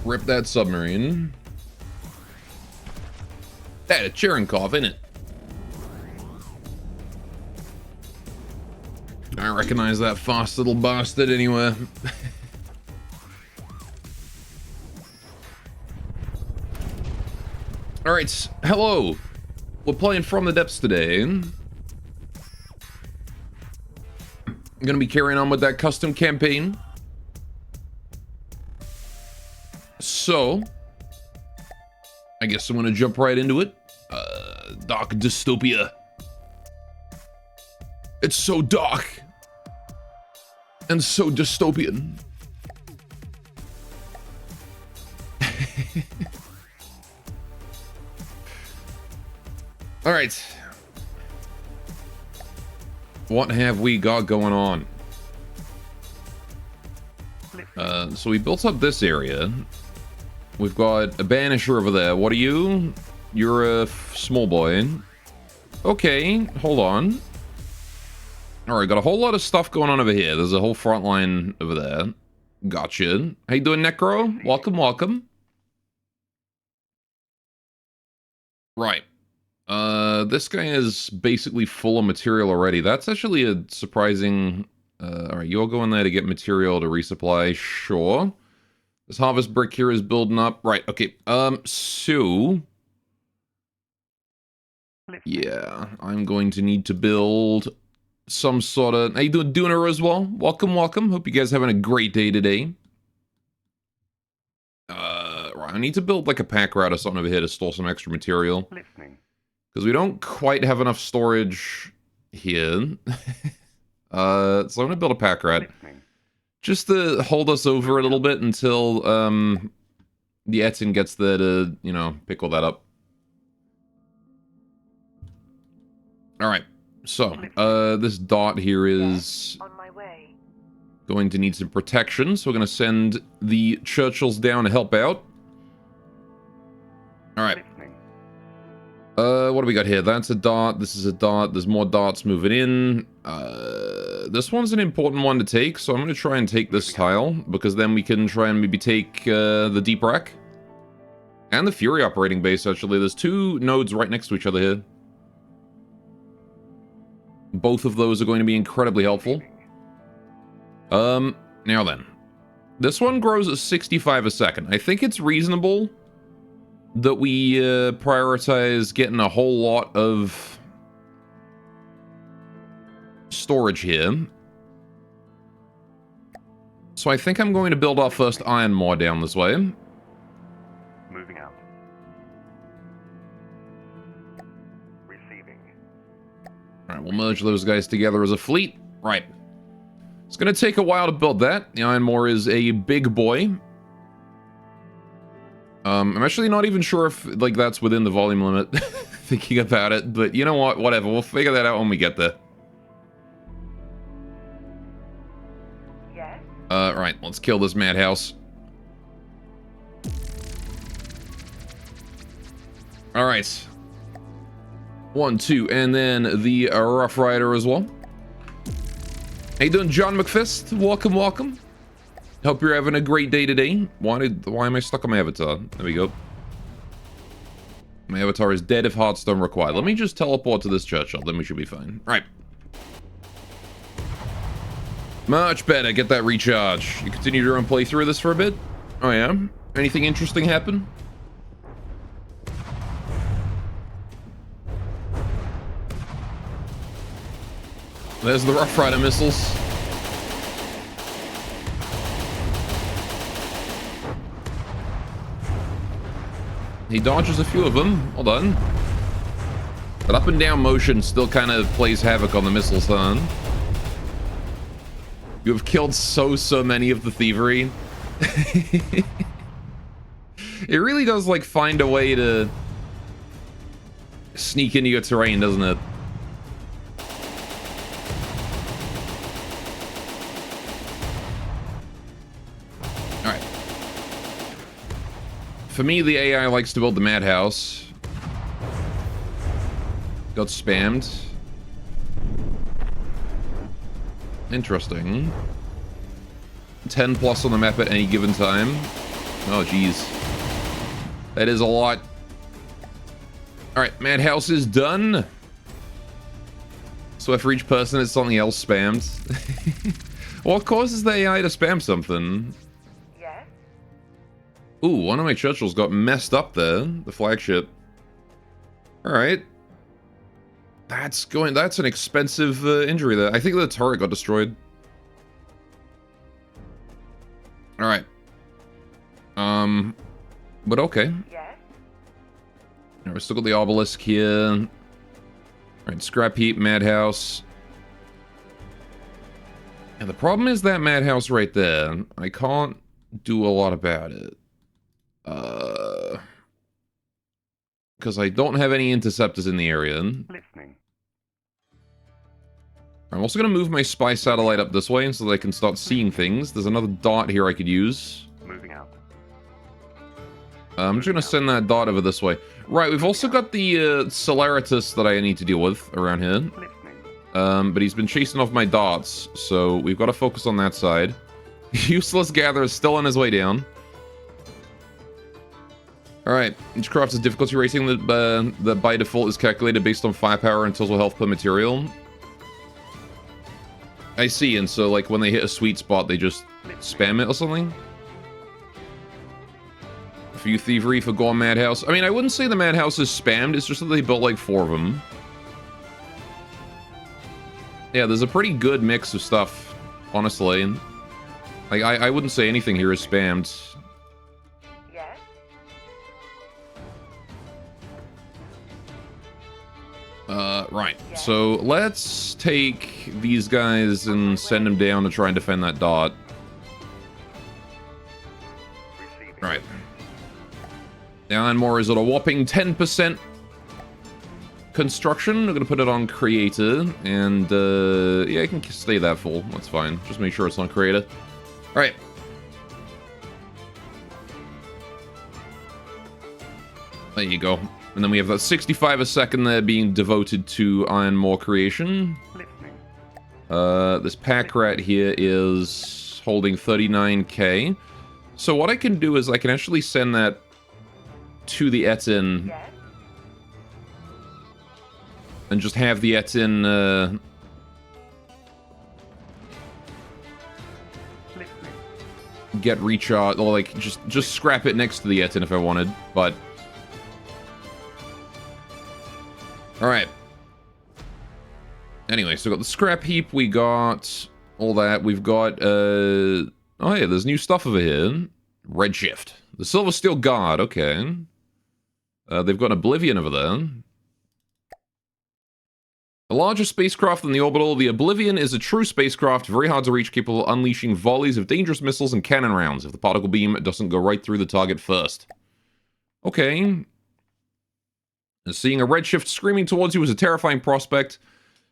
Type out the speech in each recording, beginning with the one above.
Rip that submarine. That a Cherenkov, innit? I recognize that fast little bastard anywhere. Alright, hello. We're playing From the Depths today. I'm gonna be carrying on with that custom campaign. So, I guess I'm gonna jump right into it. Dark dystopia. It's so dark. And so dystopian. Alright. What have we got going on? So we built up this area. We've got a banisher over there. What are you? You're a small boy. Okay, hold on. Alright, got a whole lot of stuff going on over here. There's a whole front line over there. Gotcha. How you doing, Necro? Welcome, welcome. Right. This guy is basically full of material already. That's actually a surprising... Alright, you all go in there to get material to resupply. Sure. This harvest brick here is building up. Right, okay. So... yeah, I'm going to need to build some sort of... How you doing her as well? Welcome, welcome. Hope you guys are having a great day today. Right, I need to build like a pack rat or something over here to store some extra material. Because we don't quite have enough storage here. So I'm going to build a pack rat. Just to hold us over a little bit until the Etin gets there to, you know, pick all that up. Alright, so this dot here is on my way. Going to need some protection, so we're going to send the Churchills down to help out. Alright. What do we got here? That's a dot, this is a dot, there's more dots moving in. This one's an important one to take, so I'm going to try and take this tile, because then we can try and maybe take the Deep Rack. And the Fury operating base, actually. There's two nodes right next to each other here. Both of those are going to be incredibly helpful. Now then. This one grows at 65 a second. I think it's reasonable that we prioritize getting a whole lot of storage here. So I think I'm going to build our first iron moor down this way. Moving out. Receiving. Alright, we'll merge those guys together as a fleet. Right. It's going to take a while to build that. The iron moor is a big boy. I'm actually not even sure if, like, that's within the volume limit, thinking about it, but you know what, whatever, we'll figure that out when we get there. Yes? Right, let's kill this madhouse. Alright. 1, 2, and then the Rough Rider as well. How you doing, John McFist? Welcome, welcome. Hope you're having a great day today. Why am I stuck on my avatar? There we go. My avatar is dead if Hearthstone required. Let me just teleport to this Churchill, then we should be fine. Right. Much better. Get that recharge. You continue your own playthrough of this for a bit? Oh yeah? Anything interesting happen? There's the Rough Rider missiles. He dodges a few of them. Hold on. But up and down motion still kind of plays havoc on the missiles, huh? You have killed so many of the thievery. It really does, like, find a way to sneak into your terrain, doesn't it? Alright. For me, the AI likes to build the madhouse. Got spammed. Interesting. 10 plus on the map at any given time. Oh, geez. That is a lot. Alright, Madhouse is done. So for each person, it's something else spammed. What causes the AI to spam something? Yes? Ooh, one of my Churchills got messed up there. The flagship. Alright. That's an expensive injury there. I think the turret got destroyed. Alright. But okay. Yes? Alright, we still got the obelisk here. Alright, scrap heap, Madhouse. And the problem is that Madhouse right there. I can't do a lot about it. Because I don't have any interceptors in the area. Listening. I'm also going to move my spy satellite up this way so that I can start seeing things. There's another dot here I could use. Moving out. I'm just going to send that dot over this way. Right, we've also got the Celeritas that I need to deal with around here. Listening. But he's been chasing off my dots, so we've got to focus on that side. Useless Gatherer is still on his way down. Alright, each craft is difficulty rating that by default is calculated based on firepower and total health per material. I see, and so like when they hit a sweet spot, they just spam it or something? A few thievery for Gorm Madhouse. I mean, I wouldn't say the Madhouse is spammed, it's just that they built like 4 of them. Yeah, there's a pretty good mix of stuff, honestly. Like, I wouldn't say anything here is spammed. Yes? Right. So, let's take these guys and send them down to try and defend that dot. Receiving. Right. The Ironmore is at a whopping 10% construction. We're going to put it on Creator, and, yeah, I can stay that full. That's fine. Just make sure it's on Creator. Alright. There you go. And then we have that 65 a second there being devoted to Ironmore creation. Listening. This pack rat here is holding 39k. So what I can do is I can actually send that to the Etin Yes? and just have the Etin Listening. get recharged, or like just scrap it next to the Etin if I wanted, but alright. Anyway, so we got the scrap heap, we got all that, we've got, oh yeah, there's new stuff over here. Redshift. The Silver Steel Guard, okay. They've got Oblivion over there. A larger spacecraft than the Orbital, the Oblivion is a true spacecraft, very hard to reach, capable of unleashing volleys of dangerous missiles and cannon rounds if the particle beam doesn't go right through the target first. Okay. Seeing a redshift screaming towards you is a terrifying prospect.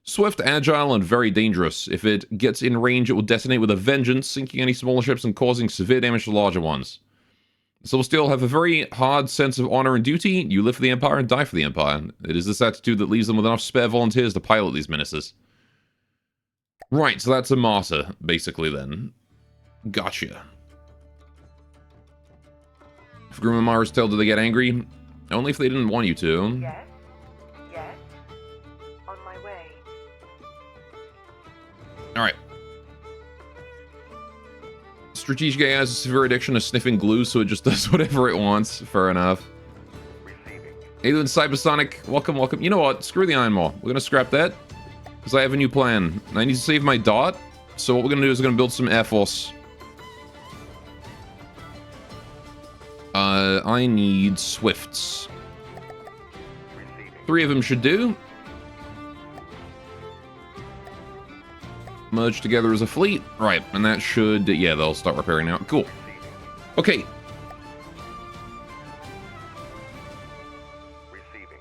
Swift, agile, and very dangerous. If it gets in range, it will detonate with a vengeance, sinking any smaller ships and causing severe damage to larger ones. Silver Steel have a very hard sense of honor and duty. You live for the Empire and die for the Empire. It is this attitude that leaves them with enough spare volunteers to pilot these menaces. Right, so that's a martyr, basically, then. Gotcha. If Grim and Mara's tale, do they get angry? Only if they didn't want you to. Yes? Yes? On my way. Alright. Strategic AI has a severe addiction to sniffing glue, so it just does whatever it wants. Fair enough. Receiving. Hey, doing Cybersonic. Welcome, welcome. You know what? Screw the Ironmore. We're gonna scrap that. Because I have a new plan. I need to save my dot. So what we're gonna do is we're gonna build some Air Force. I need Swifts. Receiving. 3 of them should do. Merge together as a fleet. Right, and that should... Yeah, they'll start repairing now. Cool. Okay. Receiving.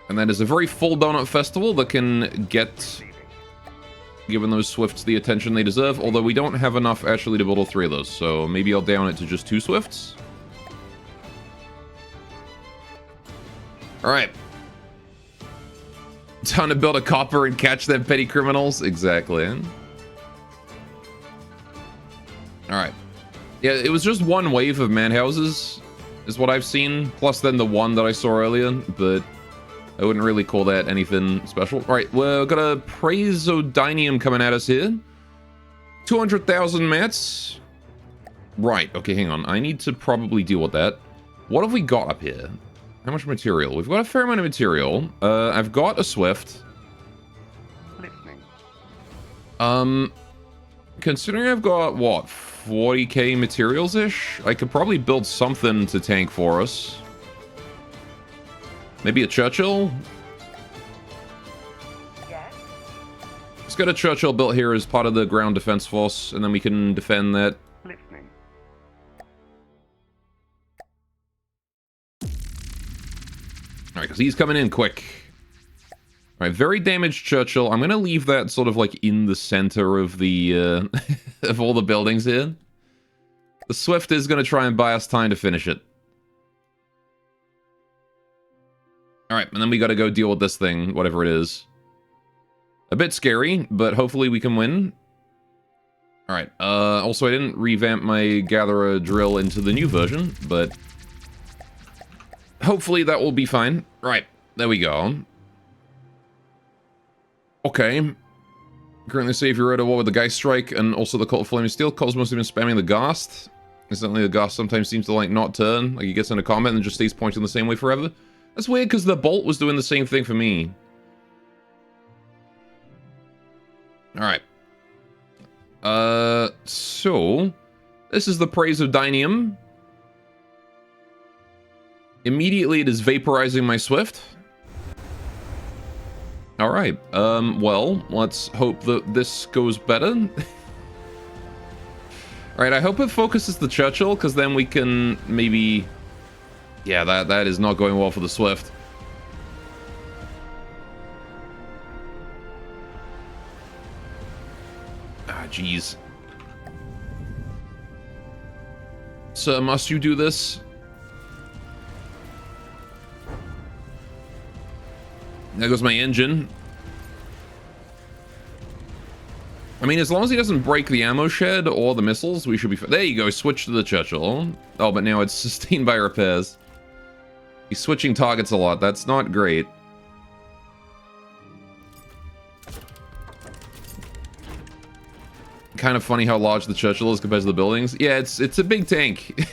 And that is a very full donut festival that can get... Receiving. given those Swifts the attention they deserve, although we don't have enough actually to build all 3 of those, so maybe I'll down it to just 2 Swifts. Alright. Time to build a copper and catch them petty criminals? Exactly. Alright. Yeah, it was just one wave of man houses, is what I've seen. Plus then the one that I saw earlier, but I wouldn't really call that anything special. All right, we're got a Praezodynium coming at us here. 200,000 mats. Right, okay, hang on. I need to probably deal with that. What have we got up here? How much material? We've got a fair amount of material. I've got a Swift. Listening. Considering I've got, what, 40k materials-ish? I could probably build something to tank for us. Maybe a Churchill? Yes. Let's get a Churchill built here as part of the ground defense force, and then we can defend that. Listening. Alright, because he's coming in quick. Alright, very damaged Churchill. I'm going to leave that sort of like in the center of the, of all the buildings here. The Swift is going to try and buy us time to finish it. Alright, and then we got to go deal with this thing, whatever it is. A bit scary, but hopefully we can win. Alright, also I didn't revamp my Gatherer drill into the new version, but hopefully that will be fine. Right, there we go. Okay. Currently safe, you're at a war with the Geist Strike and also the Cult of Flaming Steel. Cosmos have been spamming the Ghast. Incidentally, the Ghast sometimes seems to, like, not turn. Like, he gets into combat and just stays pointing the same way forever. That's weird, because the Bolt was doing the same thing for me. Alright. So... This is the Praezodynium. Immediately it is vaporizing my Swift. Alright, well, let's hope that this goes better. Alright, I hope it focuses the Churchill, because then we can maybe... Yeah, that is not going well for the Swift. Ah, jeez. Sir, must you do this? There goes my engine. I mean, as long as he doesn't break the ammo shed or the missiles, we should be fine. There you go, switch to the Churchill. Oh, but now it's sustained by repairs. He's switching targets a lot. That's not great. Kind of funny how large the Churchill is compared to the buildings. Yeah, it's a big tank.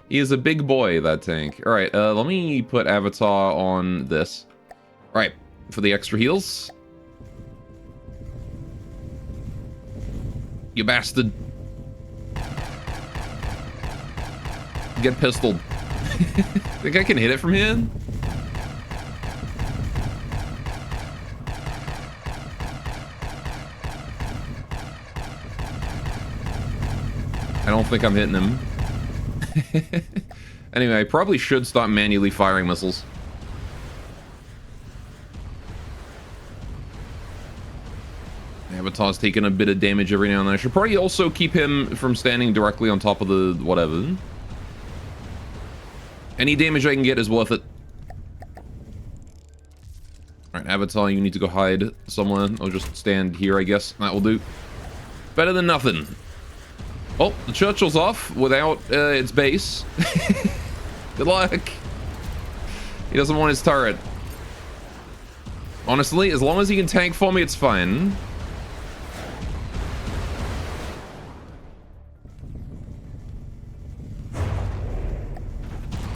He is a big boy, that tank. Alright, let me put Avatar on this. Alright, for the extra heals. You bastard. Get pistoled. Think I can hit it from here? I don't think I'm hitting him. Anyway, I probably should stop manually firing missiles. Avatar's taking a bit of damage every now and then. I should probably also keep him from standing directly on top of the whatever. Any damage I can get is worth it. Alright, Avatar, you need to go hide somewhere. I'll just stand here, I guess. That will do. Better than nothing. Oh, the Churchill's off without its base. Good luck. He doesn't want his turret. Honestly, as long as he can tank for me, it's fine.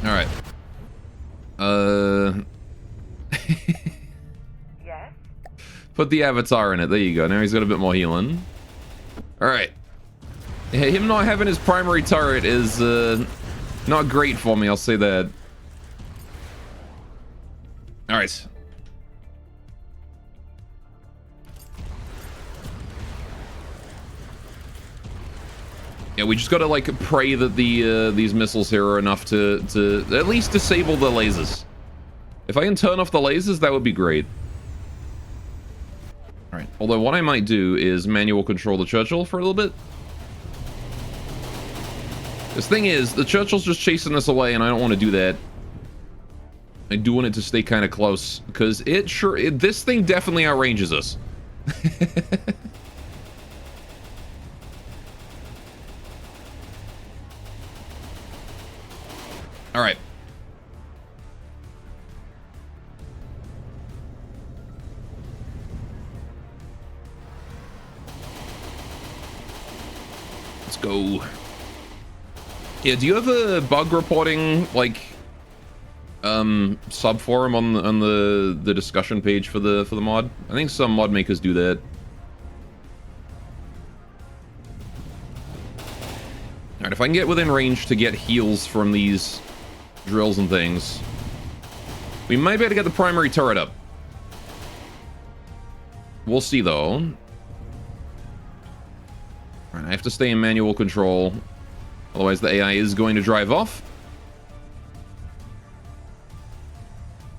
Alright. Yes. Put the Avatar in it. There you go. Now he's got a bit more healing. Alright. Him not having his primary turret is not great for me, I'll say that. Alright. Yeah, we just gotta, like, pray that these missiles here are enough to at least disable the lasers. If I can turn off the lasers, that would be great. Alright, although what I might do is manual control the Churchill for a little bit. This thing is, the Churchill's just chasing us away, and I don't want to do that. I do want it to stay kind of close, because this thing definitely outranges us. All right. Let's go. Yeah, do you have a bug reporting, like, sub forum on the discussion page for the mod? I think some mod makers do that. All right, if I can get within range to get heals from these drills and things, we might be able to get the primary turret up. We'll see, though. All right, I have to stay in manual control. Otherwise, the AI is going to drive off.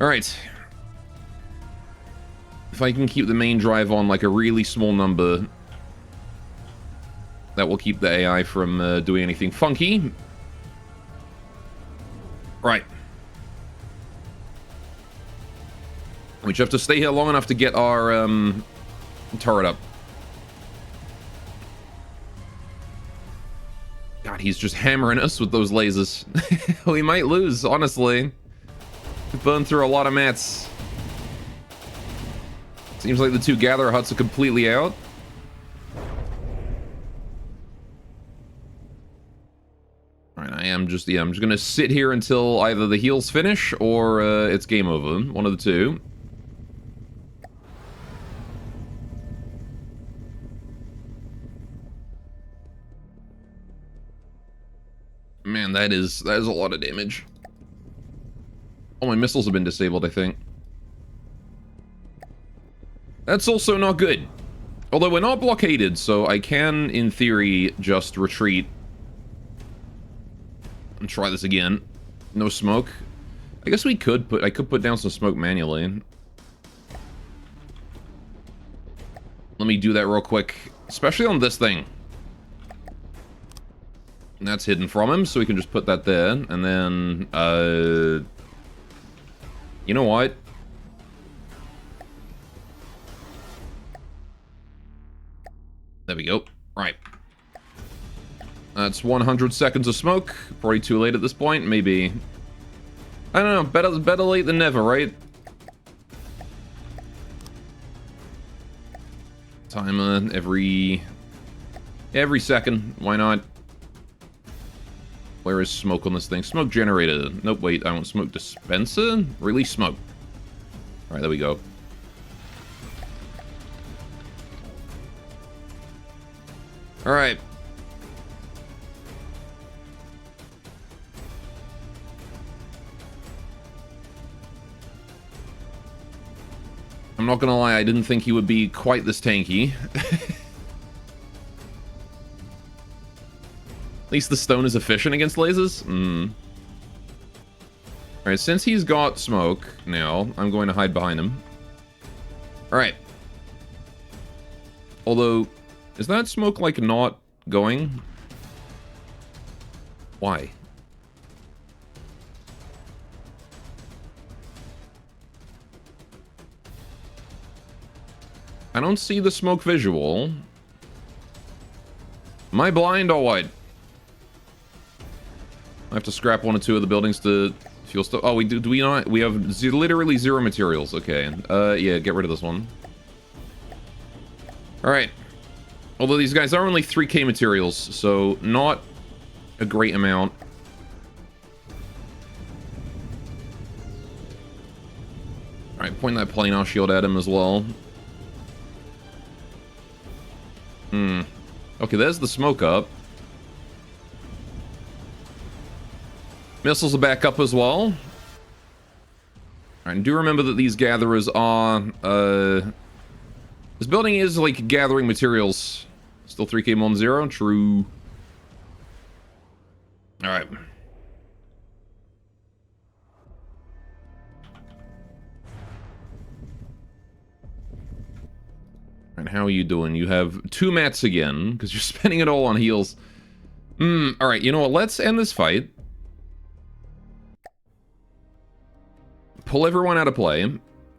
All right. If I can keep the main drive on like a really small number, that will keep the AI from doing anything funky. Right. We just have to stay here long enough to get our turret up. God, he's just hammering us with those lasers. We might lose, honestly. We burned through a lot of mats. Seems like the two gatherer huts are completely out. Alright, I'm just gonna sit here until either the heals finish or it's game over. One of the two. Man, that is a lot of damage. All my missiles have been disabled, I think. That's also not good. Although we're not blockaded, so I can, in theory, just retreat. And try this again. No smoke. I guess I could put down some smoke manually. Let me do that real quick. Especially on this thing. And that's hidden from him, so we can just put that there. And then, you know what? There we go. Right. That's 100 seconds of smoke. Probably too late at this point, maybe. I don't know, better late than never, right? Timer every second, why not? Where is smoke on this thing? Smoke generator. Nope, wait, I want smoke dispenser? Release smoke. Alright, there we go. Alright. I'm not gonna lie, I didn't think he would be quite this tanky. At least the stone is efficient against lasers? Alright, since he's got smoke now, I'm going to hide behind him. Alright. Although, is that smoke, like, not going? Why? I don't see the smoke visual. Am I blind or what? I have to scrap one or two of the buildings to fuel stuff. Oh, we do we not? We have literally zero materials. Okay. Yeah, get rid of this one. Alright. Although these guys are only 3k materials, so not a great amount. Alright, point that planar shield at him as well. Okay, there's the smoke up. Missiles are back up as well. Alright, and do remember that these gatherers are... this building is, like, gathering materials. Still 3k more than 0? True. Alright. And how are you doing? You have 2 mats again, because you're spending it all on heals. Alright, you know what? Let's end this fight. Pull everyone out of play.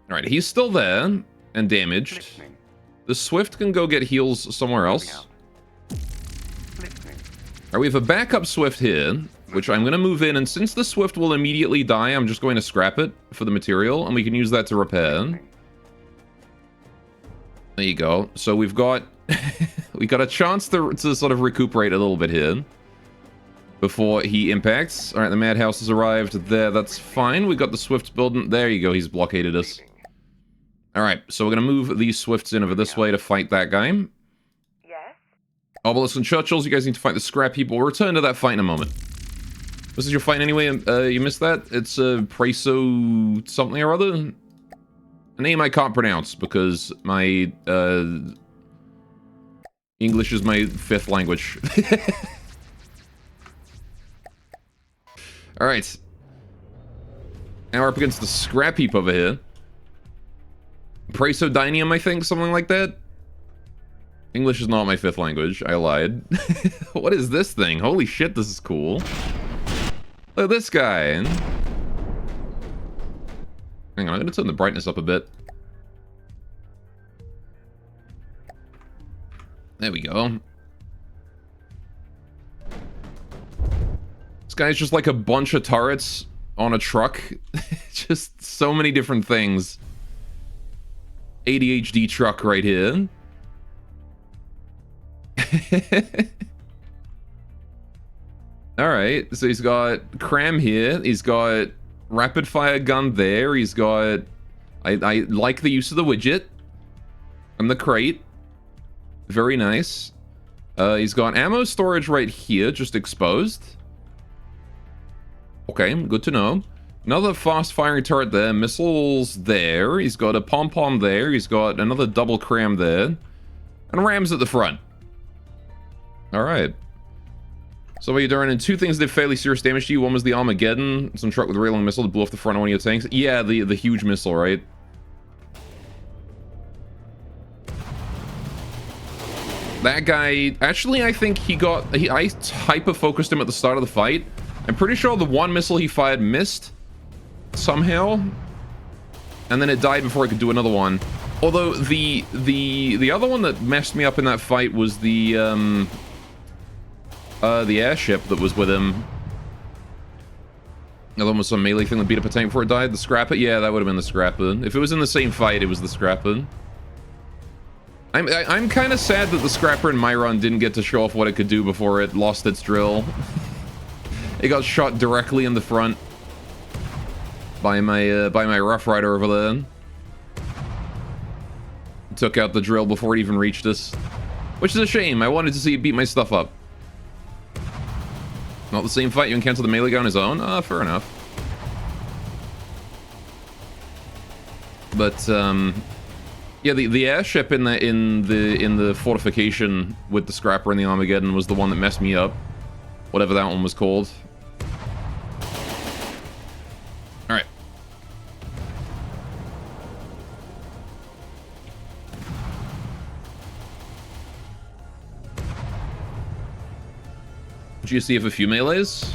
Alright, he's still there, and damaged. Listening. The Swift can go get heals somewhere else. Listening. Alright, we have a backup Swift here, which I'm going to move in, and since the Swift will immediately die, I'm just going to scrap it for the material, and we can use that to repair. There you go. So we've got we got a chance to sort of recuperate a little bit here before he impacts. Alright, the Madhouse has arrived there. That's fine. We got the Swifts building. There you go. He's blockaded us. Alright, so we're going to move these Swifts in over this way to fight that guy. Yes? Obelisks and Churchills, you guys need to fight the Scrap People. We'll return to that fight in a moment. This is your fight anyway. You missed that? It's Preso something or other. A name I can't pronounce because my English is my 5th language. Alright. Now we're up against the Scrap Heap over here. Presodinium, I think, something like that. English is not my 5th language. I lied. What is this thing? Holy shit, this is cool. Look at this guy. Hang on, I'm gonna turn the brightness up a bit. There we go. This guy's just like a bunch of turrets on a truck. Just so many different things. ADHD truck right here. Alright, so he's got Cram here. He's got rapid fire gun there. He's got... I like the use of the widget. And the crate. Very nice. He's got ammo storage right here, just exposed. Okay, good to know. Another fast-firing turret there. Missiles there. He's got a pom-pom there. He's got another double cram there. And rams at the front. Alright. So what are you doing? And 2 things did fairly serious damage to you. One was the Armageddon. Some truck with a railing missile that blew off the front of one of your tanks. Yeah, the huge missile, right? That guy... Actually, I think he got... I hyper-focused him at the start of the fight. I'm pretty sure the one missile he fired missed. Somehow. And then it died before I could do another one. Although, the other one that messed me up in that fight was the airship that was with him. The other one was some melee thing that beat up a tank before it died. The Scrapper? Yeah, that would have been the Scrapper. If it was in the same fight, it was the Scrapper. I'm kind of sad that the Scrapper in my run didn't get to show off what it could do before it lost its drill. It got shot directly in the front by my Rough Rider over there. Took out the drill before it even reached us. Which is a shame. I wanted to see it beat my stuff up. Not the same fight. You encounter the melee guy on his own? Fair enough. But, yeah, the airship in the fortification with the Scrapper and the Armageddon was the one that messed me up. Whatever that one was called. Alright. Do you see if a few melees?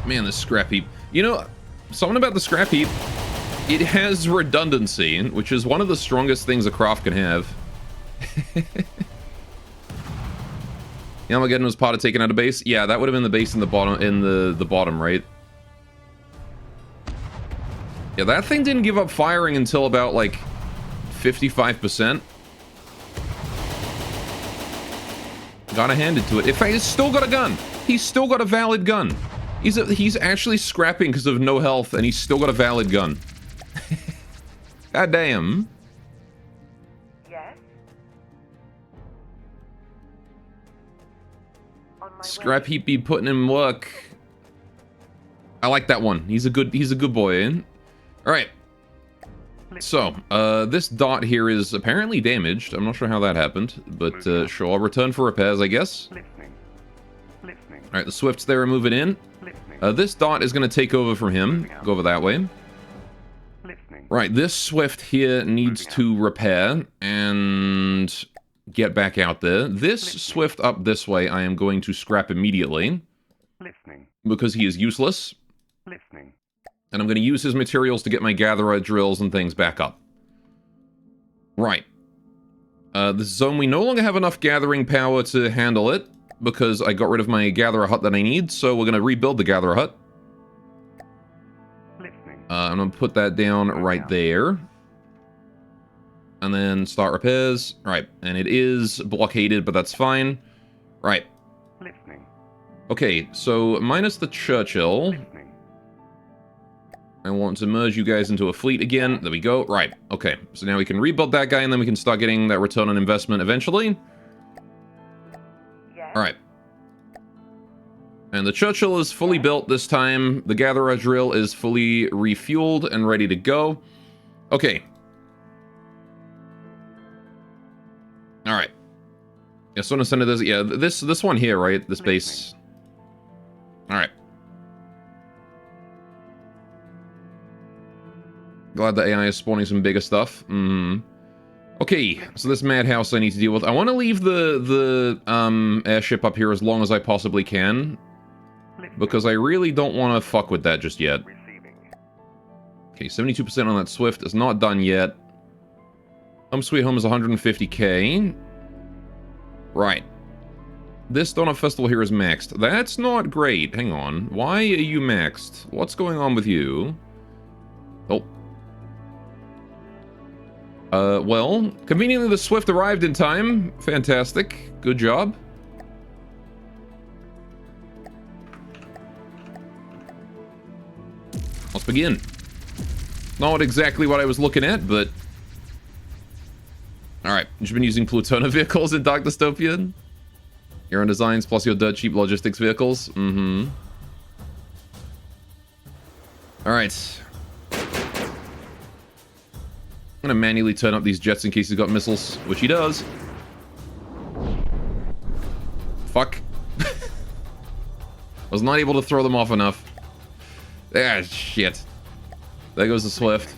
Man, this Scrap Heap. You know, something about the Scrap Heap, it has redundancy, which is one of the strongest things a craft can have. The Armageddon was part of taking out a base. Yeah, that would have been the base in the bottom, right? Yeah, that thing didn't give up firing until about like 55%. Gotta hand it to it. In fact, he's still got a gun. He's still got a valid gun. He's actually scrapping because of no health, and he's still got a valid gun. God damn. Yes? On my Scrap way. Heap be putting in work. I like that one. He's a good boy, eh? Alright. So, this dot here is apparently damaged. I'm not sure how that happened, but sure, I'll return for repairs, I guess. Alright, the Swifts there are moving in. This dot is going to take over from him. Go over that way. Right, this Swift here needs to repair and get back out there. This Swift up this way I am going to scrap immediately. Because he is useless. And I'm going to use his materials to get my Gatherer drills and things back up. Right. This zone, we no longer have enough gathering power to handle it because I got rid of my gatherer hut that I need, so we're going to rebuild the gatherer hut. Listening. I'm going to put that down right there. And then start repairs. Right, and it is blockaded, but that's fine. Right. Listening. Okay, so minus the Churchill. Listening. I want to merge you guys into a fleet again. There we go. Right, okay. So now we can rebuild that guy, and then we can start getting that return on investment eventually. Yes. Alright. And the Churchill is fully built this time. The Gatherer drill is fully refueled and ready to go. Okay. Alright. Yeah, so send this. Yeah, this one here, right? This base. Alright. Glad the AI is spawning some bigger stuff. Okay, so this madhouse I need to deal with. I want to leave the airship up here as long as I possibly can, because I really don't want to fuck with that just yet. Receiving. Okay, 72% on that Swift is not done yet. Home Sweet Home is 150k. Right. This Donut Festival here is maxed. That's not great. Hang on. Why are you maxed? What's going on with you? Oh. Well, conveniently the Swift arrived in time. Fantastic. Good job. Let's begin. Not exactly what I was looking at, but... Alright, you've been using Plutona vehicles in Dark Dystopia? Your own designs plus your dirt cheap logistics vehicles? Alright. I'm gonna manually turn up these jets in case he's got missiles, which he does. Fuck. I was not able to throw them off enough. Ah, shit. There goes the Swift.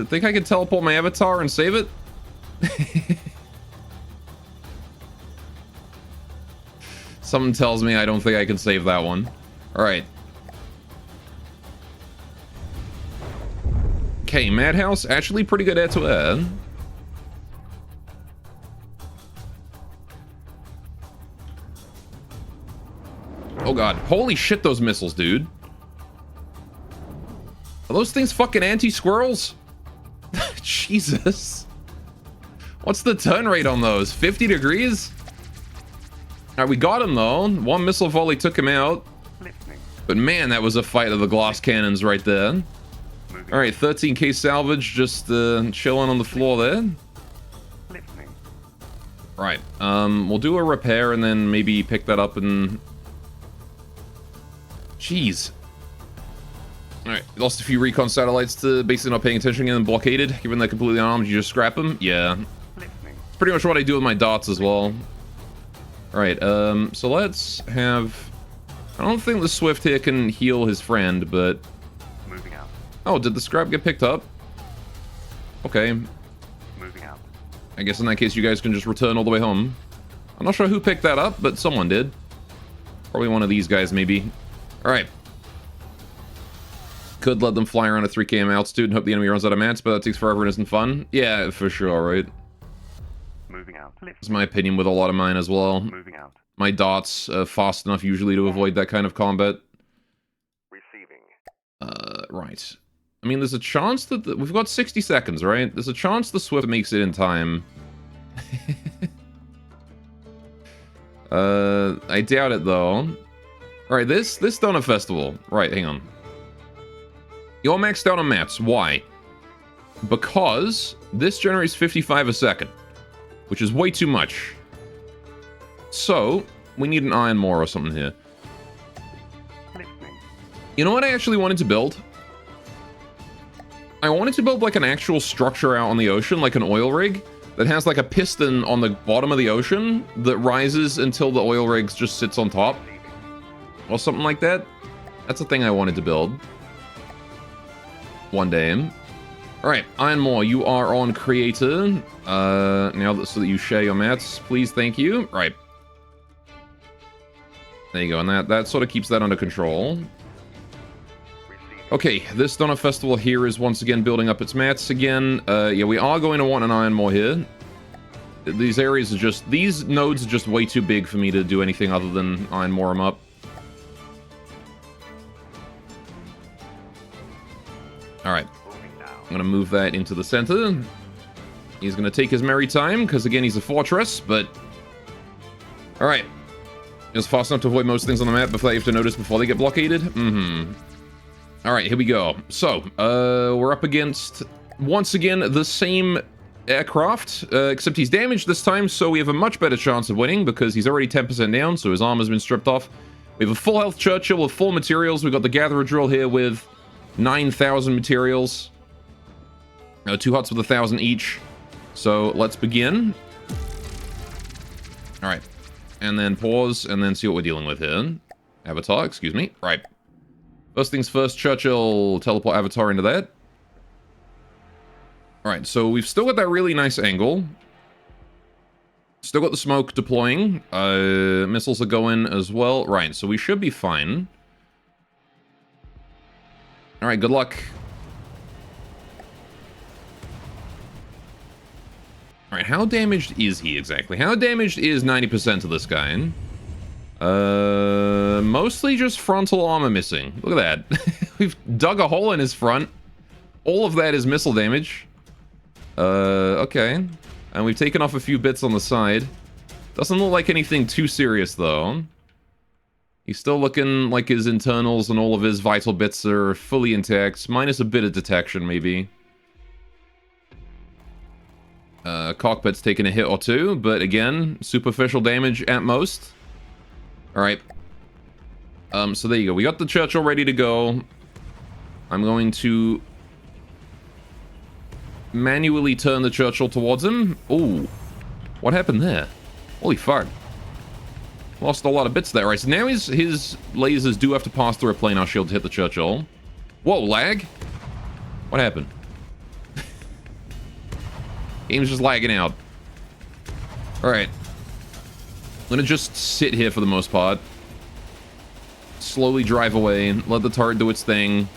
Think I can teleport my avatar and save it? Something tells me I don't think I can save that one. Alright. Okay, Madhouse, actually pretty good air-to-air. Oh god, holy shit, those missiles, dude. Are those things fucking anti-squirrels? Jesus. What's the turn rate on those? 50 degrees? Alright, we got him though. One missile volley took him out. Listening. But man, that was a fight of the gloss cannons right there. Moving. Alright, 13k salvage, just chilling on the floor there. Listening. Right, we'll do a repair and then maybe pick that up and... Jeez. Alright, lost a few recon satellites to basically not paying attention and blockaded. Given they're completely unarmed, you just scrap them? Yeah. Listening. It's pretty much what I do with my dots as well. Alright, so let's have... I don't think the Swift here can heal his friend, but... Moving out. Oh, did the scrap get picked up? Okay. Moving out. I guess in that case you guys can just return all the way home. I'm not sure who picked that up, but someone did. Probably one of these guys, maybe. Alright. Could let them fly around at 3 km altitude and hope the enemy runs out of mats, but that takes forever and isn't fun. Yeah, for sure, right? Moving out. That's my opinion with a lot of mine as well. Moving out. My dots fast enough usually to avoid that kind of combat. Receiving. Right. I mean, there's a chance that... we've got 60 seconds, right? There's a chance the Swift makes it in time. I doubt it, though. Alright, this Donut Festival. Right, hang on. You're maxed out on mats. Why? Because this generates 55 a second, which is way too much. So, we need an iron ore or something here. Listening. You know what I actually wanted to build? I wanted to build like an actual structure out on the ocean, like an oil rig, that has like a piston on the bottom of the ocean that rises until the oil rig just sits on top. Or something like that. That's a thing I wanted to build. One day. Alright, Ironmore, you are on Creator. Now that so that you share your mats, please, thank you. Right. There you go, and that sort of keeps that under control. Receiving. Okay, this Donut Festival here is once again building up its mats again. Yeah, we are going to want an iron more here. These areas are just... These nodes are just way too big for me to do anything other than iron more them up. Alright. I'm going to move that into the center. He's going to take his merry time, because again, he's a fortress, but... Alright. Just fast enough to avoid most things on the map before they have to notice before they get blockaded. Alright, here we go. So, we're up against, once again, the same aircraft, except he's damaged this time, so we have a much better chance of winning, because he's already 10% down, so his armor's been stripped off. We have a full health Churchill with full materials. We've got the Gatherer Drill here with 9,000 materials. 2 huts with 1,000 each. So, let's begin. Alright. And then pause, and then see what we're dealing with here. Avatar, excuse me. Right. First things first, Churchill teleport Avatar into that. Alright, so we've still got that really nice angle. Still got the smoke deploying. Missiles are going as well. Right, so we should be fine. Alright, good luck. Alright, how damaged is he exactly? How damaged is 90% of this guy? Mostly just frontal armor missing. Look at that. We've dug a hole in his front. All of that is missile damage. Okay. And we've taken off a few bits on the side. Doesn't look like anything too serious, though. He's still looking like his internals and all of his vital bits are fully intact, minus a bit of detection, maybe. Cockpit's taking a hit or two, but again, superficial damage at most. Alright. So there you go. We got the Churchill ready to go. I'm going to manually turn the Churchill towards him. Ooh. What happened there? Holy fuck. Lost a lot of bits there. Right, so now his lasers do have to pass through a planar shield to hit the Churchill. Whoa, lag? What happened? Game's just lagging out. Alright. I'm gonna just sit here for the most part. Slowly drive away, let the turret do its thing.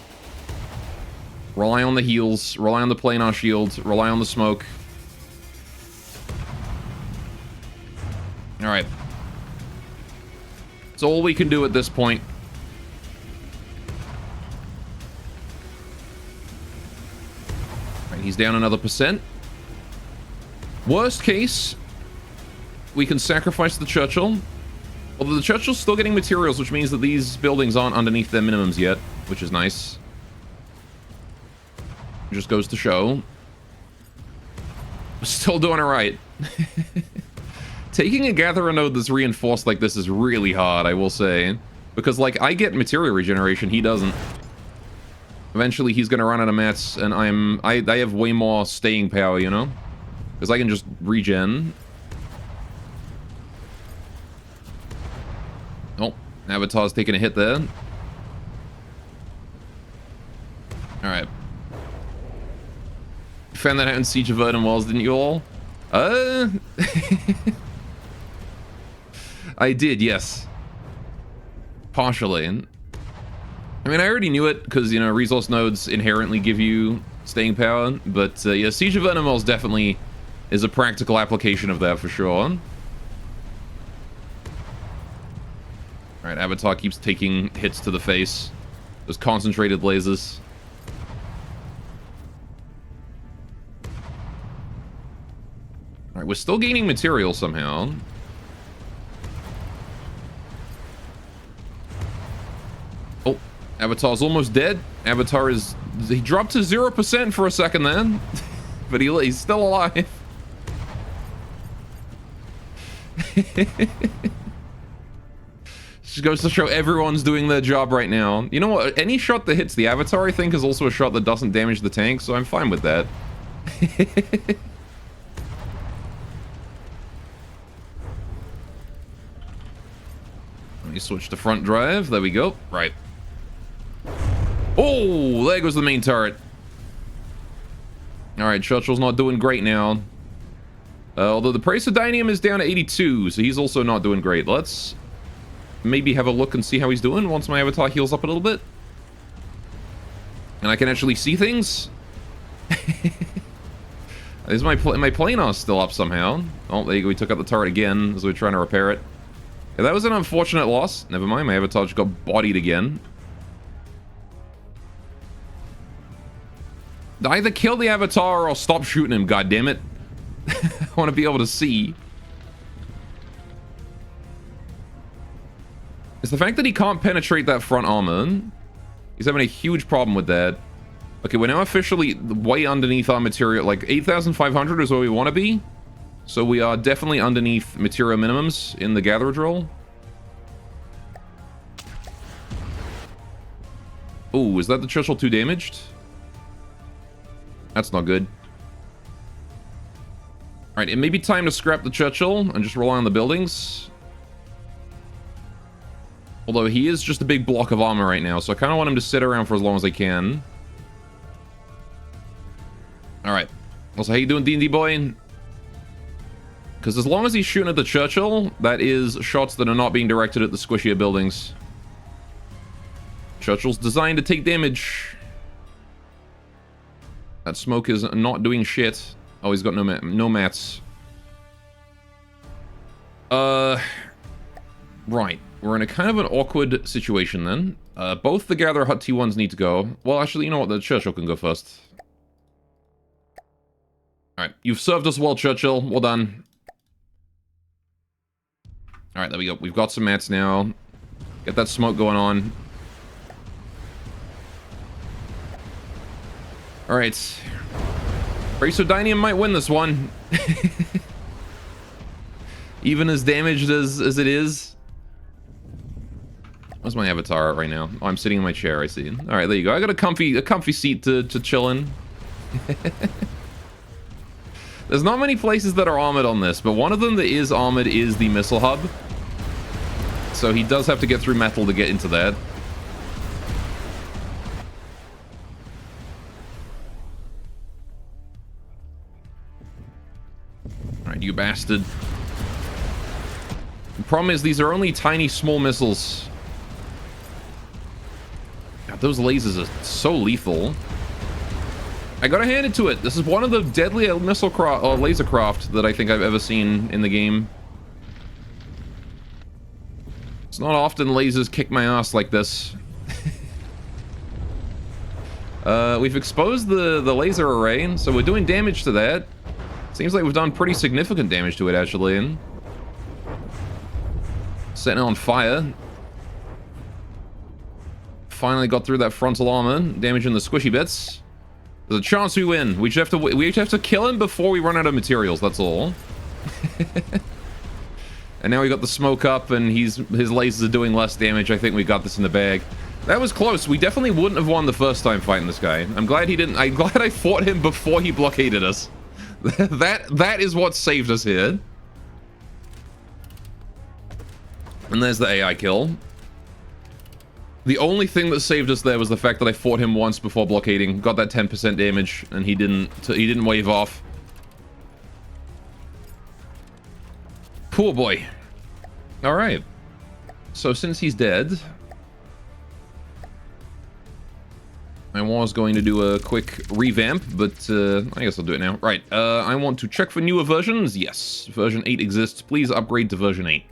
Rely on the heals, rely on the planar shield, rely on the smoke. Alright. That's all we can do at this point. Alright, he's down another percent. Worst case, we can sacrifice the Churchill. Although the Churchill's still getting materials, which means that these buildings aren't underneath their minimums yet, which is nice. Just goes to show. Still doing it right. Taking a Gatherer node that's reinforced like this is really hard, I will say. Because, like, I get material regeneration, he doesn't. Eventually, he's gonna run out of mats, and I have way more staying power, you know? Because I can just regen. Oh, Avatar's taking a hit there. Alright. Found that out in Siege of Verdun Wells, didn't you all? I did, yes. Partially. I mean, I already knew it, because, you know, resource nodes inherently give you staying power, but, yeah, Siege of Verdun Wells definitely is a practical application of that, for sure. Alright, Avatar keeps taking hits to the face. Those concentrated lasers. Alright, we're still gaining material somehow. Oh, Avatar's almost dead. Avatar is... He dropped to 0% for a second then. But he's still alive. Just goes to show everyone's doing their job right now. You know what? Any shot that hits the Avatar, I think, is also a shot that doesn't damage the tank, so I'm fine with that. Let me switch to front drive. There we go. Right. Oh, there goes the main turret. Alright, Churchill's not doing great now. Although the Praetorianium is down to 82, so he's also not doing great. Let's maybe have a look and see how he's doing once my Avatar heals up a little bit. And I can actually see things? Is my planar still up somehow? Oh, there you go. We took out the turret again as we were trying to repair it. Yeah, that was an unfortunate loss. Never mind, my avatar just got bodied again. Either kill the avatar or stop shooting him, goddammit. I want to be able to see. It's the fact that he can't penetrate that front armor. He's having a huge problem with that. Okay, we're now officially way underneath our material. Like, 8,500 is where we want to be. So we are definitely underneath material minimums in the Gatherer Drill. Oh, is that the Churchill 2 damaged? That's not good. Alright, it may be time to scrap the Churchill and just rely on the buildings. Although he is just a big block of armor right now, so I kind of want him to sit around for as long as I can. Alright. Also, how you doing, D&D boy? Because as long as he's shooting at the Churchill, that is shots that are not being directed at the squishier buildings. Churchill's designed to take damage. That smoke is not doing shit. Oh, he's got no mats. Right. We're in a kind of an awkward situation then. Both the Gatherer Hut T1s need to go. Well, actually, you know what? The Churchill can go first. Alright. You've served us well, Churchill. Well done. Alright, there we go. We've got some mats now. Get that smoke going on. Alright. Bracodinium might win this one. Even as damaged as it is. Where's my avatar right now? Oh, I'm sitting in my chair, I see. Alright, there you go. I got a comfy seat to chill in. There's not many places that are armored on this, but one of them that is armored is the missile hub. So he does have to get through metal to get into that. Alright, you bastard. The problem is these are only tiny, small missiles. God, those lasers are so lethal. I gotta hand it to it. This is one of the deadliest laser craft that I think I've ever seen in the game. It's not often lasers kick my ass like this. We've exposed the laser array, so we're doing damage to that. Seems like we've done pretty significant damage to it, actually. Setting it on fire. Finally got through that frontal armor, damaging the squishy bits. There's a chance we win. We just have to kill him before we run out of materials, that's all. And now we got the smoke up and his lasers are doing less damage. I think we got this in the bag. That was close. We definitely wouldn't have won the first time fighting this guy. I'm glad I fought him before he blockaded us. That is what saved us here. And there's the AI kill. The only thing that saved us there was the fact that I fought him once before blockading, got that 10% damage, and he didn't wave off. Poor boy. All right. So since he's dead, I was going to do a quick revamp, but I guess I'll do it now. Right. I want to check for newer versions. Yes, version 8 exists. Please upgrade to version 8.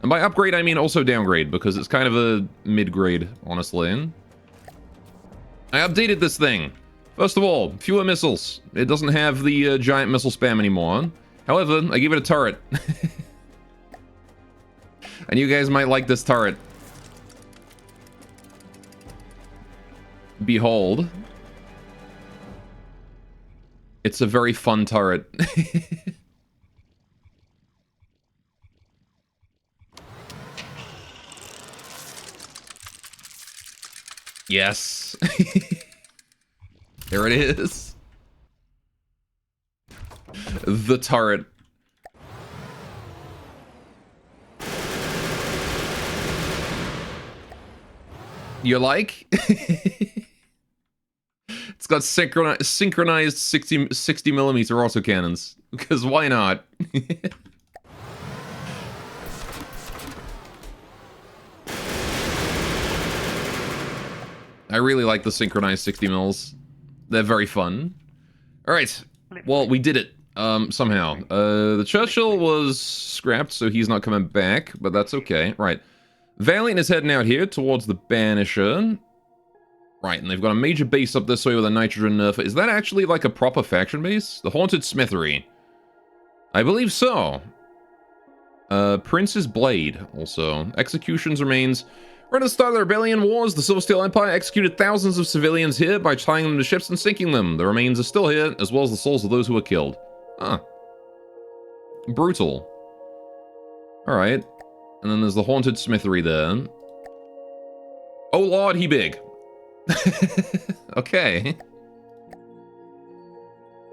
And by upgrade, I mean also downgrade, because it's kind of a mid-grade, honestly. I updated this thing. First of all, fewer missiles. It doesn't have the giant missile spam anymore. However, I gave it a turret. And you guys might like this turret. Behold. It's a very fun turret. Yes. There it is. The turret. You like? It's got synchronized 60 millimeter autocannons. Because why not? I really like the synchronized 60 mils. They're very fun. Alright. Well, we did it. Somehow. The Churchill was scrapped, so he's not coming back, but that's okay. Right. Valiant is heading out here towards the Banisher. Right, and they've got a major base up this way with a nitrogen nerfer. Is that actually like a proper faction base? The Haunted Smithery. I believe so. Prince's Blade, also. Executions remains. Right at the start of the Rebellion Wars, the Silver Steel Empire executed thousands of civilians here by tying them to ships and sinking them. The remains are still here, as well as the souls of those who were killed. Ah. Brutal. Alright. And then there's the Haunted Smithery there. Oh lord, he big. Okay.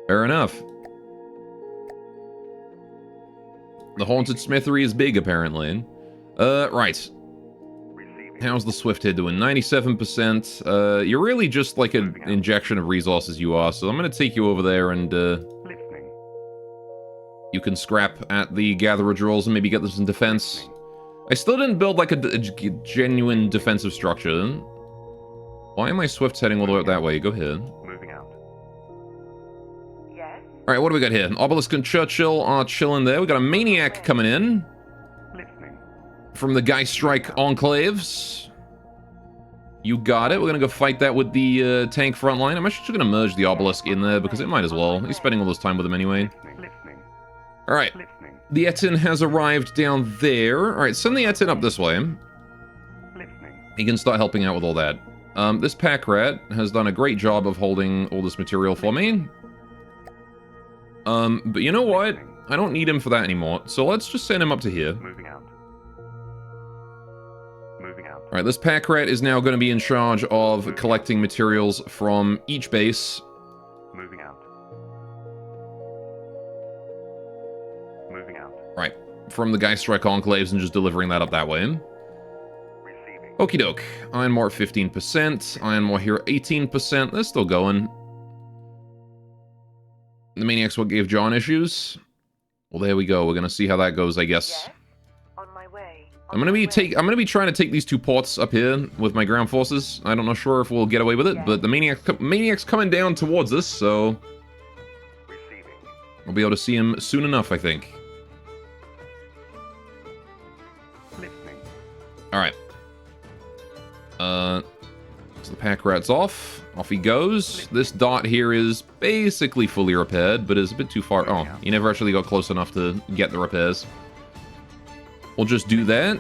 Fair enough. The Haunted Smithery is big, apparently. Right. How's the Swift Head doing? 97%. You're really just like an injection of resources you are, so I'm gonna take you over there and, you can scrap at the Gatherer Drills and maybe get this in defense. I still didn't build like a genuine defensive structure. Why am I Swifts heading all the way up that way? Go ahead. Moving out. Yes? Alright, what do we got here? Obelisk and Churchill are chilling there. We got a Maniac coming in. Listening. From the Geistreich Enclaves. You got it. We're gonna go fight that with the tank front line. I'm actually gonna merge the Obelisk in there because it might as well. He's spending all this time with him anyway. Listening. Alright. Listening. The Etin has arrived down there. Alright, send the Etin up this way. Listening. He can start helping out with all that. This pack rat has done a great job of holding all this material for me. But you know what? I don't need him for that anymore, so let's just send him up to here. Moving out. Moving out. Alright, this pack rat is now going to be in charge of collecting materials from each base. Moving out. Moving out. Right, from the Geistreich Enclaves and just delivering that up that way. Receiving. Okie doke. Iron More 15%. Iron More here 18%. They're still going. The Maniacs what gave John issues. Well, there we go. We're gonna see how that goes, I guess. Yes? On my way. I'm gonna be trying to take these two ports up here with my ground forces. I don't know sure if we'll get away with it, but the Maniac's coming down towards us, so Receiving. I'll be able to see him soon enough, I think. Listening. Alright. So the pack rat's off. Off he goes. This dot here is basically fully repaired, but is a bit too far. Oh, you never actually got close enough to get the repairs. We'll just do that.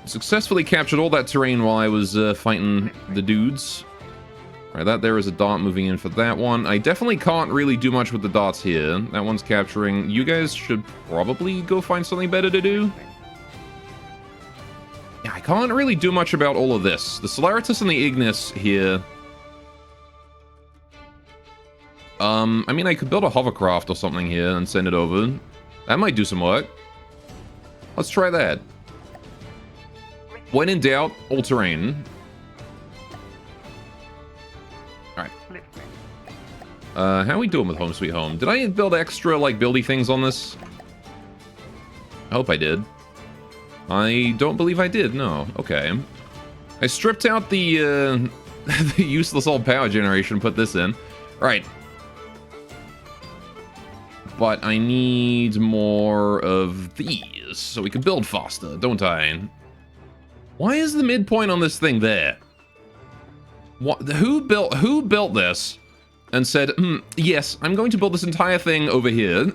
Successfully captured all that terrain while I was fighting the dudes. Alright, that there is a dot moving in for that one. I definitely can't really do much with the dots here. That one's capturing. You guys should probably go find something better to do. Yeah, I can't really do much about all of this. The Solaritus and the Ignis here. I mean, I could build a hovercraft or something here and send it over. That might do some work. Let's try that. When in doubt, all terrain. Alright. How are we doing with Home Sweet Home? Did I build extra, like, buildy things on this? I hope I did. I don't believe I did, no. Okay. I stripped out the, the useless old power generation, put this in. Right. But I need more of these, so we can build faster, don't I? Why is the midpoint on this thing there? What? Who built this and said, yes, I'm going to build this entire thing over here.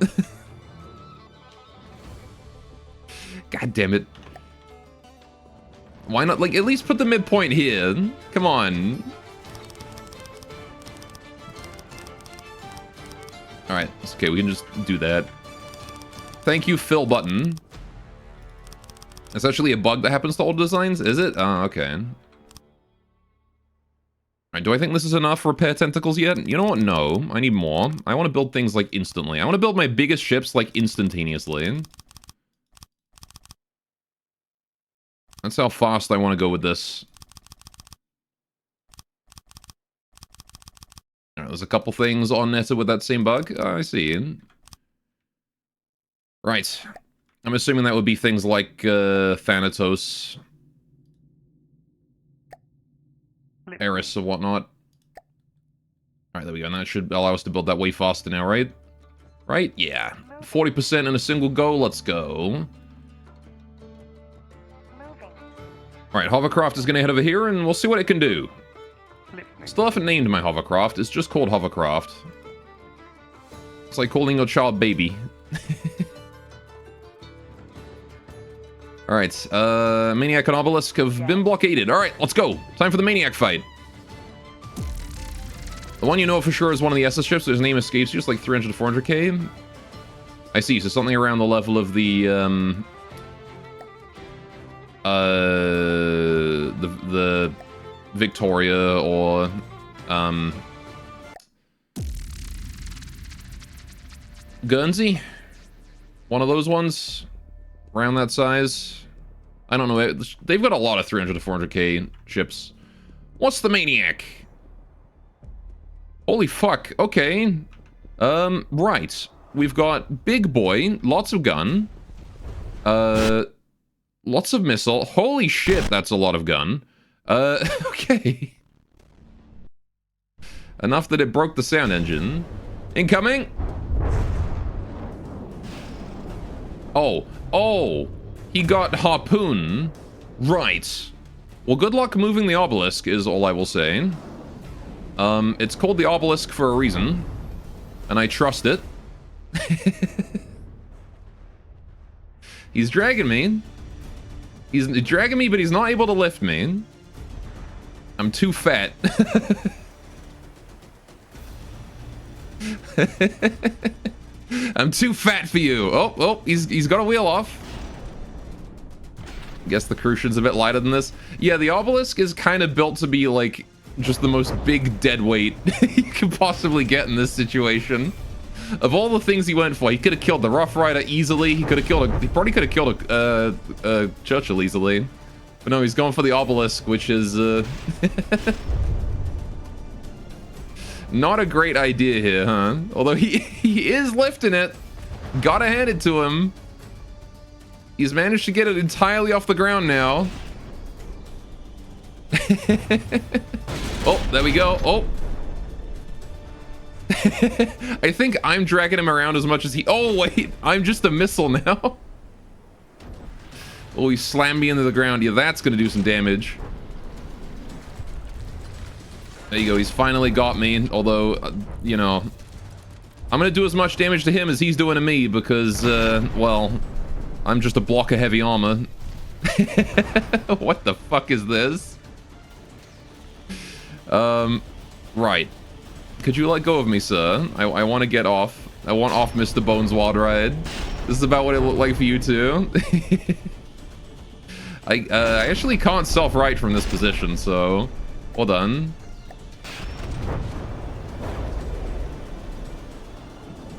God damn it. Why not, like, at least put the midpoint here? Come on. Alright, it's okay, we can just do that. Thank you, Phil Button. That's actually a bug that happens to old designs, is it? Oh, okay. Alright, do I think this is enough for repair tentacles yet? You know what? No, I need more. I want to build things, like, instantly. I want to build my biggest ships, like, instantaneously. That's how fast I want to go with this. There's a couple things on Netta with that same bug. I see. Right. I'm assuming that would be things like Thanatos. Eris or whatnot. Alright, there we go. And that should allow us to build that way faster now, right? Right? Yeah. 40% in a single go. Let's go. Moving. Alright, hovercraft is going to head over here, and we'll see what it can do. Listening. Still haven't named my hovercraft. It's just called hovercraft. It's like calling your child baby. Alright, Maniac and Obelisk have been blockaded. Alright, let's go. Time for the Maniac fight. The one you know for sure is one of the SS ships. His name escapes you. It's like 300 to 400k. I see. So something around the level of the Victoria or Guernsey. One of those ones around that size. I don't know. They've got a lot of 300 to 400k ships. What's the Maniac? Holy fuck. Okay. Right. We've got big boy, lots of gun, lots of missile. Holy shit, that's a lot of gun. Okay. Enough that it broke the sound engine. Incoming. Oh, he got harpoon. Right. Well, good luck moving the obelisk is all I will say. It's called the obelisk for a reason, and I trust it. He's dragging me. He's dragging me, but he's not able to lift me. I'm too fat. I'm too fat for you. Oh, he's got a wheel off. Guess the Crucian's a bit lighter than this. Yeah, the obelisk is kind of built to be like just the most big dead weight you could possibly get in this situation. Of all the things he went for, he could have killed the Rough Rider easily. He probably could have killed a Churchill easily. But no, he's going for the obelisk, which is not a great idea here, huh? Although he is lifting it. Gotta hand it to him. He's managed to get it entirely off the ground now. Oh, there we go. Oh. I think I'm dragging him around as much as he... Oh, wait. I'm just a missile now. Oh, he slammed me into the ground. Yeah, that's going to do some damage. There you go. He's finally got me. Although, you know... I'm going to do as much damage to him as he's doing to me because, well... I'm just a block of heavy armor. What the fuck is this? Right. Could you let go of me, sir? I want to get off. I want off Mr. Bones Wild Ride. This is about what it looked like for you too. I actually can't self-right from this position, so well done.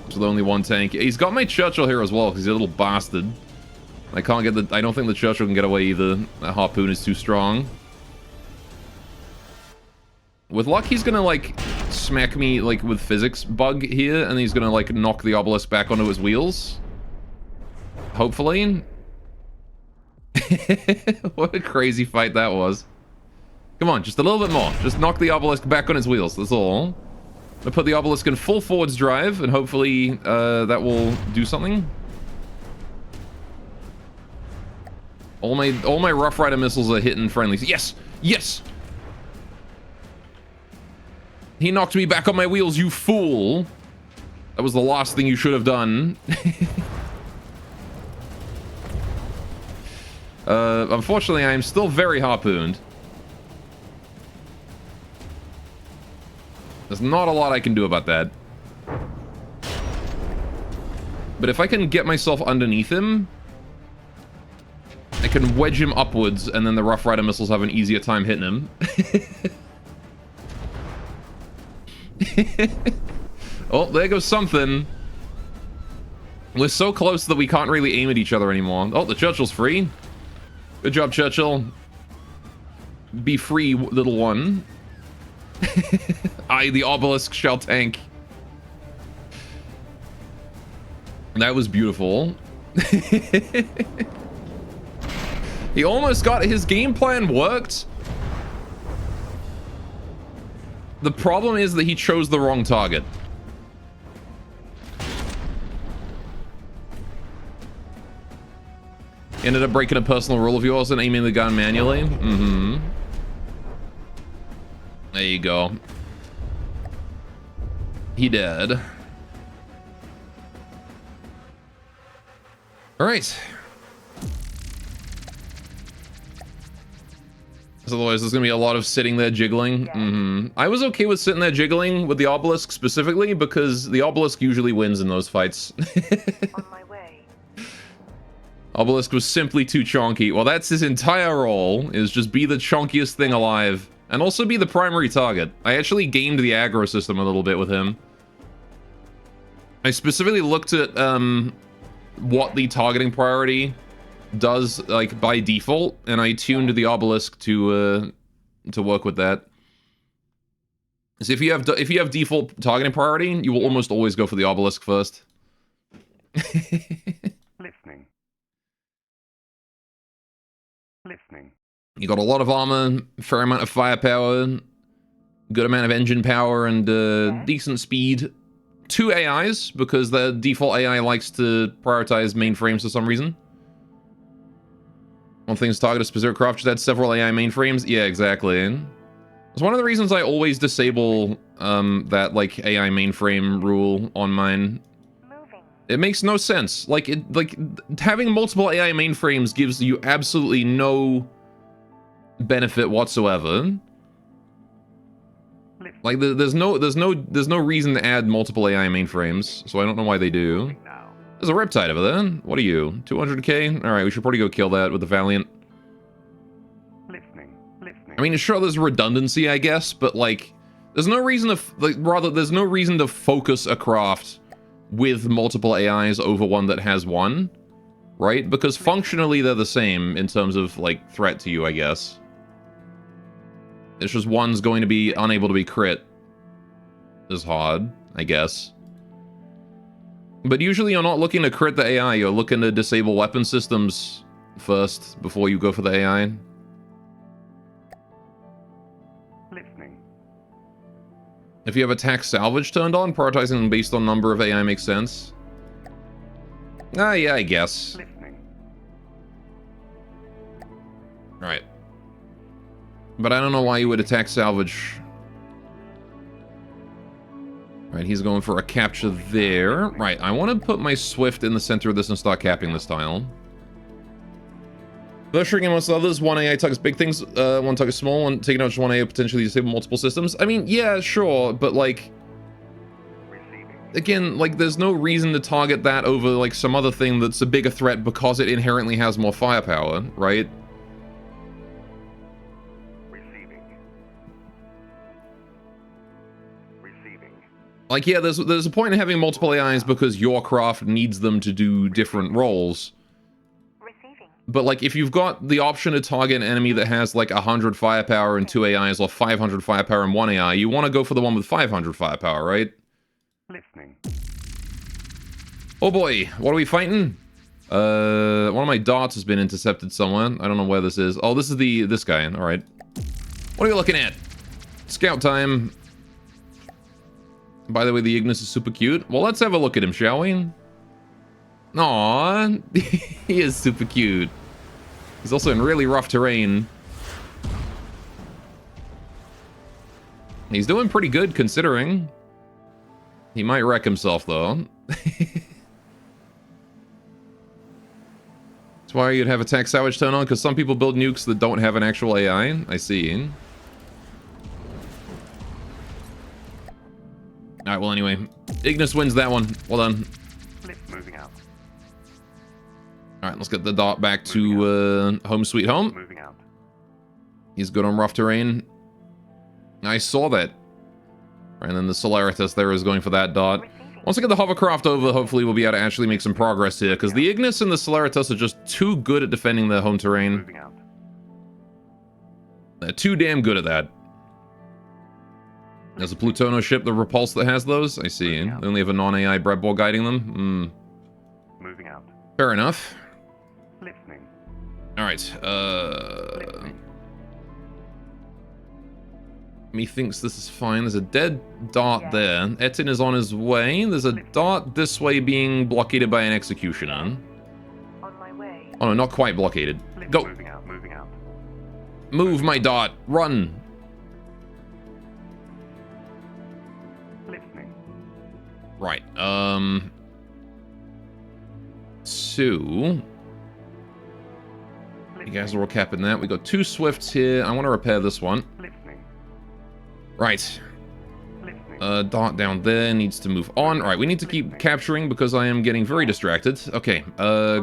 There's only one tank. He's got my Churchill here as well, because he's a little bastard. I can't get the... I don't think the Churchill can get away either. That harpoon is too strong. With luck, he's gonna, like, smack me, like, with physics bug here, and he's gonna, like, knock the obelisk back onto his wheels. Hopefully. What a crazy fight that was. Come on, just a little bit more. Just knock the obelisk back on his wheels, that's all. I'm gonna put the obelisk in full forwards drive, and hopefully, that will do something. All my Rough Rider missiles are hitting friendlies. Yes! Yes! He knocked me back on my wheels, you fool! That was the last thing you should have done. Unfortunately, I am still very harpooned. There's not a lot I can do about that. But if I can get myself underneath him, I can wedge him upwards, and then the Rough Rider missiles have an easier time hitting him. Oh, there goes something. We're so close that we can't really aim at each other anymore. Oh, the Churchill's free. Good job, Churchill. Be free, little one. I, the obelisk, shall tank. That was beautiful. He almost got... His game plan worked. The problem is that he chose the wrong target. Ended up breaking a personal rule of yours and aiming the gun manually. Mm-hmm. There you go. He did. All right. Otherwise, there's gonna be a lot of sitting there jiggling. Mm-hmm. I was okay with sitting there jiggling with the obelisk specifically because the obelisk usually wins in those fights. On my way. Obelisk was simply too chonky. Well, that's his entire role, is just be the chonkiest thing alive. And also be the primary target. I actually gamed the aggro system a little bit with him. I specifically looked at what the targeting priority does, like, by default, and I tuned the obelisk to work with that. So if you have default targeting priority, you will almost always go for the obelisk first. Listening. Listening. You got a lot of armor, fair amount of firepower, good amount of engine power, and decent speed. 2 AIs, because the default AI likes to prioritize mainframes for some reason. One thing's targeted specific craft just had several AI mainframes. Yeah, exactly. It's one of the reasons I always disable that like AI mainframe rule on mine. It makes no sense. Like having multiple AI mainframes gives you absolutely no benefit whatsoever. Like there's no reason to add multiple AI mainframes, so I don't know why they do. There's a Riptide over there. What are you? 200k? All right, we should probably go kill that with the Valiant. Listening. I mean, sure, there's redundancy, I guess, but like, there's no reason to there's no reason to focus a craft with multiple AIs over one that has one, right? Because functionally they're the same in terms of like threat to you, I guess. It's just one's going to be unable to be crit as hard, I guess. But usually you're not looking to crit the AI, you're looking to disable weapon systems first before you go for the AI. Listening. If you have attack salvage turned on, prioritizing them based on number of AI makes sense. Ah, yeah, I guess. Listening. Right. But I don't know why you would attack salvage. Right, he's going for a capture there. Right, I want to put my Swift in the center of this and start capping this tile. First shrinking amongst others, one AI targets big things, one targets small, one taking out just one AI potentially disable multiple systems. I mean, yeah, sure, but like... Again, like, there's no reason to target that over, like, some other thing that's a bigger threat because it inherently has more firepower, right? Like, yeah, there's a point in having multiple AIs because your craft needs them to do different roles. But, like, if you've got the option to target an enemy that has, like, 100 firepower and 2 AIs or 500 firepower and 1 AI, you want to go for the one with 500 firepower, right? Listening. Oh boy, what are we fighting? One of my darts has been intercepted somewhere. I don't know where this is. Oh, this is this guy. All right. What are you looking at? Scout time. By the way, the Ignis is super cute. Well, let's have a look at him, shall we? Aww, he is super cute. He's also in really rough terrain. He's doing pretty good, considering. He might wreck himself, though. That's why you'd have attack salvage turn on, because some people build nukes that don't have an actual AI. I see. Alright, well, anyway. Ignis wins that one. Well done. Moving out. Alright, let's get the dart back to home sweet home. Moving out. He's good on rough terrain. I saw that. And then the Solaritus there is going for that dart. Once I get the hovercraft over, hopefully we'll be able to actually make some progress here, because the Ignis and the Solaritus are just too good at defending their home terrain. Moving out. They're too damn good at that. There's a Plutono ship, the Repulse, that has those. I see. They only have a non-AI breadboard guiding them. Moving out. Fair enough. Listening. Alright, Methinks this is fine. There's a dead dart there. Etin is on his way. There's a dart this way being blockaded by an executioner. On my way. Oh no, not quite blockaded. Go! Moving out, moving out. Move, my dart! Run! Listening. Right, so... You guys are all capping that. We got 2 Swifts here. I want to repair this one. Listening. Right. Listening. Dart down there needs to move on. All right, we need to keep capturing because I am getting very distracted. Okay,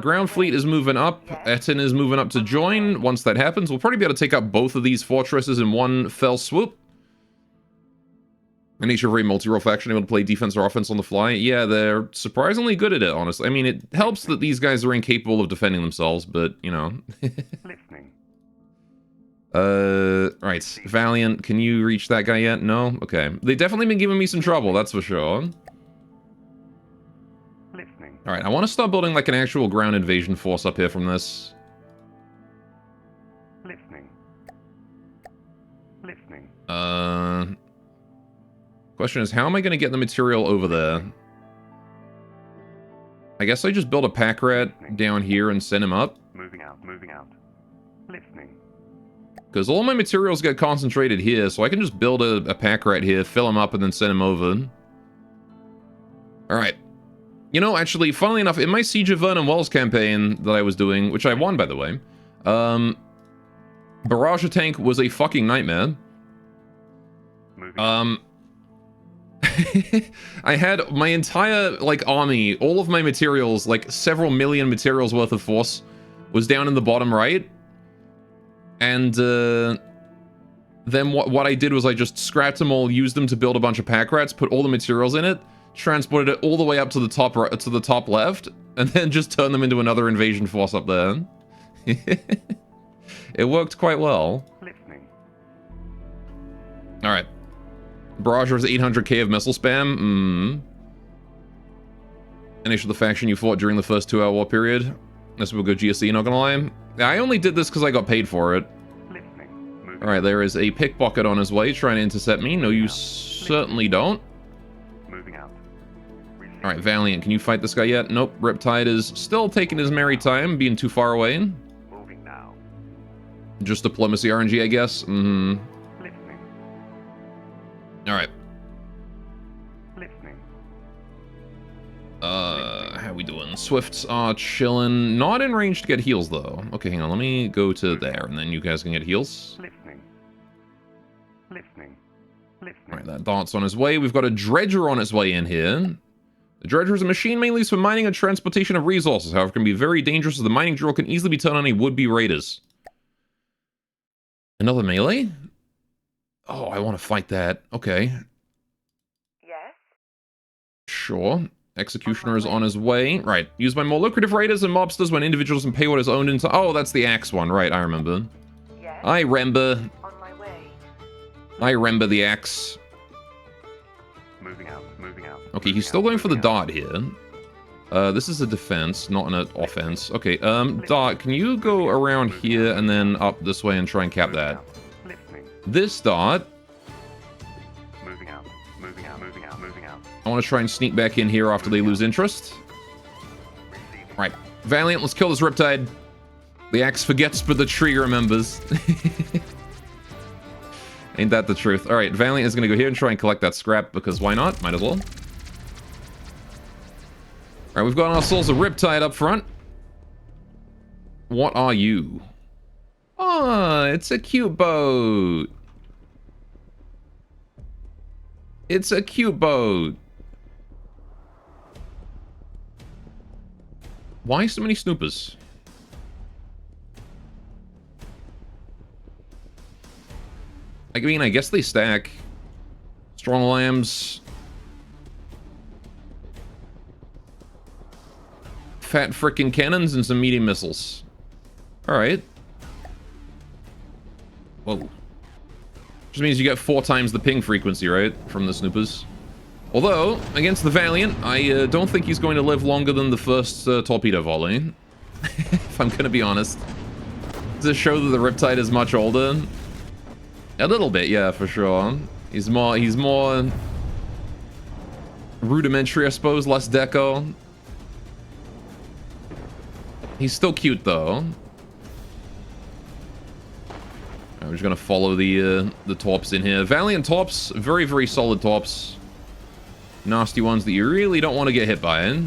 ground fleet is moving up. Etin is moving up to join. Once that happens, we'll probably be able to take up both of these fortresses in one fell swoop. And each are very multi-role faction, able to play defense or offense on the fly. Yeah, they're surprisingly good at it, honestly. I mean, it helps that these guys are incapable of defending themselves, but, you know. Listening. Right. Valiant, can you reach that guy yet? No? Okay. They've definitely been giving me some trouble, that's for sure. Listening. Alright, I want to start building, like, an actual ground invasion force up here from this. Listening. Listening. Question is, how am I going to get the material over there? I guess I just build a pack rat down here and send him up. Moving out, moving out. Listening. Because all my materials get concentrated here, so I can just build a pack rat here, fill him up, and then send him over. Alright. You know, actually, funnily enough, in my Siege of Vernon Wells campaign that I was doing, which I won, by the way, Barrage Tank was a fucking nightmare. Moving. I had my entire, like, army, all of my materials, like, several million materials worth of force, was down in the bottom right. And, then what I did was I just scrapped them all, used them to build a bunch of pack rats, put all the materials in it, transported it all the way up to the top right, to the top left, and then just turned them into another invasion force up there. It worked quite well. Listening. Alright. Barrage has 800k of missile spam. Finish the faction you fought during the first 2-hour war period. This will go GSC, not gonna lie. I only did this because I got paid for it. Listening. Alright, there is a pickpocket on his way trying to intercept me. No, you certainly don't. Moving out. Alright, Valiant, can you fight this guy yet? Nope, Riptide is still taking his merry time, being too far away. Moving now. Just diplomacy RNG, I guess. Listening. Alright. Listening. How we doing? Swifts are chilling. Not in range to get heals, though. Okay, hang on. Let me go to there, and then you guys can get heals. Listening. Listening. Listening. Alright, that dart's on his way. We've got a dredger on its way in here. The dredger is a machine mainly used for mining and transportation of resources. However, it can be very dangerous as the mining drill can easily be turned on any would-be raiders. Another melee? Oh, I want to fight that. Okay. Yes? Sure. Executioner is on his way. Right. Used by more lucrative raiders and mobsters when individuals and payload is owned into... Oh, that's the axe one. Right, I remember. Yes? I remember. On my way. I remember the axe. Moving out. Moving out. Okay, he's still going for the dart here. This is a defense, not an offense. Okay, Dart, can you go around here and then up this way and try and cap that? Listening. This dart, Moving out. Moving out. Moving out. Moving out. I want to try and sneak back in here after they lose interest. Receiving. Right, Valiant, let's kill this Riptide. The axe forgets, but the tree remembers. Ain't that the truth? Alright, Valiant is going to go here and try and collect that scrap, because why not? Might as well. Alright, we've got ourselves a Riptide up front. What are you? Oh, it's a cute boat. It's a cute boat. Why so many snoopers? I mean, I guess they stack. Strong lambs. Fat frickin' cannons and some medium missiles. Alright. Whoa. Just means you get 4 times the ping frequency, right? From the snoopers. Although, against the Valiant, I don't think he's going to live longer than the first torpedo volley. If I'm gonna be honest. Does it show that the Riptide is much older? A little bit, yeah, for sure. He's more rudimentary, I suppose, less deco. He's still cute, though. We're just gonna follow the torps in here. Valiant torps, very, very solid torps. Nasty ones that you really don't want to get hit by.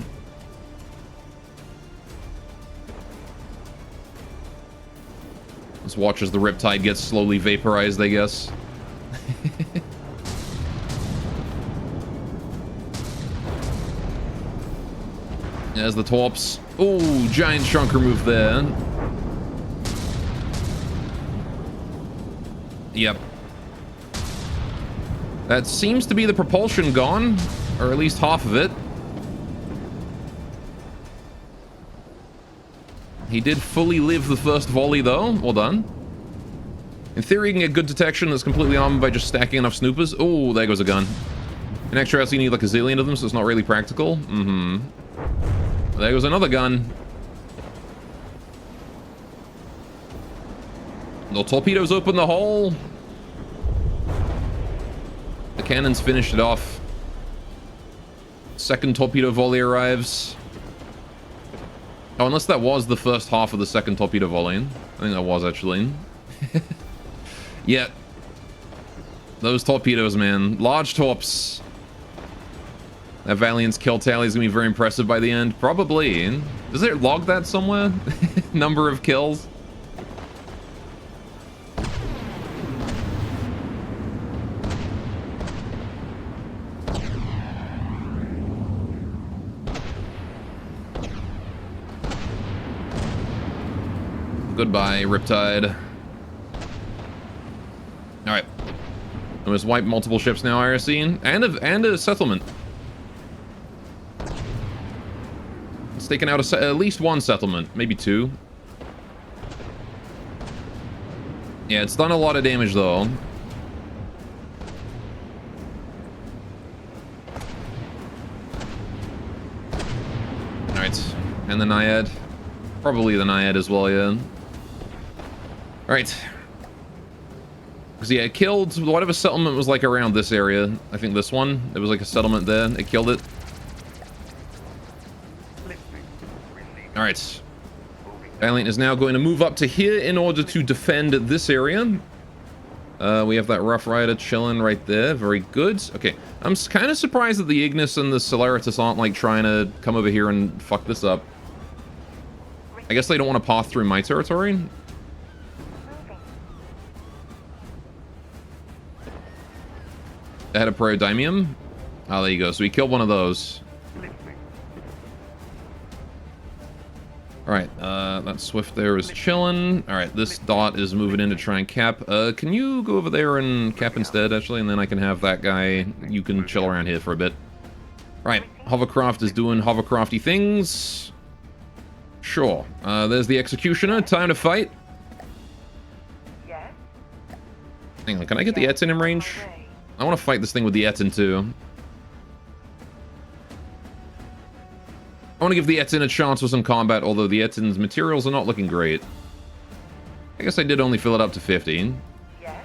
Let's watch as the Riptide gets slowly vaporized, I guess. There's the torps. Oh, giant chunker move there. Yep. That seems to be the propulsion gone, or at least half of it. He did fully live the first volley, though. Well done. In theory, you can get good detection that's completely armed by just stacking enough snoopers. Oh, there goes a gun. In actuality, you need like a zillion of them, so it's not really practical. There goes another gun. The torpedoes open the hole. The cannons finished it off. Second torpedo volley arrives. Oh, unless that was the first half of the second torpedo volley. I think that was, actually. Yeah. Those torpedoes, man. Large torps. That Valiant's kill tally is going to be very impressive by the end. Probably. Does it log that somewhere? Number of kills? Goodbye, Riptide. Alright. We must wipe multiple ships now, IRC. And a settlement. It's taken out at least one settlement. Maybe two. Yeah, it's done a lot of damage, though. Alright. And the Naiad. Probably the Naiad as well, yeah. Alright. Because, yeah, it killed whatever settlement was, like, around this area. I think this one. There was, like, a settlement there. It killed it. Alright. Valiant is now going to move up to here in order to defend this area. We have that Rough Rider chilling right there. Very good. Okay. I'm kind of surprised that the Ignis and the Celeritas aren't, like, trying to come over here and fuck this up. I guess they don't want to pass through my territory. They had a Prodymium. Oh, there you go. So we killed one of those. Alright, that Swift there is chilling. Alright, this Dot is moving in to try and cap. Can you go over there and cap instead, actually? And then I can have that guy. You can chill around here for a bit. Right, Hovercraft is doing hovercrafty things. Sure. There's the Executioner. Time to fight. Yes. Hang on, can I get the Etin in range? I want to fight this thing with the Etin, too. I want to give the Etin a chance for some combat, although the Etin's materials are not looking great. I guess I did only fill it up to 15. Yes.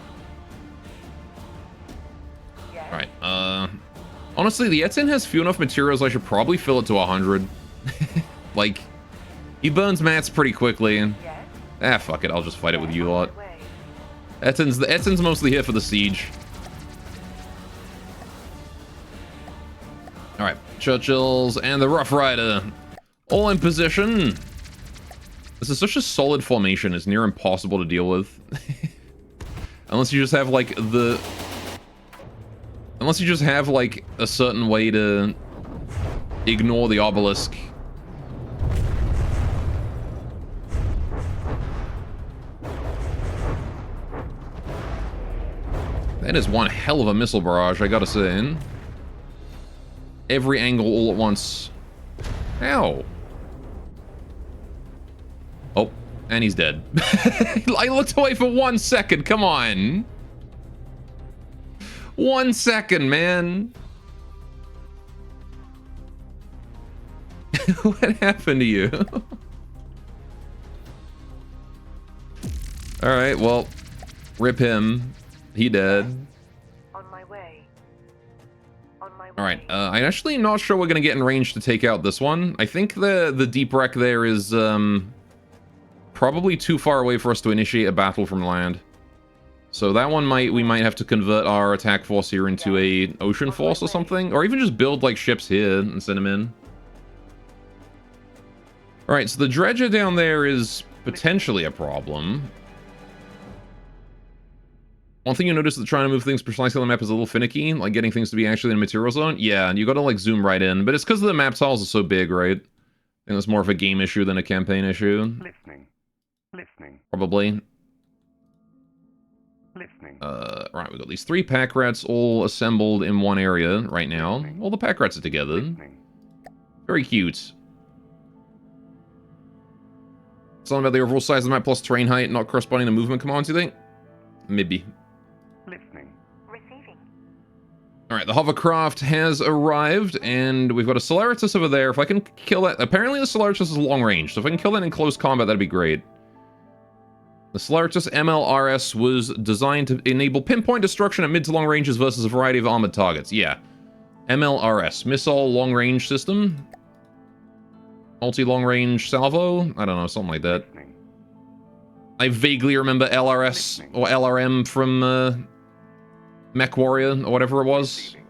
Yes. Alright, honestly, the Etin has few enough materials, I should probably fill it to 100. Like, he burns mats pretty quickly. Yes. Ah, fuck it, I'll just fight it with you lot. Etin's mostly here for the siege. Alright, Churchills and the Rough Rider. All in position. This is such a solid formation, it's near impossible to deal with. Unless you just have, like, the... Unless you just have, like, a certain way to ignore the obelisk. That is one hell of a missile barrage, I gotta say. Every angle all at once. Ow. Oh, and he's dead. I looked away for 1 second, come on. 1 second, man. What happened to you? Alright, well, rip him. He dead. On my way. On my way. All right. I'm actually not sure we're gonna get in range to take out this one. I think the deep wreck there is probably too far away for us to initiate a battle from land. So that one we might have to convert our attack force here into a ocean force or something, or even just build like ships here and send them in. All right, so the dredger down there is potentially a problem. One thing you notice that trying to move things precisely on the map is a little finicky, like getting things to be actually in a material zone. Yeah, and you gotta like zoom right in, but it's because the map tiles are so big, right? I think that's more of a game issue than a campaign issue. Listening. Listening. Probably. Listening. Right, we've got these 3 pack rats all assembled in one area right now. All the pack rats are together. Listening. Very cute. Something about the overall size of the map plus terrain height not corresponding to movement commands, you think? Maybe. Listening. Receiving. Alright, the hovercraft has arrived, and we've got a Solaritus over there. If I can kill that... Apparently the Solaritus is long range, so if I can kill that in close combat, that'd be great. The Solaritus MLRS was designed to enable pinpoint destruction at mid to long ranges versus a variety of armored targets. Yeah. MLRS. Missile Long Range System. Multi-long range salvo? I don't know, something like that. Listening. I vaguely remember LRS or LRM from Mech Warrior or whatever it was. Receiving.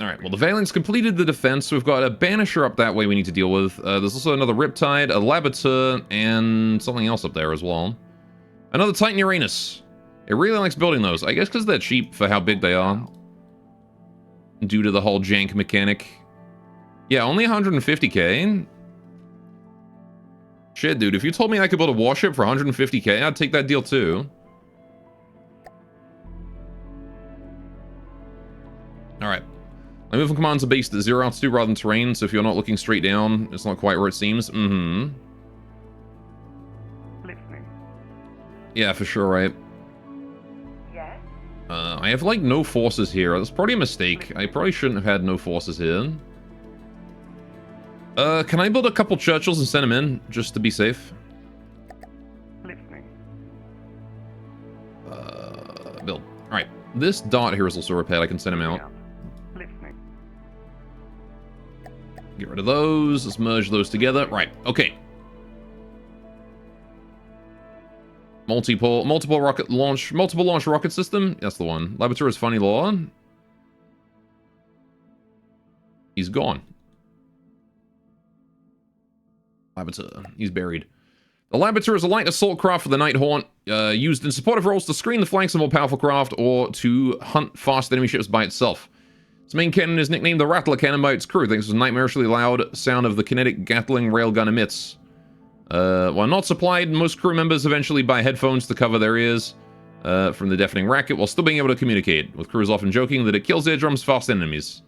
Alright, well the Valiant's completed the defense. We've got a Banisher up that way we need to deal with. There's also another Riptide, a Labatur, and something else up there as well. Another Titan Uranus. It really likes building those. I guess because they're cheap for how big they are. Due to the whole jank mechanic. Yeah, only 150k. Shit, dude, if you told me I could build a warship for 150k, I'd take that deal too. Alright. My movement commands are based at 0 altitude rather than terrain, so if you're not looking straight down, it's not quite where it seems. Mm-hmm. Listening. Yeah, for sure, right? Yes. I have, like, no forces here. That's probably a mistake. I probably shouldn't have had no forces here. Can I build a couple Churchills and send them in, just to be safe? Listening. Build. Alright. This dot here is also repaired. I can send him out. Listening. Get rid of those. Let's merge those together. Right. Okay. Multiple launch rocket system. That's the one. Labatur is funny law. He's gone. Labatur. He's buried. The Labatur is a light assault craft for the Nighthaunt, used in supportive roles to screen the flanks of more powerful craft or to hunt fast enemy ships by itself. Its main cannon is nicknamed the Rattler Cannon by its crew, thanks to the nightmarishly loud sound of the kinetic Gatling railgun emits. While not supplied, most crew members eventually buy headphones to cover their ears from the deafening racket while still being able to communicate, with crews often joking that it kills eardrums fast enemies.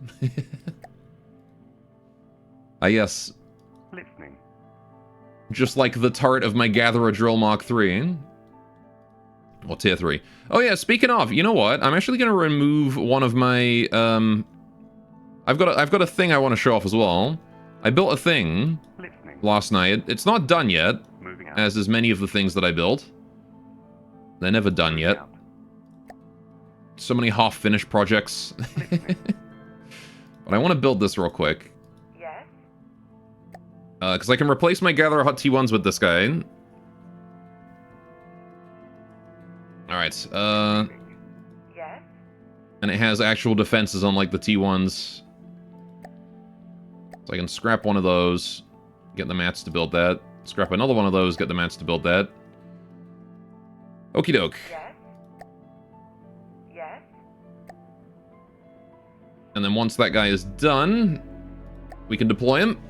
Yes. Listening. Just like the turret of my Gatherer Drill Mark III. Or Tier 3. Oh yeah, speaking of, you know what? I'm actually going to remove one of my... I've got a thing I want to show off as well. I built a thing Listening. last night. It's not done yet, Moving out. as is many of the things that I built. They're never done yet. Out. So many half-finished projects. But I want to build this real quick. Yes. Because I can replace my Gatherer Hut T1s with this guy. Alright, Yes. and it has actual defenses unlike the T1s. So I can scrap one of those, get the mats to build that. Scrap another one of those, get the mats to build that. Okie doke. Yes. Yes. And then once that guy is done, we can deploy him.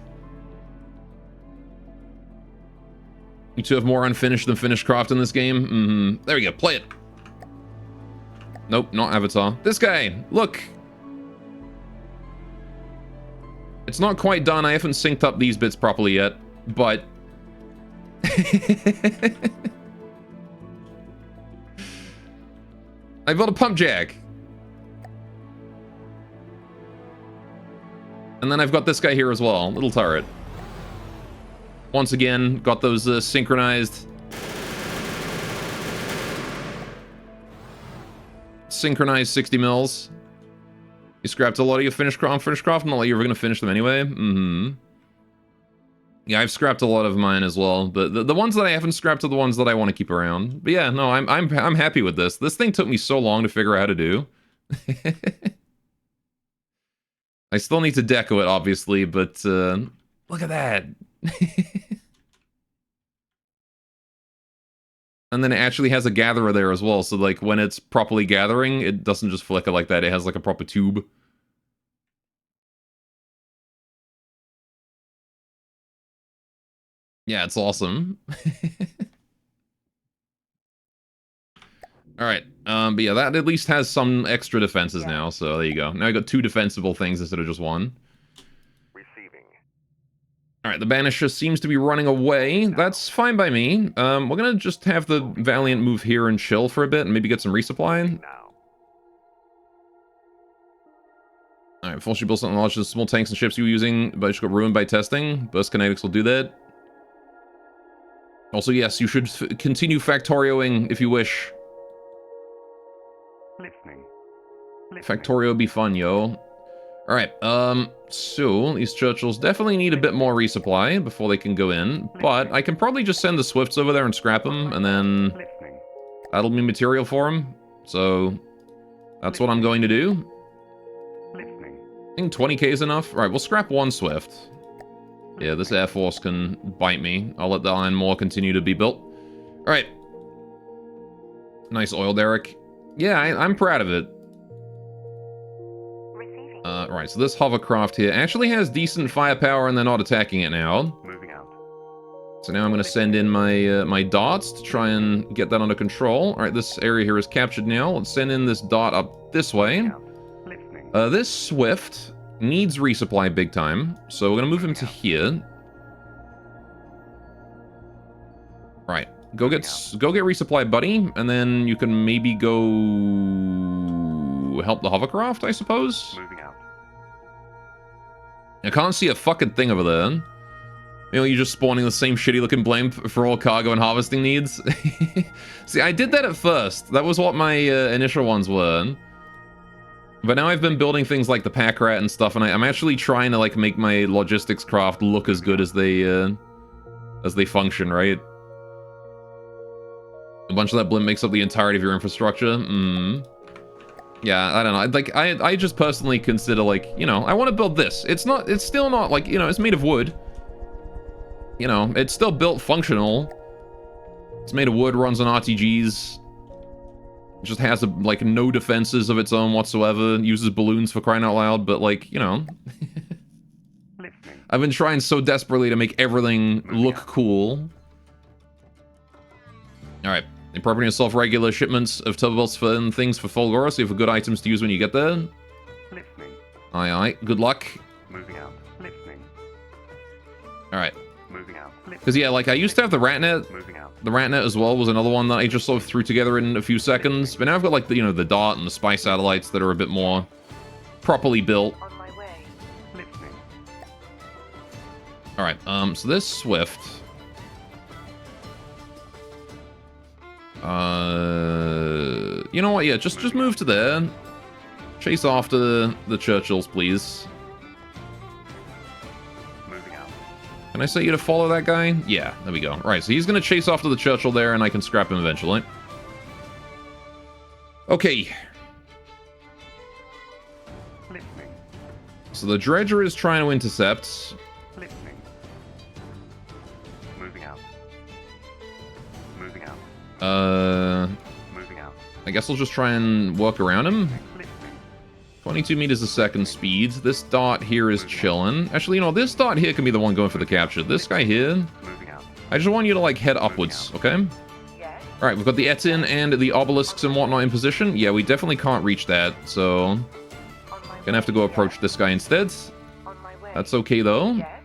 You two have more unfinished than finished craft in this game. Mm-hmm. There we go, play it. Nope, not Avatar. This guy, look. It's not quite done. I haven't synced up these bits properly yet, but... I built a pump jack. And then I've got this guy here as well, little turret. Once again, got those synchronized synchronized 60 mils. You scrapped a lot of your finished craft, not like you were going to finish them anyway. Yeah, I've scrapped a lot of mine as well, but the ones that I haven't scrapped are the ones that I want to keep around. But yeah, no, I'm happy with this. This thing took me so long to figure out how to do. I still need to deco it, obviously, but look at that. And then it actually has a gatherer there as well, so like when it's properly gathering, it doesn't just flicker like that, it has like a proper tube. Yeah, it's awesome. Alright, but yeah, that at least has some extra defenses now, so there you go. Now I got 2 defensible things instead of just 1. Receiving. Alright, the Banisher seems to be running away. That's fine by me. We're gonna just have the Valiant move here and chill for a bit and maybe get some resupply. Now. Alright, full ship built something large, the small tanks and ships you were using, but just got ruined by testing. Burst kinetics will do that. Also, yes, you should continue Factorioing if you wish. Listening. Factorio would be fun, yo. Alright, so these Churchills definitely need a bit more resupply before they can go in, but I can probably just send the Swifts over there and scrap them, and then Listening. that'll be material for them. So that's what I'm going to do. Listening. I think 20k is enough. Alright, we'll scrap 1 Swift. Yeah, this Air Force can bite me. I'll let the Iron Maw continue to be built. Alright. Nice oil derrick. Yeah, I'm proud of it. Receiving. Right, so this hovercraft here actually has decent firepower and they're not attacking it now. Moving out. So now I'm going to send in my my darts to try and get that under control. Alright, this area here is captured now. Let's send in this dart up this way. Listening. This Swift needs resupply big time, so we're going to move him to here. Right, go get resupply, buddy, and then you can maybe go help the hovercraft, I suppose. Moving out. I can't see a fucking thing over there. You know, you're just spawning the same shitty looking blame for all cargo and harvesting needs. See, I did that at first. That was what my initial ones were. But now I've been building things like the pack rat and stuff, and I'm actually trying to like make my logistics craft look as good as they function, right? A bunch of that blimp makes up the entirety of your infrastructure. Yeah, I don't know. Like I just personally consider, like, you know, I want to build this. It's still not like, you know, it's made of wood. You know, it's still built functional. It's made of wood, runs on RTGs. It just has like no defenses of its own whatsoever. Uses balloons for crying out loud, but like, you know. Listening. I've been trying so desperately to make everything look cool. Alright. Incorporating yourself regular shipments of turbo belts and things for Fulgora, so you have good items to use when you get there. Listening. Aye, aye. Good luck. Moving out. Listening. Alright. Moving out. Because, yeah, like, I used to have the Ratnet. Moving out. The Ratnet as well was another one that I just sort of threw together in a few seconds. But now I've got, like, the, you know, the Dart and the Spy Satellites that are a bit more properly built. On my way. Listening. Alright, so this Swift... you know what? Yeah, just move to there. Chase after the Churchills, please. Moving out. Can I set you to follow that guy? Yeah, there we go. All right, so he's gonna chase after the Churchill there, and I can scrap him eventually. Okay. Listening. So the Dredger is trying to intercept. Listening. Moving out. Moving out. Moving out. I guess I'll just try and work around him. Listening. 22 meters a second speed. This dot here is chilling. Actually, you know, this dot here can be the one going for the capture. This guy here, Moving out. I just want you to, like, head upwards, okay? Yes. Alright, we've got the Etin and the obelisks and whatnot in position. Yeah, we definitely can't reach that, so... On my Gonna have to go approach this guy instead. On my way. That's okay, though. Yes.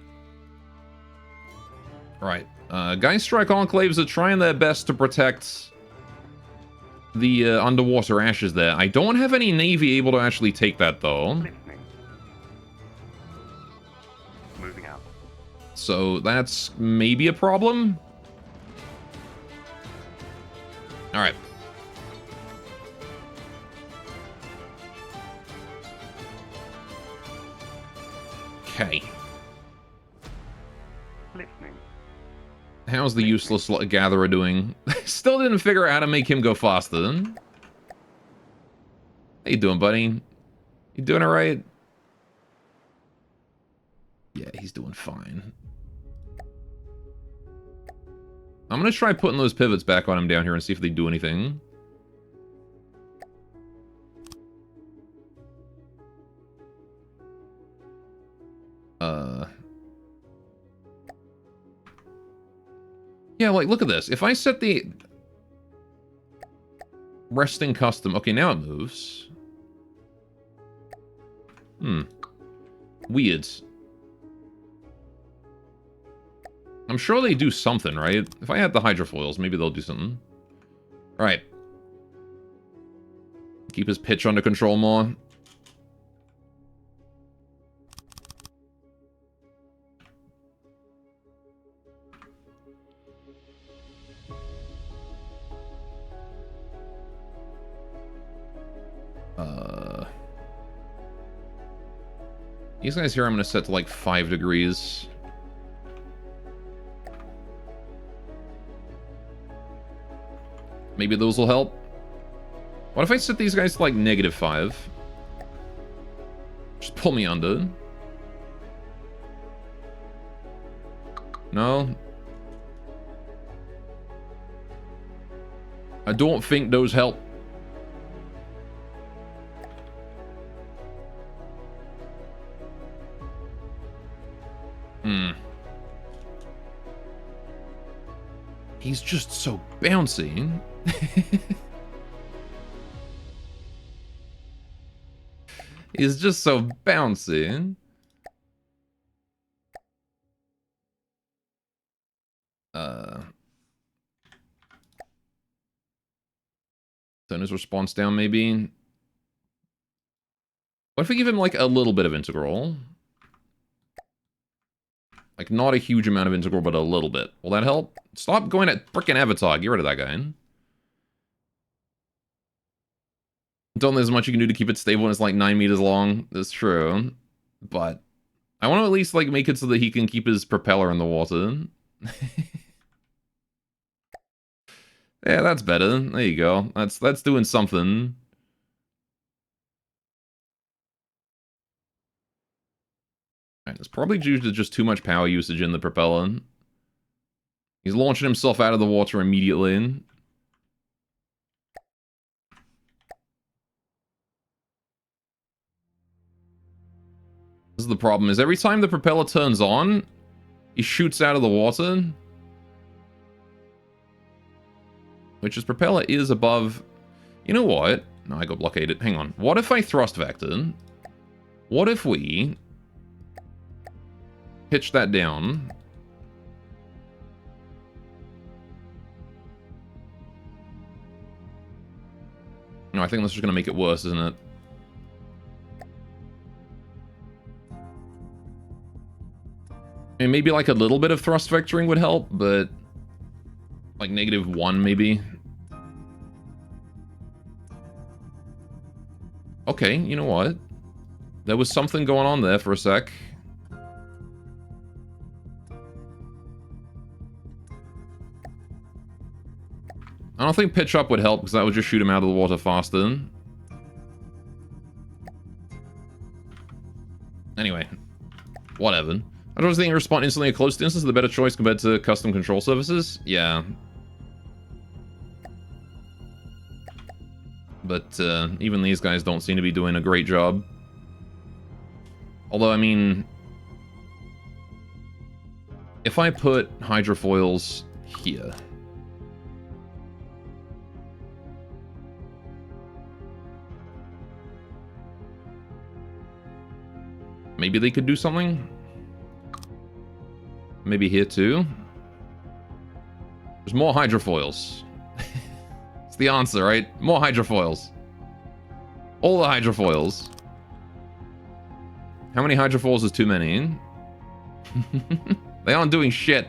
Right. Geist Strike Enclaves are trying their best to protect the underwater ashes there. I don't have any navy able to actually take that, though. Listening. Moving out. So that's maybe a problem. Alright. Listening. How's the useless gatherer doing? Still didn't figure out how to make him go faster. How you doing, buddy? You doing alright? Yeah, he's doing fine. I'm gonna try putting those pivots back on him down here and see if they do anything. Yeah, like, look at this. If I set the resting custom... Okay, now it moves. Weird. I'm sure they do something, right? If I had the hydrofoils, maybe they'll do something. Alright. Keep his pitch under control more. These guys here I'm going to set to like 5 degrees. Maybe those will help. What if I set these guys to like -5? Just pull me under. No. I don't think those help. He's just so bouncy. He's just so bouncy. Turn his response down, maybe. What if we give him, like, a little bit of integral? Like, not a huge amount of integral, but a little bit. Will that help? Stop going at frickin' Avatar. Get rid of that guy. Don't there's much you can do to keep it stable when it's like 9 meters long. That's true. But I want to at least, like, make it so that he can keep his propeller in the water. Yeah, that's better. There you go. That's doing something. Alright, it's probably due to just too much power usage in the propeller. He's launching himself out of the water immediately. This is the problem, is every time the propeller turns on, he shoots out of the water. Which his propeller is above... You know what? No, I got blockaded. Hang on. What if I thrust vector? What if we... pitch that down? No, I think that's just going to make it worse, isn't it? I mean, maybe like a little bit of thrust vectoring would help, but... like -1, maybe. Okay, you know what? There was something going on there for a sec. I don't think pitch up would help, because that would just shoot him out of the water faster. Anyway. Whatever. I was thinking respond instantly at close distance is the better choice compared to custom control surfaces. Yeah. But even these guys don't seem to be doing a great job. Although, I mean... if I put hydrofoils here... maybe they could do something? Maybe here too? There's more hydrofoils. It's the answer, right? More hydrofoils. All the hydrofoils. How many hydrofoils is too many? They aren't doing shit.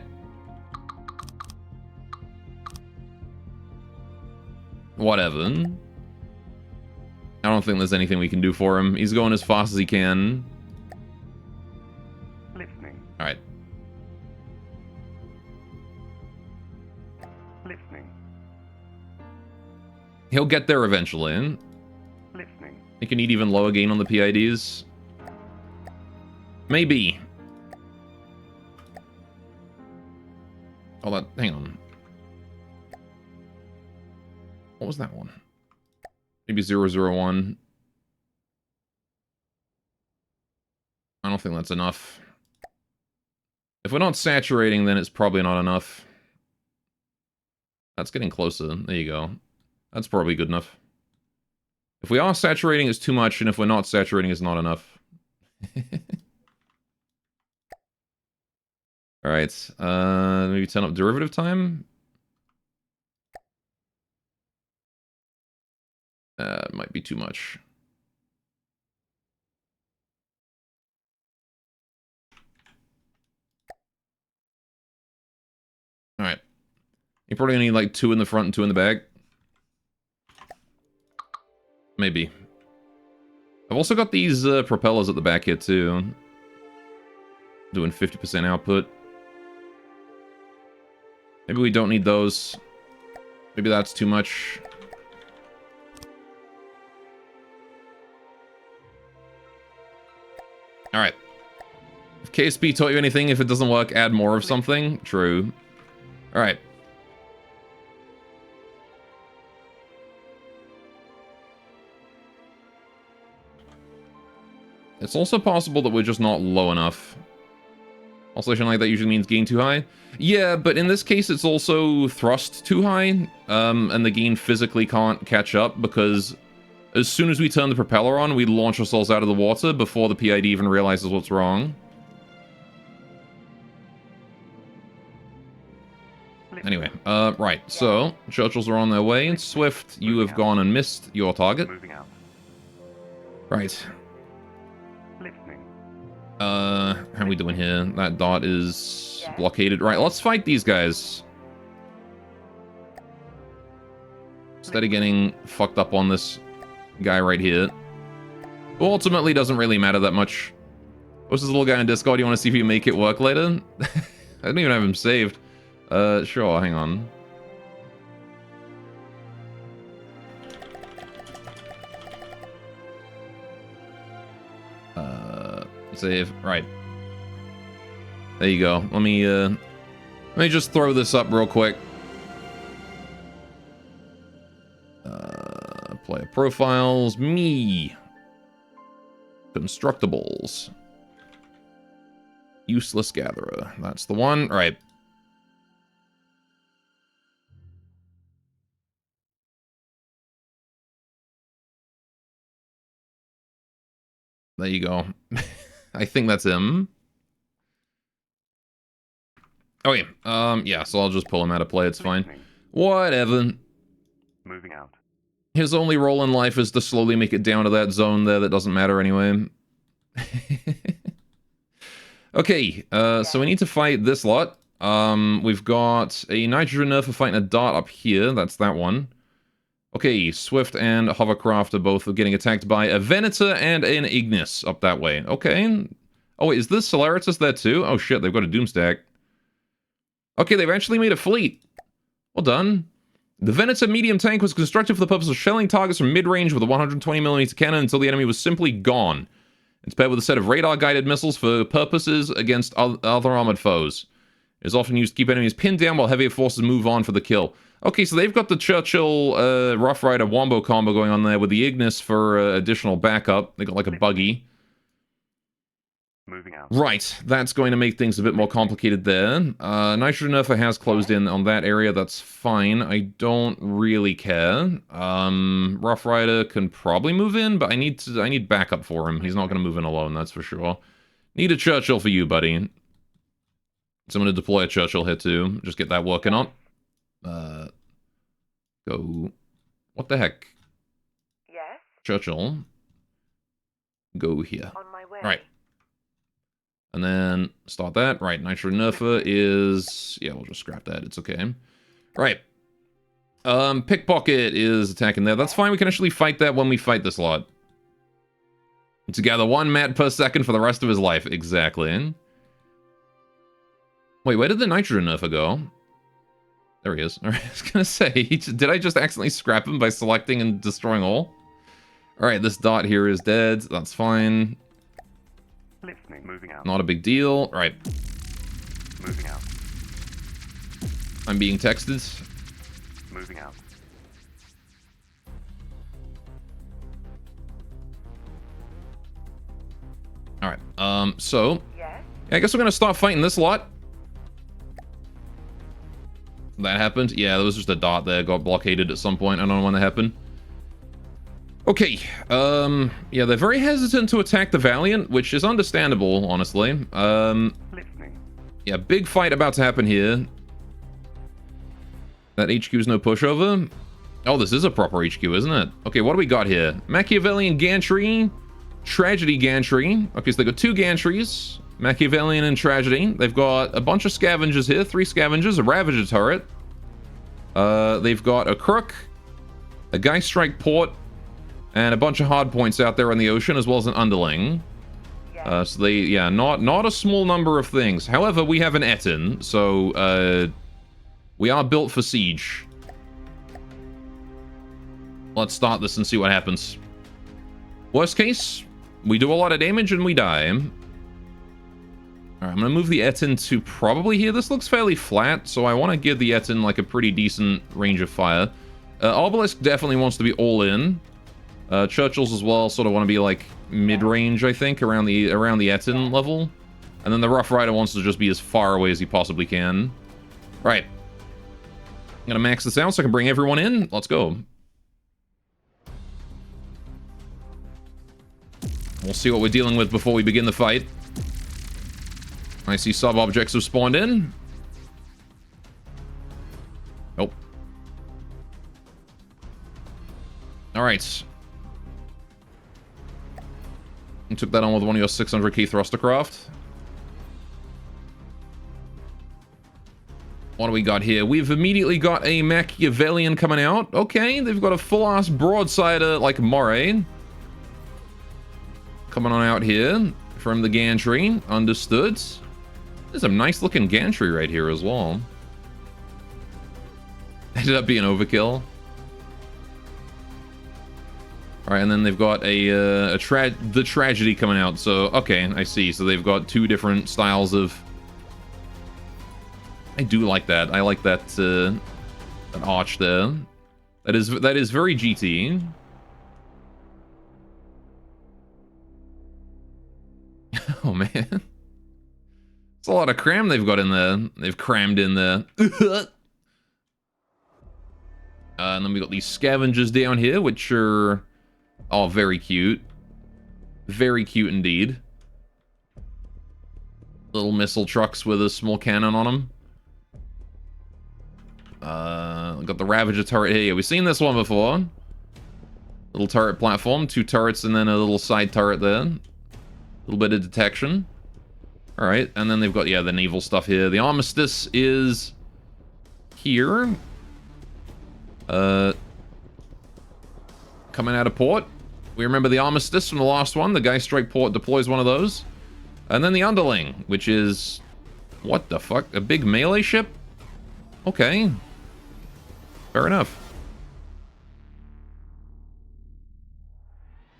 Whatever. I don't think there's anything we can do for him. He's going as fast as he can. Listening. Alright. Listening. He'll get there eventually. Listening. Think you need even lower gain on the PIDs? Maybe. Oh, that... Hang on. What was that one? Maybe 001. I don't think that's enough. If we're not saturating, then it's probably not enough. That's getting closer. There you go. That's probably good enough. If we are saturating, it's too much, and if we're not saturating, it's not enough. Alright, maybe turn up derivative time? Might be too much. Alright. You probably need like 2 in the front and 2 in the back. Maybe. I've also got these propellers at the back here too. Doing 50% output. Maybe we don't need those. Maybe that's too much. Alright. If KSP taught you anything, if it doesn't work, add more of something. True. Alright. It's also possible that we're just not low enough. Oscillation like that usually means gain too high. Yeah, but in this case it's also thrust too high, and the gain physically can't catch up because as soon as we turn the propeller on, we launch ourselves out of the water before the PID even realizes what's wrong. Anyway, right, so Churchills are on their way. Swift, you have gone and missed your target. Moving out. Right. Listening. How are we doing here? That dot is blockaded. Right, let's fight these guys. Instead of getting fucked up on this guy right here. Who ultimately doesn't really matter that much. What's this little guy in Discord? You want to see if you make it work later? I don't even have him saved. Sure, hang on. Save. Right. There you go. Let me just throw this up real quick. Player profiles. Me. Constructables. Useless gatherer. That's the one. All right. There you go. I think that's him. Okay, yeah, so I'll just pull him out of play, it's fine. Whatever. Moving out. His only role in life is to slowly make it down to that zone there that doesn't matter anyway. Okay, so we need to fight this lot. We've got a Nitrogen Nerfer fighting a dot up here, that's that one. Okay, Swift and Hovercraft are both getting attacked by a Venator and an Ignis up that way. Okay. Oh, wait, is this Solaritus there too? Oh shit, they've got a Doomstack. Okay, they've actually made a fleet. Well done. The Venator medium tank was constructed for the purpose of shelling targets from mid-range with a 120mm cannon until the enemy was simply gone. It's paired with a set of radar-guided missiles for purposes against other armored foes. It is often used to keep enemies pinned down while heavier forces move on for the kill. Okay, so they've got the Churchill Rough Rider Wombo combo going on there with the Ignis for additional backup. They got like a buggy. Moving out. Right, that's going to make things a bit more complicated there. Nitrogen Nerfer has closed in on that area, that's fine. I don't really care. Rough Rider can probably move in, but I need backup for him. He's not going to move in alone, that's for sure. Need a Churchill for you, buddy. So I'm going to deploy a Churchill here too. Just get that working on. Go. What the heck? Yes? Churchill. Go here. On my way. Alright. And then start that. Right, Nitrogen Nerfer is... Yeah, we'll just scrap that. It's okay. Right. Pickpocket is attacking there. That's fine. We can actually fight that when we fight this lot. Together 1 mat per second for the rest of his life. Exactly. Wait, where did the Nitrogen Nerfer go? There he is. All right, I was gonna say, did I just accidentally scrap him by selecting and destroying all? All right, this dot here is dead. That's fine. Listening. Moving out. Not a big deal. All right, Moving out. I'm being texted. Moving out. All right, so Yes? I guess we're gonna start fighting this lot. That happened. Yeah, there was just a dot there, got blockaded at some point. I don't know when that happened. Okay, yeah, they're very hesitant to attack the Valiant, which is understandable, honestly. Listening. Yeah, big fight about to happen here. That HQ's no pushover. Oh, this is a proper HQ, isn't it? Okay, what do we got here? Machiavellian Gantry, Tragedy Gantry. Okay, so they got 2 Gantries, Machiavellian and Tragedy. They've got a bunch of scavengers here, 3 scavengers, a Ravager turret. They've got a Crook, a Geist Strike port, and a bunch of hard points out there in the ocean, as well as an underling. Yes. So they, yeah, not a small number of things. However, we have an Etten, so we are built for siege. Let's start this and see what happens. Worst case, we do a lot of damage and we die. Alright, I'm gonna move the Etten to probably here. This looks fairly flat, so I want to give the Etten like a pretty decent range of fire. Obelisk definitely wants to be all in. Churchill's as well sort of want to be like mid-range, I think, around the Etten level. And then the Rough Rider wants to just be as far away as he possibly can. Right. I'm gonna max this out so I can bring everyone in. Let's go. We'll see what we're dealing with before we begin the fight. I see sub-objects have spawned in. Nope. Alright. You took that on with one of your 600k thrustercraft. What do we got here? We've immediately got a Machiavellian coming out. Okay, they've got a full-ass broadsider like Moray. Coming on out here from the gantry. Understood. There's a nice looking gantry right here as well. Ended up being overkill. Alright, and then they've got the Tragedy coming out. So, okay, I see. So they've got 2 different styles of... I do like that. I like that, that arch there. That is very GT. Oh, man. It's a lot of cram they've got in there. They've crammed in there. And then we got these scavengers down here, which are all very cute. Very cute indeed. Little missile trucks with a small cannon on them. Got the Ravager turret here. We've seen this one before. Little turret platform, 2 turrets, and then a little side turret there. A little bit of detection. Alright, and then they've got, yeah, the naval stuff here. The Armistice is here. Coming out of port. We remember the Armistice from the last one. The Geist Strike port deploys one of those. And then the Underling, which is... what the fuck? A big melee ship? Okay. Fair enough.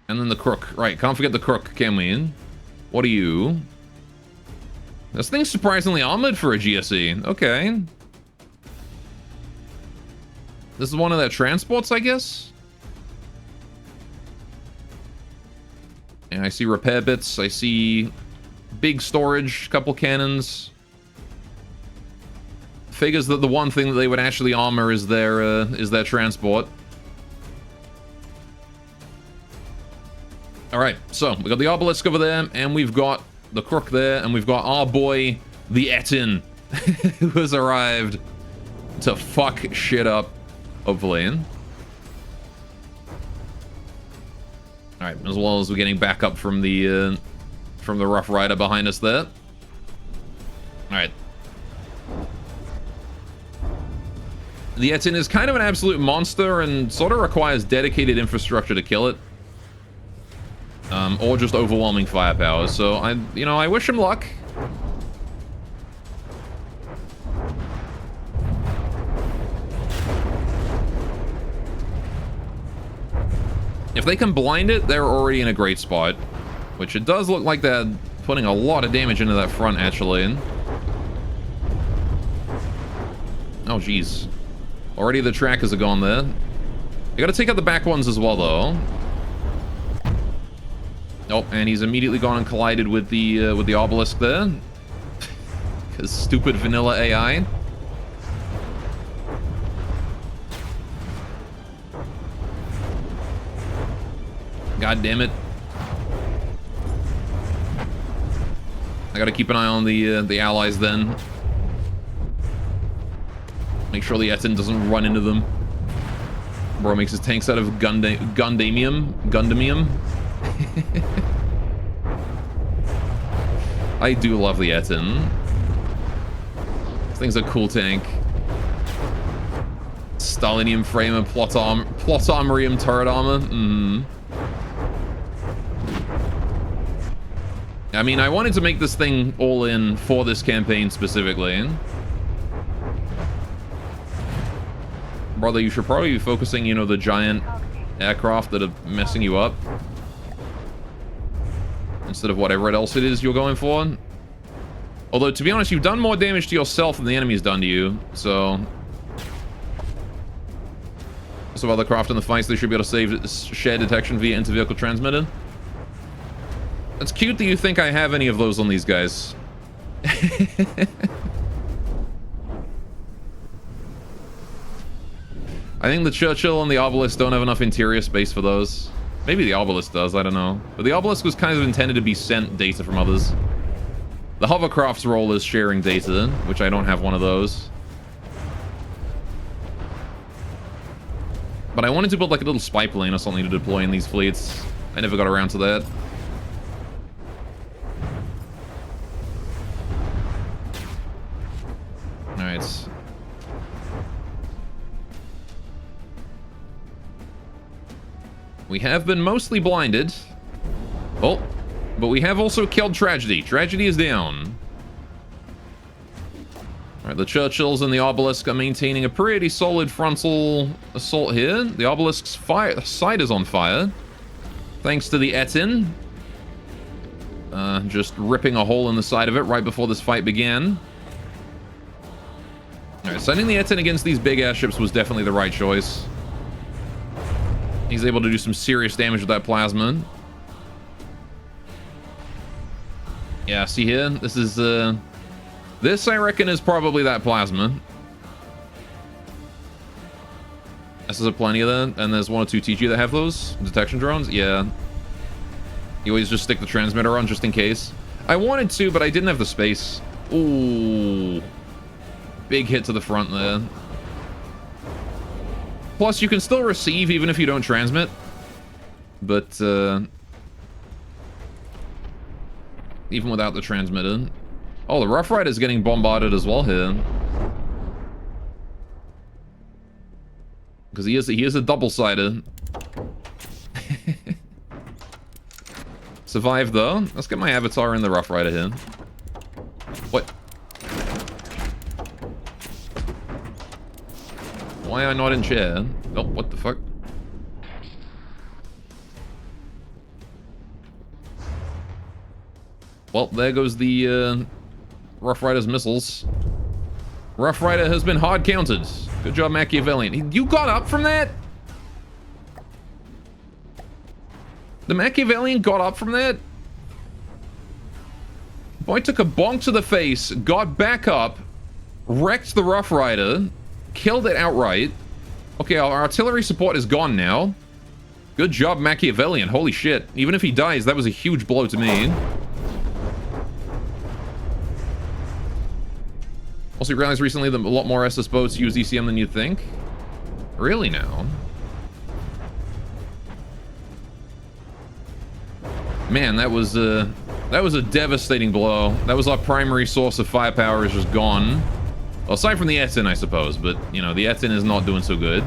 And then the Crook. Right, can't forget the Crook, can we? What are you? This thing's surprisingly armored for a GSE. Okay. This is one of their transports, I guess? And I see repair bits. I see big storage, couple cannons. Figures that the one thing that they would actually armor is their transport. Alright, so we got the Obelisk over there, and we've got the Crook there, and we've got our boy, the Etten, who has arrived to fuck shit up, hopefully. Alright, as well as we're getting back up from the Rough Rider behind us there. Alright. The Etten is kind of an absolute monster and sort of requires dedicated infrastructure to kill it. Or just overwhelming firepower. So I wish him luck. they can blind it, they're already in a great spot. Which it does look like they're putting a lot of damage into that front, actually. Oh, jeez. Already the trackers are gone there. You gotta take out the back ones as well, though. Oh, and he's immediately gone and collided with the obelisk there. Because stupid vanilla AI. God damn it. I gotta keep an eye on the allies then. Make sure the Etten doesn't run into them. Bro makes his tanks out of Gundamium. I do love the Etten. This thing's a cool tank. Stalinium framer, plot armorium turret armor. I mean, I wanted to make this thing all in for this campaign specifically. Brother, you should probably be focusing, you know, the giant aircraft that are messing you up. Instead of whatever else it is you're going for. Although, to be honest, you've done more damage to yourself than the enemy's done to you, so... Also, other craft in the fights, they should be able to save share detection via inter-vehicle transmitter. It's cute that you think I have any of those on these guys. I think the Churchill and the Obelisk don't have enough interior space for those. Maybe the Obelisk does, I don't know. But the Obelisk was kind of intended to be sent data from others. The Hovercraft's role is sharing data, which I don't have one of those. But I wanted to build like a little spy plane or something to deploy in these fleets. I never got around to that. Alright. We have been mostly blinded. Oh, but we have also killed Tragedy. Tragedy is down. Alright, the Churchills and the Obelisk are maintaining a pretty solid frontal assault here. The Obelisk's side is on fire. Thanks to the Etten. Just ripping a hole in the side of it right before this fight began. Alright, sending the Etten against these big airships was definitely the right choice. He's able to do some serious damage with that plasma. Yeah, see here? This is, this, I reckon, is probably that plasma. This is a plenty of that, and there's one or two TG that have those detection drones. Yeah. You always just stick the transmitter on just in case. I wanted to, but I didn't have the space. Ooh. Big hit to the front there. Plus, you can still receive even if you don't transmit. But, even without the transmitter. Oh, the Rough Rider's getting bombarded as well here. Because he is a double-sider. Survived, though. Let's get my avatar in the Rough Rider here. What? Why am I not in chair? Oh, what the fuck? Well, there goes the Rough Rider's missiles. Rough Rider has been hard counted. Good job, Machiavellian. You got up from that? The Machiavellian got up from that? Boy took a bonk to the face, got back up, wrecked the Rough Rider, killed it outright. Okay, our artillery support is gone now. Good job, Machiavellian. Holy shit. Even if he dies, that was a huge blow to me. Also, you realized recently that a lot more SS boats use ECM than you'd think? Really now? Man, that was a devastating blow. That was our primary source of firepower is just gone. Well, aside from the Etten, I suppose, but, you know, the Etten is not doing so good.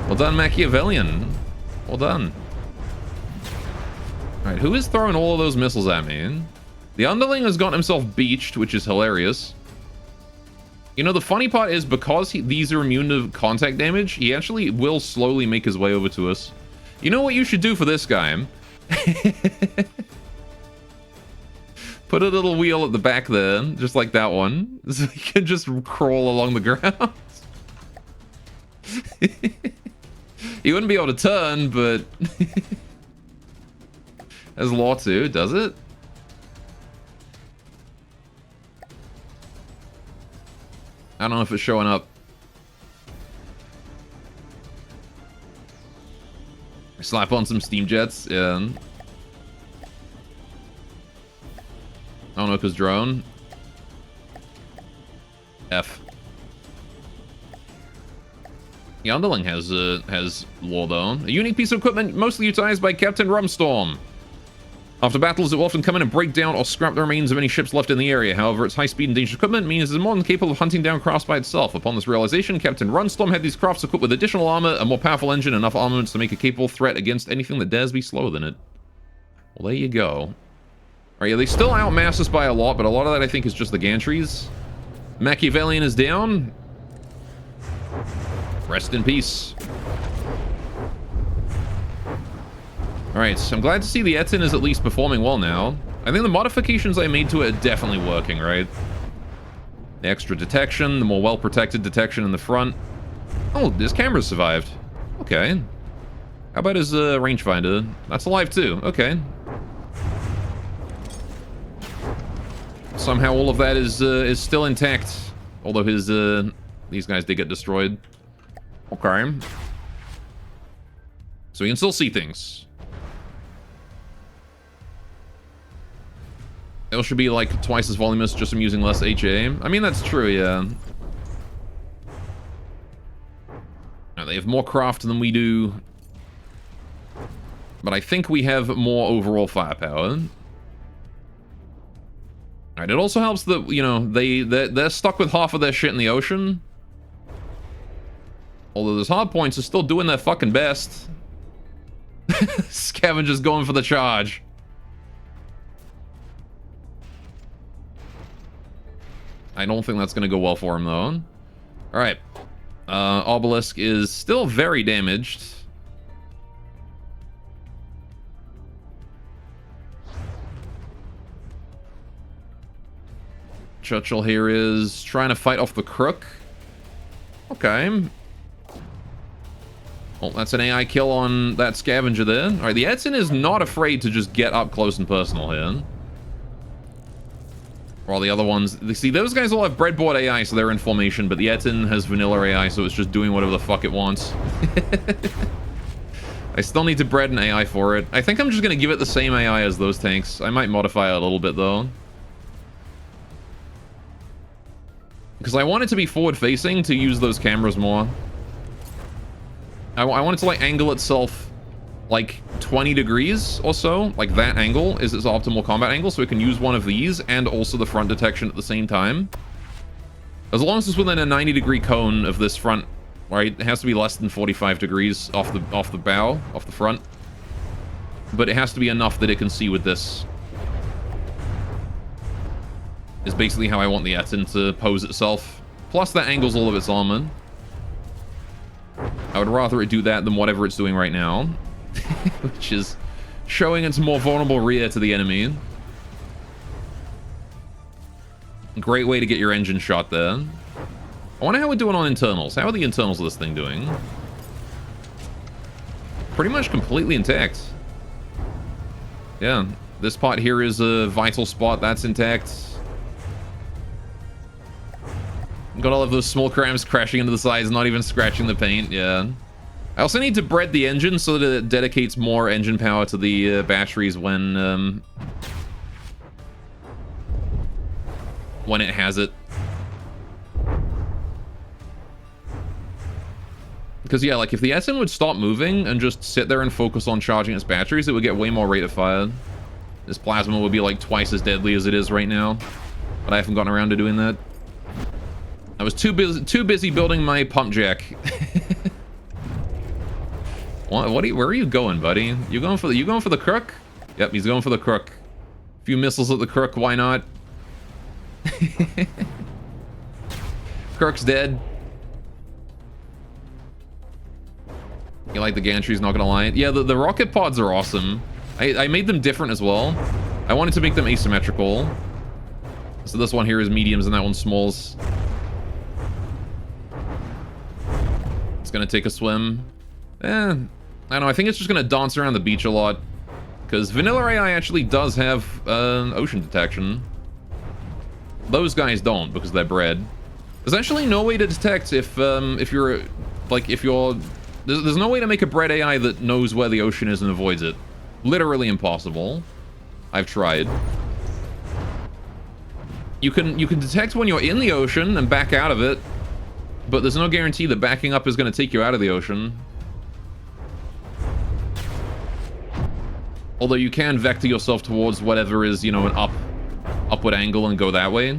Well done, Machiavellian. Well done. Alright, who is throwing all of those missiles at me? The Underling has gotten himself beached, which is hilarious. You know, the funny part is because these are immune to contact damage, he actually will slowly make his way over to us. You know what you should do for this guy? Put a little wheel at the back there, just like that one, so he can just crawl along the ground. He wouldn't be able to turn, but has law too, does it? I don't know if it's showing up. Slap on some steam jets, yeah. I don't know, cause drone. F. The Underling has lore though. A unique piece of equipment mostly utilized by Captain Rumstorm. After battles, it will often come in and break down or scrap the remains of any ships left in the area. However, its high speed and dangerous equipment means it is more than capable of hunting down crafts by itself. Upon this realization, Captain Rumstorm had these crafts equipped with additional armor, a more powerful engine, and enough armaments to make a capable threat against anything that dares be slower than it. Well, there you go. Alright, yeah, they still outmass us by a lot, but a lot of that I think is just the gantries. Machiavellian is down. Rest in peace. Alright, so I'm glad to see the Etin is at least performing well now. I think the modifications I made to it are definitely working, right? The extra detection, the more well-protected detection in the front. Oh, his camera survived. Okay. How about his rangefinder? That's alive too. Okay. Somehow all of that is still intact. Although his these guys did get destroyed. Okay. So he can still see things. It should be like twice as voluminous, just I'm using less HA. I mean, that's true, yeah. Now, they have more craft than we do. But I think we have more overall firepower. Alright, it also helps that, you know, they're stuck with half of their shit in the ocean. Although those hard points are still doing their fucking best. Scavenger's going for the charge. I don't think that's going to go well for him, though. Alright. Obelisk is still very damaged. Churchill here is trying to fight off the Crook. Okay. Well, that's an AI kill on that Scavenger there. Alright, the Edson is not afraid to just get up close and personal here. While the other ones... See, those guys all have breadboard AI, so they're in formation, but the Etin has vanilla AI, so it's just doing whatever the fuck it wants. I still need to bread an AI for it. I think I'm just going to give it the same AI as those tanks. I might modify it a little bit, though. Because I want it to be forward-facing to use those cameras more. I want it to, like, angle itself, like, 20 degrees or so. Like, that angle is its optimal combat angle, so it can use one of these and also the front detection at the same time. As long as it's within a 90-degree cone of this front, right? It has to be less than 45 degrees off the bow, off the front. But it has to be enough that it can see with this. Is basically how I want the Etin to pose itself. Plus, that angles all of its armor. I would rather it do that than whatever it's doing right now. Which is showing its more vulnerable rear to the enemy. Great way to get your engine shot there. I wonder how we're doing on internals. How are the internals of this thing doing? Pretty much completely intact. Yeah, this part here is a vital spot. That's intact. Got all of those small crams crashing into the sides, not even scratching the paint, yeah. I also need to bread the engine so that it dedicates more engine power to the batteries when it has it. Because, yeah, like, if the Essen would stop moving and just sit there and focus on charging its batteries, it would get way more rate of fire. This plasma would be, like, twice as deadly as it is right now. But I haven't gotten around to doing that. I was too busy building my pump jack. Where are you going, buddy? You going for the Crook? Yep, he's going for the Crook. A few missiles at the Crook, why not? Kirk's dead. You like the gantries, not gonna lie. Yeah, the rocket pods are awesome. I made them different as well. I wanted to make them asymmetrical. So this one here is mediums and that one's smalls. It's gonna take a swim. I don't know, I think it's just gonna dance around the beach a lot. Because vanilla AI actually does have ocean detection. Those guys don't because they're bred. There's actually no way to detect if you're like there's no way to make a bred AI that knows where the ocean is and avoids it. Literally impossible. I've tried. You can detect when you're in the ocean and back out of it, but there's no guarantee that backing up is going to take you out of the ocean. Although you can vector yourself towards whatever is, you know, an upward angle and go that way,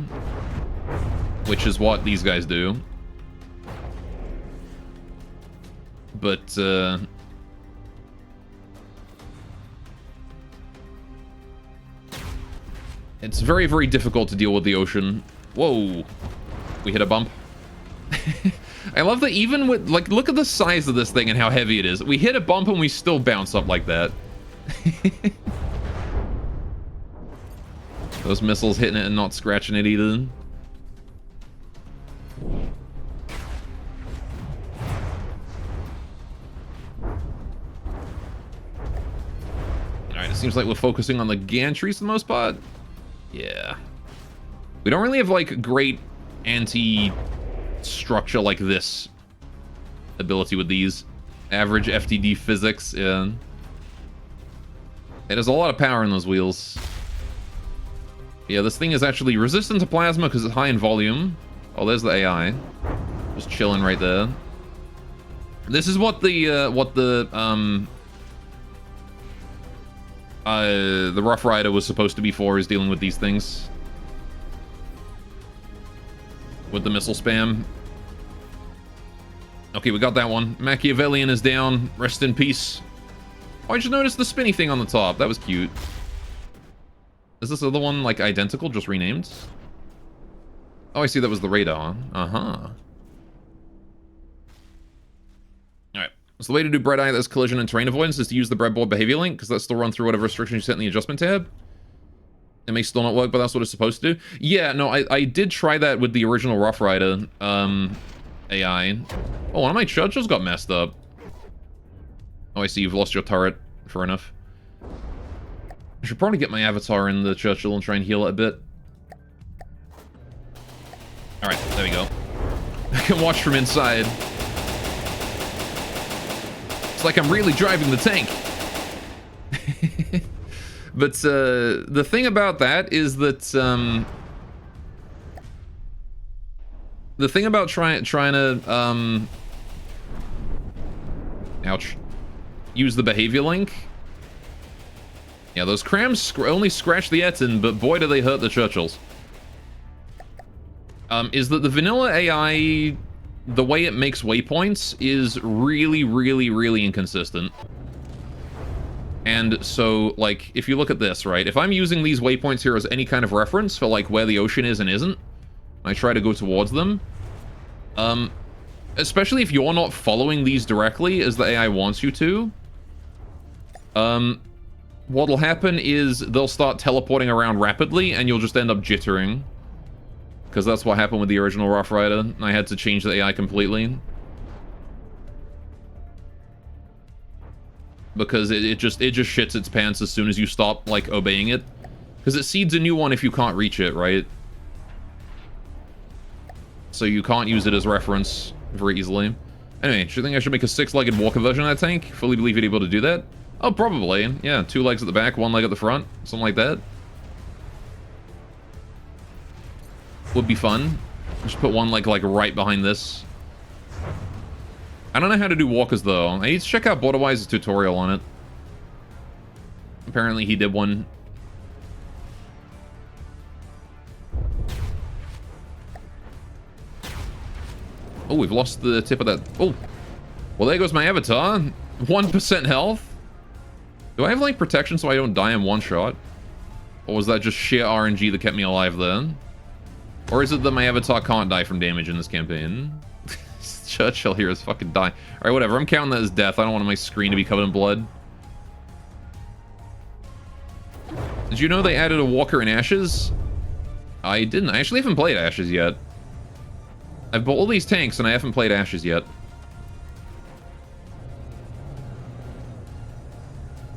which is what these guys do. But it's very, very difficult to deal with the ocean. Whoa, we hit a bump. I love that even with, like, look at the size of this thing and how heavy it is. We hit a bump and we still bounce up like that. Those missiles hitting it and not scratching it either. Alright, it seems like we're focusing on the gantries for the most part. Yeah. We don't really have, like, great anti-structure like this ability with these. Average FTD physics, yeah. There's a lot of power in those wheels. Yeah, this thing is actually resistant to plasma because it's high in volume. Oh, there's the AI. Just chilling right there. This is what the Rough Rider was supposed to be for, is dealing with these things. With the missile spam. Okay, we got that one. Machiavellian is down. Rest in peace. Oh, I just noticed the spinny thing on the top. That was cute. Is this other one, like, identical, just renamed? Oh, I see, that was the radar. Uh-huh. Alright. So the way to do Bread Eye that's collision and terrain avoidance is to use the breadboard behavior link, because that's still run through whatever restrictions you set in the adjustment tab. It may still not work, but that's what it's supposed to do. Yeah, no, I did try that with the original Rough Rider AI. Oh, one of my Churchills got messed up. Oh, I see, you've lost your turret. Fair enough. I should probably get my avatar in the Churchill and try and heal it a bit. Alright, there we go. I can watch from inside. It's like I'm really driving the tank. But the thing about that is that the thing about trying to ouch, use the behavior link. Yeah, those crams only scratch the Etten, but boy do they hurt the Churchills. Is that the vanilla AI, the way it makes waypoints is really, really, really inconsistent. And so, like, if you look at this, right? If I'm using these waypoints here as any kind of reference for, like, where the ocean is and isn't, I try to go towards them. Especially if you're not following these directly as the AI wants you to. What'll happen is they'll start teleporting around rapidly and you'll just end up jittering. Because that's what happened with the original Rough Rider. I had to change the AI completely. Because it just shits its pants as soon as you stop, like, obeying it. Because it seeds a new one if you can't reach it, right? So you can't use it as reference very easily. Anyway, do you think I should make a 6-legged walker version of that tank? Fully believe you'd be able to do that? Oh, probably. Yeah, 2 legs at the back, 1 leg at the front. Something like that. Would be fun. Just put 1 leg, like, right behind this. I don't know how to do walkers, though. I need to check out Borderwise's tutorial on it. Apparently he did one. Oh, we've lost the tip of that. Oh. Well, there goes my avatar. 1% health. Do I have, like, protection so I don't die in one shot? Or was that just sheer RNG that kept me alive then? Or is it that my avatar can't die from damage in this campaign? Churchill here is fucking die. Alright, whatever. I'm counting that as death. I don't want my screen to be covered in blood. Did you know they added a Walker in Ashes? I didn't. I actually haven't played Ashes yet. I've bought all these tanks and I haven't played Ashes yet.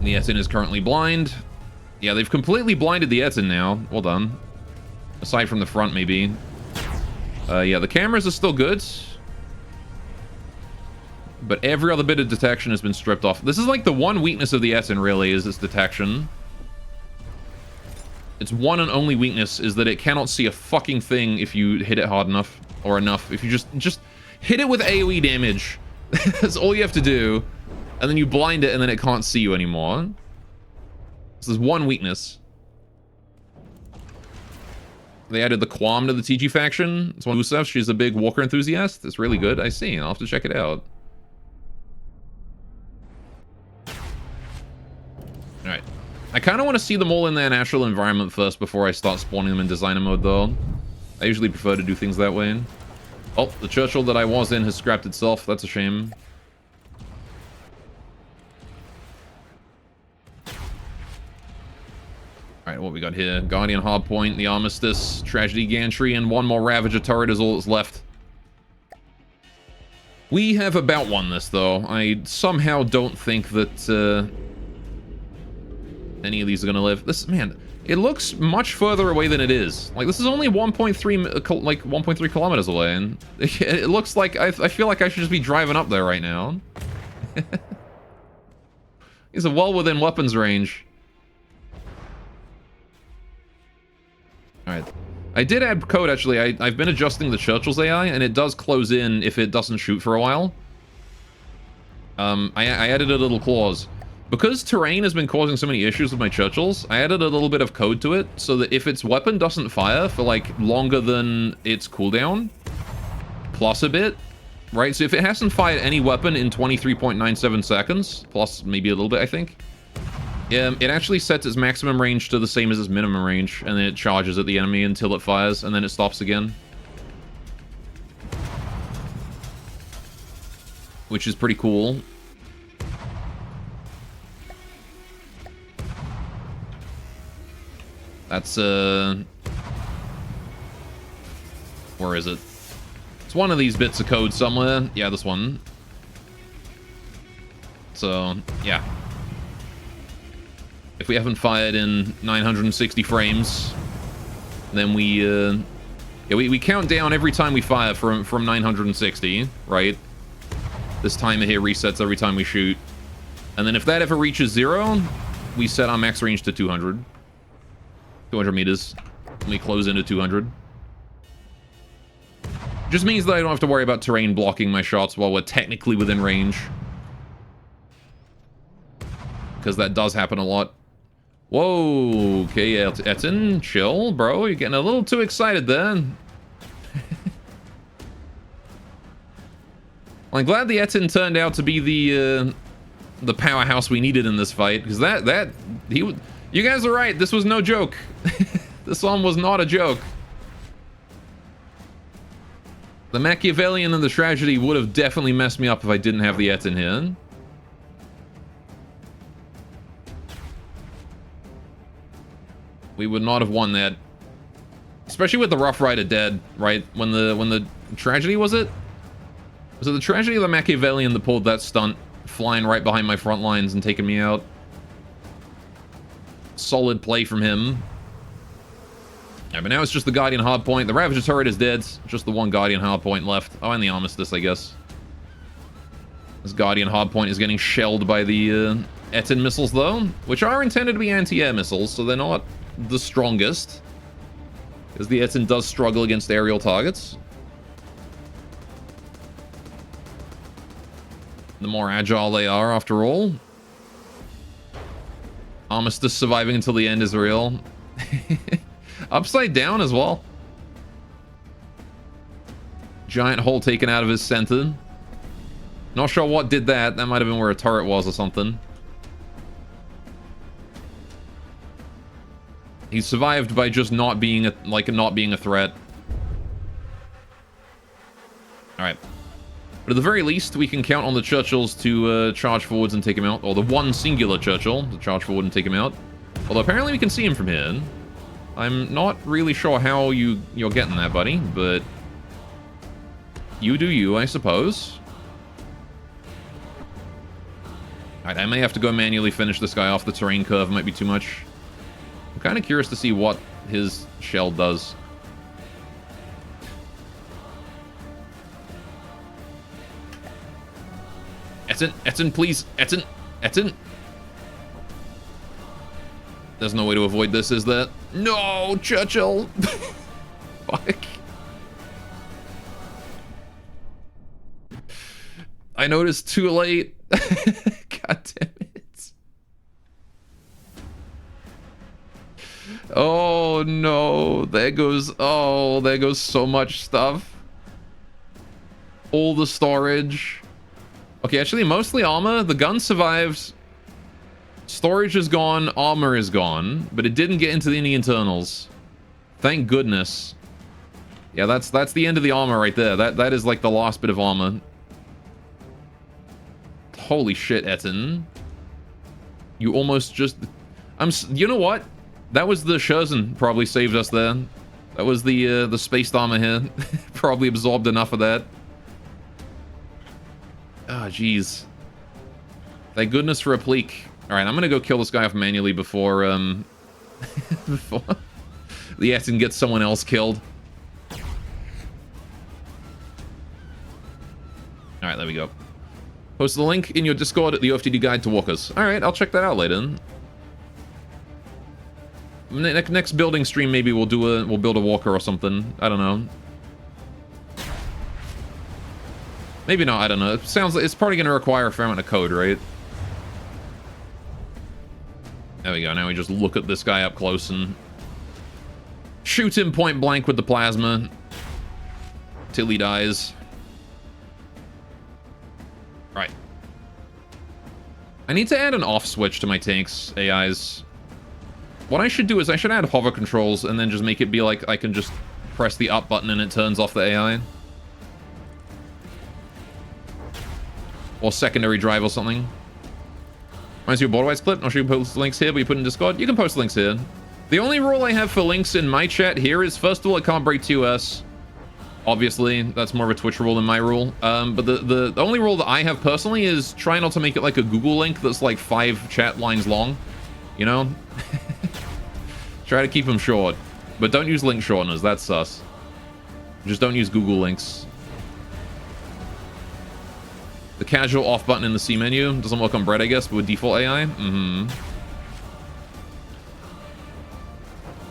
The Etten is currently blind. Yeah, they've completely blinded the Etten now. Well done. Aside from the front, maybe. Yeah, the cameras are still good. But every other bit of detection has been stripped off. This is like the one weakness of the Etten, really, is its detection. Its one and only weakness is that it cannot see a fucking thing if you hit it hard enough. Or enough. If you just hit it with AoE damage. That's all you have to do. And then you blind it and then it can't see you anymore. So there's one weakness. They added the Quam to the TG faction. It's one of Usef. She's a big Walker enthusiast. It's really good. I see. I'll have to check it out. Alright. I kind of want to see them all in their natural environment first before I start spawning them in designer mode, though. I usually prefer to do things that way. Oh, the Churchill that I was in has scrapped itself. That's a shame. Alright, what we got here? Guardian Hardpoint, the Armistice, Tragedy Gantry, and one more Ravager turret is all that's left. We have about won this, though. I somehow don't think that any of these are going to live. This, man, it looks much further away than it is. Like, this is only 1.3 kilometers away, and it looks like I feel like I should just be driving up there right now. These are well within weapons range. Alright. I did add code, actually. I've been adjusting the Churchill's AI, and it does close in if it doesn't shoot for a while. I added a little clause. Because terrain has been causing so many issues with my Churchills, I added a little bit of code to it, so that if its weapon doesn't fire for, like, longer than its cooldown, plus a bit, right? So if it hasn't fired any weapon in 23.97 seconds, plus maybe a little bit, I think, it actually sets its maximum range to the same as its minimum range, and then it charges at the enemy until it fires, and then it stops again. Which is pretty cool. That's, where is it? It's one of these bits of code somewhere. Yeah, this one. So, yeah. If we haven't fired in 960 frames, then we count down every time we fire from 960, right? This timer here resets every time we shoot. And then if that ever reaches 0, we set our max range to 200. 200 meters. And we close into 200. Just means that I don't have to worry about terrain blocking my shots while we're technically within range. Because that does happen a lot. Whoa, okay, Etten, chill, bro. You're getting a little too excited there. Well, I'm glad the Etten turned out to be the powerhouse we needed in this fight, because you guys are right. This was no joke. This one was not a joke. The Machiavellian and the Tragedy would have definitely messed me up if I didn't have the Etten here. We would not have won that. Especially with the Rough Rider dead, right? When the Tragedy, was it? Was it the Tragedy or the Machiavellian that pulled that stunt, flying right behind my front lines and taking me out? Solid play from him. Yeah, but now it's just the Guardian Hardpoint. The Ravager turret is dead. Just the one Guardian Hardpoint left. Oh, and the Armistice, I guess. This Guardian Hardpoint is getting shelled by the Etten missiles, though, which are intended to be anti-air missiles, so they're not the strongest, because the Etten does struggle against aerial targets. The more agile they are, after all. Armistice surviving until the end is real. Upside down as well. Giant hole taken out of his center. Not sure what did that. That might have been where a turret was or something. He survived by just not being a threat. Alright. But at the very least, we can count on the Churchills to charge forwards and take him out. Or the one singular Churchill to charge forward and take him out. Although apparently we can see him from here. I'm not really sure how you're getting that, buddy, but you do you, I suppose. Alright, I may have to go manually finish this guy off. The terrain curve might be too much. I'm kind of curious to see what his shell does. Etten, please. Etten. There's no way to avoid this, is there? No, Churchill. Fuck. I noticed too late. God damn it. Oh no, there goes so much stuff. All the storage. Okay, actually, mostly armor. The gun survives. Storage is gone. Armor is gone. But it didn't get into any internals. Thank goodness. Yeah, that's the end of the armor right there. That is like the last bit of armor. Holy shit, Etten. You almost just... You know what? That was the Scherzen probably saved us there. That was the spaced armor here. Probably absorbed enough of that. Ah, oh, jeez. Thank goodness for a Pleek. Alright, I'm gonna go kill this guy off manually before, before the Etten gets someone else killed. Alright, there we go. Post the link in your Discord at the OFTD Guide to Walkers. Alright, I'll check that out later. Next building stream, maybe we'll build a walker or something. I don't know. Maybe not, I don't know. It sounds like it's probably going to require a fair amount of code, right? There we go. Now we just look at this guy up close and shoot him point blank with the plasma till he dies. Right. I need to add an off switch to my tanks AIs. What I should do is I should add hover controls and then just make it be like I can just press the up button and it turns off the AI. Or secondary drive or something. Reminds you of a Borderwise clip? Not sure you can post links here, but you put in Discord. You can post links here. The only rule I have for links in my chat here is, first of all, it can't break TOS. Obviously, that's more of a Twitch rule than my rule. But the only rule that I have personally is try not to make it like a Google link that's like 5 chat lines long. You know? Try to keep them short. But don't use link shorteners, that's sus. Just don't use Google links. The casual off button in the C menu doesn't work on Bread, I guess, but with default AI.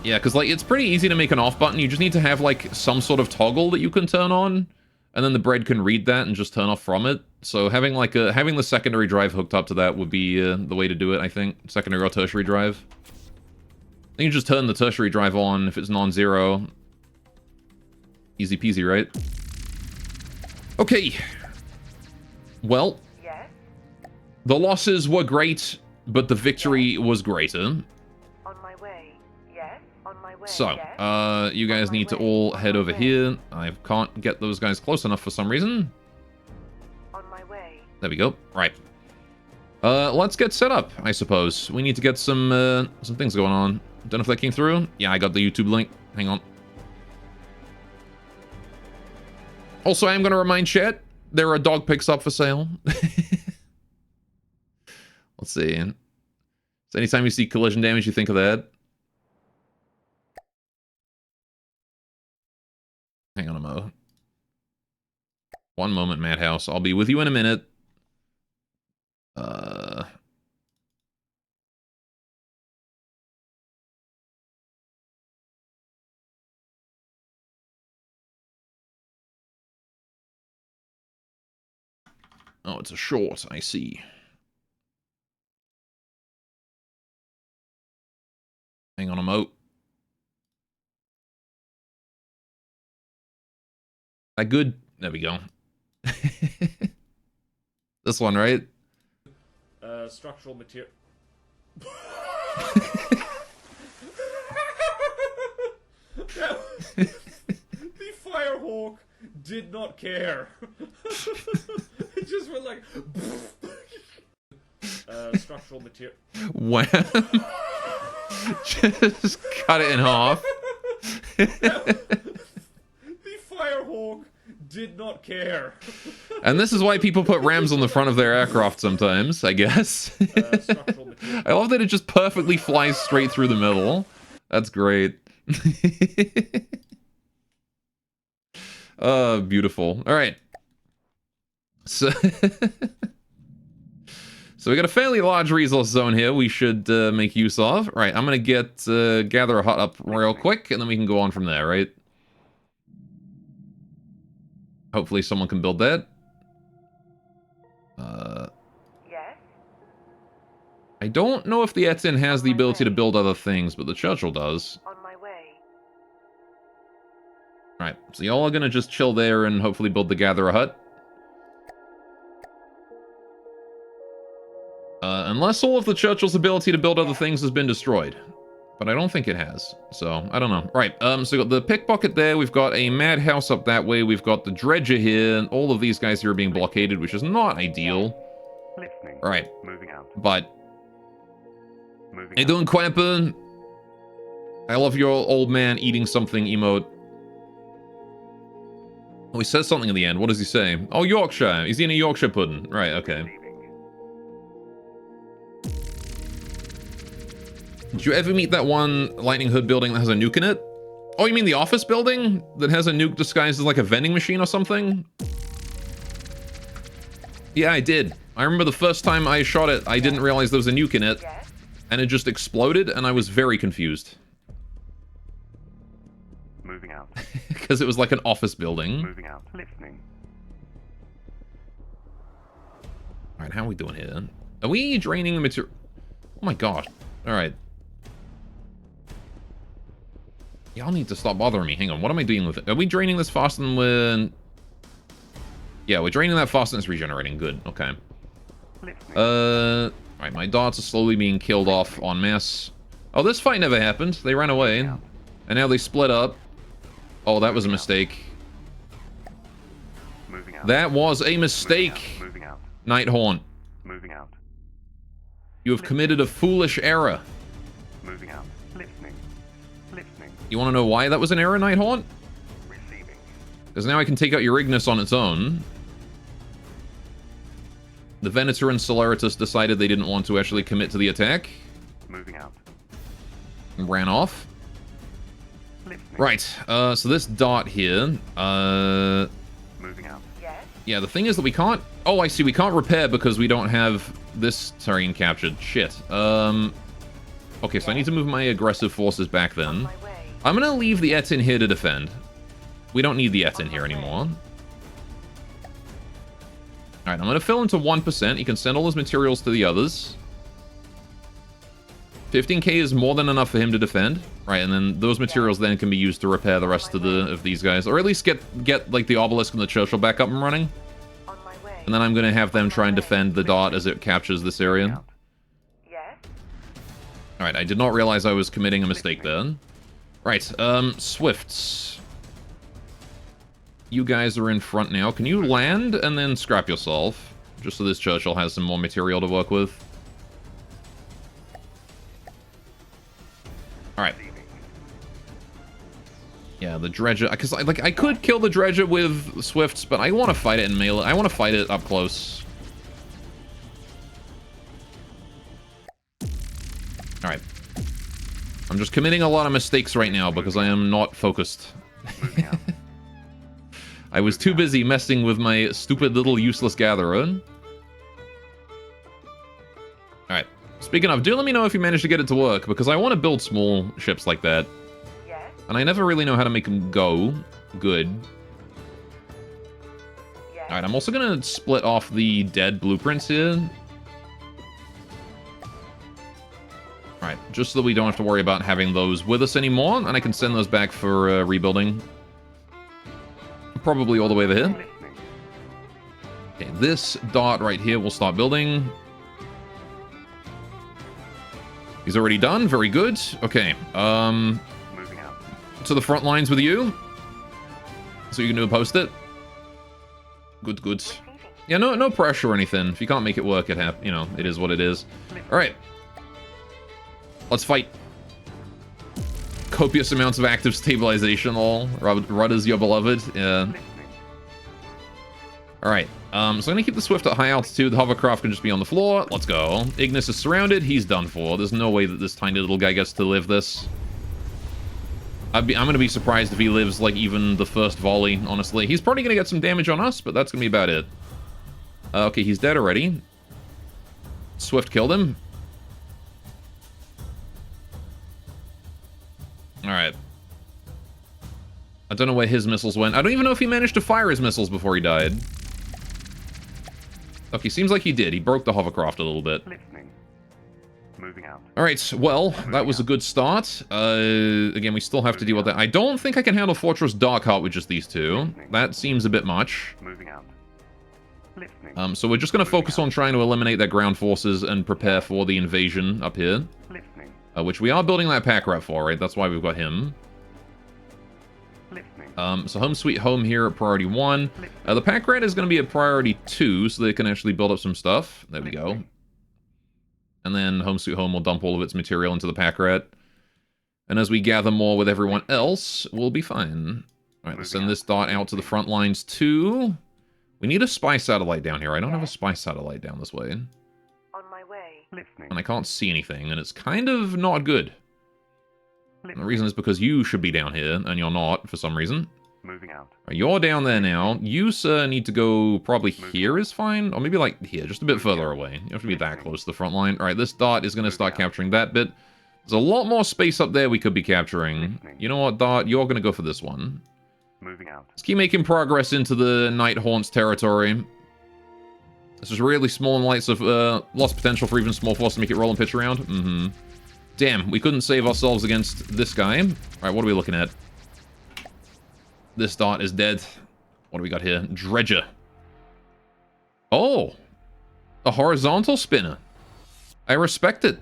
Yeah, because like it's pretty easy to make an off button. You just need to have like some sort of toggle that you can turn on, and then the Bread can read that and just turn off from it. So having like having the secondary drive hooked up to that would be the way to do it, I think. Secondary or tertiary drive. Then you just turn the tertiary drive on if it's non-zero. Easy peasy, right? Okay. Well, Yes? the losses were great, but the victory was greater. On my way. Yes? On my way. So, Yes? you guys need to all head over here. I can't get those guys close enough for some reason. On my way. There we go. Right. Let's get set up, I suppose. We need to get some things going on. Don't know if that came through. Yeah, I got the YouTube link. Hang on. Also, I am going to remind chat, there are dog pics up for sale. Let's see. So anytime you see collision damage, you think of that. Hang on a mo. One moment, Madhouse. I'll be with you in a minute. Oh, it's a short, I see. Hang on a mo. That good? There we go. This one, right? Structural material. The Firehawk did not care. It just went like. Structural material. Wow. Just cut it in half. The Firehawk did not care. And this is why people put rams on the front of their aircraft sometimes, I guess. Structural material. I love that it just perfectly flies straight through the middle. That's great. Oh, beautiful. All right. So, so we got a fairly large resource zone here we should make use of. All right, I'm going to get gather a hut up real quick, and then we can go on from there, right? Hopefully someone can build that. Yes? I don't know if the Etin has the ability to build other things, but the Churchill does. On my way. Alright, so y'all are gonna just chill there and hopefully build the Gatherer hut. Unless all of the Churchill's ability to build other things has been destroyed. But I don't think it has, so I don't know. Right, so we've got the pickpocket there, we've got a madhouse up that way, we've got the dredger here, and all of these guys here are being blockaded, which is not ideal. Listening. Right, Moving out. but... Moving How you out. doing, Quamper? I love your old man eating something emote. Oh, he says something at the end. What does he say? Oh, Yorkshire. He's eating a Yorkshire pudding. Right, okay. Receiving. Did you ever meet that one Lightning Hood building that has a nuke in it? Oh, you mean the office building? That has a nuke disguised as like a vending machine or something? Yeah, I did. I remember the first time I shot it, I didn't realize there was a nuke in it. Yes? And it just exploded, and I was very confused. Moving out. Because it was like an office building. Moving out. Listening. Alright, how are we doing here? Are we draining the material? Oh my god. Alright. Y'all need to stop bothering me. Hang on, what am I doing with it? Are we draining this faster than we're... Yeah, we're draining that faster than it's regenerating. Good, okay. Listening. Alright, my dots are slowly being killed off en masse. Oh, this fight never happened. They ran away. And now they split up. Oh, that was a mistake. Moving out. That was a mistake, Moving out. Nighthaunt. Moving out. You have committed a foolish error. Moving out. Listening. Listening. You want to know why that was an error, Nighthaunt? Receiving. Because now I can take out your Ignis on its own. The Venator and Solaritus decided they didn't want to actually commit to the attack. Moving out. And ran off. Listening. Right, so this dot here, Moving out. Yes? yeah, the thing is that we can't... Oh, I see, we can't repair because we don't have this terrain captured. Shit. Okay, so I need to move my aggressive forces back On then. my way. I'm gonna leave the Etin here to defend. We don't need the Etin here anymore. Alright, I'm gonna fill into 1%. You can send all those materials to the others. 15k is more than enough for him to defend. Right, and then those materials then can be used to repair the rest of these guys. Or at least get like the obelisk and the Churchill back up and running. On my way. And then I'm gonna have them try and defend the dot as it captures this area. Yes? Alright, I did not realize I was committing a mistake then. Right, Swifts. You guys are in front now. Can you land and then scrap yourself? Just so this Churchill has some more material to work with. Alright. Yeah, the Dredger... Because, I could kill the Dredger with Swifts, but I want to fight it in melee. I want to fight it up close. Alright. I'm just committing a lot of mistakes right now because I am not focused. Moving out. I was too busy messing with my stupid little useless gatherer. Alright. Speaking of, do let me know if you managed to get it to work, because I want to build small ships like that. Yes? And I never really know how to make them go good. Yes? Alright, I'm also going to split off the dead blueprints here. Alright, just so that we don't have to worry about having those with us anymore, and I can send those back for rebuilding. Probably all the way over here. Listening. Okay, this dot right here will start building. He's already done. Very good. Okay. Moving out. To the front lines with you. So you can do a post-it. Good, good. Receiving. Yeah, no pressure or anything. If you can't make it work, it it is what it is. All right. Let's fight. Copious amounts of active stabilization, all. Rudd is your beloved. Yeah. Alright, so I'm gonna keep the Swift at high altitude. The hovercraft can just be on the floor. Let's go. Ignis is surrounded. He's done for. There's no way that this tiny little guy gets to live this. I'm gonna be surprised if he lives, like, even the first volley, honestly. He's probably gonna get some damage on us, but that's gonna be about it. Okay, he's dead already. Swift killed him. Alright. I don't know where his missiles went. I don't even know if he managed to fire his missiles before he died. Okay, seems like he did. He broke the hovercraft a little bit. Listening. Moving out. Alright, well, that was a good start. Again, we still have to deal with that. I don't think I can handle Fortress Darkheart with just these two. That seems a bit much. Moving out. Listening. So we're just going to focus on trying to eliminate their ground forces and prepare for the invasion up here. Listening. Which we are building that pack rat for, right? That's why we've got him. Listening. So Home Sweet Home here at priority 1. The pack rat is going to be at priority 2, so they can actually build up some stuff. There we go. And then Home Sweet Home will dump all of its material into the pack rat. And as we gather more with everyone else, we'll be fine. Alright, let's send this dot out to the front lines too. We need a spy satellite down here. I don't have a spy satellite down this way. On my way. Listening. And I can't see anything, and it's kind of not good. And the reason is because you should be down here, and you're not, for some reason. Moving out. Right, you're down there now. You, sir, need to go probably here is fine, or maybe like here, just a bit further away. You have to be that close to the front line. Alright, this dot is going to start capturing that bit. There's a lot more space up there we could be capturing. You know what, dot? You're going to go for this one. Moving out. Let's keep making progress into the Night Haunts territory. This is really small and light, so lost potential for even small force to make it roll and pitch around. Mm-hmm. Damn, we couldn't save ourselves against this guy. Alright, what are we looking at? This dot is dead. What do we got here? Dredger. Oh! A horizontal spinner. I respect it.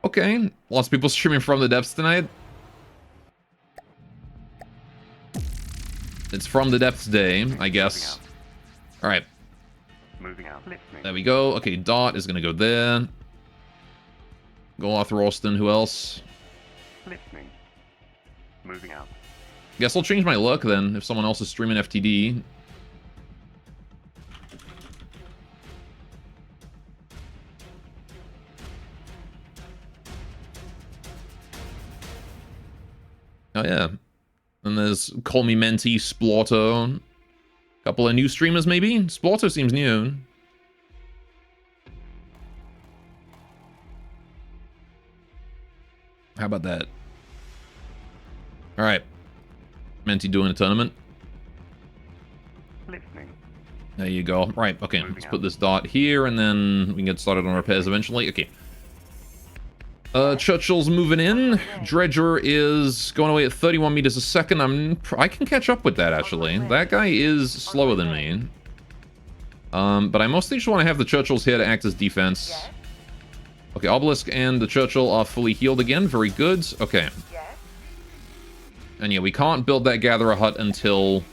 Okay, lots of people streaming from the depths tonight. It's from the depths day, I guess. Alright. Moving out. Listening. There we go. Okay, dot is gonna go there. Go Arthur Ralston, who else? Listening. Moving out. Guess I'll change my luck then, if someone else is streaming FTD. Oh yeah. And there's Call Me Menti, Splorto. Couple of new streamers maybe? Splorto seems new. How about that? Alright. Menti doing a tournament. Listening. There you go. Right, okay. Let's put this dot here, and then we can get started on repairs eventually. Okay. Churchill's moving in. Dredger is going away at 31 meters a second. I can catch up with that, actually. That guy is slower than me. But I mostly just want to have the Churchills here to act as defense. Okay, Obelisk and the Churchill are fully healed again. Very good. Okay. Yes. And yeah, we can't build that Gatherer hut until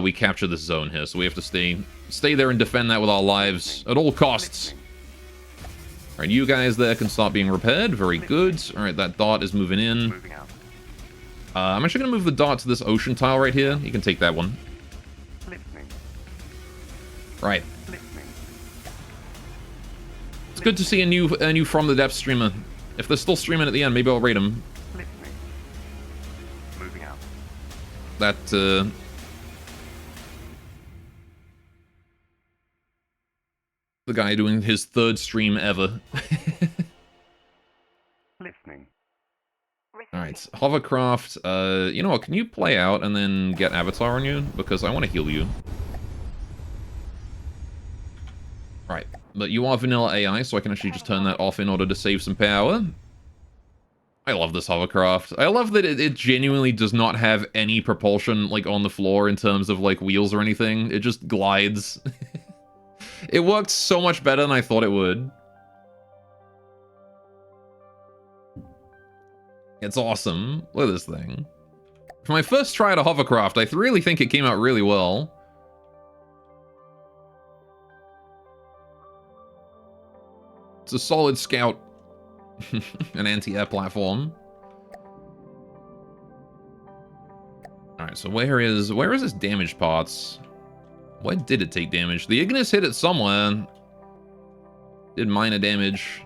we capture this zone here. So we have to stay there and defend that with our lives at all costs. Alright, you guys there can start being repaired. Very good. Alright, that dot is moving in. Moving out. I'm actually going to move the dot to this ocean tile right here. You can take that one. Listening. Right. Listening. It's good to see a new From the Depths streamer. If they're still streaming at the end, maybe I'll rate them. Listening. Moving out. That, the guy doing his third stream ever. Listening. Alright, Hovercraft, you know what, can you play out and then get Avatar on you? Because I want to heal you. Right, but you are vanilla AI, so I can actually just turn that off in order to save some power. I love this Hovercraft. I love that it genuinely does not have any propulsion, like, on the floor in terms of, like, wheels or anything. It just glides. It worked so much better than I thought it would. It's awesome. Look at this thing. For my first try at a hovercraft, I really think it came out really well. It's a solid scout. An anti-air platform. Alright, so where is this damaged parts? Why did it take damage? The Ignis hit it somewhere. Did minor damage.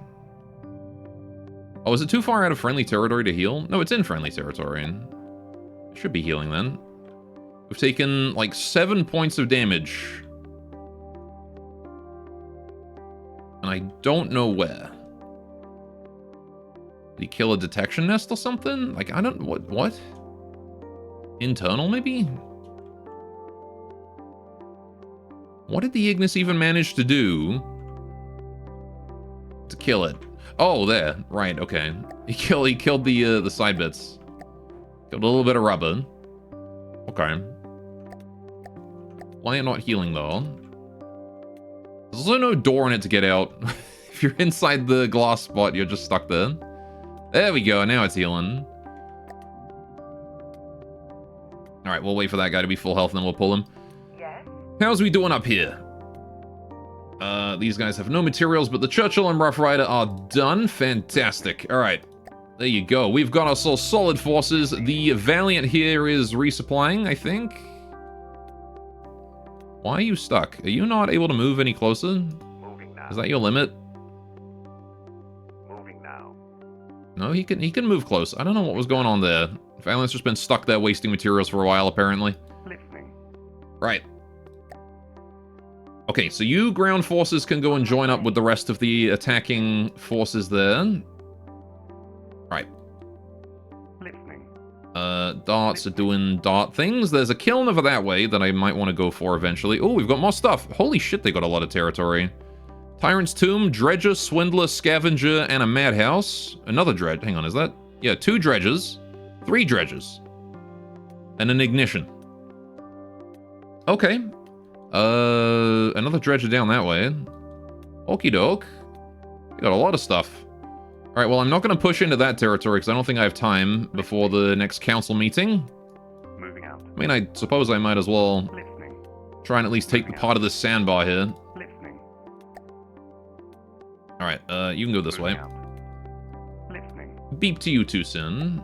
Oh, is it too far out of friendly territory to heal? No, it's in friendly territory. It should be healing then. We've taken like 7 points of damage. And I don't know where. Did he kill a detection nest or something? Like, I don't... What? Internal, maybe? What did the Ignis even manage to do to kill it? Oh, there. Right, okay. He killed the side bits. Killed a little bit of rubber. Okay. Why not healing, though? There's also no door in it to get out. If you're inside the glass spot, you're just stuck there. There we go, now it's healing. Alright, we'll wait for that guy to be full health and then we'll pull him. Yes? How's we doing up here? These guys have no materials, but the Churchill and Rough Rider are done. Fantastic. Alright. There you go. We've got ourselves solid forces. The Valiant here is resupplying, I think. Why are you stuck? Are you not able to move any closer? Moving now. Is that your limit? Moving now. No, he can move close. I don't know what was going on there. Valiant's just been stuck there wasting materials for a while, apparently. Listening. Right. Okay, so you ground forces can go and join up with the rest of the attacking forces there. Right. Listening. Darts are doing dart things. There's a kiln over that way that I might want to go for eventually. Oh, we've got more stuff. Holy shit, they got a lot of territory. Tyrant's Tomb, Dredger, Swindler, Scavenger, and a Madhouse. Another dredge. Hang on, is that? Yeah, 2 dredges. 3 dredges. And an ignition. Okay. Another dredger down that way. Okie doke. We got a lot of stuff. Alright, well, I'm not going to push into that territory because I don't think I have time before the next council meeting. Moving out. I mean, I suppose I might as well Listening. try and at least take the part of this sandbar here. Listening. Alright, you can go this way. Moving out. Listening. Beep to you too, Sin.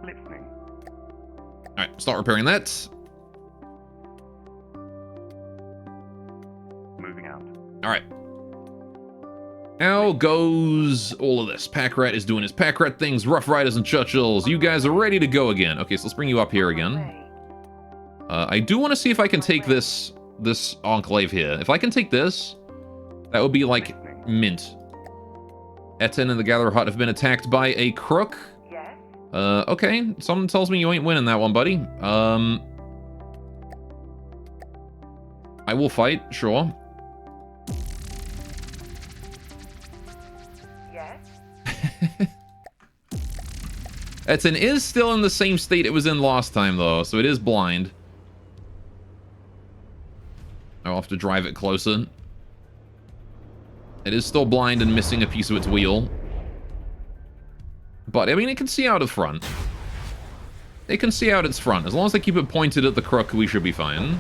Listening. Alright, start repairing that. Moving out. Alright. How goes all of this? Pack Rat is doing his Pack Rat things. Rough Riders and Churchills, you guys are ready to go again. Okay, so let's bring you up here again. Way. I do want to see if I can take this enclave here. If I can take this, that would be like mint. Etten and the Gatherer Hut have been attacked by a crook. Yes? Okay. Something tells me you ain't winning that one, buddy. I will fight, sure. Yes? Etten is still in the same state it was in last time, though, so it is blind. I'll have to drive it closer. It is still blind and missing a piece of its wheel. But, I mean, it can see out of front. It can see out its front. As long as they keep it pointed at the crook, we should be fine.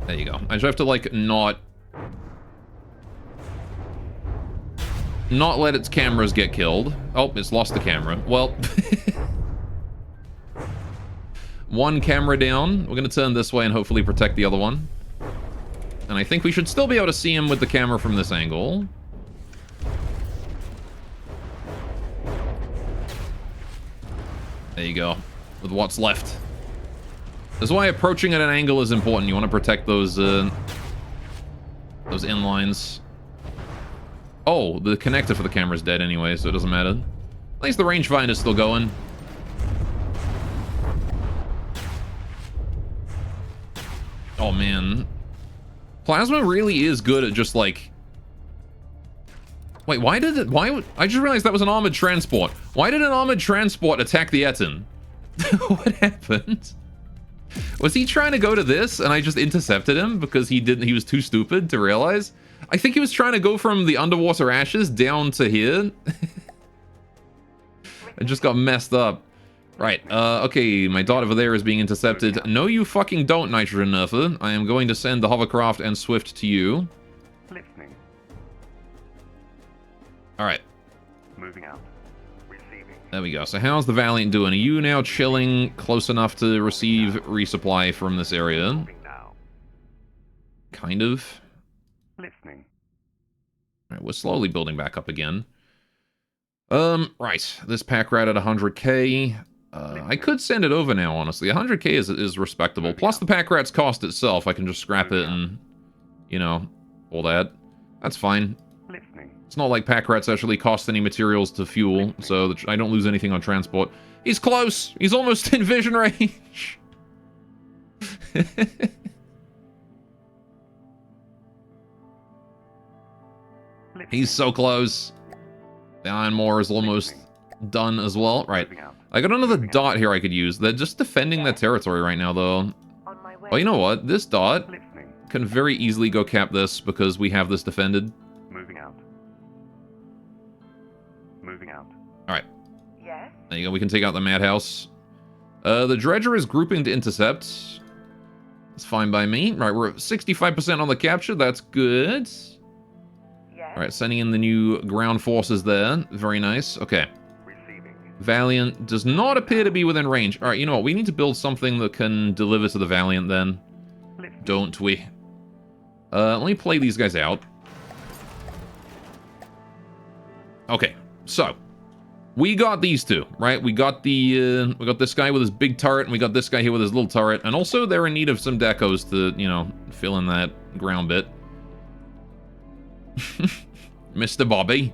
There you go. I just have to, like, not let its cameras get killed. Oh, it's lost the camera. Well, one camera down. We're going to turn this way and hopefully protect the other one. And I think we should still be able to see him with the camera from this angle. There you go. With what's left. That's why approaching at an angle is important. You want to protect those inlines. Oh, the connector for the camera's dead anyway, so it doesn't matter. At least the rangefinder's still going. Oh, man. Plasma really is good at just, like... Wait, why did it... I just realized that was an armored transport. Why did an armored transport attack the Etten? What happened? Was he trying to go to this and I just intercepted him because he was too stupid to realize? I think he was trying to go from the underwater ashes down to here. I just got messed up. Right, okay, my dot over there is being intercepted. No, you fucking don't, Nitrogen Nerfer. I am going to send the hovercraft and Swift to you. Listening. All right. Moving out. Receiving. There we go. So how's the Valiant doing? Are you now chilling close enough to receive resupply from this area? Moving now. Kind of. Listening. All right, we're slowly building back up again. Right. This pack rat at 100k. I could send it over now, honestly. 100k is respectable. Plus the pack rat's cost itself. I can just scrap it and, you know, all that. That's fine. Listening. It's not like pack rats actually cost any materials to fuel, so that I don't lose anything on transport. He's close. He's almost in vision range. He's so close. The Iron Moor is almost done as well. Right. Moving out. I got another dot here I could use. They're just defending their territory right now, though. On my way. Oh, you know what? This dot Listening. can very easily go cap this because we have this defended. Moving out. Moving out. Alright. Yes. There you go. We can take out the Madhouse. The Dredger is grouping to intercept. That's fine by me. Right, we're at 65% on the capture. That's good. Yes. Alright, sending in the new ground forces there. Very nice. Okay. Receiving. Valiant does not appear to be within range. Alright, you know what? We need to build something that can deliver to the Valiant then. Listening. Don't we? Let me play these guys out. Okay, so we got these two, right? We got this guy with his big turret, and we got this guy here with his little turret, and also they're in need of some decos to, you know, fill in that ground bit. Mr. Bobby.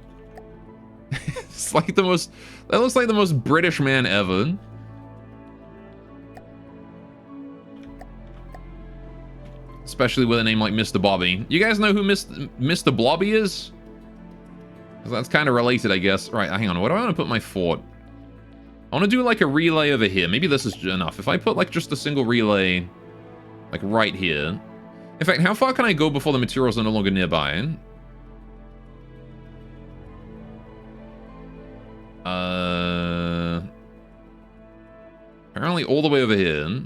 It's like the most. That looks like the most British man ever. Especially with a name like Mr. Bobby. You guys know who Mr. Blobby is? 'Cause that's kind of related, I guess. Right, hang on. Where do I want to put my fort? I want to do like a relay over here. Maybe this is enough. If I put like just a single relay, like right here. In fact, how far can I go before the materials are no longer nearby? Apparently all the way over here.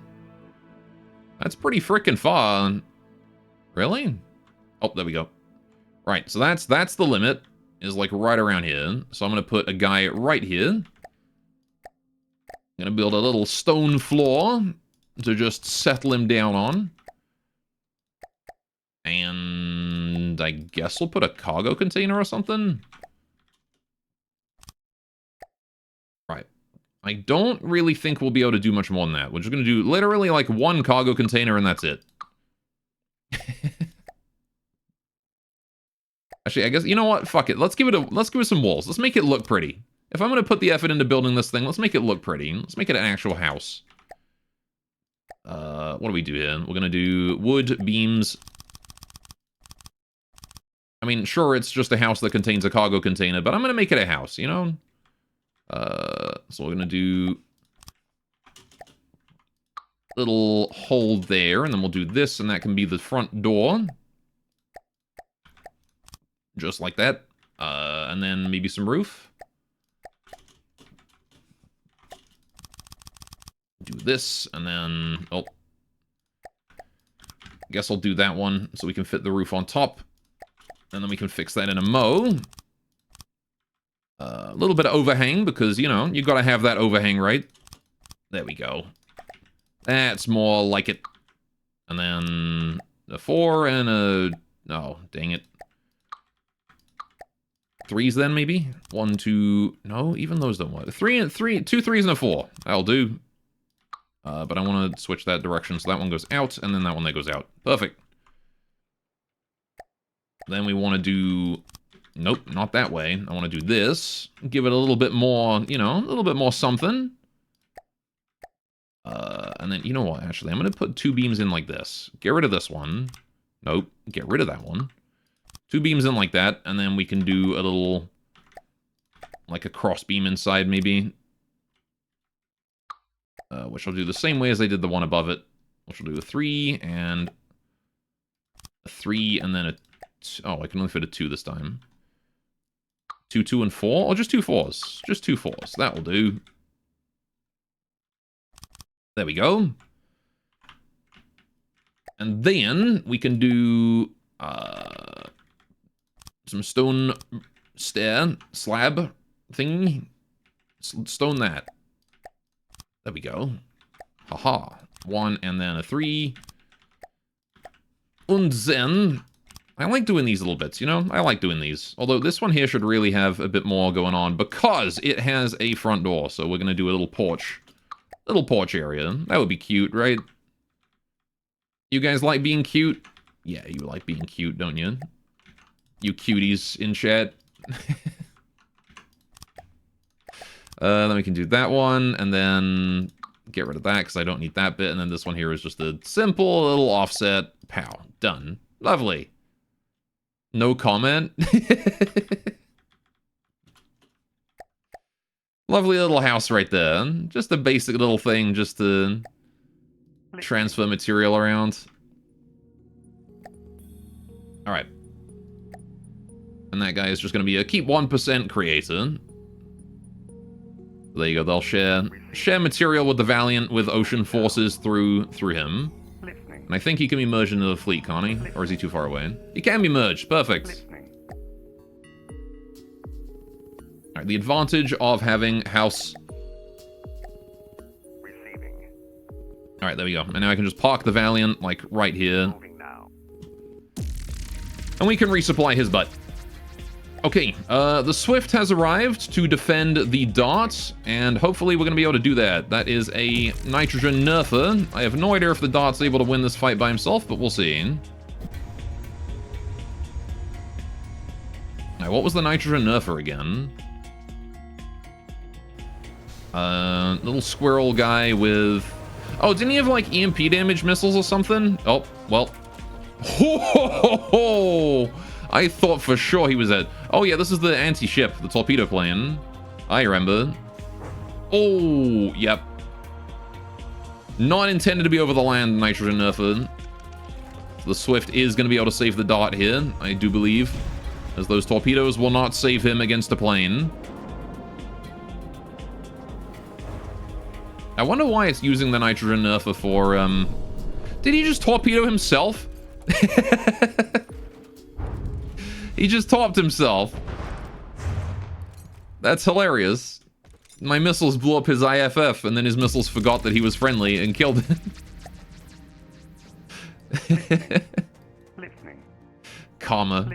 That's pretty freaking far. Really? Oh, there we go. Right, so that's the limit. Is like right around here. So I'm gonna put a guy right here. I'm gonna build a little stone floor to just settle him down on. And I guess we'll put a cargo container or something. Right. I don't really think we'll be able to do much more than that. We're just gonna do literally like one cargo container and that's it. Actually, I guess, you know what? Fuck it. Let's give it some walls. Let's make it look pretty. If I'm going to put the effort into building this thing, let's make it look pretty. Let's make it an actual house. What do we do here? We're going to do wood, beams. I mean, sure, it's just a house that contains a cargo container, but I'm going to make it a house, you know? So we're going to do little hole there, and then we'll do this, and that can be the front door. Just like that. And then maybe some roof. Do this, and then... Oh. Guess I'll do that one, so we can fit the roof on top. And then we can fix that in a mo. A little bit of overhang, because, you know, you gotta have that overhang, right? There we go. That's more like it. And then... a 4 and a... Oh, dang it. 3s then, maybe? 1, 2... No, even those don't work. 2 3s and a 4. That'll do. But I want to switch that direction, so that one goes out, and then that one that goes out. Perfect. Then we want to do... Nope, not that way. I want to do this. Give it a little bit more, you know, a little bit more something. And then, you know what, actually, I'm going to put 2 beams in like this. Get rid of this one. Nope, get rid of that one. 2 beams in like that, and then we can do a little, like a cross beam inside, maybe. Which I'll do the same way as I did the one above it. Which will do a 3, and a 3, and then a... Oh, I can only fit a 2 this time. 2, 2, and 4? Or just 2 4s? Just 2 4s. That will do. There we go. And then we can do... some stone stair, slab thing. Stone that. There we go. Haha. 1 and then a 3. And then I like doing these little bits, you know? I like doing these. Although this one here should really have a bit more going on because it has a front door. So we're going to do a little porch. Little porch area. That would be cute, right? You guys like being cute? Yeah, you like being cute, don't you? You cuties in chat. Then we can do that one, and then get rid of that because I don't need that bit. And then this one here is just a simple little offset. Pow. Done. Lovely. No comment. Lovely little house right there. Just a basic little thing just to transfer material around. Alright. And that guy is just going to be a keep 1% creator. There you go, they'll share material with the Valiant with ocean forces through him. And I think he can be merged into the fleet, can't he? Or is he too far away? He can be merged, perfect. Alright, the advantage of having house. Alright, there we go. And now I can just park the Valiant, like, right here. And we can resupply his butt. Okay, the Swift has arrived to defend the Dart, and hopefully we're going to be able to do that. That is a nitrogen nerfer. I have no idea if the Dart's able to win this fight by himself, but we'll see. Alright, what was the nitrogen nerfer again? Little squirrel guy with... Oh, didn't he have, like, EMP damage missiles or something? Oh, well. Ho, ho, ho, ho. I thought for sure he was dead. Oh, yeah, this is the anti-ship, the torpedo plane. I remember. Oh, yep. Not intended to be over the land, nitrogen nerfer. The Swift is going to be able to save the Dart here, I do believe. As those torpedoes will not save him against a plane. I wonder why it's using the nitrogen nerfer for, Did he just torpedo himself? He just topped himself. That's hilarious. My missiles blew up his IFF, and then his missiles forgot that he was friendly and killed him. Karma.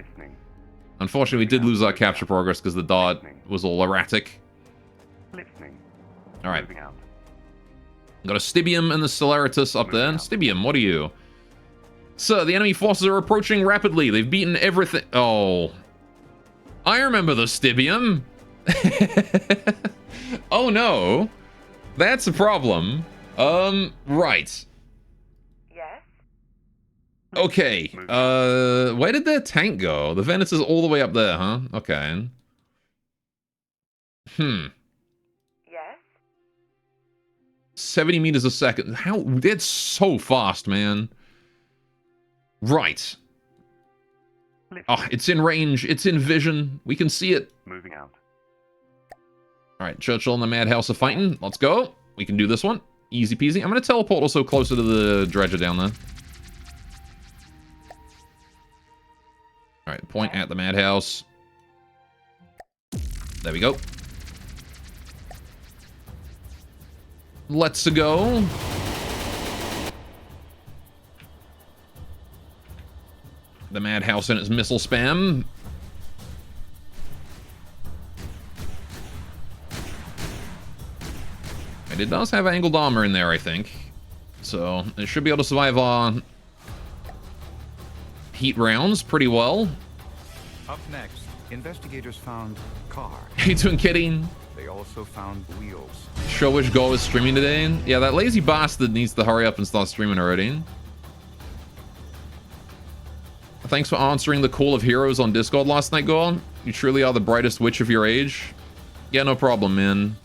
Unfortunately, we did lose our capture progress because the Dart was all erratic. Alright. Got a Stibium and the Celeritas up there. Stibium, what are you? Sir, the enemy forces are approaching rapidly. They've beaten everything. Oh. I remember the Stibium. Oh no. That's a problem. Right. Yes? Okay. Where did their tank go? The Venice is all the way up there, huh? Okay. Yes? 70 meters a second. How? That's so fast, man. Right. Oh, it's in range. It's in vision. We can see it. Moving out. Alright, Churchill and the Madhouse are fighting. Let's go. We can do this one. Easy peasy. I'm going to teleport also closer to the dredger down there. Alright, point at the Madhouse. There we go. Let's go. The Madhouse and its missile spam. And it does have angled armor in there, I think. So it should be able to survive our heat rounds pretty well. Up next, investigators found car. How you doing, kidding? They also found wheels. Showish Go is streaming today. Yeah, that lazy bastard needs to hurry up and start streaming already. Thanks for answering the call of heroes on Discord last night, Gorn. You truly are the brightest witch of your age. Yeah, no problem, man.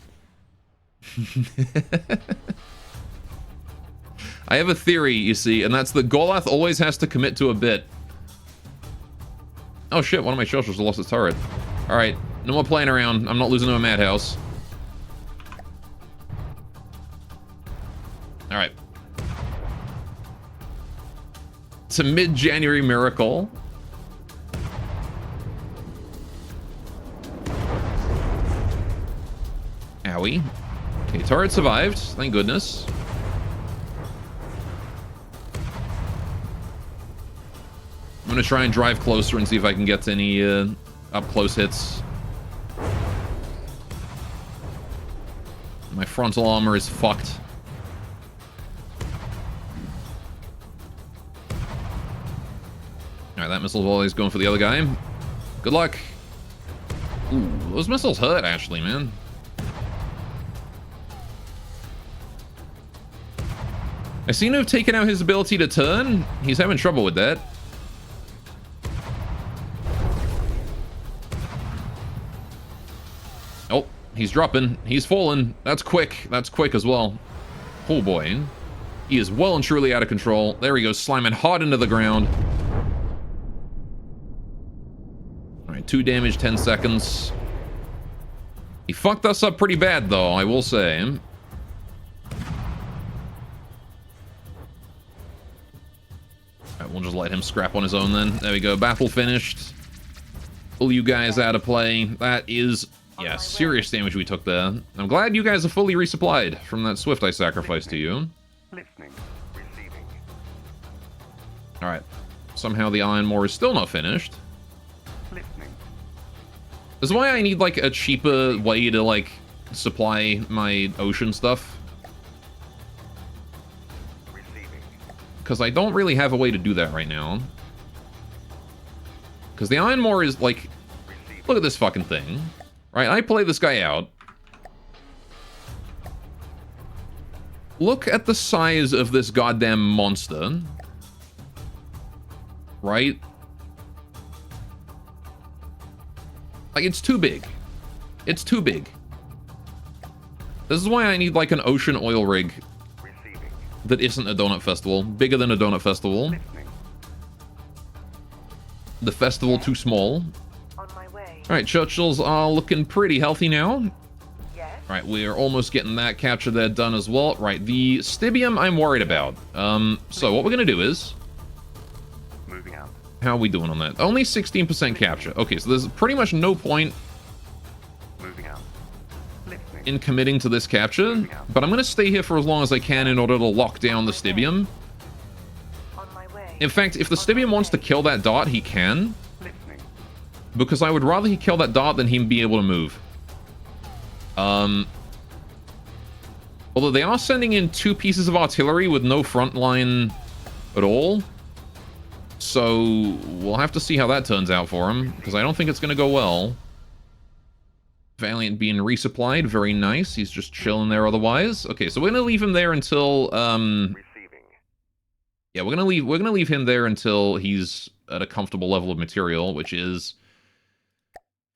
I have a theory, you see, and that's that Golath always has to commit to a bit. Oh shit, one of my Shelters lost its turret. Alright, no more playing around. I'm not losing to a Madhouse. Alright. It's a mid-January miracle. Wowie. Okay, turret survived. Thank goodness. I'm gonna try and drive closer and see if I can get any up-close hits. My frontal armor is fucked. Alright, that missile volley is going for the other guy. Good luck. Ooh, those missiles hurt, actually, man. I seem to have taken out his ability to turn. He's having trouble with that. Oh, he's dropping. He's falling. That's quick. That's quick as well. Oh boy. He is well and truly out of control. There he goes, slamming hard into the ground. Alright, 2 damage, 10 seconds. He fucked us up pretty bad, though, I will say. Alright, we'll just let him scrap on his own then. There we go, battle finished. Pull you guys out of play. That is, yeah, serious damage we took there. I'm glad you guys are fully resupplied from that Swift I sacrificed to you. Listening. Receiving. Alright. Somehow the Iron Maw is still not finished. Listening. This is why I need, like, a cheaper way to, like, supply my ocean stuff. Receiving. Because I don't really have a way to do that right now. Because the Iron Maw is, like... Receiving. Look at this fucking thing. Right, I play this guy out. Look at the size of this goddamn monster. Right? Like, it's too big. It's too big. This is why I need, like, an ocean oil rig Receiving. that isn't a donut festival. Bigger than a donut festival. Listening. The festival too small. On my way. Alright, Churchills are looking pretty healthy now. Yes. Right, we're almost getting that capture there done as well. Right, the Stibium I'm worried about. So what we're gonna do is... Moving out. How are we doing on that? Only 16% capture. Okay, so there's pretty much no point Moving out. Listening. in committing to this capture, but I'm gonna stay here for as long as I can in order to lock down the Stibium. On my way. In fact, if the Stibium wants to kill that dot, he can, Listening. because I would rather he kill that dot than him be able to move. Although they are sending in 2 pieces of artillery with no front line at all. So we'll have to see how that turns out for him, because I don't think it's going to go well. Valiant being resupplied, very nice. He's just chilling there otherwise. Okay, so we're going to leave him there until Receiving. yeah, we're going to leave him there until he's at a comfortable level of material, which is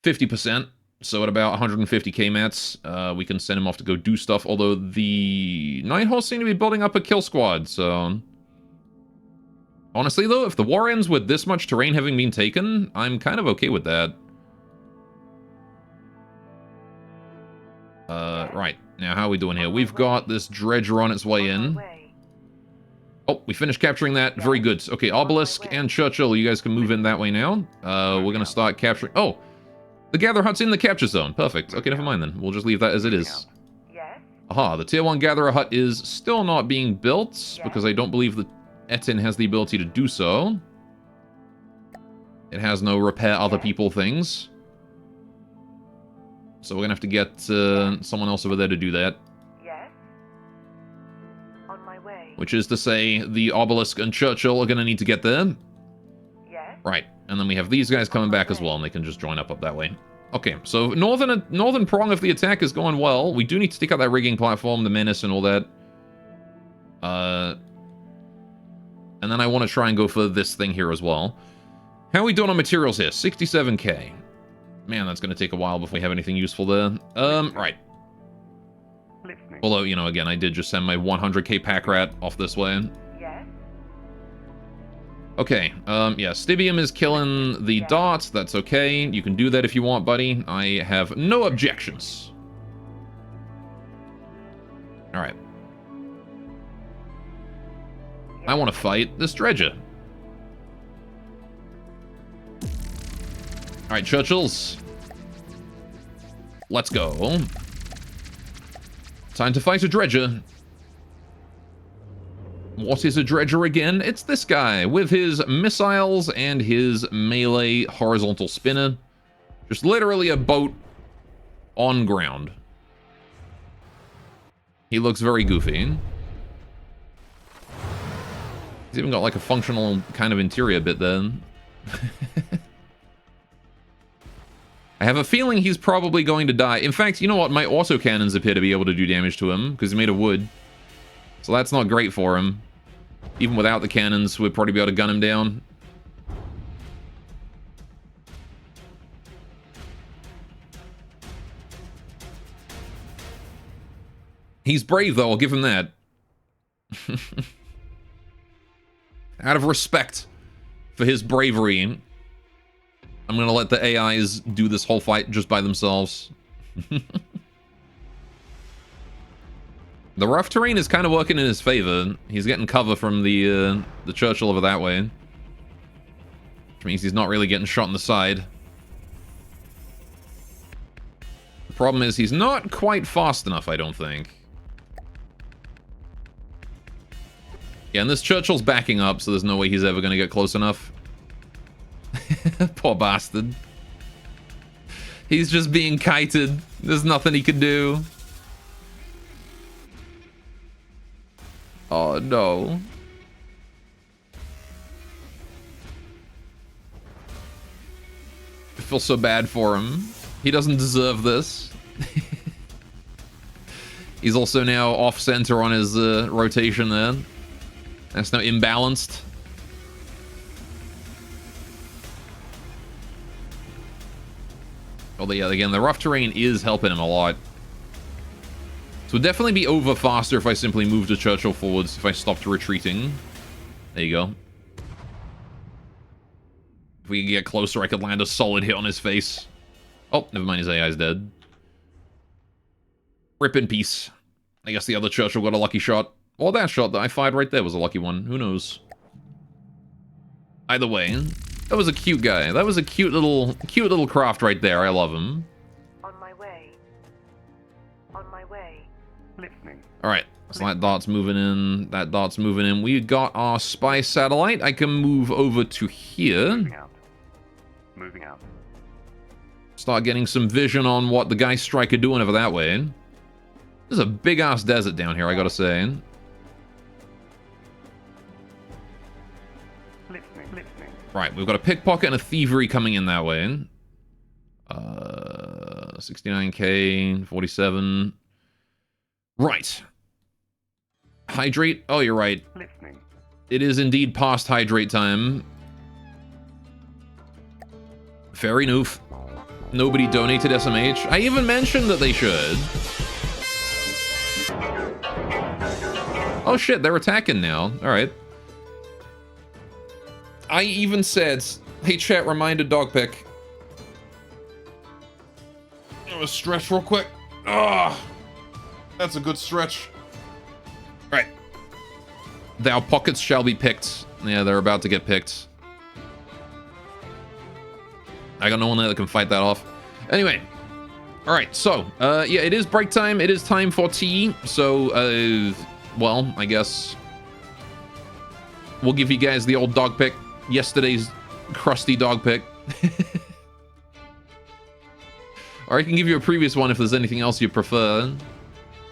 50%. So at about 150k mats, we can send him off to go do stuff, although the Nighthawks seem to be building up a kill squad, so... Honestly, though, if the war ends with this much terrain having been taken, I'm kind of okay with that. Right. Now, how are we doing here? We've got this dredger on its way in. Oh, we finished capturing that. Very good. Okay, Obelisk and Churchill, you guys can move in that way now. We're going to start capturing... Oh! The Gather Hut's in the capture zone. Perfect. Okay, never mind then. We'll just leave that as it is. Yes. Aha, the Tier 1 Gatherer Hut is still not being built, because I don't believe the Etin has the ability to do so. It has no repair other people things. So we're gonna have to get someone else over there to do that. Yes. On my way. Which is to say, the Obelisk and Churchill are gonna need to get there. Yes. Right, and then we have these guys coming back as well, and they can just join up that way. Okay, so northern prong of the attack is going well. We do need to take out that rigging platform, the Menace and all that. And then I want to try and go for this thing here as well. How are we doing on materials here? 67k. Man, that's going to take a while before we have anything useful there. Right. Listening. Although, you know, again, I did just send my 100k pack rat off this way. Yes. Okay, yeah, Stibium is killing the dots. That's okay. You can do that if you want, buddy. I have no objections. Alright. I want to fight this dredger. Alright, Churchills. Let's go. Time to fight a dredger. What is a dredger again? It's this guy with his missiles and his melee horizontal spinner. Just literally a boat on ground. He looks very goofy. He's even got like a functional kind of interior bit there. I have a feeling he's probably going to die. In fact, you know what? My autocannons appear to be able to do damage to him because he's made of wood. So that's not great for him. Even without the cannons, we'd probably be able to gun him down. He's brave, though. I'll give him that. Out of respect for his bravery, I'm going to let the AIs do this whole fight just by themselves. The rough terrain is kind of working in his favor. He's getting cover from the Churchill over that way. Which means he's not really getting shot in the side. The problem is he's not quite fast enough, I don't think. Yeah, and this Churchill's backing up, so there's no way he's ever going to get close enough. Poor bastard. He's just being kited. There's nothing he could do. Oh, no. I feel so bad for him. He doesn't deserve this. He's also now off-center on his rotation there. That's now imbalanced. Although, yeah, again, the rough terrain is helping him a lot. So it would definitely be over faster if I simply moved the Churchill forwards, if I stopped retreating. There you go. If we could get closer, I could land a solid hit on his face. Oh, never mind, his AI's dead. Rip in peace. I guess the other Churchill got a lucky shot. Well, that shot that I fired right there was a lucky one. Who knows? Either way, that was a cute guy. That was a cute little craft right there. I love him. On my way. On my way. Listening. All right, so that dot's moving in. That dot's moving in. We got our spy satellite. I can move over to here. Moving out. Moving out. Start getting some vision on what the Geist Striker doing over that way. There's a big-ass desert down here, I gotta say. Listening. Right, we've got a pickpocket and a thievery coming in that way. 69k, 47. Right. Hydrate. Oh, you're right. Listening. It is indeed past hydrate time. Fairy Noof. Nobody donated SMH. I even mentioned that they should. Oh shit, they're attacking now. Alright. I even said, hey chat, remind a dog pick. I'm gonna stretch real quick. Ah, that's a good stretch. Alright. Thou pockets shall be picked. Yeah, they're about to get picked. I got no one there that can fight that off. Anyway. Alright, so, yeah, it is break time. It is time for tea. So, well, I guess we'll give you guys the old dog pick. Yesterday's crusty dog pick. Or I can give you a previous one if there's anything else you prefer. Do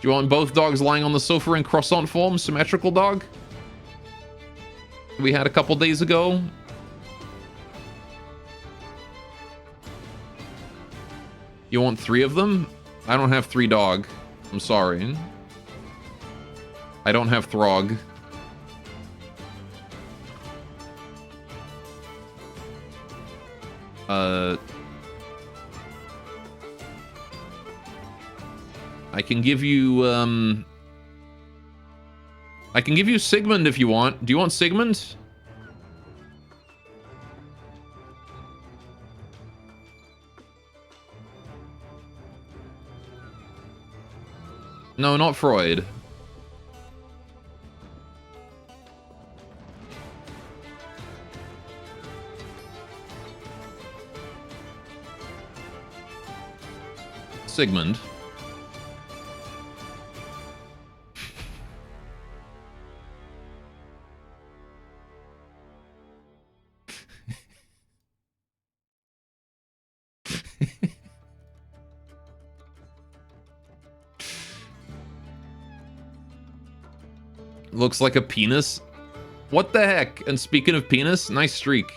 you want both dogs lying on the sofa in croissant form? Symmetrical dog? We had a couple days ago. You want 3 of them? I don't have 3 dog. I'm sorry. I don't have Throg. I can give you, I can give you Sigmund if you want. Do you want Sigmund? No, not Freud. Sigmund. Looks like a penis. What the heck? And speaking of penis, nice streak.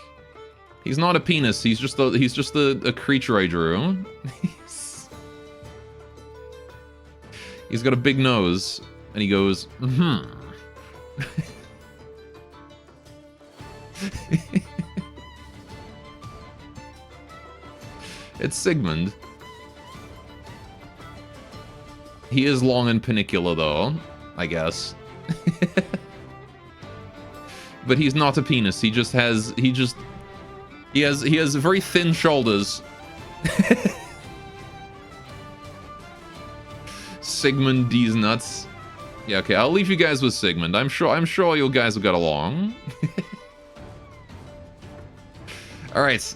He's not a penis. He's just a creature I drew. He's got a big nose, and he goes, It's Sigmund. He is long and panicular, though, I guess. But he's not a penis. He has very thin shoulders. Sigmund D's nuts. Yeah, okay, I'll leave you guys with Sigmund. I'm sure you guys will get along. Alright.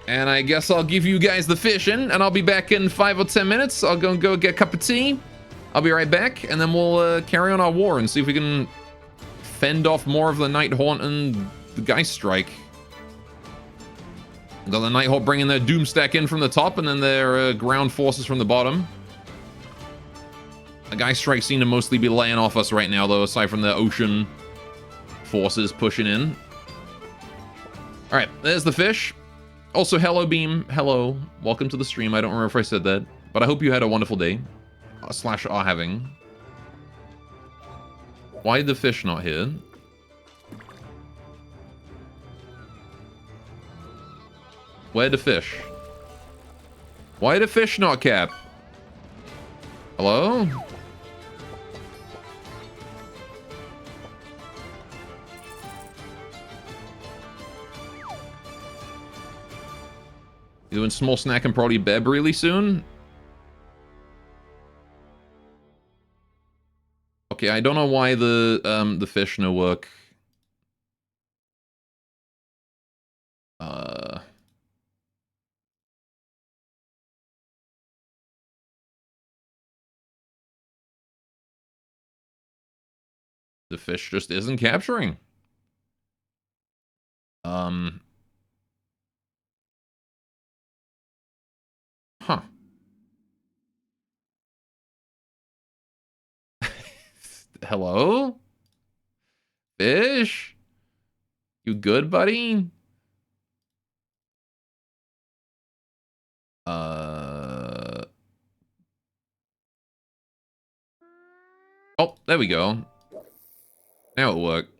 And I guess I'll give you guys the fishing, and I'll be back in 5 or 10 minutes. I'll go get a cup of tea. I'll be right back, and then we'll carry on our war and see if we can fend off more of the Nighthaunt and the Geist Strike. Got the Nighthaunt bringing their Doomstack in from the top, and then their ground forces from the bottom. The Geist Strike seem to mostly be laying off us right now, though, aside from the ocean forces pushing in. Alright, there's the fish. Also, hello, Beam. Hello. Welcome to the stream. I don't remember if I said that, but I hope you had a wonderful day. Slash are having. Why did the fish not hit? Where'd the fish? Why did the fish not cap? Hello? You doing small snack and probably beb really soon? Okay, I don't know why the fish no work. The fish just isn't capturing. Huh. Hello? Fish? You good, buddy? Oh, there we go. Now it worked.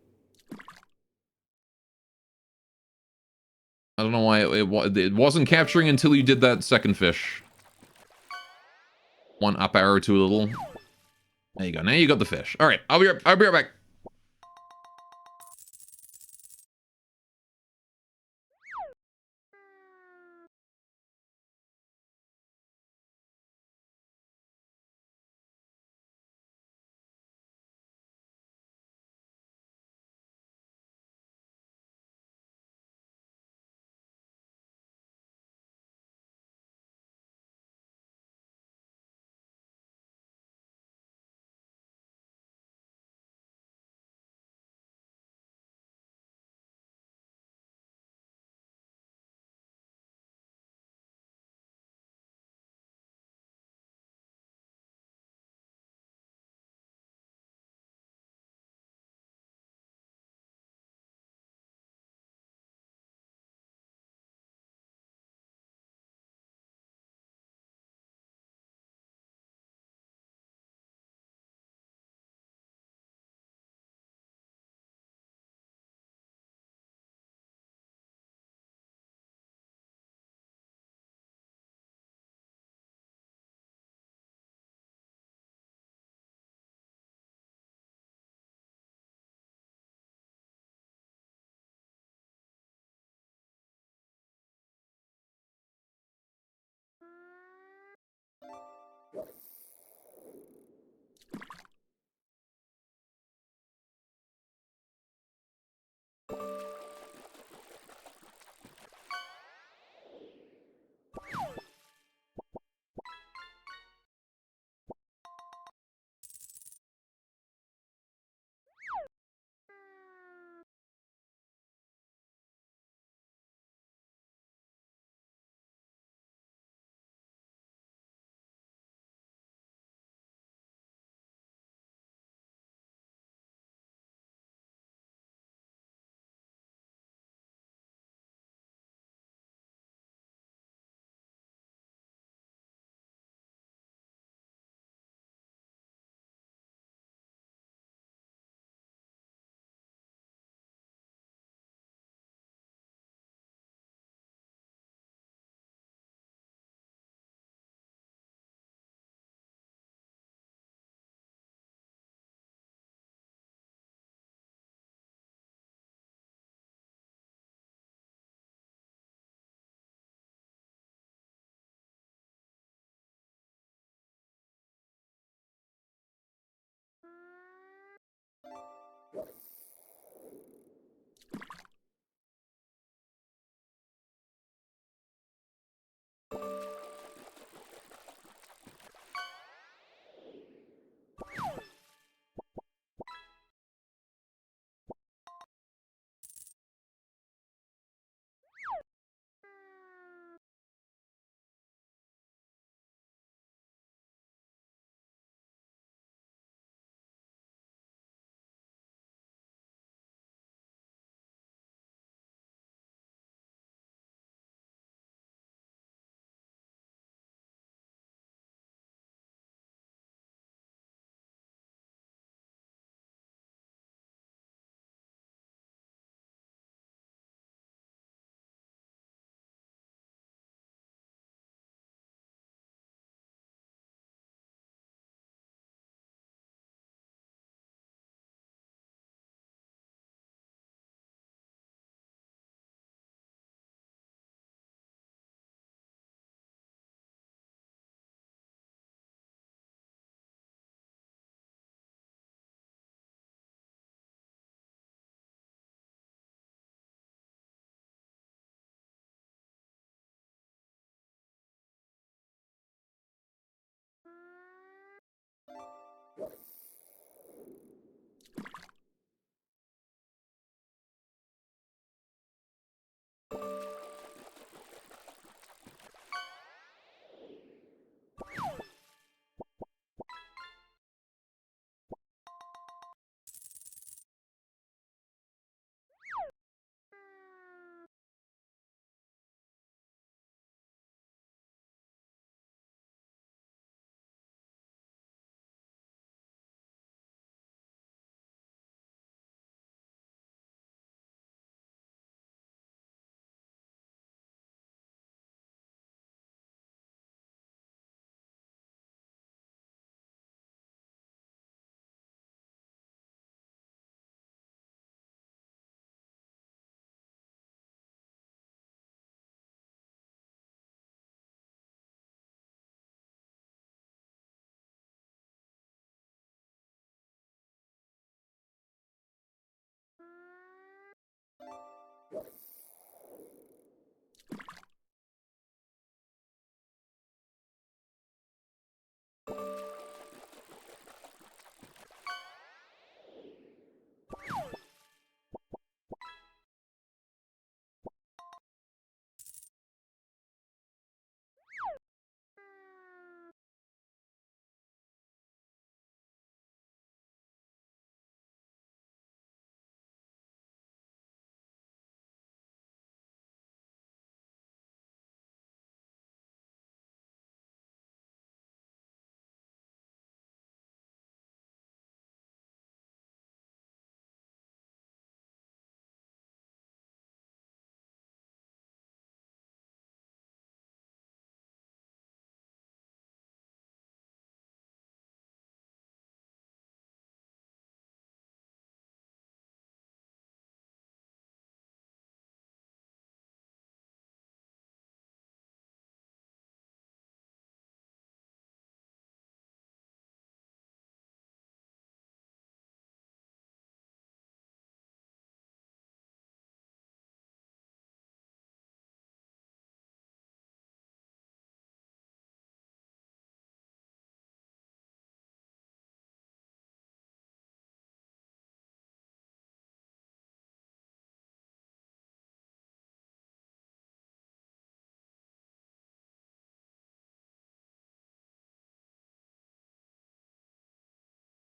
I don't know why it wasn't capturing until you did that second fish. One up arrow too little. There you go. Now you got the fish. All right, I'll be right back.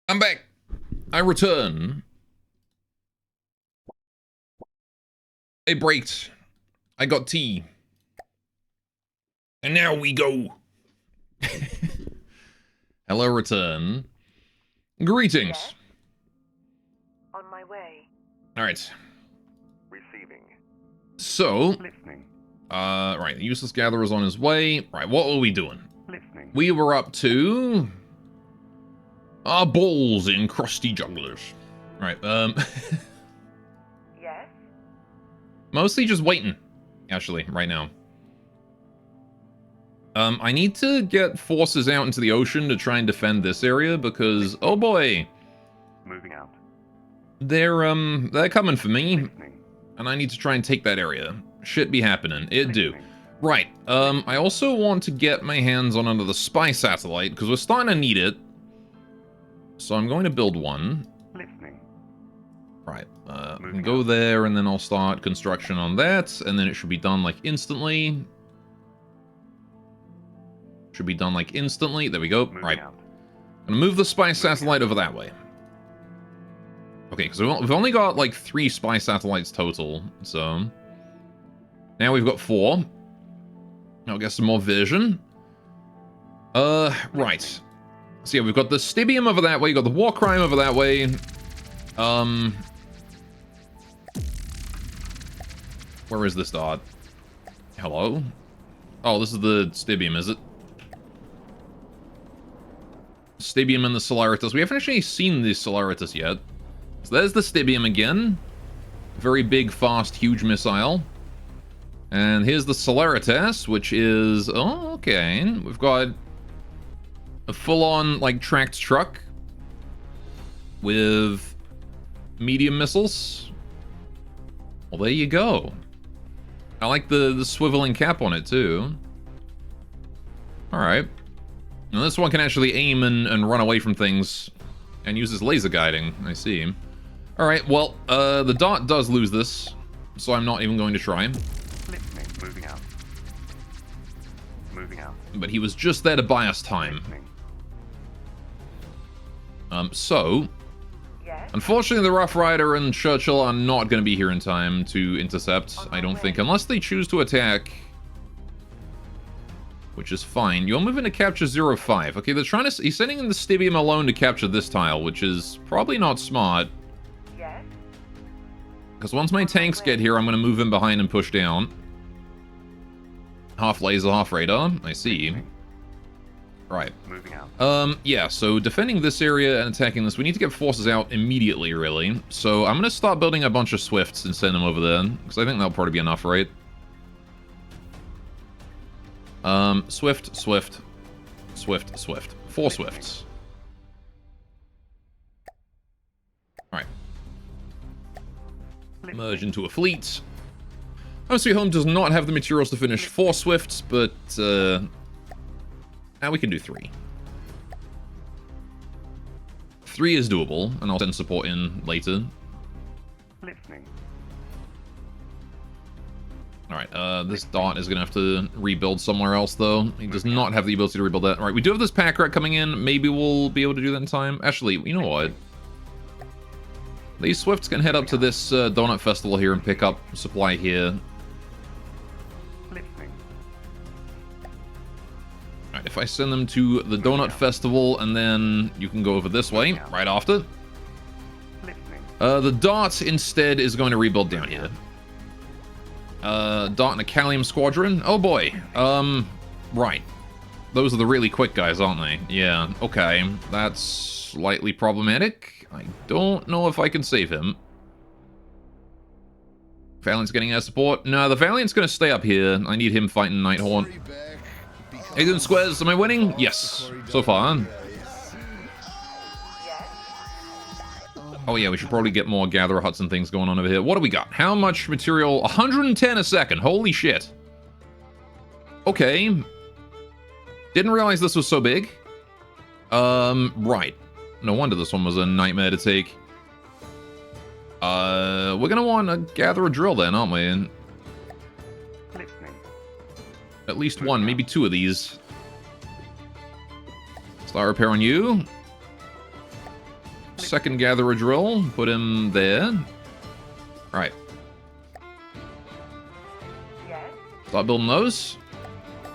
I'm back. I return. I braked. I got tea. And now we go. Hello, return. Greetings. Yes. On my way. Alright. Receiving. So, Listening. right, the useless gatherer is on his way. Right, what were we doing? Listening. We were up to our balls in crusty jugglers. Right, Yes. mostly just waiting, actually, right now. I need to get forces out into the ocean to try and defend this area because, oh boy, Moving out. they're coming for me, Listening. and I need to try and take that area. Shit be happening. It do. Listening. Right, I also want to get my hands on another spy satellite because we're starting to need it. So I'm going to build one. Listening. Right, I Moving can go out. there and then I'll start construction on that, and then it should be done like instantly. Should be done like instantly. There we go. Moving Right. out. I'm gonna move the spy satellite over that way. Okay, because we've only got like 3 spy satellites total, so now we've got 4. I'll get some more vision. Right. So yeah, we've got the Stibium over that way, you've got the War Crime over that way. Where is this dot? Hello? Oh, this is the Stibium, is it? Stibium and the Solaritus. We haven't actually seen the Solaritus yet. So there's the Stibium again. Very big, fast, huge missile. And here's the Solaritus, which is... Oh, okay. We've got a full-on, like, tracked truck with medium missiles. Well, there you go. I like the swiveling cap on it, too. Alright. And this one can actually aim and run away from things and uses laser guiding. I see. Alright, well, the dot does lose this, so I'm not even going to try. Listening. Moving out. Moving out. But he was just there to buy us time. Listening. So, Yes. unfortunately, the Rough Rider and Churchill are not going to be here in time to intercept, I don't think, unless they choose to attack. Which is fine. You're moving to capture 05. Okay, they're trying to... He's sending in the Stibium alone to capture this tile, which is probably not smart. Yes. Because once my tanks get here, I'm going to move in behind and push down. Half laser, half radar. I see. Right. Moving out. Yeah, so defending this area and attacking this, we need to get forces out immediately, really. So I'm going to start building a bunch of Swifts and send them over there, because I think that'll probably be enough, right? Swift, Swift, Swift, Swift. 4 Swifts. Alright. Merge into a fleet. Home Sweet Home does not have the materials to finish 4 Swifts, but, now we can do 3. 3 is doable, and I'll send support in later. Listening. Alright, this dot is gonna have to rebuild somewhere else, though. He does not have the ability to rebuild that. Alright, we do have this pack rat coming in. Maybe we'll be able to do that in time. Actually, you know what? These Swifts can head up to this Donut Festival here and pick up supply here. Listening. Alright, if I send them to the Donut Festival, and then you can go over this way, right after. Listening. The dot, instead, is going to rebuild down here. Dot and a Callium Squadron. Oh boy. Right. Those are the really quick guys, aren't they? Yeah, okay. That's slightly problematic. I don't know if I can save him. Valiant's getting air support. No, the Valiant's gonna stay up here. I need him fighting Nighthorn. Hey, doing squares? Am I winning? Yes. So far. Oh yeah, we should probably get more Gatherer Huts and things going on over here. What do we got? How much material? 110 a second. Holy shit. Okay. Didn't realize this was so big. Right. No wonder this one was a nightmare to take. We're gonna want to gather a drill then, aren't we? Listening. At least one, maybe 2 of these. Star repair on you. second gatherer drill. Put him there. Right. Yes. Start building those.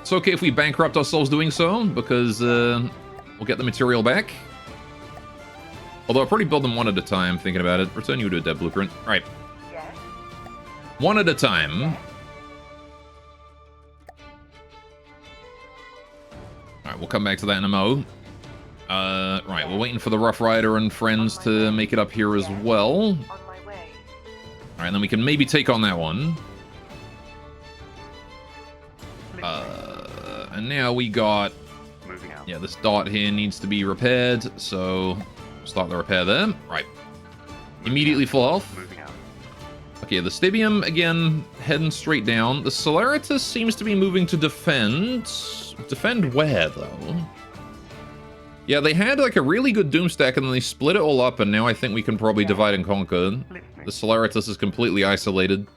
It's okay if we bankrupt ourselves doing so, because we'll get the material back. Although I'll probably build them one at a time, thinking about it. Return you to a dev blueprint. Right. Yes. One at a time. Yes. Alright, we'll come back to that in a mo. Right, we're waiting for the Rough Rider and friends to make it up here as well. On my way. Alright, then we can maybe take on that one. And now we got... Moving out. Yeah, this dot here needs to be repaired, so... Start the repair there. Right. Immediately full health. Moving out. Okay, the Stibium, again, heading straight down. The Solaritus seems to be moving to defend. Defend where, though? Yeah, they had, like, a really good Doom stack, and then they split it all up, and now I think we can probably divide and conquer. The Solaritus is completely isolated.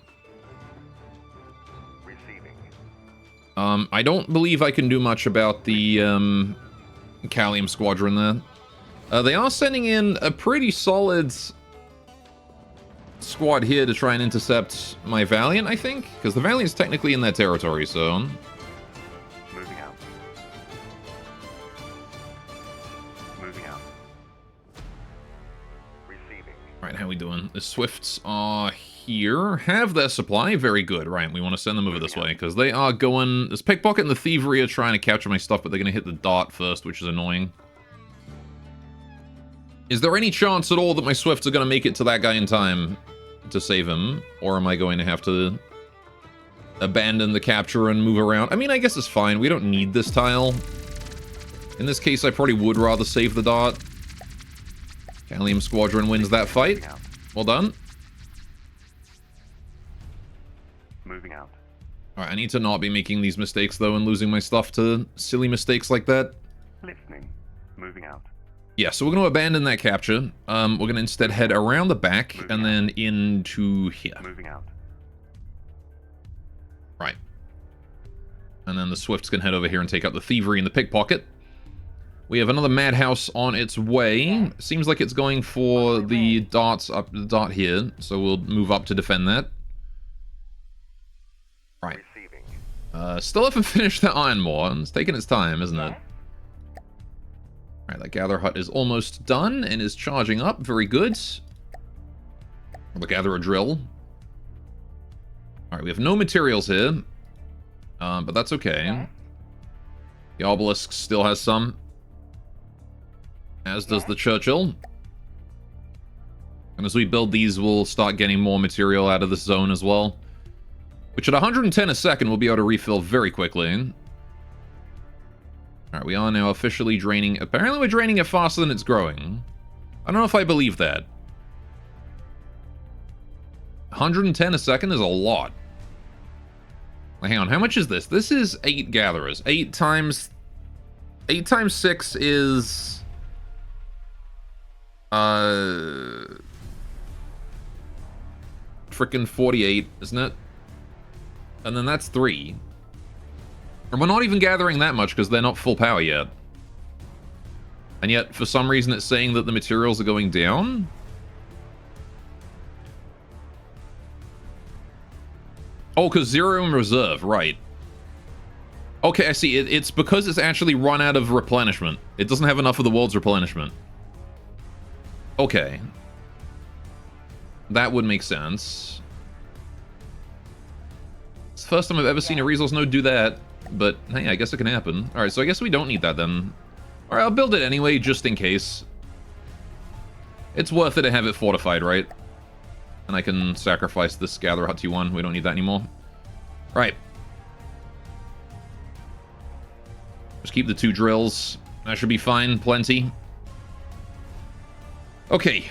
Receiving. I don't believe I can do much about the, Callium Squadron there. They are sending in a pretty solid squad here to try and intercept my Valiant, I think? Because the Valiant's technically in their territory, so... Moving out. Moving out. Receiving. Right, how we doing? The Swifts are here. Have their supply. Very good. Right, we want to send them over this way, because they are going... This Pickpocket and the Thievery are trying to capture my stuff, but they're going to hit the dot first, which is annoying. Is there any chance at all that my Swifts are going to make it to that guy in time to save him? Or am I going to have to abandon the capture and move around? I mean, I guess it's fine. We don't need this tile. In this case, I probably would rather save the dot. Callium Squadron wins that fight. Well done. Moving out. Alright, I need to not be making these mistakes, though, and losing my stuff to silly mistakes like that. Listening. Moving out. Yeah, so we're going to abandon that capture. We're going to instead head around the back and then into here. Moving out. Right. And then the Swifts can head over here and take out the Thievery and the Pickpocket. We have another Madhouse on its way. Seems like it's going for the dots up the dot here, so we'll move up to defend that. Right. Receiving. Still haven't finished the Iron Maw. It's taking its time, isn't it? Alright, that Gather Hut is almost done and is charging up. Very good. The Gatherer Drill. Alright, we have no materials here. But that's okay. The Obelisk still has some. As does the Churchill. And as we build these, we'll start getting more material out of this zone as well. Which at 110 a second, we'll be able to refill very quickly. Alright, we are now officially draining... Apparently we're draining it faster than it's growing. I don't know if I believe that. 110 a second is a lot. Hang on, how much is this? This is 8 gatherers. 8 times 6 is... Frickin' 48, isn't it? And then that's 3. And we're not even gathering that much because they're not full power yet. And yet, for some reason, it's saying that the materials are going down. Oh, because 0 in reserve, right. Okay, I see. It's because it's actually run out of replenishment. It doesn't have enough of the world's replenishment. Okay. That would make sense. It's the first time I've ever seen a resource node do that. But, hey, I guess it can happen. Alright, so I guess we don't need that then. Alright, I'll build it anyway, just in case. It's worth it to have it fortified, right? And I can sacrifice this Gatherer Hut T1. We don't need that anymore. Right. Just keep the 2 drills. That should be fine. Plenty. Okay.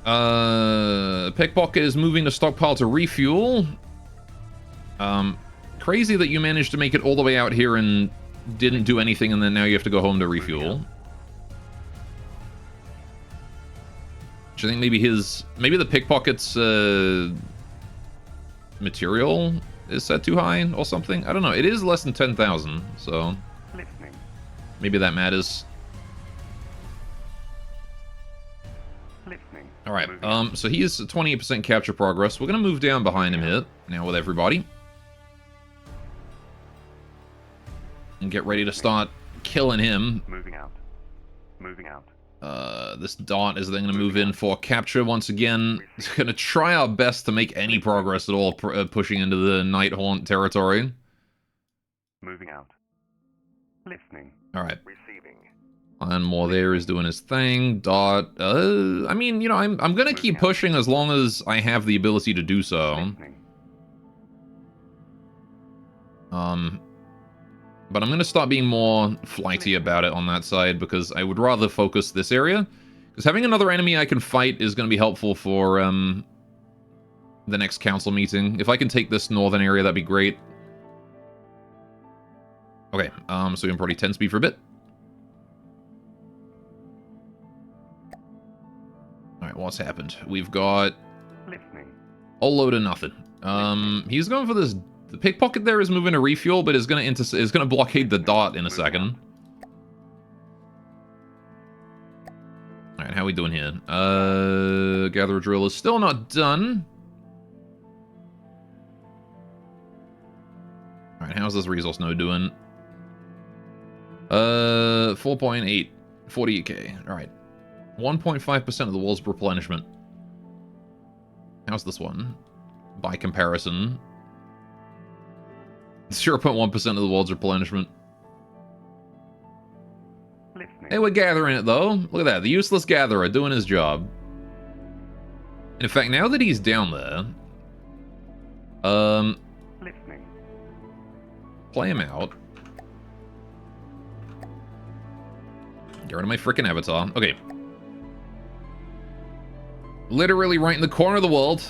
Pickpocket is moving the stockpile to refuel. Crazy that you managed to make it all the way out here and didn't do anything, and then now you have to go home to refuel. Which I think maybe maybe the Pickpocket's material is set too high or something. I don't know. It is less than 10,000, so maybe that matters. Listening. All right. Moving out. So he is 28% capture progress. We're gonna move down behind him here now with everybody, and get ready to start killing him. Moving out. Moving out. This dot is then going to move in for capture once again. Going to try our best to make any progress at all, pushing into the Nighthaunt territory. Moving out. Listening. All right. Receiving. And more there is doing his thing. Dot. I mean, you know, I'm going to keep pushing as long as I have the ability to do so. Listening. But I'm going to start being more flighty about it on that side, because I would rather focus this area. Because having another enemy I can fight is going to be helpful for the next council meeting. If I can take this northern area, that'd be great. Okay, so we can probably 10 speed for a bit. Alright, what's happened? We've got Listening. a load of nothing. He's going for this. The pickpocket there is moving to refuel, but is gonna blockade the dot in a second. Alright, how we doing here? Gatherer drill is still not done. Alright, how's this resource node doing? 4.8, 48k. Alright. 1.5% of the world's replenishment. How's this one? By comparison. 0.1% of the world's replenishment. Listening. Hey, we're gathering it, though. Look at that. The useless gatherer doing his job. In fact, now that he's down there... Listening. Play him out. Get rid of my freaking avatar. Okay. Literally right in the corner of the world.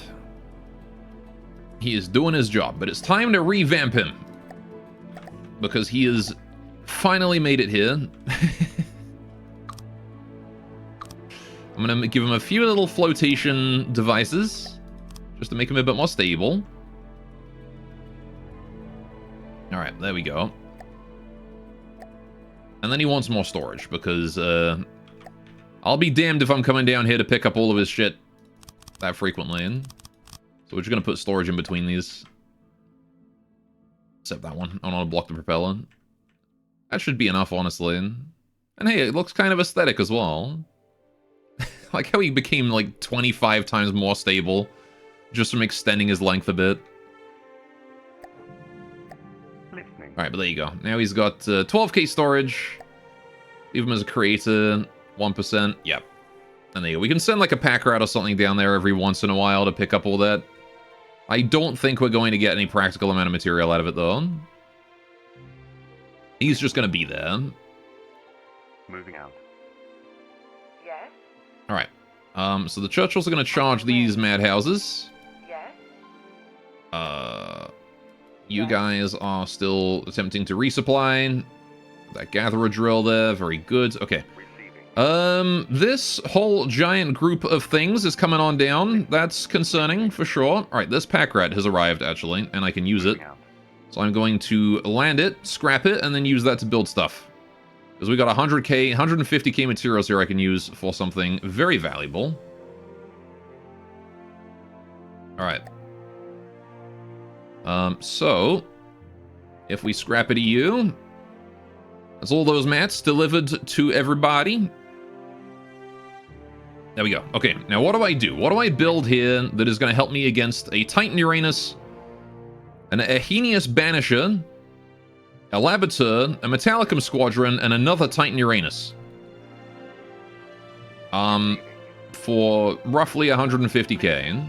He is doing his job, but it's time to revamp him. Because he has finally made it here. I'm going to give him a few little flotation devices, just to make him a bit more stable. Alright, there we go. And then he wants more storage, because I'll be damned if I'm coming down here to pick up all of his shit that frequently. So we're just going to put storage in between these. Except that one. I don't want to block the propeller. That should be enough, honestly. And hey, it looks kind of aesthetic as well. Like how he became like 25 times more stable just from extending his length a bit. Listening. Alright, but there you go. Now he's got 12k storage. Leave him as a creator. 1%. Yep. And there you go. We can send like a pack rat or something down there every once in a while to pick up all that. I don't think we're going to get any practical amount of material out of it, though. He's just going to be there. Moving out. Yes? Alright. So the Churchills are going to charge these madhouses. Yes? You guys are still attempting to resupply. That gatherer drill there. Very good. Okay. Receiving. This whole giant group of things is coming on down. That's concerning, for sure. Alright, this pack rat has arrived, actually, and I can use it. Moving out. So I'm going to land it, scrap it, and then use that to build stuff. Because we got 100k, 150k materials here I can use for something very valuable. Alright. So, if we scrap it to you, that's all those mats delivered to everybody. There we go. Okay, now what do I do? What do I build here that is going to help me against a Titan Uranus, an Ahenius Banisher, a Labatur, a Metallicum Squadron, and another Titan Uranus? For roughly 150k.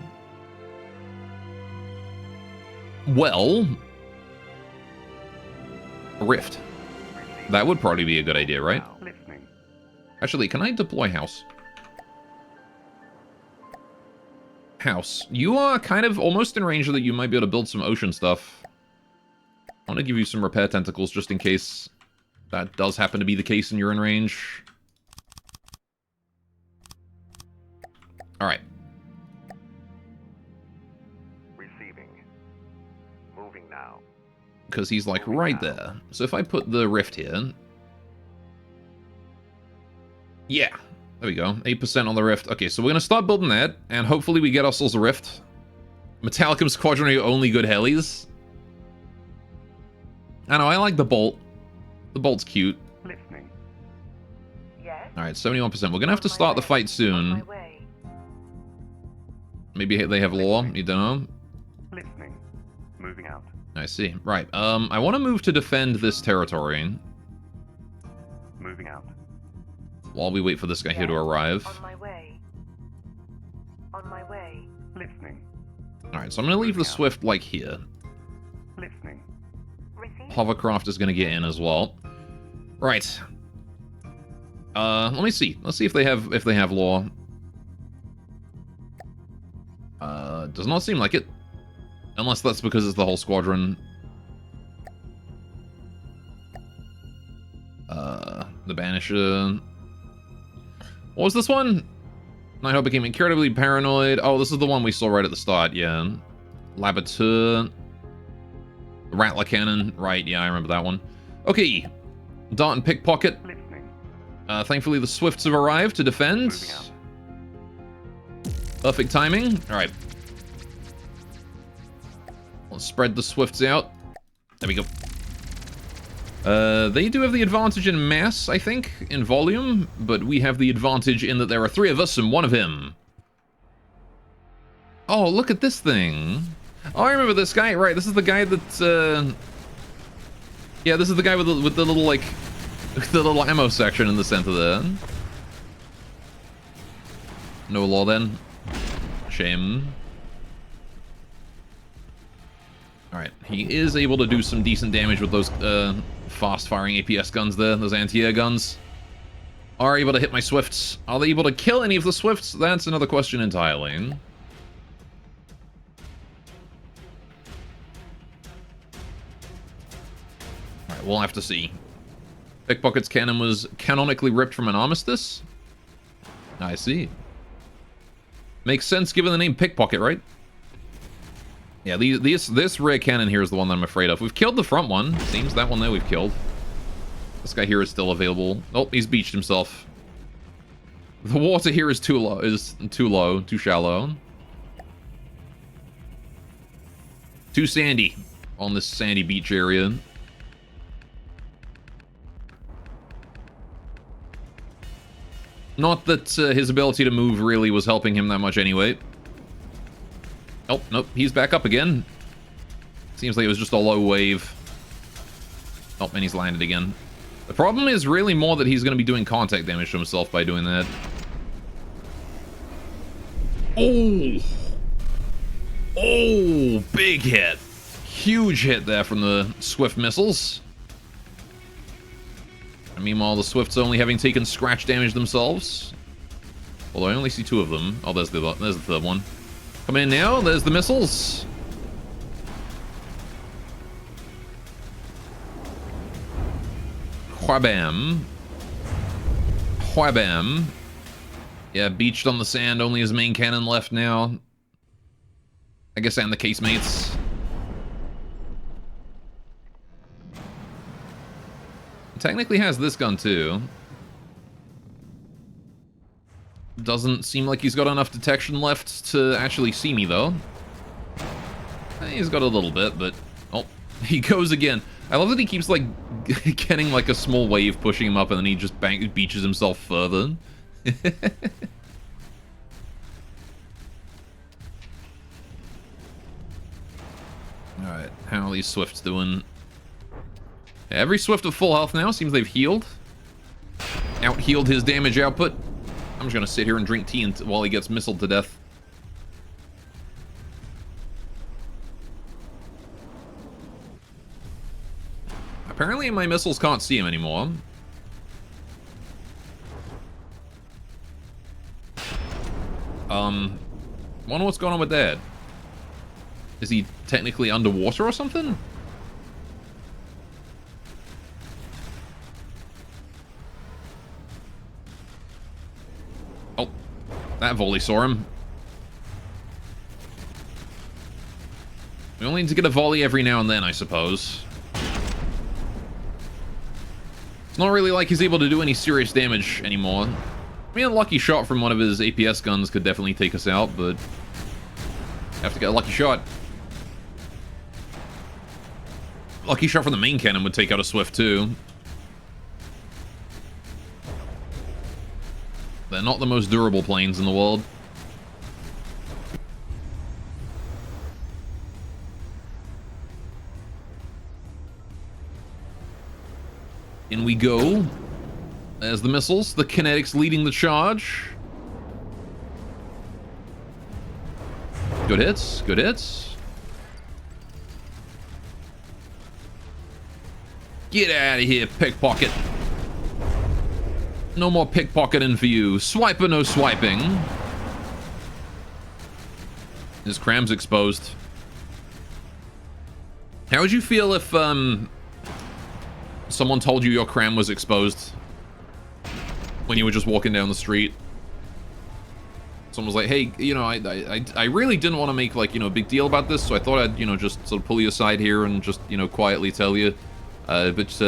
Well, a Rift. That would probably be a good idea, right? Listening. Actually, can I deploy House? House. You are kind of almost in range that you might be able to build some ocean stuff. I want to give you some repair tentacles just in case that does happen to be the case and you're in range. Alright. Receiving. Moving now. Because he's like right there. So if I put the rift here... Yeah. There we go. 8% on the Rift. Okay, so we're going to start building that, and hopefully we get ourselves a Rift. Metallicum Squadron are your only good helis. I know, I like the Bolt. The Bolt's cute. Listening. Yes. Alright, 71%. We're going to have to start the fight On soon. my way. Maybe they have law. You don't know. Listening. Moving out. I see. Right. I want to move to defend this territory Moving out. while we wait for this guy here to arrive. On my way. On my way. Listening. Alright, so I'm going to leave the Swift, like, here. Listening. Receive. Hovercraft is going to get in as well. Right. Let me see. Let's see if they have law. Does not seem like it. Unless that's because it's the whole squadron. The Banisher. What was this one? Nighthawk became incredibly paranoid. Oh, this is the one we saw right at the start, yeah. Labateur. Rattler Cannon. Right, yeah, I remember that one. Okay. Dart and Pickpocket. Listening. Thankfully, the Swifts have arrived to defend. Moving out. Perfect timing. Alright. Let's spread the Swifts out. There we go. They do have the advantage in mass, I think, in volume, but we have the advantage in that there are 3 of us and 1 of him. Oh, look at this thing. Oh, I remember this guy. Right, this is the guy that, yeah, this is the guy with the little, like, the little ammo section in the center there. No law, then. Shame. Alright, he is able to do some decent damage with those fast-firing APS guns there, those anti-air guns. Are able to hit my Swifts. Are they able to kill any of the Swifts? That's another question entirely. Alright, we'll have to see. Pickpocket's cannon was canonically ripped from an armistice? I see. Makes sense given the name Pickpocket, right? Yeah, this rear cannon here is the one that I'm afraid of. We've killed the front one. Seems that one there we've killed. This guy here is still available. Oh, he's beached himself. The water here is too low. Too shallow. Too sandy on this sandy beach area. Not that his ability to move really was helping him that much anyway. Oh, nope, he's back up again. Seems like it was just a low wave. Oh, and he's landed again. The problem is really more that he's going to be doing contact damage to himself by doing that. Oh! Oh, big hit. Huge hit there from the Swift missiles. And meanwhile, the Swifts only having taken scratch damage themselves. Although I only see 2 of them. Oh, there's the third one. Come in now, there's the missiles. Whabam. Whabam. Yeah, beached on the sand, only his main cannon left now. I guess and the casemates. Technically has this gun too. Doesn't seem like he's got enough detection left to actually see me, though. He's got a little bit, but... Oh, he goes again. I love that he keeps, like, getting, like, a small wave pushing him up, and then he just beaches himself further. Alright, how are these Swifts doing? Every Swift of full health now. Seems they've healed. Out-healed his damage output. I'm just gonna sit here and drink tea while he gets missiled to death. Apparently my missiles can't see him anymore. Wonder what's going on with that. Is he technically underwater or something? Oh, that volley saw him. We only need to get a volley every now and then, I suppose. It's not really like he's able to do any serious damage anymore. I mean, a lucky shot from one of his APS guns could definitely take us out, but have to get a lucky shot. Lucky shot from the main cannon would take out a Swift too. They're not the most durable planes in the world. In we go. There's the missiles. The kinetics leading the charge. Good hits. Good hits. Get out of here, pickpocket. No more pickpocketing for you. Swiper, no swiping. His cram's exposed. How would you feel if, someone told you your cram was exposed when you were just walking down the street? Someone was like, hey, you know, I really didn't want to make, like, you know, a big deal about this, so I thought I'd, you know, just sort of pull you aside here and just, you know, quietly tell you. But, you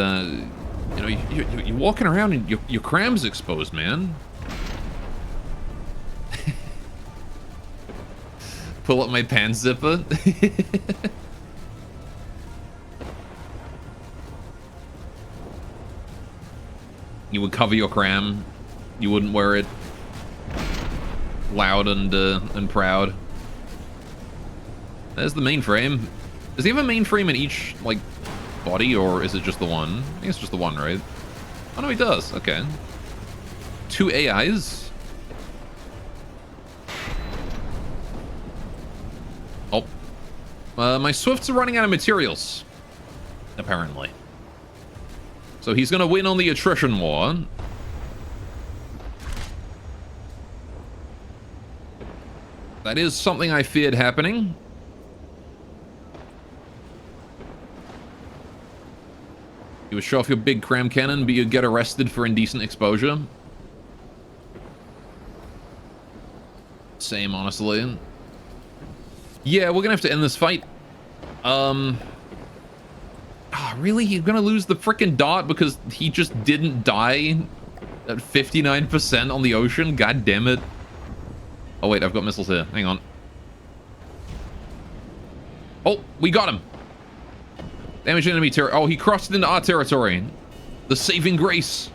know, you're walking around and your cram's exposed, man. Pull up my pants zipper. You would cover your cram. You wouldn't wear it loud and proud. There's the mainframe. Does he have a mainframe in each, like, body, or is it just the one? I think it's just the one, right? Oh, no, he does. Okay. 2 AIs. Oh. My Swifts are running out of materials, apparently. So he's going to win on the attrition war. That is something I feared happening. You would show off your big cram cannon, but you'd get arrested for indecent exposure. Same, honestly. Yeah, we're gonna have to end this fight. Oh, really? You're gonna lose the frickin' dot because he just didn't die at 59% on the ocean? God damn it. Oh, wait, I've got missiles here. Hang on. Oh, we got him. Damage enemy territory. Oh, he crossed into our territory. The saving grace.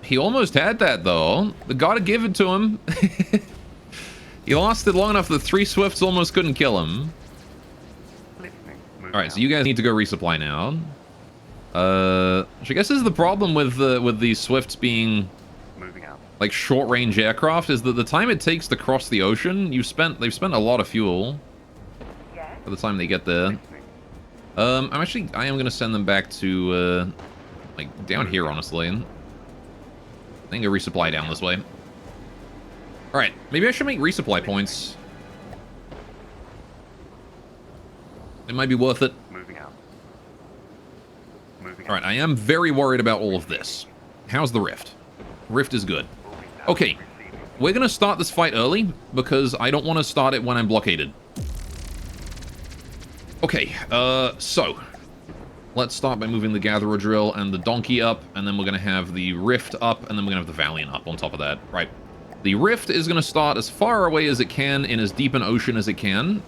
He almost had that, though. They gotta give it to him. He lasted long enough that 3 Swifts almost couldn't kill him. Alright, so you guys need to go resupply now. Which I guess is the problem with these Swifts being like short-range aircraft, is that the time it takes to cross the ocean, they've spent a lot of fuel by the time they get there. I am gonna send them back to like down here, honestly. I think a resupply down this way. Alright, maybe I should make resupply points. It might be worth it. Alright, I am very worried about all of this. How's the Rift? Rift is good. Okay, we're gonna start this fight early, because I don't want to start it when I'm blockaded. Okay, so let's start by moving the Gatherer Drill and the Donkey up, and then we're gonna have the Rift up, and then we're gonna have the Valiant up on top of that. Right. The Rift is gonna start as far away as it can in as deep an ocean as it can.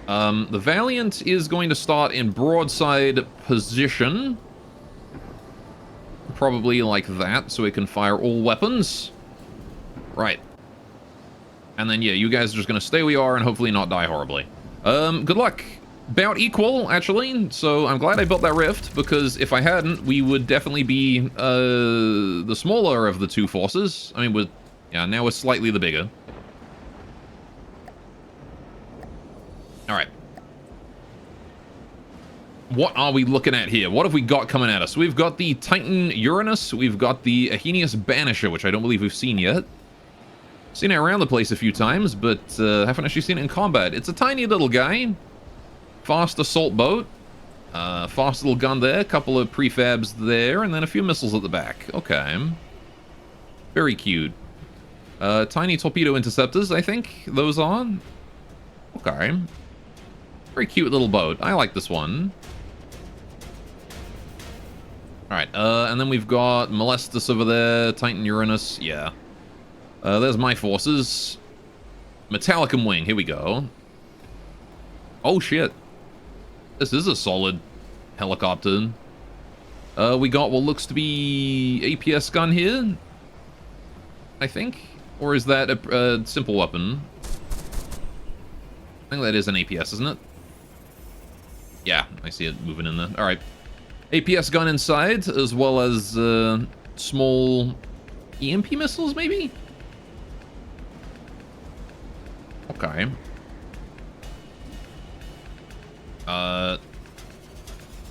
The Valiant is going to start in broadside position. Probably like that, so it can fire all weapons. Right. And then, yeah, you guys are just going to stay where you are and hopefully not die horribly. Good luck. About equal, actually, so I'm glad I built that Rift, because if I hadn't, we would definitely be the smaller of the 2 forces. I mean, now we're slightly the bigger. Alright. What are we looking at here? What have we got coming at us? We've got the Titan Uranus. We've got the Ahenius Banisher, which I don't believe we've seen yet. Seen it around the place a few times, but haven't actually seen it in combat. It's a tiny little guy. Fast assault boat. Fast little gun there. A couple of prefabs there, and then a few missiles at the back. Okay. Very cute. Tiny torpedo interceptors, I think those are. Okay. Very cute little boat. I like this one. Alright, and then we've got Molestus over there, Titan Uranus, yeah. There's my forces. Metallicum Wing, here we go. Oh shit. This is a solid helicopter. We got what looks to be APS gun here, I think? Or is that a simple weapon? I think that is an APS, isn't it? Yeah, I see it moving in there. Alright. APS gun inside, as well as small EMP missiles, maybe? Okay. And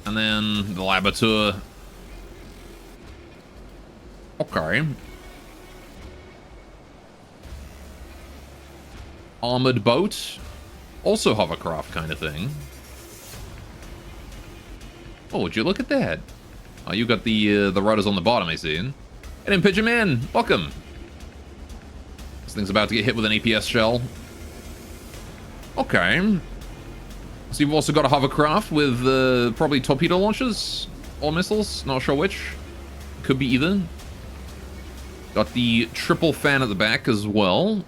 then the Labatur. Okay. Armored boat. Also hovercraft kind of thing. Oh, would you look at that? Oh, you got the rudders on the bottom, I see. Get in, Pigeon Man. Welcome. This thing's about to get hit with an APS shell. Okay. So you've also got a hovercraft with probably torpedo launchers or missiles. Not sure which. Could be either. Got the triple fan at the back as well.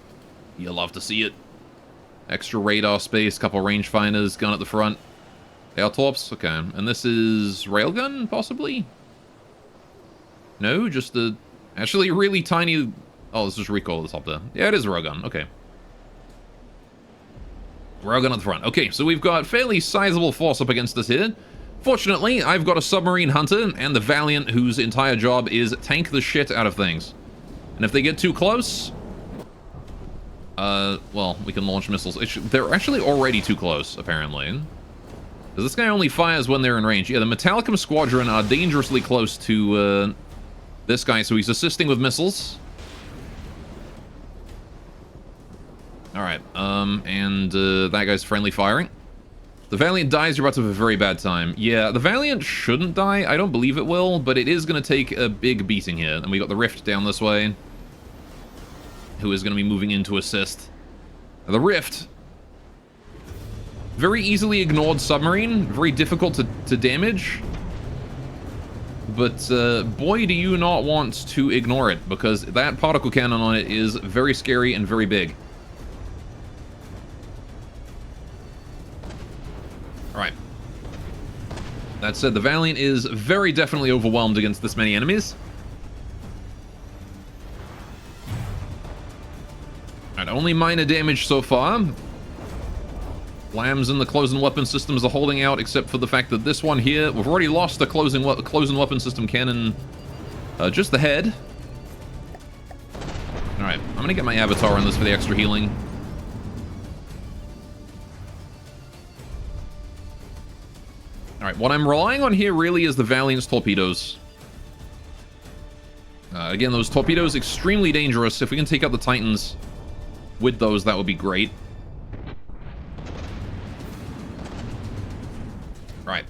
You'll love to see it. Extra radar space, couple rangefinders, gun at the front. They are torps? Okay. And this is railgun, possibly? No, just a... Actually, really tiny... Oh, this is recoil that's up there. Yeah, it is a railgun. Okay. Railgun at the front. Okay, so we've got fairly sizable force up against us here. Fortunately, I've got a submarine hunter and the Valiant, whose entire job is tank the shit out of things. And if they get too close... well, we can launch missiles. They're actually already too close, apparently. Because this guy only fires when they're in range. Yeah, the Metallicum Squadron are dangerously close to, this guy, so he's assisting with missiles. Alright, and that guy's friendly firing. The Valiant dies, you're about to have a very bad time. Yeah, the Valiant shouldn't die. I don't believe it will, but it is going to take a big beating here. And we got the Rift down this way, who is going to be moving in to assist. Now, the Rift, very easily ignored submarine, very difficult to damage. But boy, do you not want to ignore it, because that particle cannon on it is very scary and very big. Alright. That said, the Valiant is very definitely overwhelmed against this many enemies. Alright, only minor damage so far. Lambs and the closing weapon systems are holding out, except for the fact that this one here, we've already lost the closing weapon system cannon. Just the head. Alright, I'm gonna get my avatar on this for the extra healing. Alright, what I'm relying on here really is the Valiant's torpedoes. Again, those torpedoes extremely dangerous. If we can take out the Titans with those, that would be great. Right.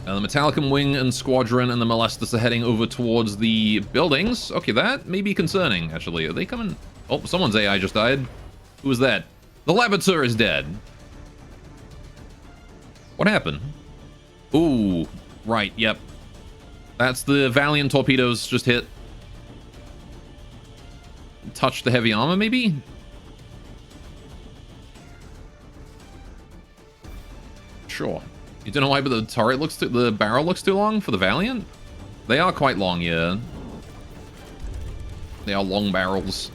The Metallicum Wing and Squadron and the Molestus are heading over towards the buildings. Okay, that may be concerning, actually. Are they coming? Oh, someone's AI just died. Who was that? The Labatur is dead. What happened? Ooh, right, yep. That's the Valiant torpedoes just hit. Touched the heavy armor, maybe? Sure. You don't know why, but the turret looks too... The barrel looks too long for the Valiant? They are quite long, yeah. They are long barrels.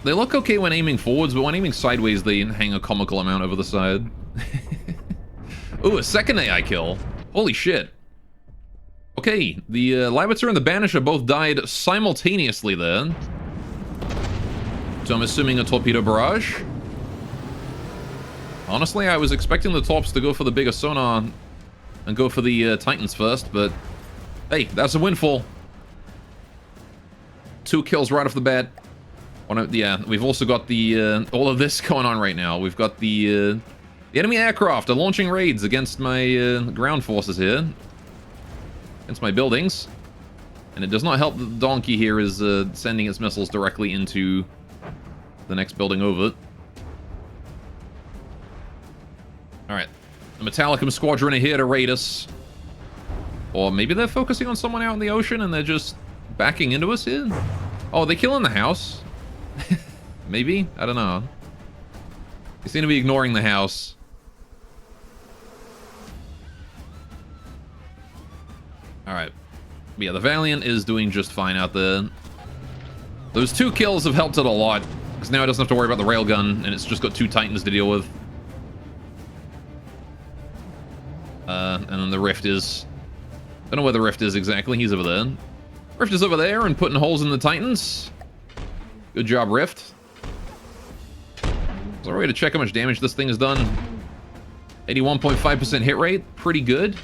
They look okay when aiming forwards, but when aiming sideways, they hang a comical amount over the side. Ooh, a second AI kill. Holy shit. Okay, the Labatur and the Banisher both died simultaneously there. So I'm assuming a torpedo barrage. Honestly, I was expecting the torps to go for the bigger sonar and go for the Titans first, but hey, that's a windfall. 2 kills right off the bat. Yeah, we've also got the all of this going on right now. We've got the enemy aircraft are launching raids against my ground forces here, against my buildings, and it does not help that the donkey here is sending its missiles directly into the next building over. The Metallicum Squadron are here to raid us. Or maybe they're focusing on someone out in the ocean and they're just backing into us here? Oh, are they killing the house? Maybe? I don't know. They seem to be ignoring the house. Alright. Yeah, the Valiant is doing just fine out there. Those 2 kills have helped it a lot. Because now it doesn't have to worry about the railgun, and it's just got 2 Titans to deal with. And then the Rift is... Don't know where the Rift is exactly. He's over there. Rift is over there and putting holes in the Titans. Good job, Rift. Is there a way to check how much damage this thing has done? 81.5% hit rate. Pretty good.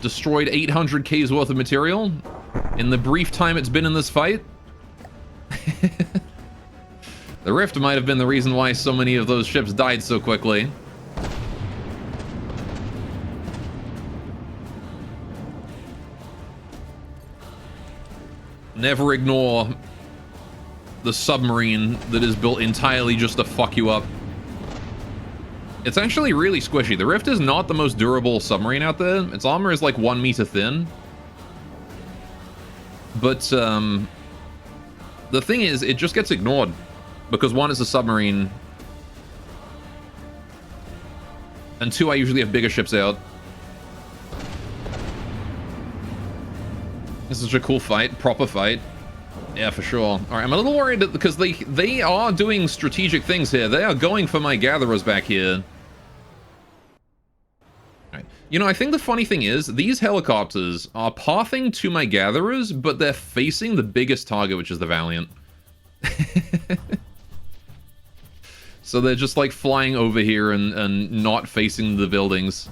Destroyed 800k's worth of material in the brief time it's been in this fight. The Rift might have been the reason why so many of those ships died so quickly. Never ignore the submarine that is built entirely just to fuck you up. It's actually really squishy. The Rift is not the most durable submarine out there. Its armor is like 1 meter thin. But the thing is, it just gets ignored. Because 1, it's a submarine. And 2, I usually have bigger ships out. This is a cool fight. Proper fight. Yeah, for sure. Alright, I'm a little worried because they are doing strategic things here. They are going for my gatherers back here. Alright. You know, I think the funny thing is, these helicopters are pathing to my gatherers, but they're facing the biggest target, which is the Valiant. So they're just like flying over here and not facing the buildings,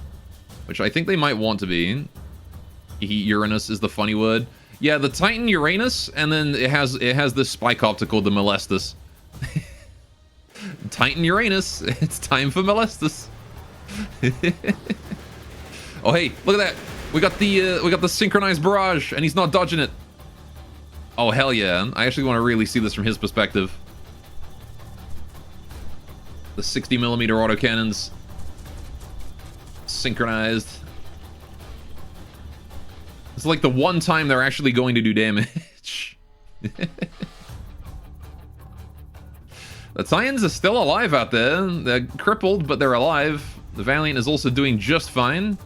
which I think they might want to be. Uranus is the funny word. Yeah, the Titan Uranus, and then it has this spycopter called the Molestus. Titan Uranus, it's time for Molestus. Oh hey, look at that! We got the synchronized barrage, and he's not dodging it. Oh hell yeah! I actually want to really see this from his perspective. The 60mm autocannons synchronized. It's like the one time they're actually going to do damage. The Titans are still alive out there. They're crippled, but they're alive. The Valiant is also doing just fine.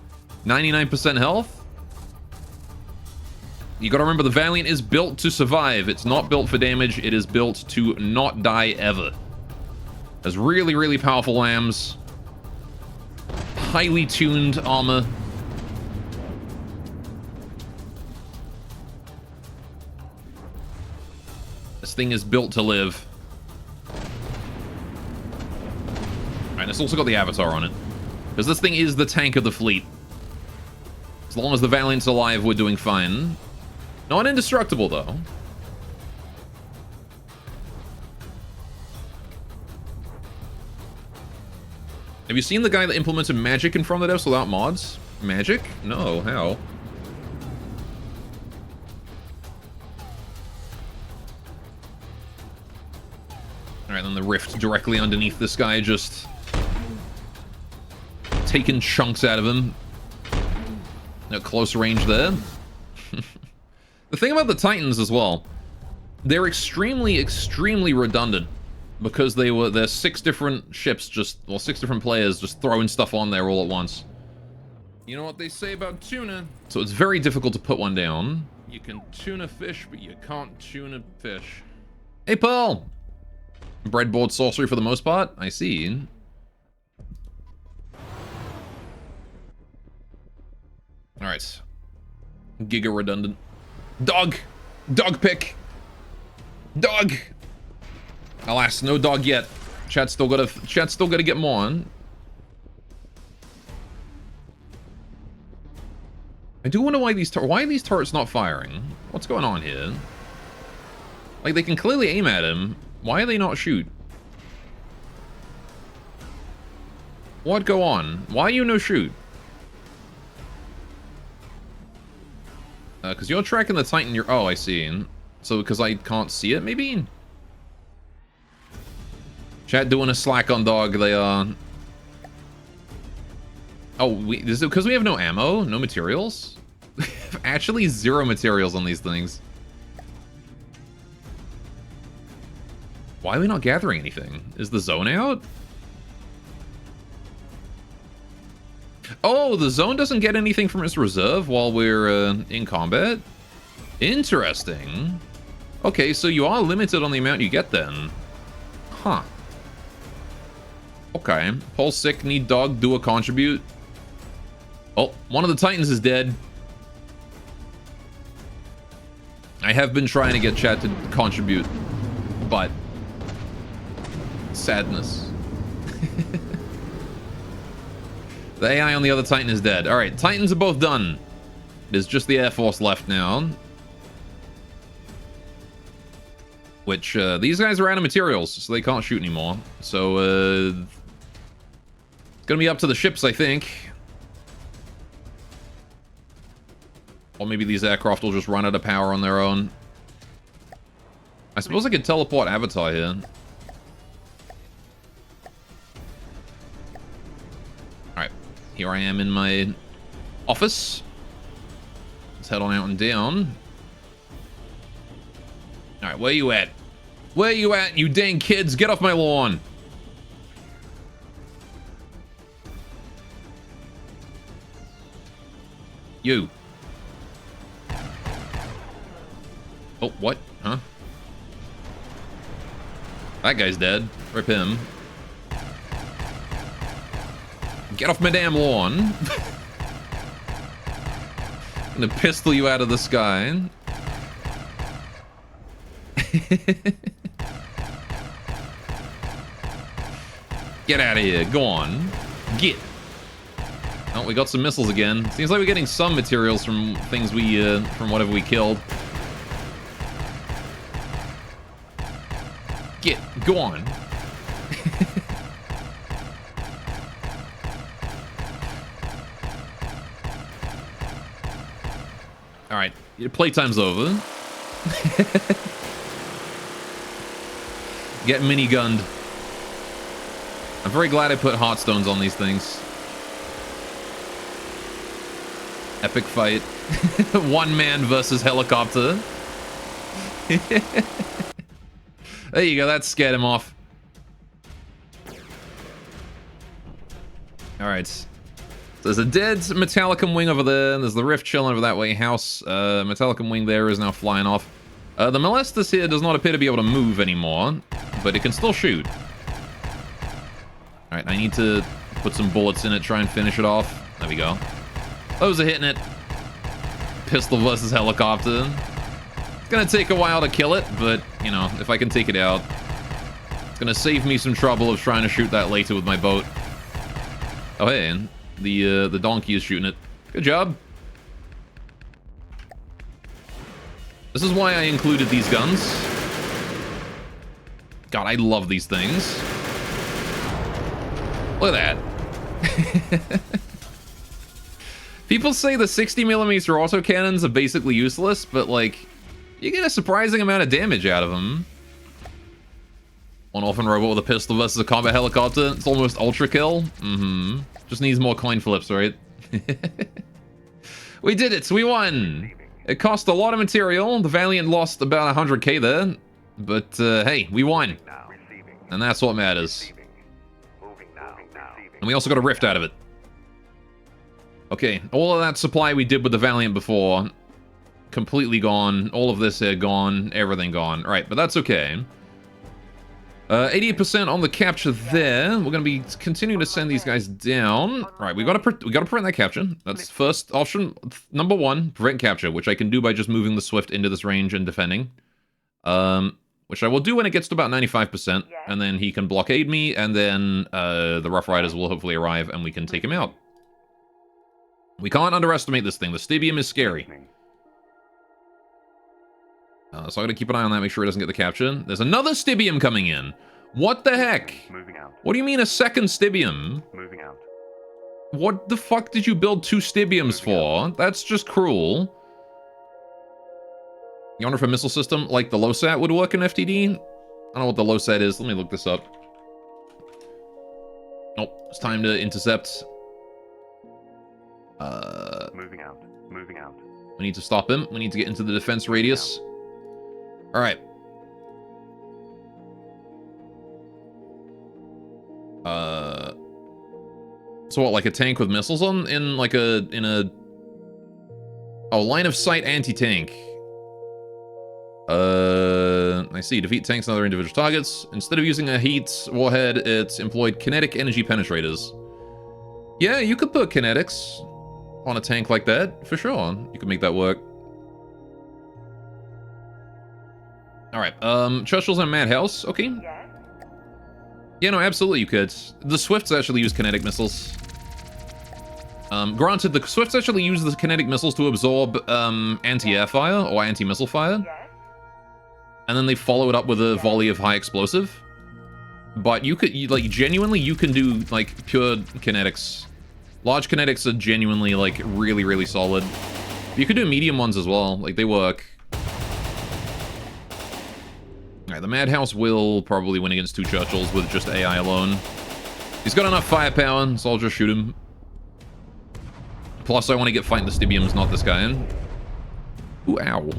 99% health. You gotta remember, the Valiant is built to survive. It's not built for damage. It is built to not die ever. Has really, really powerful lambs. Highly tuned armor. This thing is built to live. Alright, it's also got the Avatar on it. Because this thing is the tank of the fleet. As long as the Valiant's alive, we're doing fine. Not indestructible, though. Have you seen the guy that implemented magic in front of this without mods? Magic? No, how? Alright, then the Rift directly underneath this guy, just taking chunks out of him. At close range there. The thing about the Titans as well, they're extremely, extremely redundant. Because they're 6 different ships just, well, 6 different players just throwing stuff on there all at once. You know what they say about tuna? So it's very difficult to put one down. You can tuna fish, but you can't tuna fish. Hey, Pearl! Breadboard sorcery for the most part? I see. Alright. Giga redundant. Dog! Dog pick! Dog! Alas, no dog yet. Chat's still gotta get more on. I do wonder why are these turrets not firing? What's going on here? Like, they can clearly aim at him. Why are they not shoot? What go on? Why you no shoot? Because you're tracking the Titan, oh, I see. So, because I can't see it, maybe? Chat doing a slack on dog. They are. Oh, this is because we have no ammo, no materials. Actually, 0 materials on these things. Why are we not gathering anything? Is the zone out? Oh, the zone doesn't get anything from its reserve while we're in combat? Interesting. Okay, so you are limited on the amount you get then. Huh. Okay. Paul sick, need dog, do a contribute. Oh, one of the Titans is dead. I have been trying to get chat to contribute, but sadness. The AI on the other Titan is dead. All right, Titans are both done. There's just the Air Force left now. Which, these guys are out of materials, so they can't shoot anymore. So, it's gonna be up to the ships, I think. Or maybe these aircraft will just run out of power on their own. I suppose I could teleport Avatar here. Alright, here I am in my office. Let's head on out and down. Alright, where you at? Where you at, you dang kids? Get off my lawn! You. Oh, what? Huh? That guy's dead. Rip him. Get off my damn lawn. I'm gonna pistol you out of the sky. Get out of here. Go on. Get. Oh, we got some missiles again. Seems like we're getting some materials from things we, from whatever we killed. Get. Go on. Alright. Playtime's over. Get minigunned. I'm very glad I put Heartstones on these things. Epic fight. One man versus helicopter. There you go, that scared him off. Alright. So there's a dead Metallicum wing over there, and there's the Rift chilling over that way. House. Metallicum wing there is now flying off. The Molestus here does not appear to be able to move anymore, but it can still shoot. Alright, I need to put some bullets in it, try and finish it off. There we go. Those are hitting it. Pistol versus helicopter. It's gonna take a while to kill it, but, you know, if I can take it out, it's gonna save me some trouble of trying to shoot that later with my boat. Oh, hey, and the donkey is shooting it. Good job. This is why I included these guns. God, I love these things. Look at that. People say the 60mm autocannons are basically useless, but, like, you get a surprising amount of damage out of them. One orphan robot with a pistol versus a combat helicopter. It's almost ultra kill. Mm-hmm. Just needs more coin flips, right? We did it! We won! It cost a lot of material. The Valiant lost about 100k there. But, hey, we won. And that's what matters. And we also got a rift out of it. Okay, all of that supply we did with the Valiant before, completely gone. All of this here gone. Everything gone. All right, but that's okay. 88% on the capture there. We're going to be continuing to send these guys down. All right, we got to prevent that capture. That's first option. Number 1, prevent capture, which I can do by just moving the Swift into this range and defending. Which I will do when it gets to about 95%, and then he can blockade me, and then the Rough Riders will hopefully arrive, and we can take him out. We can't underestimate this thing. The Stibium is scary. So I gotta keep an eye on that, make sure it doesn't get the capture. There's another Stibium coming in. What the heck? Moving out. What do you mean a second Stibium? Moving out. What the fuck did you build 2 Stibiums for? That's just cruel. You wonder if a missile system like the LOSAT would work in FTD? I don't know what the LOSAT is. Let me look this up. Oh, it's time to intercept. Moving out. Moving out. We need to stop him. We need to get into the defense radius. All right. So what, like a tank with missiles on in a line of sight anti-tank. I see. Defeat tanks and other individual targets. Instead of using a heat warhead, it's employed kinetic energy penetrators. Yeah, you could put kinetics on a tank like that, for sure. You could make that work. Alright, Churchill's in Madhouse, okay. Yes? Yeah, no, absolutely you could. The Swifts actually use kinetic missiles. Granted, the Swifts actually use the kinetic missiles to absorb, anti-air fire or anti-missile fire. Yes? And then they follow it up with a volley of high explosive. But you could, like, genuinely, you can do, like, pure kinetics. Large kinetics are genuinely, like, really, really solid. You could do medium ones as well. Like, they work. Alright, the Madhouse will probably win against 2 Churchills with just AI alone. He's got enough firepower, so I'll just shoot him. Plus, I want to get fighting the Stibiums, not this guy. Ooh, ow.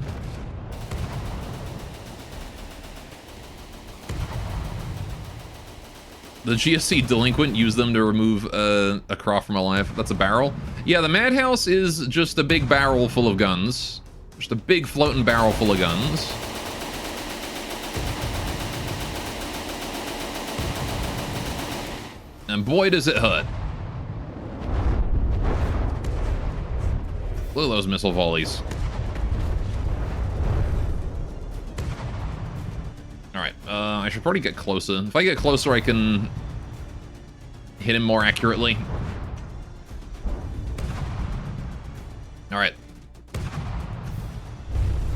The GSC Delinquent used them to remove a craft from alive. That's a barrel. Yeah, the Madhouse is just a big barrel full of guns. Just a big floating barrel full of guns. And boy, does it hurt. Look at those missile volleys. Alright, I should probably get closer. If I get closer, I can hit him more accurately. Alright.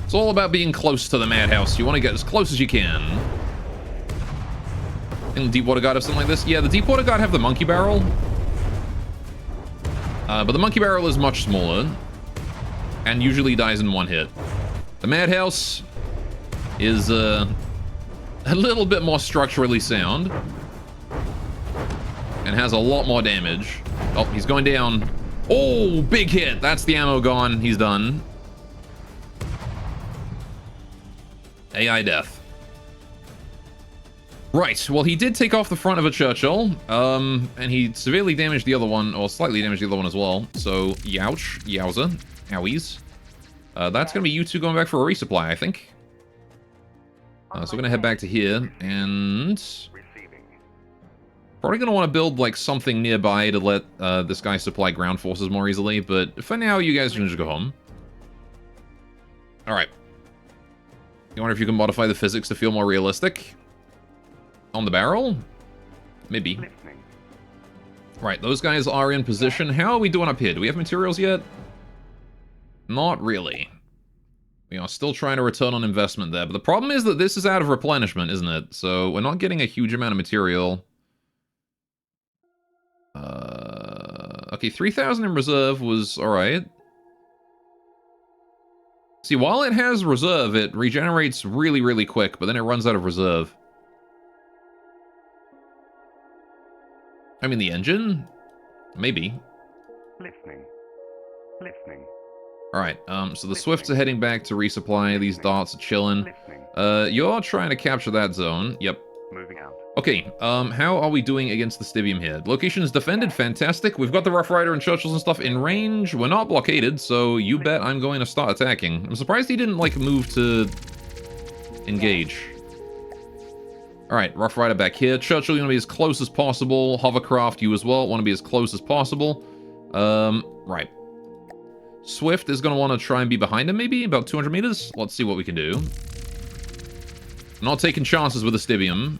It's all about being close to the Madhouse. You want to get as close as you can. In the Deepwater God have something like this? Yeah, the Deepwater God have the Monkey Barrel. But the Monkey Barrel is much smaller. And usually dies in one hit. The Madhouse is, a little bit more structurally sound. And has a lot more damage. Oh, he's going down. Oh, big hit. That's the ammo gone. He's done. AI death. Right, well, he did take off the front of a Churchill. And he severely damaged the other one, or slightly damaged the other one as well. So, youch. Yowza. Owies. That's going to be you two going back for a resupply, I think. So we're going to head back to here, and Receiving. probably going to want to build, like, something nearby to let this guy supply ground forces more easily, but for now, you guys can just go home. Alright. You wonder if you can modify the physics to feel more realistic? On the barrel? Maybe. Listening. Right, those guys are in position. How are we doing up here? Do we have materials yet? Not really. We are still trying to return on investment there, but the problem is that this is out of replenishment, isn't it? So we're not getting a huge amount of material. Okay, 3,000 in reserve was alright. See, while it has reserve, it regenerates really, really quick, but then it runs out of reserve. I mean, the engine? Maybe. Listening. Listening. Alright, so the Swifts are heading back to resupply. These darts are chilling. Listening. You're trying to capture that zone. Yep. Moving out. Okay, how are we doing against the Stibium here? Location is defended. Fantastic. We've got the Rough Rider and Churchills and stuff in range. We're not blockaded, so you bet I'm going to start attacking. I'm surprised he didn't, like, move to engage. Alright, Rough Rider back here. Churchill, you want to be as close as possible. Hovercraft, you as well. Want to be as close as possible. Right. Swift is going to want to try and be behind him, maybe? About 200 meters? Let's see what we can do. Not taking chances with the Stibium.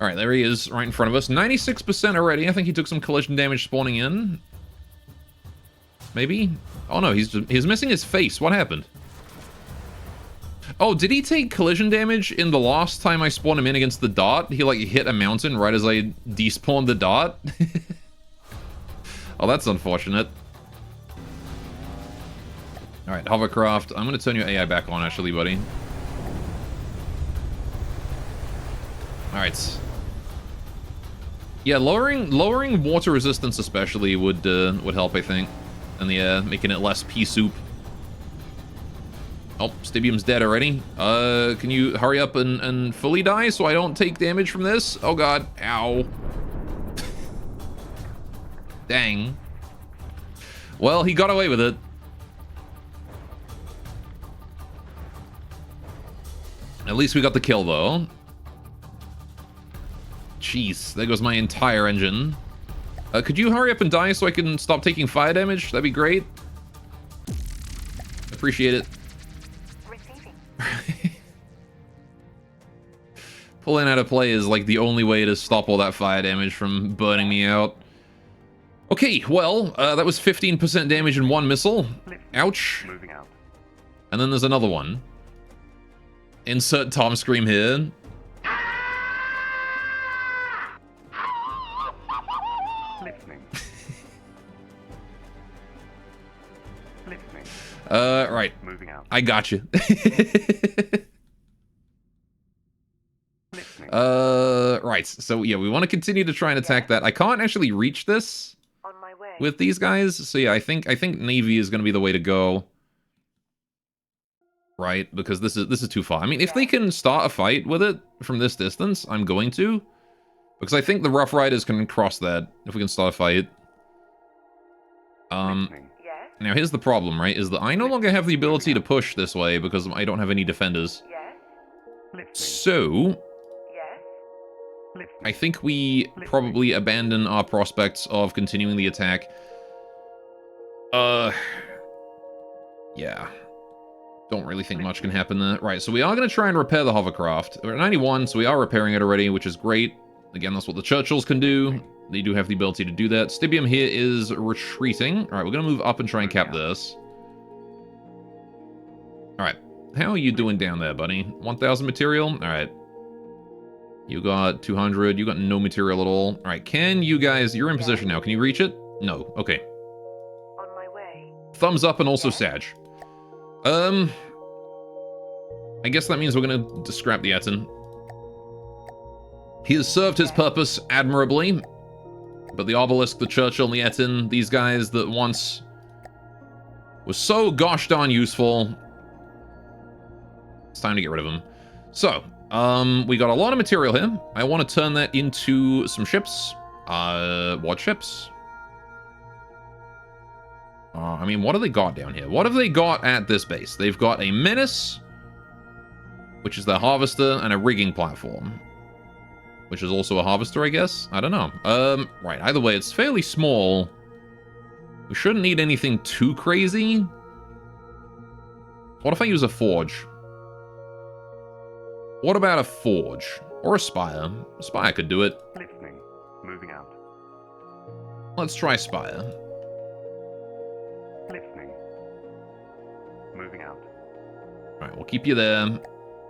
Alright, there he is, right in front of us. 96% already. I think he took some collision damage spawning in. Maybe? Oh no, he's missing his face. What happened? Oh, did he take collision damage in the last time I spawned him in against the dot? He, like, hit a mountain right as I despawned the dot? Oh, that's unfortunate. Alright, Hovercraft. I'm going to turn your AI back on, actually, buddy. Alright. Yeah, lowering water resistance especially would help, I think. And making it less pea soup. Oh, Stibium's dead already. Can you hurry up and fully die so I don't take damage from this? Oh god. Ow. Dang. Well, he got away with it. At least we got the kill, though. Jeez, there goes my entire engine. Could you hurry up and die so I can stop taking fire damage? That'd be great. Appreciate it. Receiving. Pulling out of play is like the only way to stop all that fire damage from burning me out. Okay, well, that was 15% damage in one missile. Ouch. Moving out. And then there's another one. Insert Tom scream here. Listening. Listening. Right. Moving out. I got you. Listening. Right. So yeah, we want to continue to try and attack that. I can't actually reach this On my way. with these guys. So yeah, I think Navy is going to be the way to go. Right, because this is too far. I mean, if they can start a fight with it from this distance, I'm going to. Because I think the Rough Riders can cross that if we can start a fight. Listening. Yes. Now here's the problem, right? Is that I no longer have the ability to push this way because I don't have any defenders. Yes. Listening. So, Yes. Listening. I think we probably abandon our prospects of continuing the attack. Yeah. Don't really think much can happen there. Right, so we are going to try and repair the hovercraft. We're at 91, so we are repairing it already, which is great. Again, that's what the Churchills can do. They do have the ability to do that. Stibium here is retreating. All right, we're going to move up and try and cap this. All right, how are you doing down there, buddy? 1,000 material? All right. You got 200. You got no material at all. All right, can you guys... You're in position now. Can you reach it? No. Okay. On my way. Thumbs up and also Sag. I guess that means we're going to scrap the Etten. He has served his purpose admirably, but the Obelisk, the Churchill, and the Etten, these guys that once was so gosh darn useful, it's time to get rid of them. So, we got a lot of material here. I want to turn that into some ships. What ships? I mean, what have they got down here? What have they got at this base? They've got a Menace, which is their harvester, and a rigging platform, which is also a harvester, I guess? I don't know. Right, either way, it's fairly small. We shouldn't need anything too crazy. What if I use a forge? What about a forge? Or a spire? A spire could do it. Listening. Moving out. Let's try spire. Listening. Moving out. Alright, we'll keep you there.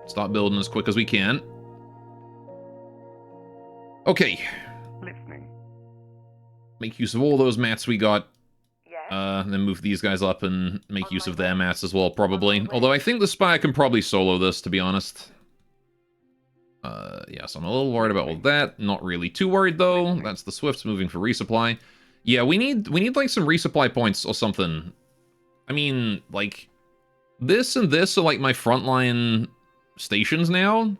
Start building as quick as we can. Okay. Listening. Make use of all those mats we got. Yes. Then move these guys up and make use of their mats as well, probably. Although I think the Spire can probably solo this, to be honest. Yeah, so I'm a little worried about all that. Not really too worried, though. That's the Swifts moving for resupply. Yeah, we need like, some resupply points or something. I mean, like, this and this are, like, my frontline stations now.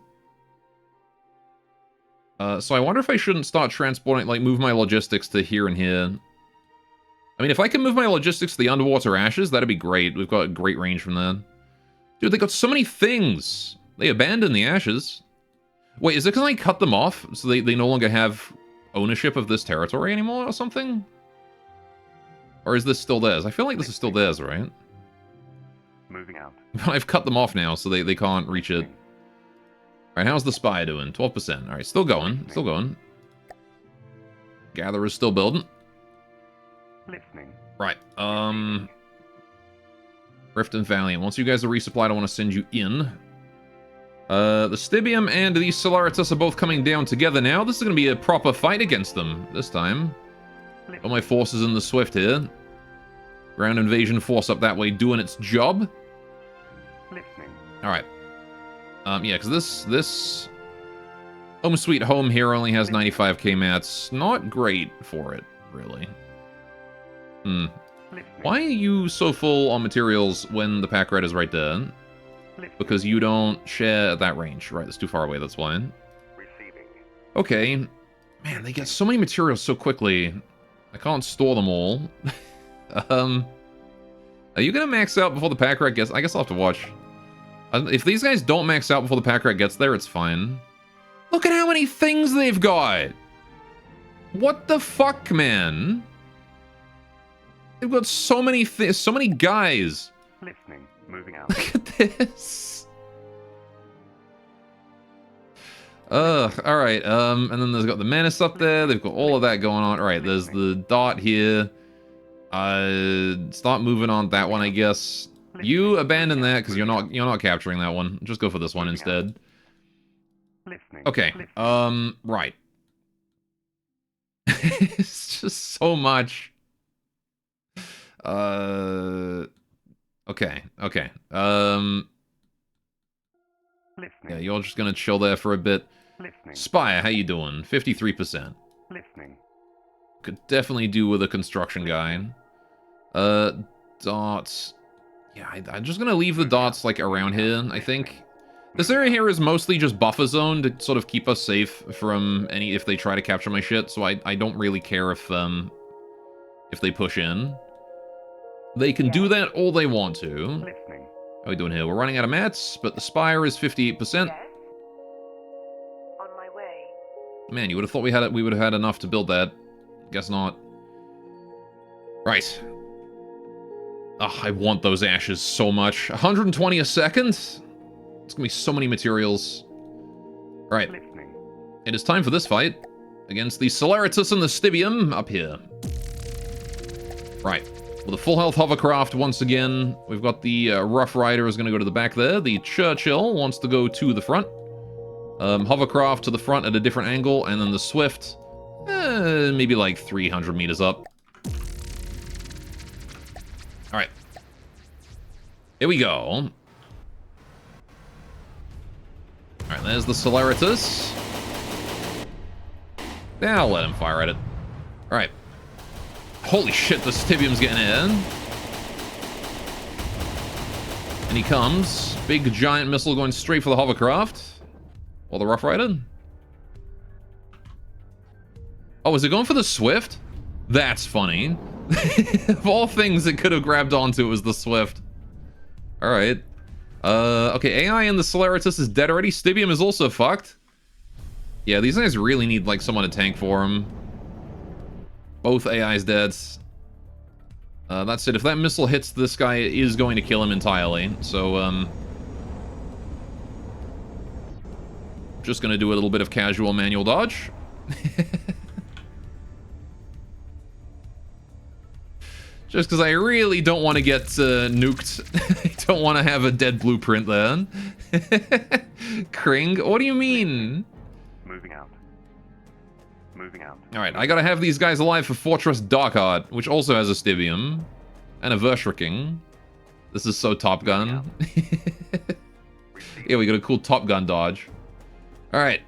So I wonder if I shouldn't start transporting, like, move my logistics to here and here. I mean, if I can move my logistics to the underwater ashes, that'd be great. We've got a great range from there. Dude, they got so many things. They abandoned the ashes. Wait, is it because I cut them off? So they no longer have ownership of this territory anymore or something? Or is this still theirs? I feel like this is still theirs, right? Moving out. I've cut them off now, so they can't reach it. Alright, how's the Spy doing? 12%. Alright, still going. Still going. Gatherer's still building. Listening. Right, Rift and Valiant. Once you guys are resupplied, I want to send you in. The Stibium and the Solaritus are both coming down together now. This is going to be a proper fight against them this time. All my forces in the Swift here. Ground invasion force up that way doing its job. Listening. Alright. Yeah, because this Home Sweet Home here only has 95k mats. Not great for it, really. Listening. Why are you so full on materials when the pack rat is right there? Listening. Because you don't share that range. Right, that's too far away, that's why. Receiving. Okay. Man, they get so many materials so quickly. I can't store them all. Are you gonna max out before the pack rat gets... I guess I'll have to watch. If these guys don't max out before the pack rat gets there, it's fine. Look at how many things they've got! What the fuck, man? They've got so many guys. Listening. Moving out. Look at this. Alright, and then there's got the Menace up there, they've got all of that going on. Alright, there's the dot here. Start moving on that one, I guess. You abandon that, because you're not capturing that one. Just go for this one instead. Listening. Okay, right. It's just so much. Okay. Yeah, you're just gonna chill there for a bit. Listening. Spire, how you doing? 53%. Listening. Could definitely do with a construction guy. Dots. Yeah, I'm just gonna leave the dots, like, around here, I think. This area here is mostly just buffer zone to sort of keep us safe from if they try to capture my shit, so I don't really care if they push in. They can do that all they want to. Listening. How are we doing here? We're running out of mats, but the spire is 58%. Yes. On my way. Man, you would have thought we would have had enough to build that. Guess not. Right. Ugh, I want those ashes so much. 120 a second? It's gonna be so many materials. Alright. Listening. It is time for this fight against the Celeritas and the Stibium up here. Right. With a full health hovercraft once again. We've got the Rough Rider is going to go to the back there. The Churchill wants to go to the front. Hovercraft to the front at a different angle. And then the Swift, maybe like 300 meters up. Alright. Here we go. Alright, there's the Celeritas. Yeah, I'll let him fire at it. Alright. Holy shit, the Stibium's getting in. And he comes. Big giant missile going straight for the hovercraft. Or the Rough Rider. Oh, is it going for the Swift? That's funny. Of all things it could have grabbed onto, it was the Swift. Alright. Okay, AI in the Celeritas is dead already. Stibium is also fucked. Yeah, these guys really need, like, someone to tank for him. Both AI's dead. That's it. If that missile hits this guy, it is going to kill him entirely. So, just gonna do a little bit of casual manual dodge. Just because I really don't want to get nuked. I don't want to have a dead blueprint then. Kring, what do you mean? Moving out. Moving out. Alright, I gotta have these guys alive for Fortress Darkheart, which also has a Stibium. And a Vershriking. This is so Top Gun. Yeah, we got a cool Top Gun dodge. Alright.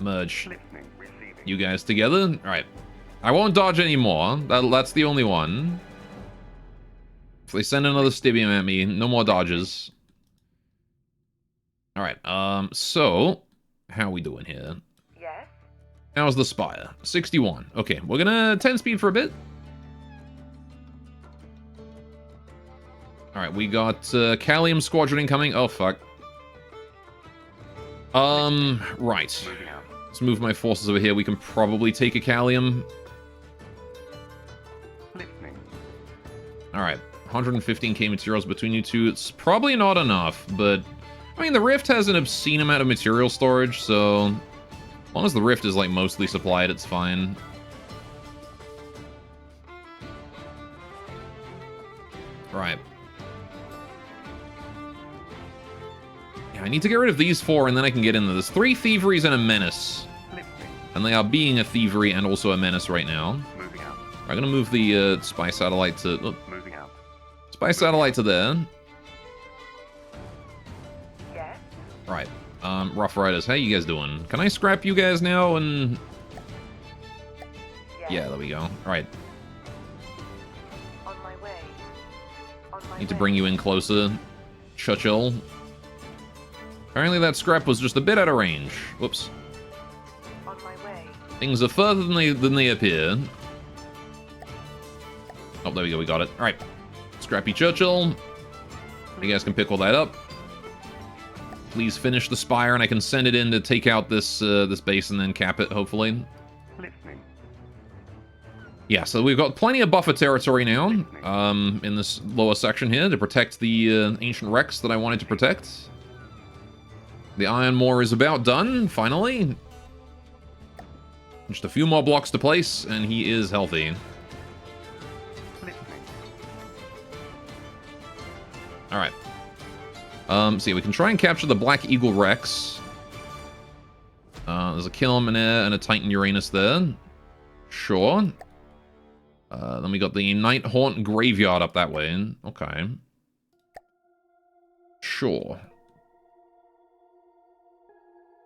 Merge Listening. Receiving. you guys together. Alright. I won't dodge anymore. That's the only one. If they send another Stibium at me, no more dodges. Alright, so... How are we doing here? Yes. How's the Spire? 61. Okay, we're gonna 10 speed for a bit. Alright, we got Callium Squadron incoming. Oh, fuck. Right. Moving out. Let's move my forces over here. We can probably take a Callium. Listening. Alright, 115k materials between you two. It's probably not enough, but... I mean, the Rift has an obscene amount of material storage, so... As long as the Rift is, like, mostly supplied, it's fine. Right. Yeah, I need to get rid of these four, and then I can get into this. 3 Thieveries and a Menace. Listening. And they are being a Thievery and also a Menace right now. Moving out. I'm gonna move the Spy Satellite to... Oh, Moving out. Spy Satellite to there. Yes. Right. Rough Riders, how you guys doing? Can I scrap you guys now and... Yes. Yeah, there we go. Alright, On my way. On my need to way. bring you in closer. Churchill. Apparently that scrap was just a bit out of range. Whoops. On my way. Things are further than they appear. Oh, there we go, we got it. Alright. Scrappy Churchill. You guys can pick all that up. Please finish the spire, and I can send it in to take out this this base and then cap it, hopefully. Listening. Yeah, so we've got plenty of buffer territory now, in this lower section here to protect the ancient wrecks that I wanted to protect. The Iron Moor is about done, finally. Just a few more blocks to place, and he is healthy. Listening. Alright. So yeah, we can try and capture the Black Eagle Rex. There's a Kilmaner and a Titan Uranus there. Sure. Then we got the Night Haunt Graveyard up that way. Okay. Sure.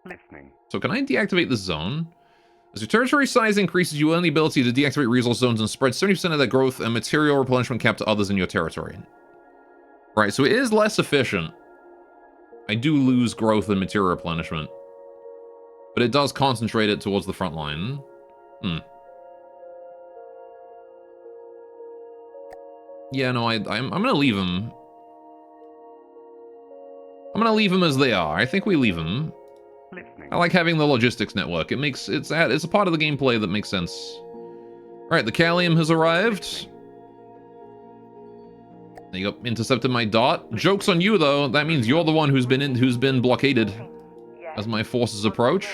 Listening. So can I deactivate this zone? As your territory size increases, you earn the ability to deactivate resource zones and spread 70% of that growth and material replenishment cap to others in your territory. Right, so it is less efficient. I do lose growth and material replenishment. But it does concentrate it towards the front line. Yeah, no, I'm gonna leave them. I'm gonna leave them as they are. I think we leave them. Listening. I like having the logistics network. It's a part of the gameplay that makes sense. All right, the Callium has arrived. There you go. Intercepted my dot. Joke's on you though. That means you're the one who's been blockaded Yes. as my forces approach.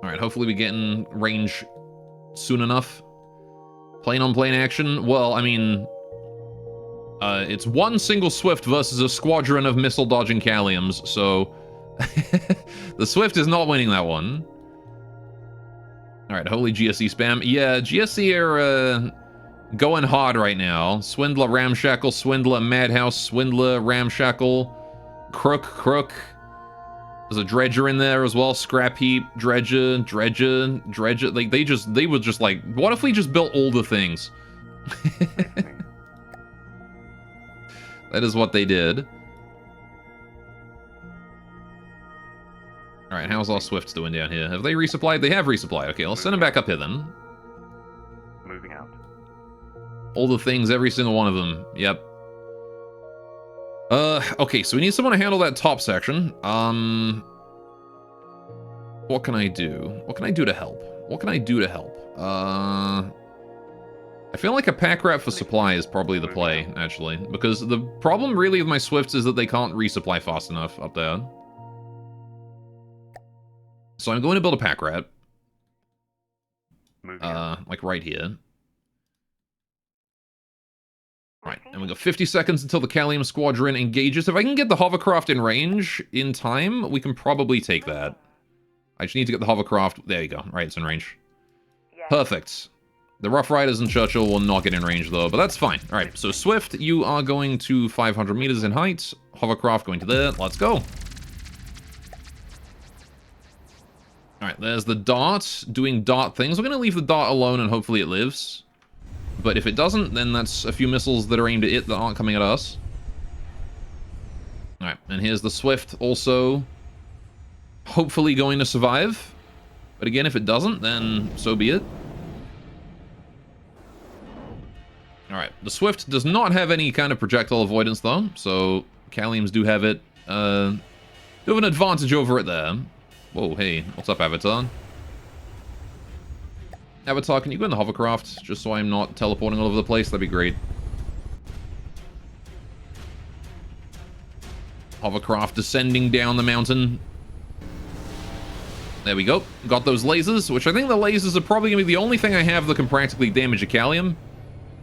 All right, hopefully we get in range soon enough. Plane on plane action. Well, I mean, it's one single Swift versus a squadron of missile dodging Calliums, so the Swift is not winning that one. All right, holy GSE spam. Yeah, GSE are going hard right now. Swindler, Ramshackle, Swindler, Madhouse, Swindler, Ramshackle, Crook. There's a Dredger in there as well. Scrap Heap, Dredger. Like they were just like, what if we just built all the things? That is what they did. Alright, how's our Swifts doing down here? Have they resupplied? They have resupplied. Okay, I'll send them back up here then. Moving out. All the things, every single one of them. Yep. Okay, so we need someone to handle that top section. What can I do? What can I do to help? I feel like a pack rat for supply is probably the play, actually. Because the problem really with my Swifts is that they can't resupply fast enough up there. So I'm going to build a pack rat. Moving out. Like right here. Right, and we got 50 seconds until the Callium Squadron engages. If I can get the hovercraft in range in time, we can probably take that. I just need to get the hovercraft. There you go. Right, it's in range. Yes. Perfect. The Rough Riders and Churchill will not get in range, though, but that's fine. All right, so Swift, you are going to 500 meters in height. Hovercraft going to there. Let's go. All right, there's the dart doing dart things. We're going to leave the dart alone, and hopefully it lives. But if it doesn't, then that's a few missiles that are aimed at it that aren't coming at us. All right, and here's the Swift also hopefully going to survive. But again, if it doesn't, then so be it. All right, the Swift does not have any kind of projectile avoidance, though, so Calliums do have it. Do have an advantage over it there. Whoa, hey, what's up, Avatar? Avatar, can you go in the hovercraft, just so I'm not teleporting all over the place? That'd be great. Hovercraft descending down the mountain. There we go. Got those lasers, which I think the lasers are probably going to be the only thing I have that can practically damage a Callium.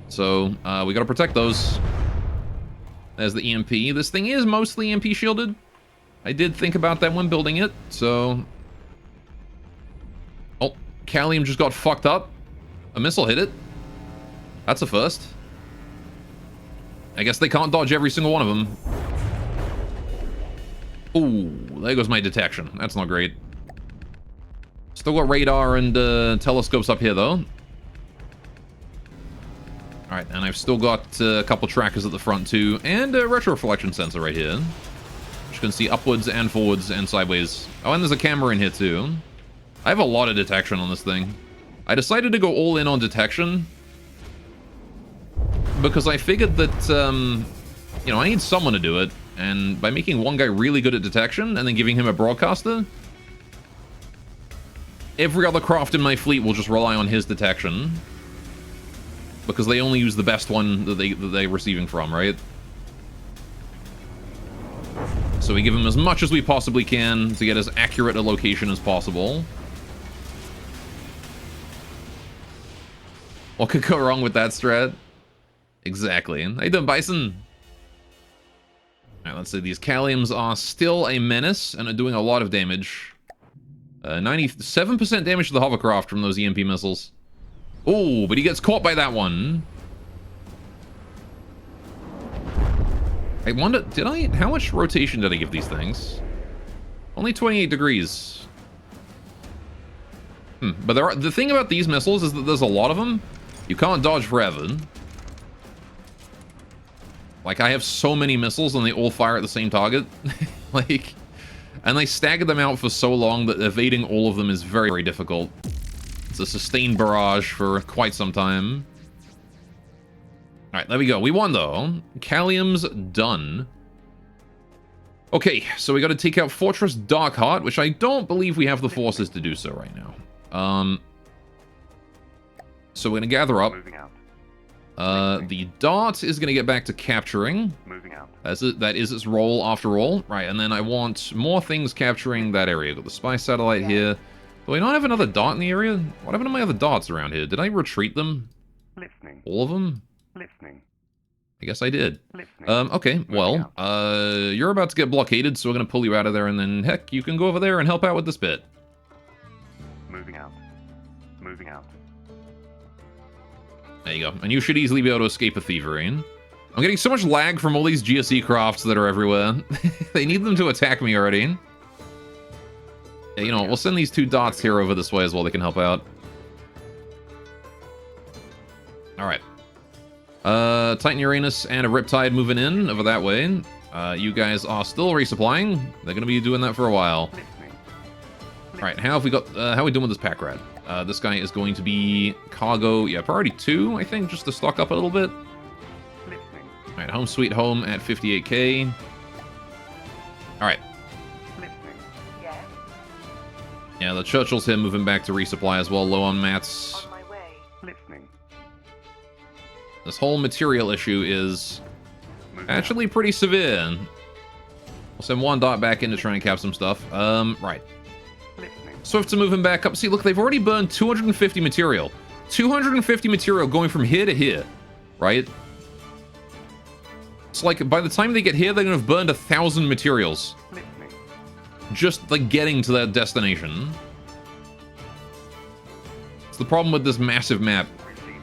So, we gotta protect those. There's the EMP. This thing is mostly EMP shielded. I did think about that when building it, so... Oh, Callium just got fucked up. A missile hit it. That's a first. I guess they can't dodge every single one of them. Ooh, there goes my detection. That's not great. Still got radar and telescopes up here, though. Alright, and I've still got a couple trackers at the front, too. And a retroreflection sensor right here. Which can see upwards and forwards and sideways. Oh, and there's a camera in here, too. I have a lot of detection on this thing. I decided to go all in on detection. Because I figured that, you know, I need someone to do it. And by making one guy really good at detection and then giving him a broadcaster, every other craft in my fleet will just rely on his detection. Because they only use the best one that they're receiving from, right? So we give him as much as we possibly can to get as accurate a location as possible. What could go wrong with that strat? Exactly. How you doing, Bison? Alright, let's see. These Calliums are still a menace and are doing a lot of damage. 97% damage to the hovercraft from those EMP missiles. Oh, but he gets caught by that one. I wonder, how much rotation did I give these things? Only 28 degrees. But the thing about these missiles is that there's a lot of them. You can't dodge forever. Like, I have so many missiles and they all fire at the same target. Like, and they stagger them out for so long that evading all of them is very, very difficult. It's a sustained barrage for quite some time. Alright, there we go. We won, though. Callium's done. Okay, so we got to take out Fortress Darkheart, which I don't believe we have the forces to do so right now. So we're going to gather up. Moving out. The Dart is going to get back to capturing. Moving out. That is its role, after all. Right, and then I want more things capturing that area. Got the spy satellite here. Do I not have another dot in the area? What happened to my other dots around here? Did I retreat them? Listening. All of them? Listening. I guess I did. Listening. Okay, well, you're about to get blockaded, so we're going to pull you out of there, and then, heck, you can go over there and help out with this bit. Moving out. Moving out. There you go. And you should easily be able to escape a thievery. I'm getting so much lag from all these GSE crafts that are everywhere. They need them to attack me already. Yeah, you know, we'll send these two dots here over this way as well. They can help out. Alright. Titan Uranus and a Riptide moving in over that way. You guys are still resupplying. They're going to be doing that for a while. Alright, how have we got... how are we doing with this pack rat? This guy is going to be cargo... Yeah, priority 2, I think, just to stock up a little bit. Alright, home sweet home at 58k. Alright. Yes, Yeah, the Churchill's here moving back to resupply as well, low on mats. on my way. Listening. This whole material issue is actually pretty severe. We'll send one dot back in to try and cap some stuff. Right. Listening. Swift's moving back up. See, look, they've already burned 250 material. 250 material going from here to here, right? It's like, by the time they get here, they're gonna have burned 1,000 materials. Listening. Just, like, getting to that destination. It's the problem with this massive map. Receiving.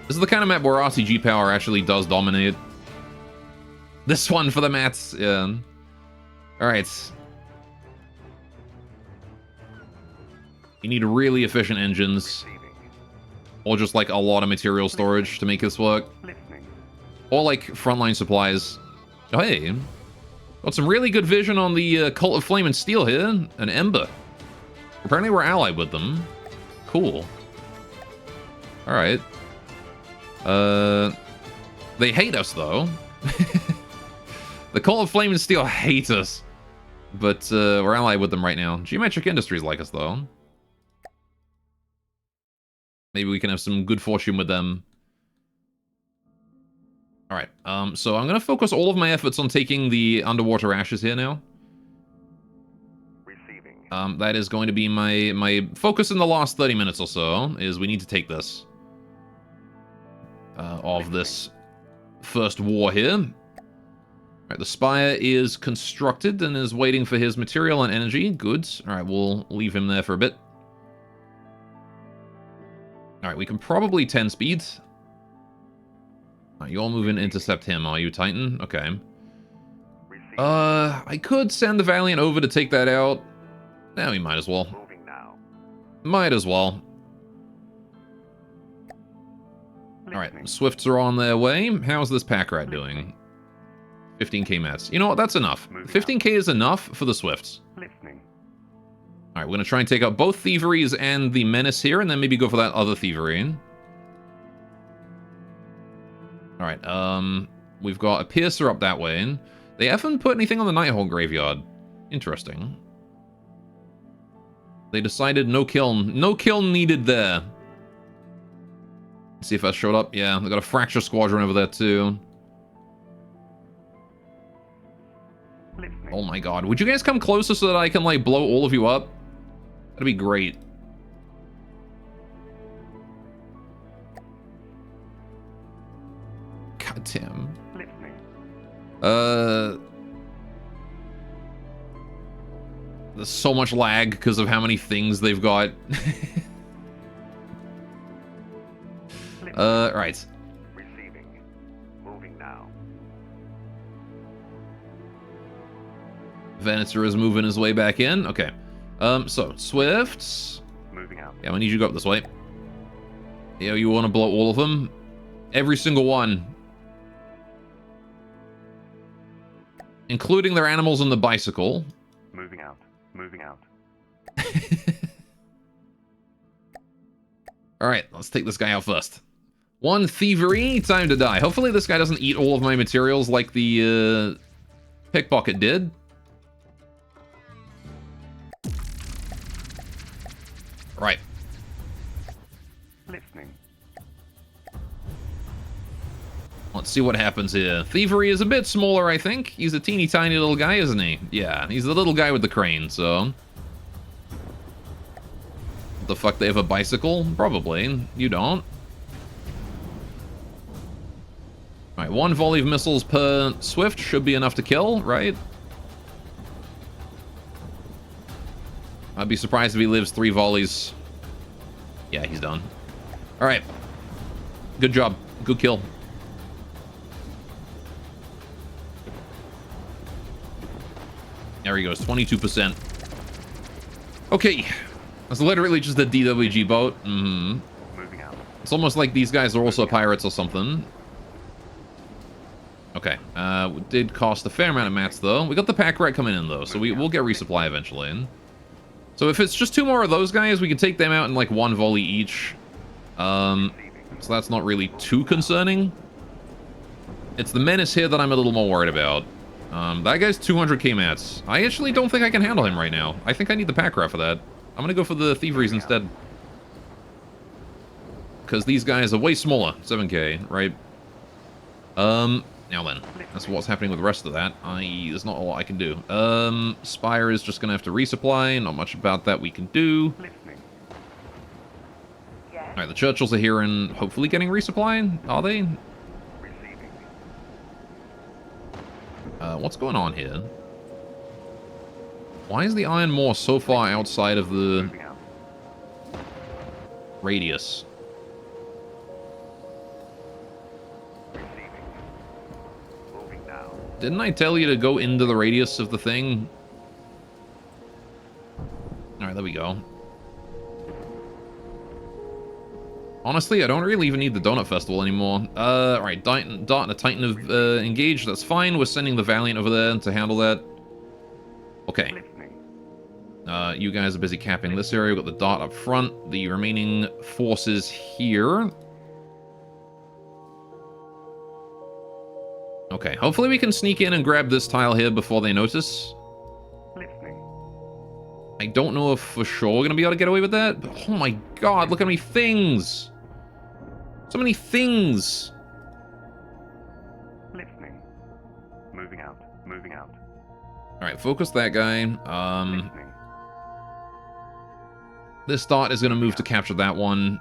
This is the kind of map where RCG power actually does dominate. This one for the mats, yeah. Alright. You need really efficient engines. Receiving. Or just, like, a lot of material storage to make this work. Listening. Or, like, frontline supplies. Oh, hey. Got some really good vision on the Cult of Flame and Steel here. An Ember. Apparently we're allied with them. Cool. Alright. They hate us, though. The Cult of Flame and Steel hate us. But we're allied with them right now. Geometric Industries like us, though. Maybe we can have some good fortune with them. Alright, so I'm going to focus all of my efforts on taking the underwater ashes here now. Receiving. That is going to be my focus in the last 30 minutes or so, is we need to take this. Of this first war here. Alright, the Spire is constructed and is waiting for his material and energy. Good. Alright, we'll leave him there for a bit. Alright, we can probably 10 speed. You're moving to intercept him, are you, Titan? Okay. I could send the Valiant over to take that out. Now we might as well. Moving now. Might as well. Alright, Listening. Swifts are on their way. How's this pack rat doing? 15k mats. You know what? That's enough. Moving 15k is enough for the Swifts. Listening. Alright, we're going to try and take out both Thieveries and the Menace here, and then maybe go for that other Thievery. Alright, we've got a Piercer up that way. They haven't put anything on the Nighthawk Graveyard. Interesting. They decided no kiln. No kiln needed there. See if that showed up. Yeah, they got a Fracture Squadron over there too. Listening. Oh my god. Would you guys come closer so that I can, like, blow all of you up? That'd be great. God damn. Listening. There's so much lag because of how many things they've got. Right. Receiving. Moving now. Venator is moving his way back in. Okay. So, Swifts. Moving out. Yeah, I need you to go up this way. Yeah, you want to blow all of them? Every single one. Including their animals and the bicycle. Moving out. Moving out. Alright, let's take this guy out first. One Thievery, time to die. Hopefully this guy doesn't eat all of my materials like the Pickpocket did. Right. Listening. Let's see what happens here. Thievery is a bit smaller, I think. He's a teeny tiny little guy, isn't he? Yeah, he's the little guy with the crane, so... The fuck, they have a bicycle? Probably. You don't. Alright, one volley of missiles per Swift should be enough to kill, right? I'd be surprised if he lives 3 volleys. Yeah, he's done. Alright. Good job. Good kill. There he goes, 22%. Okay. That's literally just a DWG boat. Mm-hmm. Moving out. It's almost like these guys are also pirates or something. Okay, did cost a fair amount of mats, though. We got the pack rat coming in, though, so we'll get resupply eventually. So if it's just 2 more of those guys, we can take them out in, like, 1 volley each. So that's not really too concerning. It's the Menace here that I'm a little more worried about. That guy's 200k mats. I actually don't think I can handle him right now. I think I need the pack rat for that. I'm gonna go for the Thieveries instead. Because these guys are way smaller. 7k, right? Now then, that's what's happening with the rest of that. There's not a lot I can do. Spire is just gonna have to resupply. Not much about that we can do. Listening. Yes. Alright, the Churchills are here and hopefully getting resupply. Are they? Receiving. What's going on here? Why is the Iron Maw so far outside of the Moving out. radius? Receiving. Moving now. Didn't I tell you to go into the radius of the thing? Alright, there we go. Honestly, I don't really even need the Donut Festival anymore. Alright, Dart and a Titan have engaged. That's fine. We're sending the Valiant over there to handle that. Okay. Listening. You guys are busy capping this area. We've got the Dart up front. The remaining forces here. Okay, hopefully we can sneak in and grab this tile here before they notice. Listening. I don't know if for sure we're going to be able to get away with that. But oh my god, look how many things. So many things. Listening. Moving out. Moving out. Alright, focus that guy. Listening. This Dart is going to move to capture that one.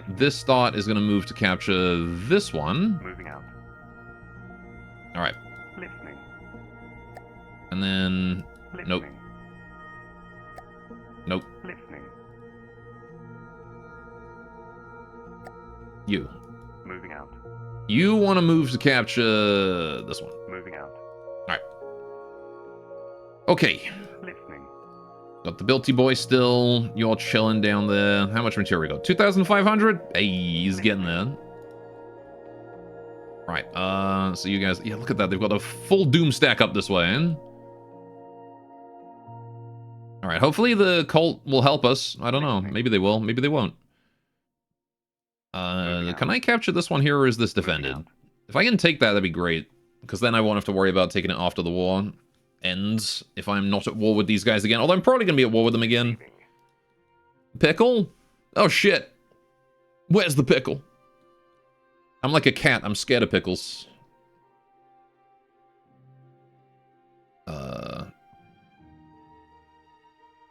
This Dart is going to move to capture this one. Moving out. Alright, Listening. and then... Listening. Nope. Nope. Listening. You. Moving out. You want to move to capture this one. Moving out. Alright. Okay. Listening. Got the Bilty boy still. You're chilling down there. How much material we got? 2,500? Hey, he's getting there. Right, so you guys... Yeah, look at that. They've got a full Doom stack up this way, eh? Alright, hopefully the cult will help us. I don't know. Maybe they will. Maybe they won't. Can I capture this one here, or is this defended? If I can take that, that'd be great. Because then I won't have to worry about taking it after the war ends. If I'm not at war with these guys again. Although I'm probably going to be at war with them again. Pickle? Oh, shit. Where's the pickle? I'm like a cat. I'm scared of pickles.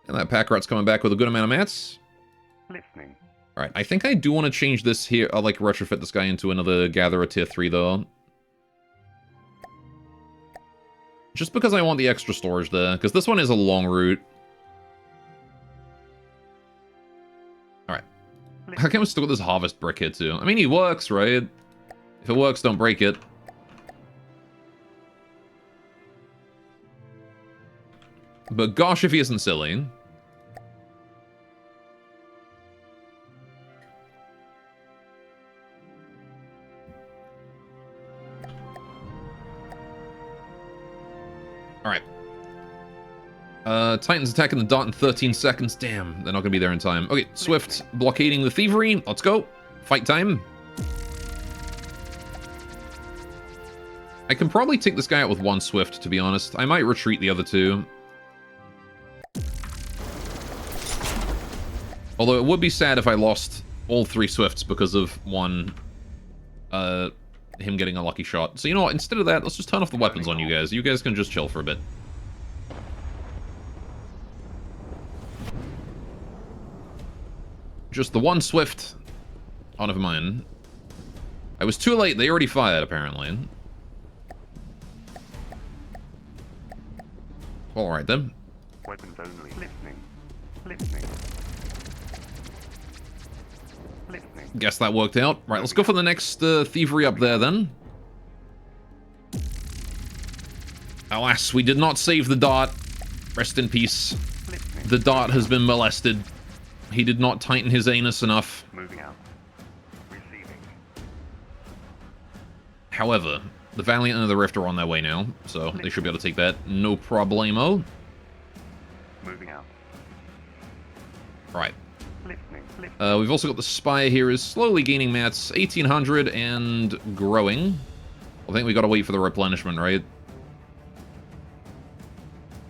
And that pack rat's coming back with a good amount of mats. Listening. Alright, I think I do want to change this here. I'll like retrofit this guy into another Gatherer tier 3 though. Just because I want the extra storage there. Because this one is a long route. Alright. How come we still got this harvest brick here too? I mean, he works, right? If it works, don't break it. But gosh, if he isn't silly. Alright. Titans attacking the dot in 13 seconds. Damn, they're not going to be there in time. Okay, Swift blockading the thievery. Let's go. Fight time. I can probably take this guy out with one Swift, to be honest. I might retreat the other two. Although it would be sad if I lost all 3 Swifts because of one, him getting a lucky shot. So you know what, instead of that, let's just turn off the weapons on you guys. You guys can just chill for a bit. Just the one Swift. Oh, never mind. I was too late, they already fired, apparently. Alright then. Weapons only. Listening. Listening. Listening. Guess that worked out. Right, let's go for the next thievery up there then. Alas, we did not save the dart. Rest in peace. Listening. The dart has been molested. He did not tighten his anus enough. Moving out. Receiving. However, the Valiant and the Rift are on their way now, so they should be able to take that. No problemo. Moving out. Right. Listening. Listening. We've also got the Spy here is slowly gaining mats. 1,800 and growing. I think we gotta wait for the replenishment, right?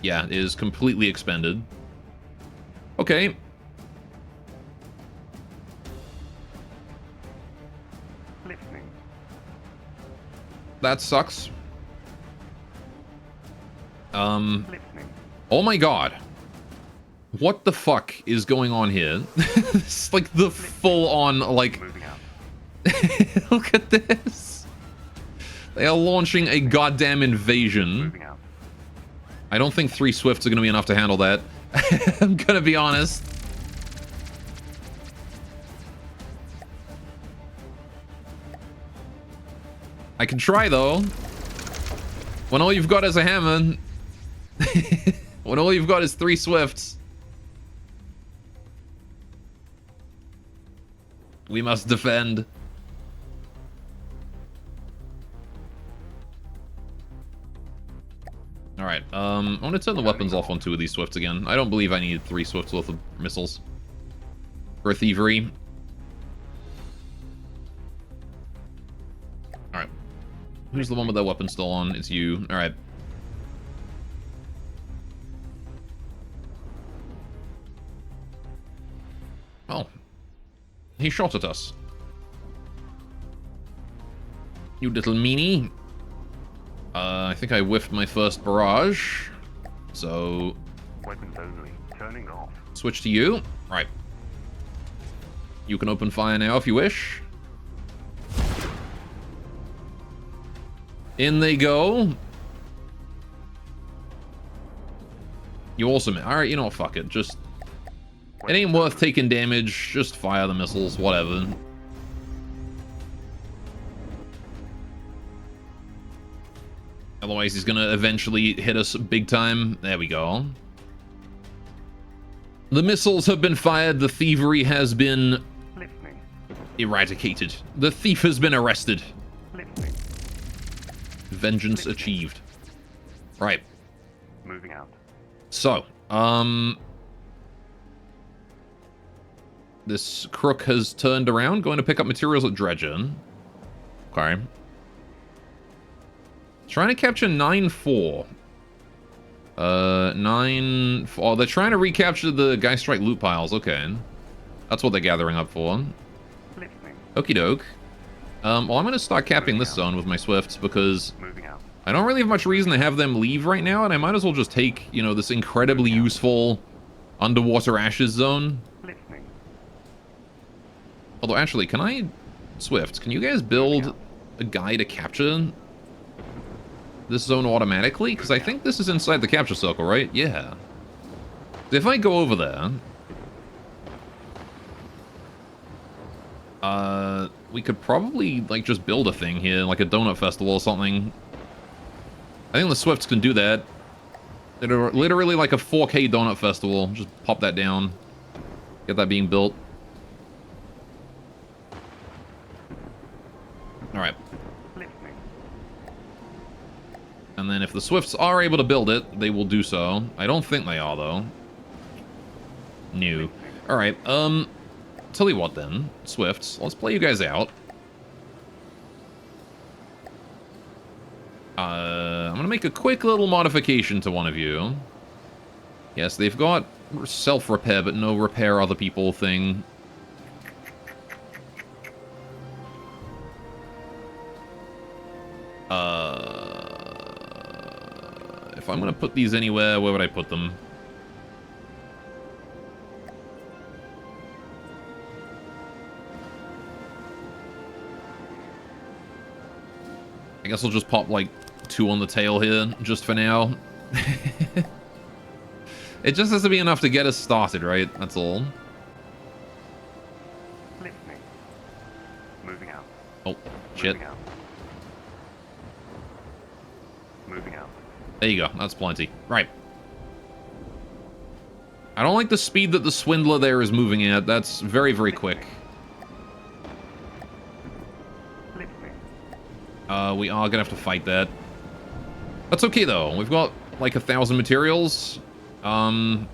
Yeah, it is completely expended. Okay. Listening. That sucks. Listening. Oh my god. What the fuck is going on here? It's like the full-on, like... Moving out. Look at this. They are launching a goddamn invasion. Moving out. I don't think 3 Swifts are going to be enough to handle that. I'm going to be honest. I can try, though. When all you've got is a hammer... when all you've got is 3 Swifts... we must defend. Alright, I'm gonna turn the weapons off on 2 of these Swifts again. I don't believe I need 3 Swifts worth of missiles. For thievery. Alright. Who's the one with that weapon still on? It's you. Alright. Oh. He shot at us. You little meanie. I think I whiffed my first barrage. So... Weapons only. Turning off. switch to you. Right. You can open fire now if you wish. In they go. You also... Alright, you know what? Fuck it. Just... It ain't worth taking damage. Just fire the missiles. Whatever. Otherwise, he's gonna eventually hit us big time. There we go. The missiles have been fired. The thievery has been Listening. eradicated. The thief has been arrested. Listening. Vengeance achieved. Right. Moving out. So, this crook has turned around, going to pick up materials at Dredger. Okay. Trying to capture 9-4. 9... Oh, they're trying to recapture the Geistreich loot piles. Okay. That's what they're gathering up for. Listening. Okie doke. Well, I'm going to start capping this zone with my Swifts because Moving out. I don't really have much reason to have them leave right now, and I might as well just take, you know, this incredibly useful underwater ashes zone. Listening. Although, actually, can I... Swift, can you guys build a guy to capture this zone automatically? Because I think this is inside the capture circle, right? Yeah. If I go over there... we could probably, like, just build a thing here, like a donut festival or something. I think the Swifts can do that. They're literally like a 4K donut festival. Just pop that down. Get that being built. Alright. Listening. And then if the Swifts are able to build it, they will do so. I don't think they are, though. No. Alright, tell you what then. Swifts, let's play you guys out. I'm gonna make a quick little modification to one of you. Yes, they've got self-repair, but no repair other people thing. If I'm gonna put these anywhere, where would I put them? I guess I'll just pop, like, 2 on the tail here, just for now. It just has to be enough to get us started, right? That's all. Listening. Moving out. Oh, shit. Moving out. Moving out. There you go. That's plenty. Right. I don't like the speed that the Swindler there is moving at. That's very, very quick. We are gonna have to fight that. That's okay, though. We've got, like, 1,000 materials. Listening.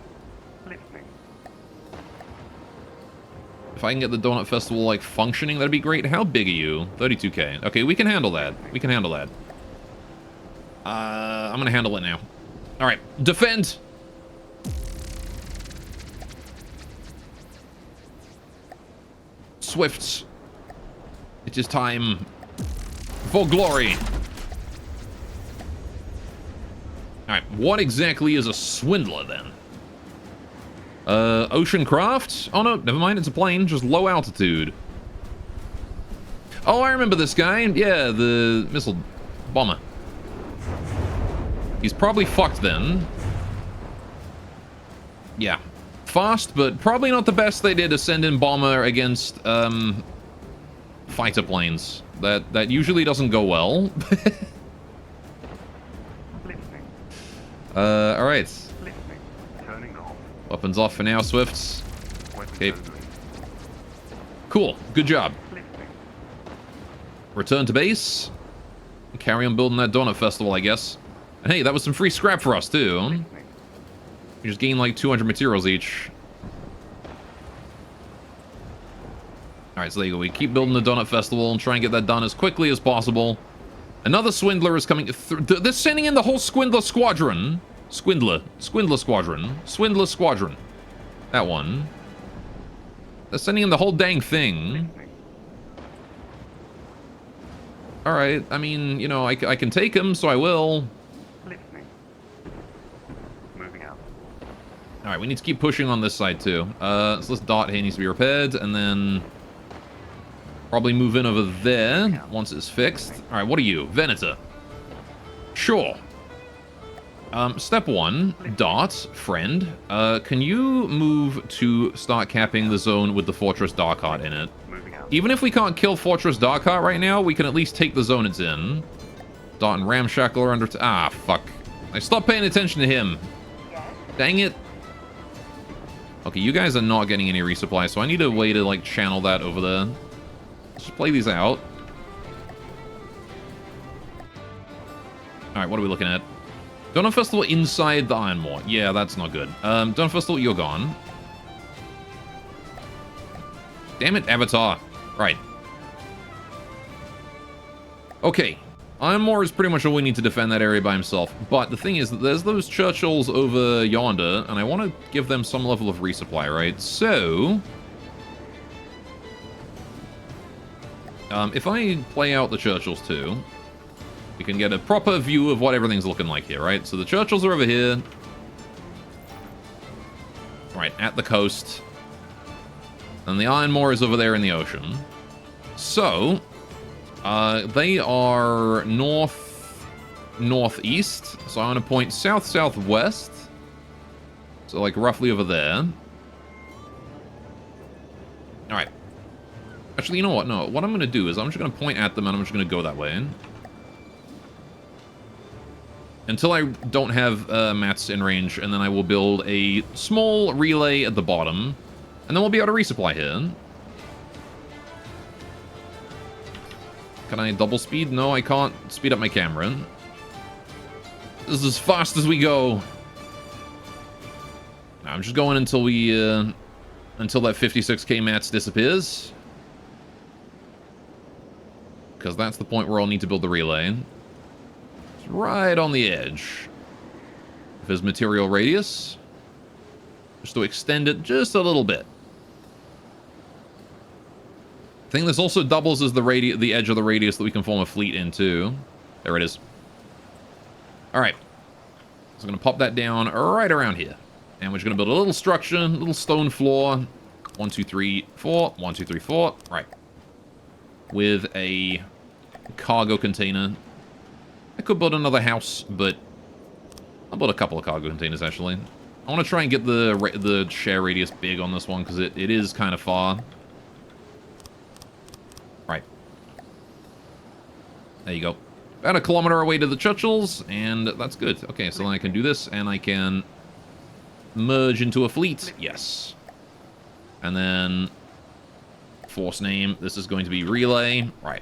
If I can get the Donut Festival, like, functioning, that'd be great. How big are you? 32k. Okay, we can handle that. We can handle that. I'm gonna handle it now. Alright, defend! Swifts. It is time for glory. Alright, what exactly is a Swindler, then? Ocean craft? Oh no, never mind, it's a plane, just low altitude. Oh, I remember this guy. Yeah, the missile bomber. He's probably fucked then. Yeah. Fast, but probably not the best idea to send in bomber against, fighter planes. That usually doesn't go well. Alright. Turning off. Weapons off for now, Swifts. Weapons Okay. only. Cool. Good job. Listening. Return to base. Carry on building that Donut Festival, I guess. And hey, that was some free scrap for us, too. Listening. We just gained like 200 materials each. Alright, so there you go. We keep building the Donut Festival and try and get that done as quickly as possible. Another Swindler is coming through. They're sending in the whole Swindler Squadron. Swindler Squadron. Swindler Squadron. That one. They're sending in the whole dang thing. Listening. Alright, I mean, you know, I can take him, so I will. Listening. Moving out. Alright, we need to keep pushing on this side, too. So this dot here needs to be repaired, and then probably move in over there once it's fixed. Alright, what are you? Venator. Sure. Step 1, dot, friend. Can you move to start capping the zone with the Fortress Darkheart in it? Moving out. Even if we can't kill Fortress Darkheart right now, we can at least take the zone it's in. Dart and Ramshackle are under... Ah, fuck. I stopped paying attention to him. Yes. Dang it. Okay, you guys are not getting any resupply, so I need a way to, like, channel that over there. Let's just play these out. Alright, what are we looking at? Donut Festival inside the Ironmoor. Yeah, that's not good. Donut Festival, you're gone. Damn it, Avatar. Right. Okay. Ironmoor is pretty much all we need to defend that area by himself. But the thing is that there's those Churchills over yonder, and I want to give them some level of resupply, right? So... if I play out the Churchills too, we can get a proper view of what everything's looking like here, right? So the Churchills are over here. Right, at the coast. And the Ironmoor is over there in the ocean. So... they are northeast, so I'm going to point south-southwest. So, like, roughly over there. Alright. Actually, you know what? No, what I'm going to do is I'm just going to point at them and I'm just going to go that way. Until I don't have mats in range, and then I will build a small relay at the bottom. And then we'll be able to resupply here. Can I double speed? No, I can't speed up my camera. This is as fast as we go. I'm just going until we, until that 56k mats disappears. Because that's the point where I'll need to build the relay. It's right on the edge of his material radius. Just to extend it just a little bit. I think this also doubles as the edge of the radius that we can form a fleet into. There it is. Alright. So I'm going to pop that down right around here. And we're just going to build a little structure, a little stone floor. 1, 2, 3, 4. 1, 2, 3, 4. Right. With a cargo container. I could build another house, but I'll build a couple of cargo containers, actually. I want to try and get the share radius big on this one, because it is kind of far. Right. There you go. About a kilometer away to the Churchills, and that's good. Okay, so then I can do this, and I can merge into a fleet. Yes. And then force name. This is going to be relay. Right.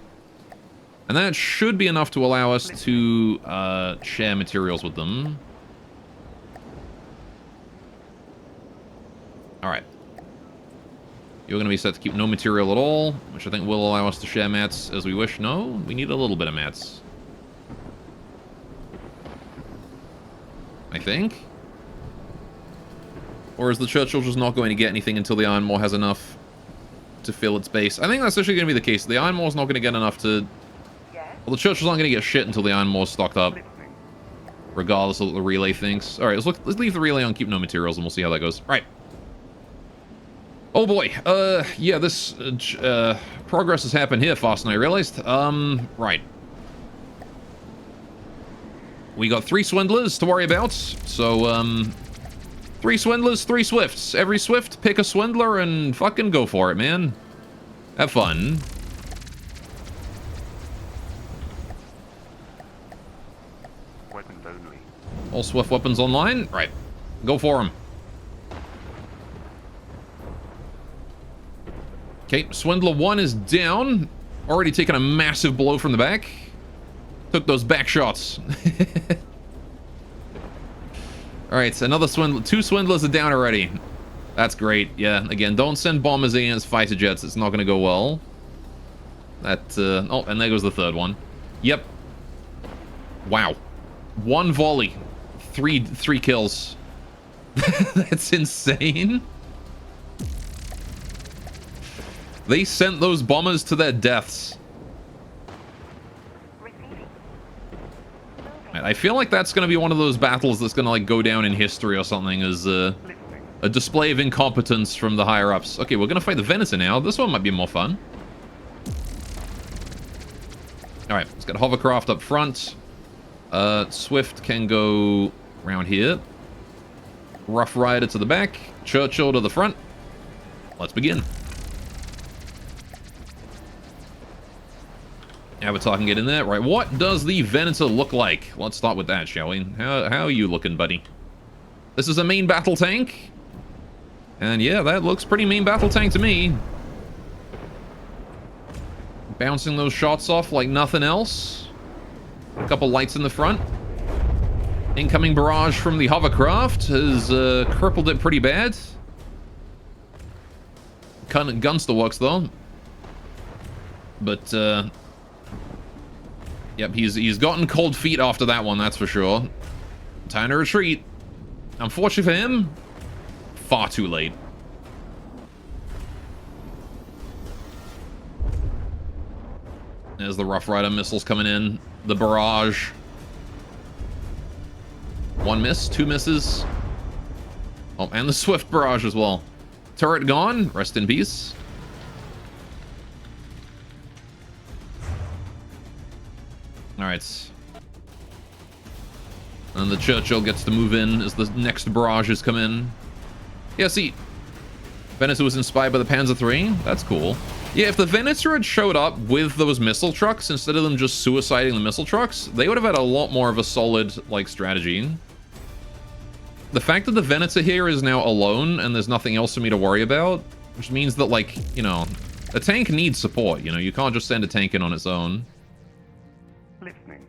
And that should be enough to allow us to share materials with them. Alright. You're going to be set to keep no material at all, which I think will allow us to share mats as we wish. No, we need a little bit of mats. I think. Or is the Churchill just not going to get anything until the Ironmoor has enough to fill its base? I think that's actually going to be the case. The Ironmoor's not going to get enough to... Well, the Churchill's not going to get shit until the Ironmoor's stocked up. Regardless of what the relay thinks. Alright, let's leave the relay on keep no materials and we'll see how that goes. Right. Oh boy, yeah, this, progress has happened here faster than I realized. Right. We got 3 swindlers to worry about, so, 3 swindlers, 3 swifts. Every swift, pick a swindler and fucking go for it, man. Have fun. Weapons only. All swift weapons online? Right. Go for them. Okay, Swindler 1 is down. Already taken a massive blow from the back. Took those back shots. Alright, another Swindler. 2 Swindlers are down already. That's great. Yeah, again, don't send bombers against fighter jets. It's not going to go well. That, oh, and there goes the 3rd one. Yep. Wow. 1 volley. 3 kills. That's insane. They sent those bombers to their deaths. I feel like that's going to be one of those battles that's going to like go down in history or something as a display of incompetence from the higher-ups. Okay, we're going to fight the Venator now. This one might be more fun. Alright, let's get Hovercraft up front. Swift can go around here. Rough Rider to the back. Churchill to the front. Let's begin. Avatar can get in there. Right, what does the Venator look like? Let's start with that, shall we? How are you looking, buddy? This is a main battle tank. And yeah, that looks pretty main battle tank to me. Bouncing those shots off like nothing else. A couple lights in the front. Incoming barrage from the hovercraft has crippled it pretty bad. Gun still works though. But yep, he's gotten cold feet after that one, that's for sure. Time to retreat. Unfortunately for him, far too late. There's the Rough Rider missiles coming in. The barrage. One miss, two misses. Oh, and the Swift barrage as well. Turret gone. Rest in peace. Alright. And the Churchill gets to move in as the next barrages come in. Yeah, see, Venator was inspired by the Panzer III. That's cool. Yeah, if the Venator had showed up with those missile trucks instead of them just suiciding the missile trucks, they would have had a lot more of a solid, like, strategy. The fact that the Venator here is now alone and there's nothing else for me to worry about, which means that, like, you know, a tank needs support, you know? You can't just send a tank in on its own. Listening.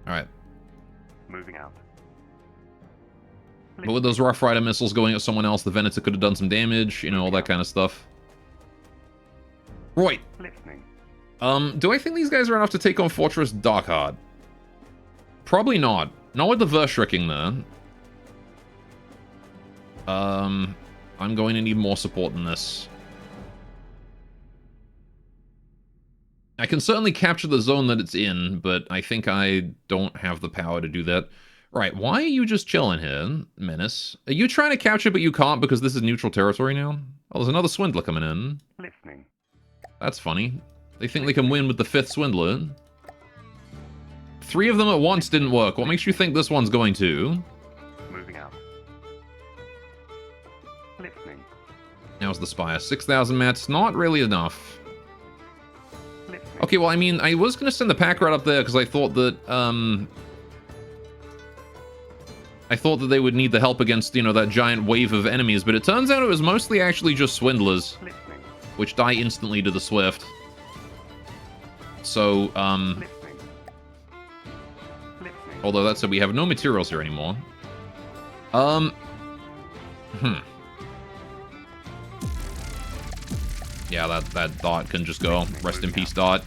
Alright. Moving out. But with those Rough Rider missiles going at someone else, the Venator could have done some damage, you know, all that kind of stuff. Right. Listening. Do I think these guys are enough to take on Fortress Darkheart? Probably not. Not with the Vershriking there. I'm going to need more support than this. I can certainly capture the zone that it's in, but I think I don't have the power to do that. Right, why are you just chilling here, Menace? Are you trying to capture but you can't because this is neutral territory now? Oh, there's another Swindler coming in. Listening. That's funny. They think they can win with the 5th Swindler. 3 of them at once didn't work. What makes you think this one's going to? Moving out. Listening. Now's the Spire. 6,000 mats. Not really enough. Listening. Okay, well, I mean, I was going to send the pack rat up there because I thought that, they would need the help against, you know, that giant wave of enemies, but it turns out it was mostly actually just Swindlers, Listening. which die instantly to the Swift. So, Listening. Listening. although that said, we have no materials here anymore. Yeah, that dot can just go. Rest in peace, dot.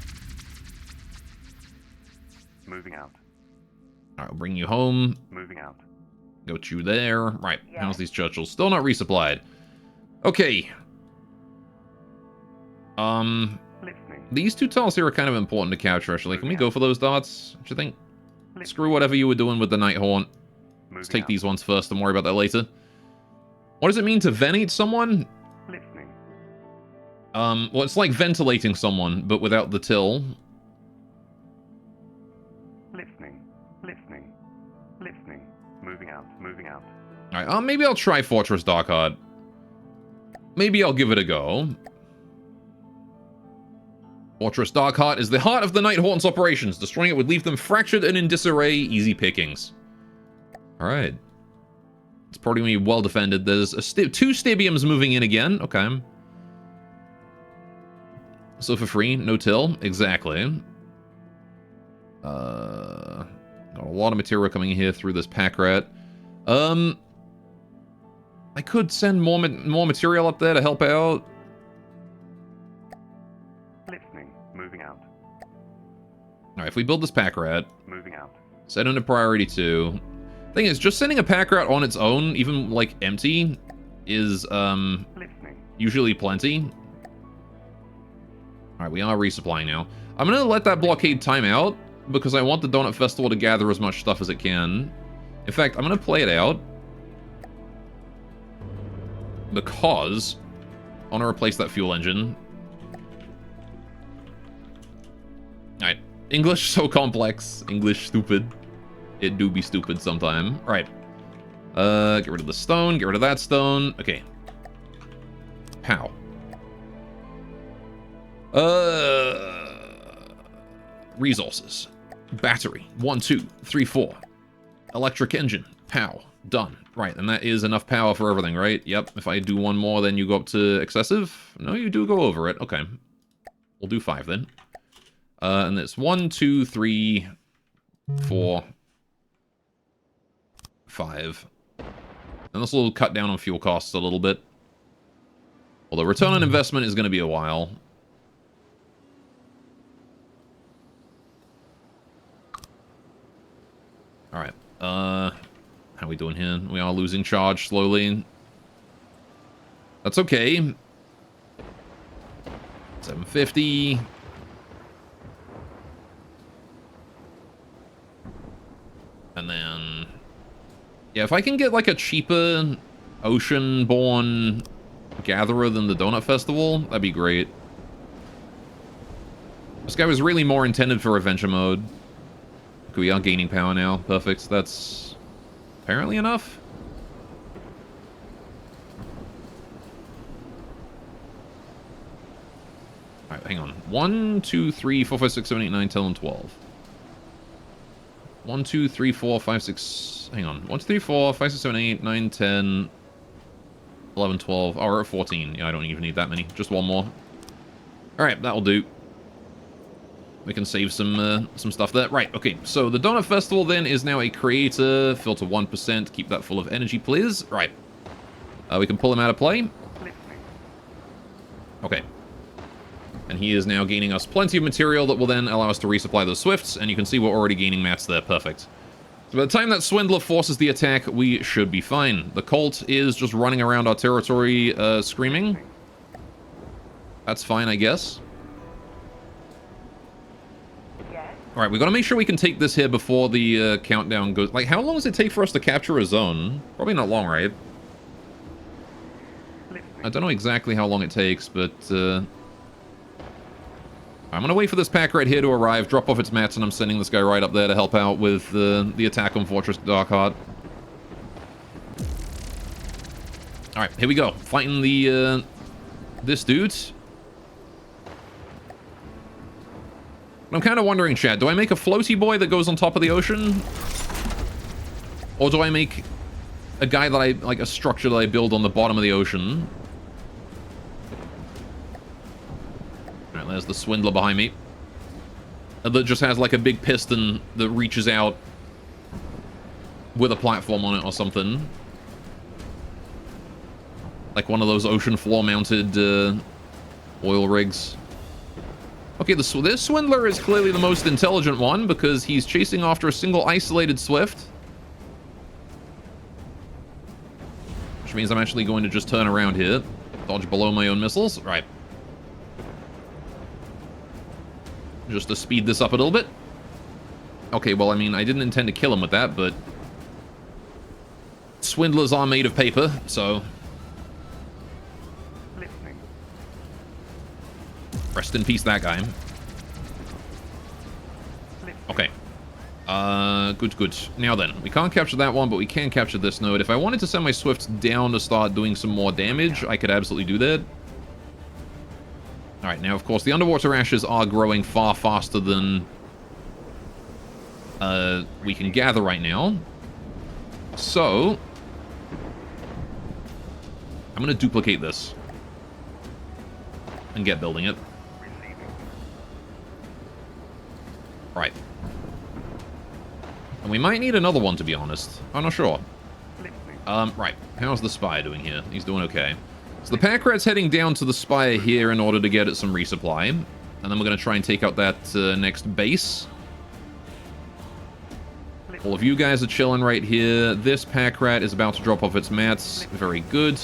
Moving out. Alright, I'll bring you home. Moving out. Got you there. Right, Yeah. how's these Churchills? Still not resupplied. Okay. Listening. These 2 tiles here are kind of important to capture, actually. Can we go for those dots? What do you think? Screw whatever you were doing with the Nighthaunt. Let's take these ones first and worry about that later. What does it mean to venate someone? Listening. Well, it's like ventilating someone, but without the till. Listening. Listening. Listening. Moving out. Moving out. Alright, maybe I'll try Fortress Darkheart. Maybe I'll give it a go. Fortress Darkheart is the heart of the Nighthaunt's operations. Destroying it would leave them fractured and in disarray. Easy pickings. Alright. It's probably going to be well defended. There's 2 Stibiums moving in again. Okay. So for free, no till. Exactly. Got a lot of material coming in here through this pack rat. I could send more material up there to help out. Listening. Moving out. Alright, if we build this pack rat, Moving out. set into priority 2. Thing is, just sending a pack rat on its own, even like empty, is Listening. usually plenty. Alright, we are resupplying now. I'm gonna let that blockade time out because I want the Donut Festival to gather as much stuff as it can. In fact, I'm gonna play it out because I want to replace that fuel engine. Alright, English so complex, English stupid. It do be stupid sometime. Alright. Get rid of the stone, get rid of that stone. Okay. Pow. Resources. Battery. 1, 2, 3, 4. Electric engine. Pow. Done. Right, and that is enough power for everything, right? Yep, if I do one more, then you go up to excessive. No, you do go over it. Okay. We'll do 5 then. And it's 1, 2, 3, 4, 5. And this will cut down on fuel costs a little bit. Although return on investment is going to be a while. Alright. How are we doing here? We are losing charge slowly. That's okay. 750. And then... yeah, if I can get like a cheaper ocean-born gatherer than the Donut Festival, that'd be great. This guy was really more intended for adventure mode. Okay, we are gaining power now. Perfect. That's apparently enough. Alright, hang on. 1, 2, 3, 4, 5, 6, 7, 8, 9, 10, and 12. 1, 2, 3, 4, 5, 6... hang on. 1, 2, 3, 4, 5, 6, 7, 8, 9, 10... 11, 12... oh, we're at 14. Yeah, I don't even need that many. Just one more. Alright, that'll do. We can save some stuff there. Right, okay. So the Donut Festival then is now a creator. Filter 1%. Keep that full of energy, please. Right. We can pull him out of play. Okay. And he is now gaining us plenty of material that will then allow us to resupply those Swifts, and you can see we're already gaining mats there. Perfect. So by the time that Swindler forces the attack, we should be fine. The Colt is just running around our territory, screaming. That's fine, I guess. Yes. Alright, we gotta make sure we can take this here before the countdown goes... like, how long does it take for us to capture a zone? Probably not long, right? I don't know exactly how long it takes, but... I'm gonna wait for this pack right here to arrive, drop off its mats, and I'm sending this guy right up there to help out with the attack on Fortress Darkheart. Alright, here we go. Fighting the, this dude. I'm kind of wondering, Chad, do I make a floaty boy that goes on top of the ocean? Or do I make a guy that I, like, a structure that I build on the bottom of the ocean? Alright, there's the Swindler behind me. That just has, like, a big piston that reaches out with a platform on it or something. Like one of those ocean floor-mounted oil rigs. Okay, this Swindler is clearly the most intelligent one because he's chasing after a single isolated Swift. Which means I'm actually going to just turn around here. Dodge below my own missiles. Right. Just to speed this up a little bit. Okay, well, I mean, I didn't intend to kill him with that, but... Swindlers are made of paper, so... Rest in peace, that guy. Okay. Good. Now then, we can't capture that one, but we can capture this node. If I wanted to send my Swifts down to start doing some more damage, I could absolutely do that. Alright, now, of course, the underwater ashes are growing far faster than we can gather right now. So, I'm going to duplicate this and get building it. Right. And we might need another one, to be honest. I'm not sure. Right. How's the Spire doing here? He's doing okay. So the pack rat's heading down to the Spire here in order to get it some resupply. And then we're going to try and take out that next base. All of you guys are chilling right here. This pack rat is about to drop off its mats. Very good.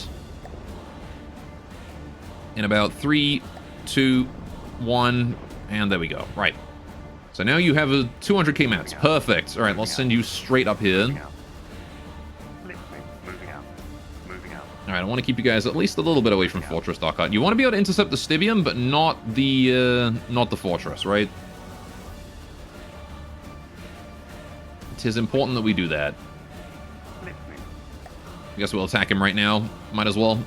In about 3, 2, 1, and there we go. Right. So now you have a 200k mats. Perfect. All right, let's send you straight up here. All right, I want to keep you guys at least a little bit away from Fortress Darkheart. You want to be able to intercept the Stibium, but not the fortress, right? It is important that we do that. I guess we'll attack him right now. Might as well.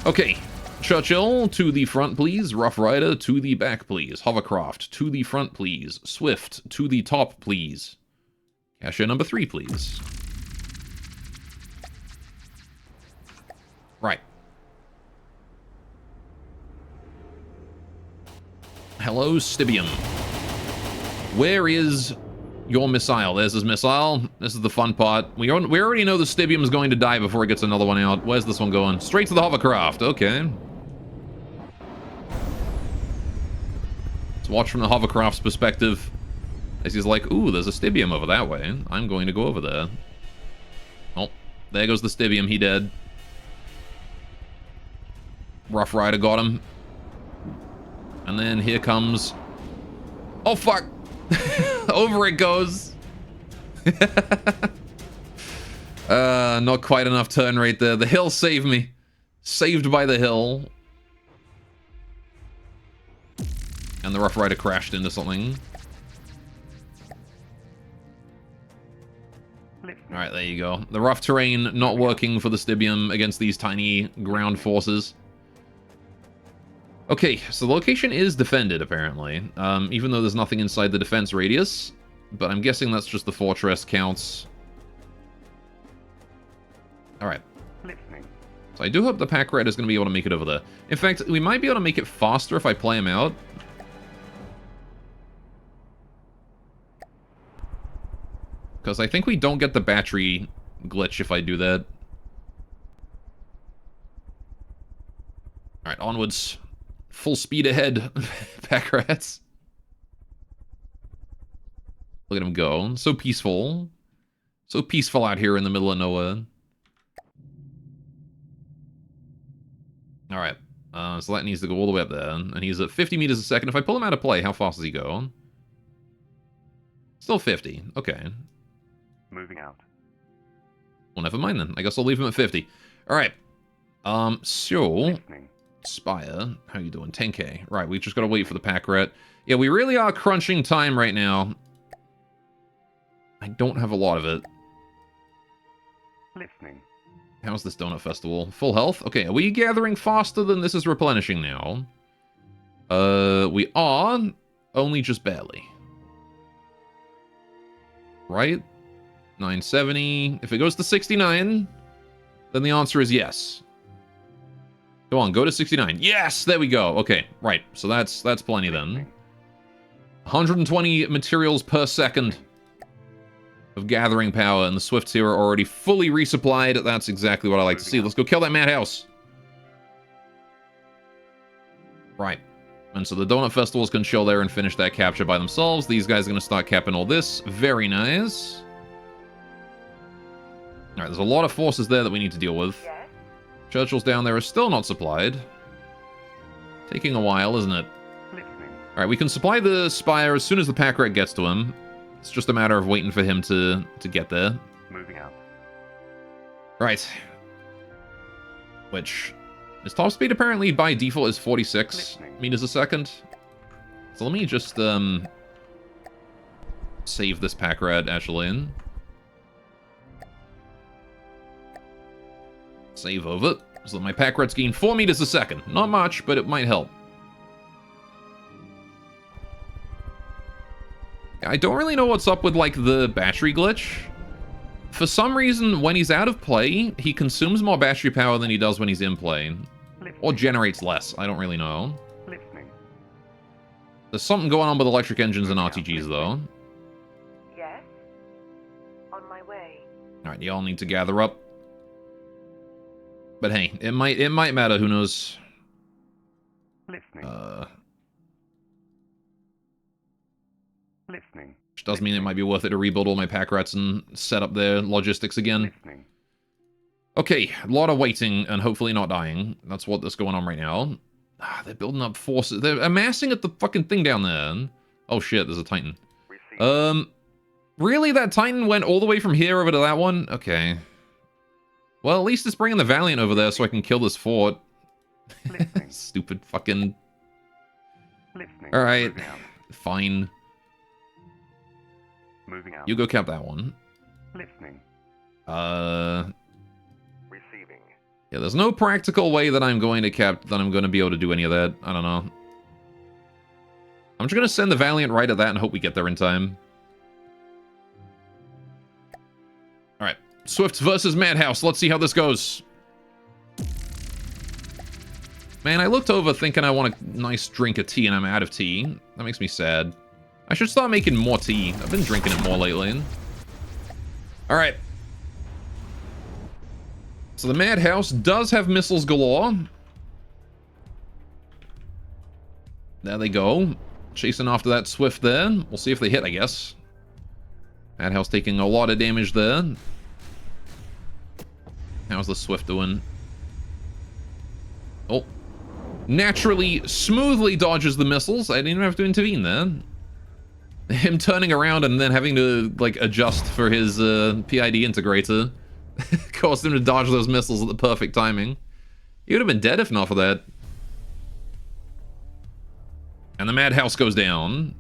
Okay. Churchill, to the front, please. Rough Rider, to the back, please. Hovercraft, to the front, please. Swift, to the top, please. Cashier number 3, please. Right. Hello, Stibium. Where is your missile? There's his missile. This is the fun part. We already know the Stibium is going to die before it gets another one out. Where's this one going? Straight to the hovercraft. Okay. Let's watch from the hovercraft's perspective. As he's like, ooh, there's a Stibium over that way. I'm going to go over there. Oh, there goes the Stibium. He dead. Rough Rider got him. And then here comes... Oh, fuck! Over it goes! Not quite enough turn rate there. The hill saved me. Saved by the hill. And the Rough Rider crashed into something. Alright, there you go. The rough terrain not working for the Stibium against these tiny ground forces. Okay, so the location is defended, apparently. Even though there's nothing inside the defense radius. But I'm guessing that's just the fortress counts. Alright. So I do hope the Pack Rat is going to be able to make it over there. In fact, we might be able to make it faster if I play him out. Because I think we don't get the battery glitch if I do that. Alright, onwards. Full speed ahead, Pack Rats. Look at him go. So peaceful. So peaceful out here in the middle of nowhere. Alright. So that needs to go all the way up there. And he's at 50 meters a second. If I pull him out of play, how fast does he go? Still 50. Okay. Moving out. Well, never mind then. I guess I'll leave him at 50. Alright. So... Listening. Spire, how you doing? 10k. Right, we just gotta wait for the Pack Rat. Yeah, we really are crunching time right now. I don't have a lot of it. Listening. How's this Donut Festival? Full health? Okay, are we gathering faster than this is replenishing now? We are, only just barely. Right? 970. If it goes to 69, then the answer is yes. Go on, go to 69. Yes, there we go. Okay, right. So that's plenty then. 120 materials per second of gathering power, and the Swifts here are already fully resupplied. That's exactly what I like to see. Let's go kill that madhouse. Right. And so the Donut Festivals can chill there and finish that capture by themselves. These guys are going to start capping all this. Very nice. Alright, there's a lot of forces there that we need to deal with. Yes? Churchill's down there is still not supplied. Taking a while, isn't it? Listening. Alright, we can supply the Spire as soon as the Pack Rat gets to him. It's just a matter of waiting for him to get there. Moving out. Right. Which... His top speed apparently by default is 46 meters a second. So let me just, save this Pack Rat, actually. Save over. So my Pack Rats gain 4 meters a second. Not much, but it might help. I don't really know what's up with, like, the battery glitch. For some reason, when he's out of play, he consumes more battery power than he does when he's in play. Or generates less. I don't really know. Listening. There's something going on with electric engines and RTGs, though. Yes? On my way. Alright, y'all need to gather up. But hey, it might matter, who knows. Listening. Listening. Which does mean it might be worth it to rebuild all my Pack Rats and set up their logistics again. Listening. Okay, a lot of waiting and hopefully not dying. That's what's going on right now. Ah, they're building up forces. They're amassing at the fucking thing down there. Oh shit, there's a Titan. Receive. Really? That Titan went all the way from here over to that one? Okay. Well, at least it's bringing the Valiant over there so I can kill this fort. Listening. Stupid fucking... Listening. Alright. Moving out. Fine. Moving out. You go cap that one. Listening. Receiving. Yeah, there's no practical way that I'm going to be able to do any of that. I don't know. I'm just gonna send the Valiant right at that and hope we get there in time. Alright. Swift versus Madhouse. Let's see how this goes. Man, I looked over thinking I want a nice drink of tea and I'm out of tea. That makes me sad. I should start making more tea. I've been drinking it more lately. Alright. So the Madhouse does have missiles galore. There they go. Chasing after that Swift there. We'll see if they hit, I guess. Madhouse taking a lot of damage there. How's the Swift doing? Oh. Naturally, smoothly dodges the missiles. I didn't even have to intervene there. Him turning around and then having to, like, adjust for his PID integrator caused him to dodge those missiles at the perfect timing. He would have been dead if not for that. And the Madhouse goes down.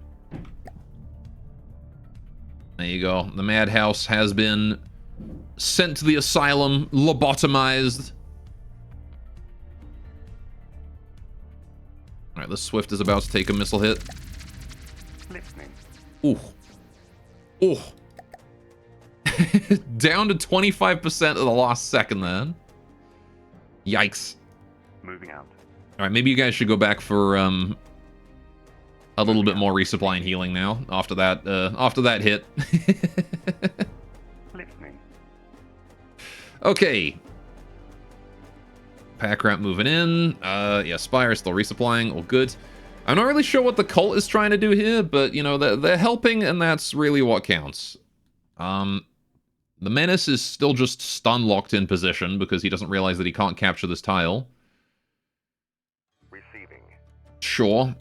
There you go. The Madhouse has been sent to the asylum, lobotomized. Alright, the Swift is about to take a missile hit. Listening. Ooh. Ooh. Down to 25% at the last second then. Yikes. Moving out. Alright, maybe you guys should go back for a little bit more resupply and healing now after that hit. Listening. Okay. Pack rat moving in. Yeah, Spire still resupplying. All good. I'm not really sure what the cult is trying to do here, but, you know, they're helping, and that's really what counts. The Menace is still just stun locked in position because he doesn't realize that he can't capture this tile. Receiving. Sure.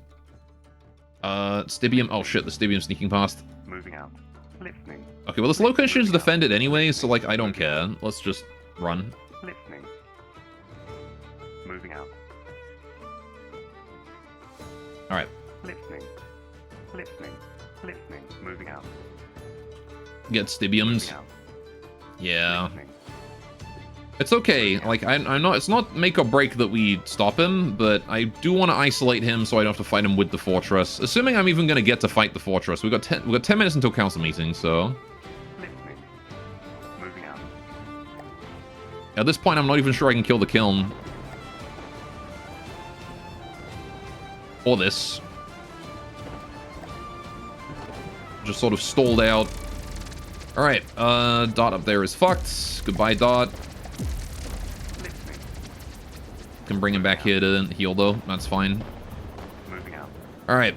Stibium. Oh shit, the Stibium sneaking past. Moving out. Listening. Okay, well, this location is defended anyway, so, like, I don't care. Let's just run. Listening. Moving out. Alright. Listening. Listening. Listening. Moving out. Get Stibiums. Moving out. Yeah. Listening. It's okay. Like, I'm not... It's not make or break that we stop him, but I do want to isolate him so I don't have to fight him with the fortress. Assuming I'm even going to get to fight the fortress. We've got 10 minutes until council meeting, so... Listening. Moving out. At this point, I'm not even sure I can kill the kiln. Or this. Just sort of stalled out. Alright, Dot up there is fucked. Goodbye, Dot. Listening. Can bring him back here to heal, though. That's fine. Moving out. Alright.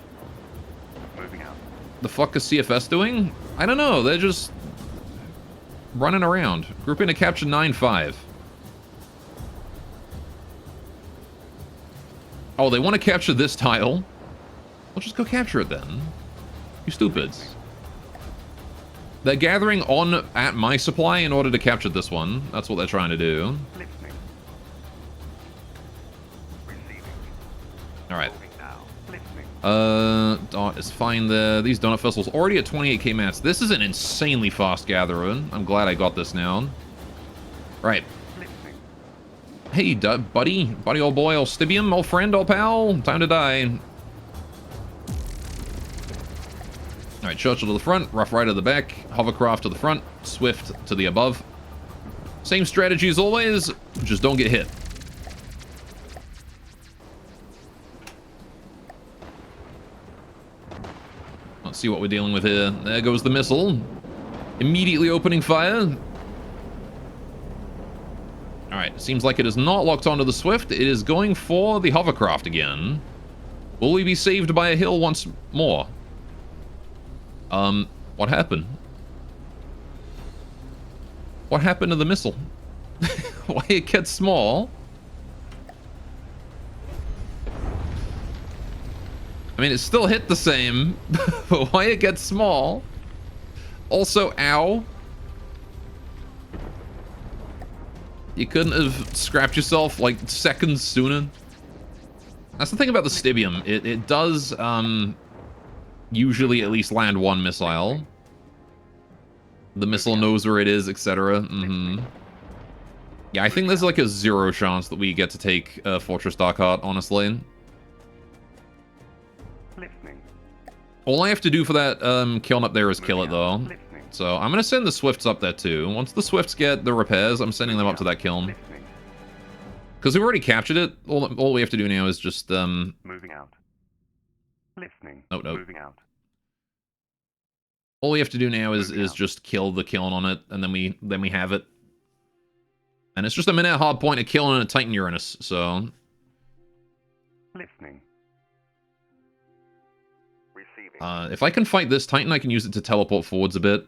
Moving out. The fuck is CFS doing? I don't know. They're just running around. Grouping to capture 9-5. Oh, they want to capture this tile? Well, just go capture it then. You stupids. They're gathering on at my supply in order to capture this one. That's what they're trying to do. Listening. Receiving. Alright. Moving now. Listening. Dot is fine there. These donut festivals already at 28k mats. This is an insanely fast gathering. I'm glad I got this now. Right. Listening. Hey, buddy. Buddy, old boy, old Stibium, old friend, old pal. Time to die. Alright, Churchill to the front, Rough Rider to the back, Hovercraft to the front, Swift to the above. Same strategy as always, just don't get hit. Let's see what we're dealing with here. There goes the missile. Immediately opening fire. Alright, seems like it is not locked onto the Swift. It is going for the Hovercraft again. Will we be saved by a hill once more? What happened? What happened to the missile? Why it gets small? I mean, it still hit the same, but why it gets small? Also, ow. You couldn't have scrapped yourself, like, seconds sooner? That's the thing about the Stibium. It does, usually at least land one missile. The missile knows where it is, etc. Yeah, I think there's like a 0 chance that we get to take Fortress Darkheart, honestly. Listening. All I have to do for that kiln up there is kill it, Moving out. though. Listening. So I'm going to send the Swifts up there, too. Once the Swifts get the repairs, I'm sending them up to that kiln. Listening. Because we've already captured it. All we have to do now is just... Moving out. Listening. Oh, no. Moving out. All we have to do now is Moving out. just kill the kiln on it, and then we have it. And it's just a minute hard point of killing a Titan Uranus, so... Listening. Receiving. if I can fight this Titan, I can use it to teleport forwards a bit.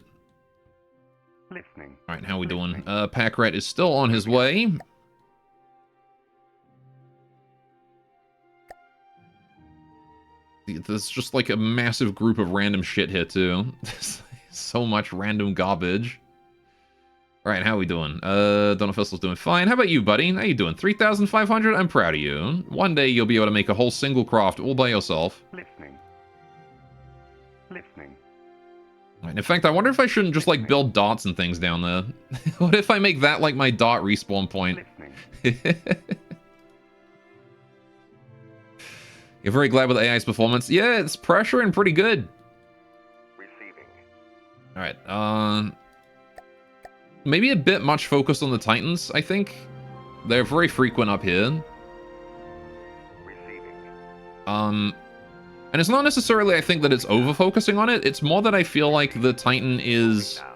Listening. Alright, how we doing? Listening. Packrat is still on his way. There's just like a massive group of random shit here, too. There's so much random garbage. Alright, how we doing? Donofissel's doing fine. How about you, buddy? How you doing? 3,500? I'm proud of you. One day you'll be able to make a whole single craft all by yourself. Listening. Listening. Right, in fact, I wonder if I shouldn't just, like, build dots and things down there. What if I make that, like, my dot respawn point? Listening. You're very glad with AI's performance? Yeah, it's pressuring pretty good. Receiving. Alright, maybe a bit much focused on the Titans, I think. They're very frequent up here. Receiving. And it's not necessarily, I think, that it's over-focusing on it. It's more that I feel like the Titan is Now.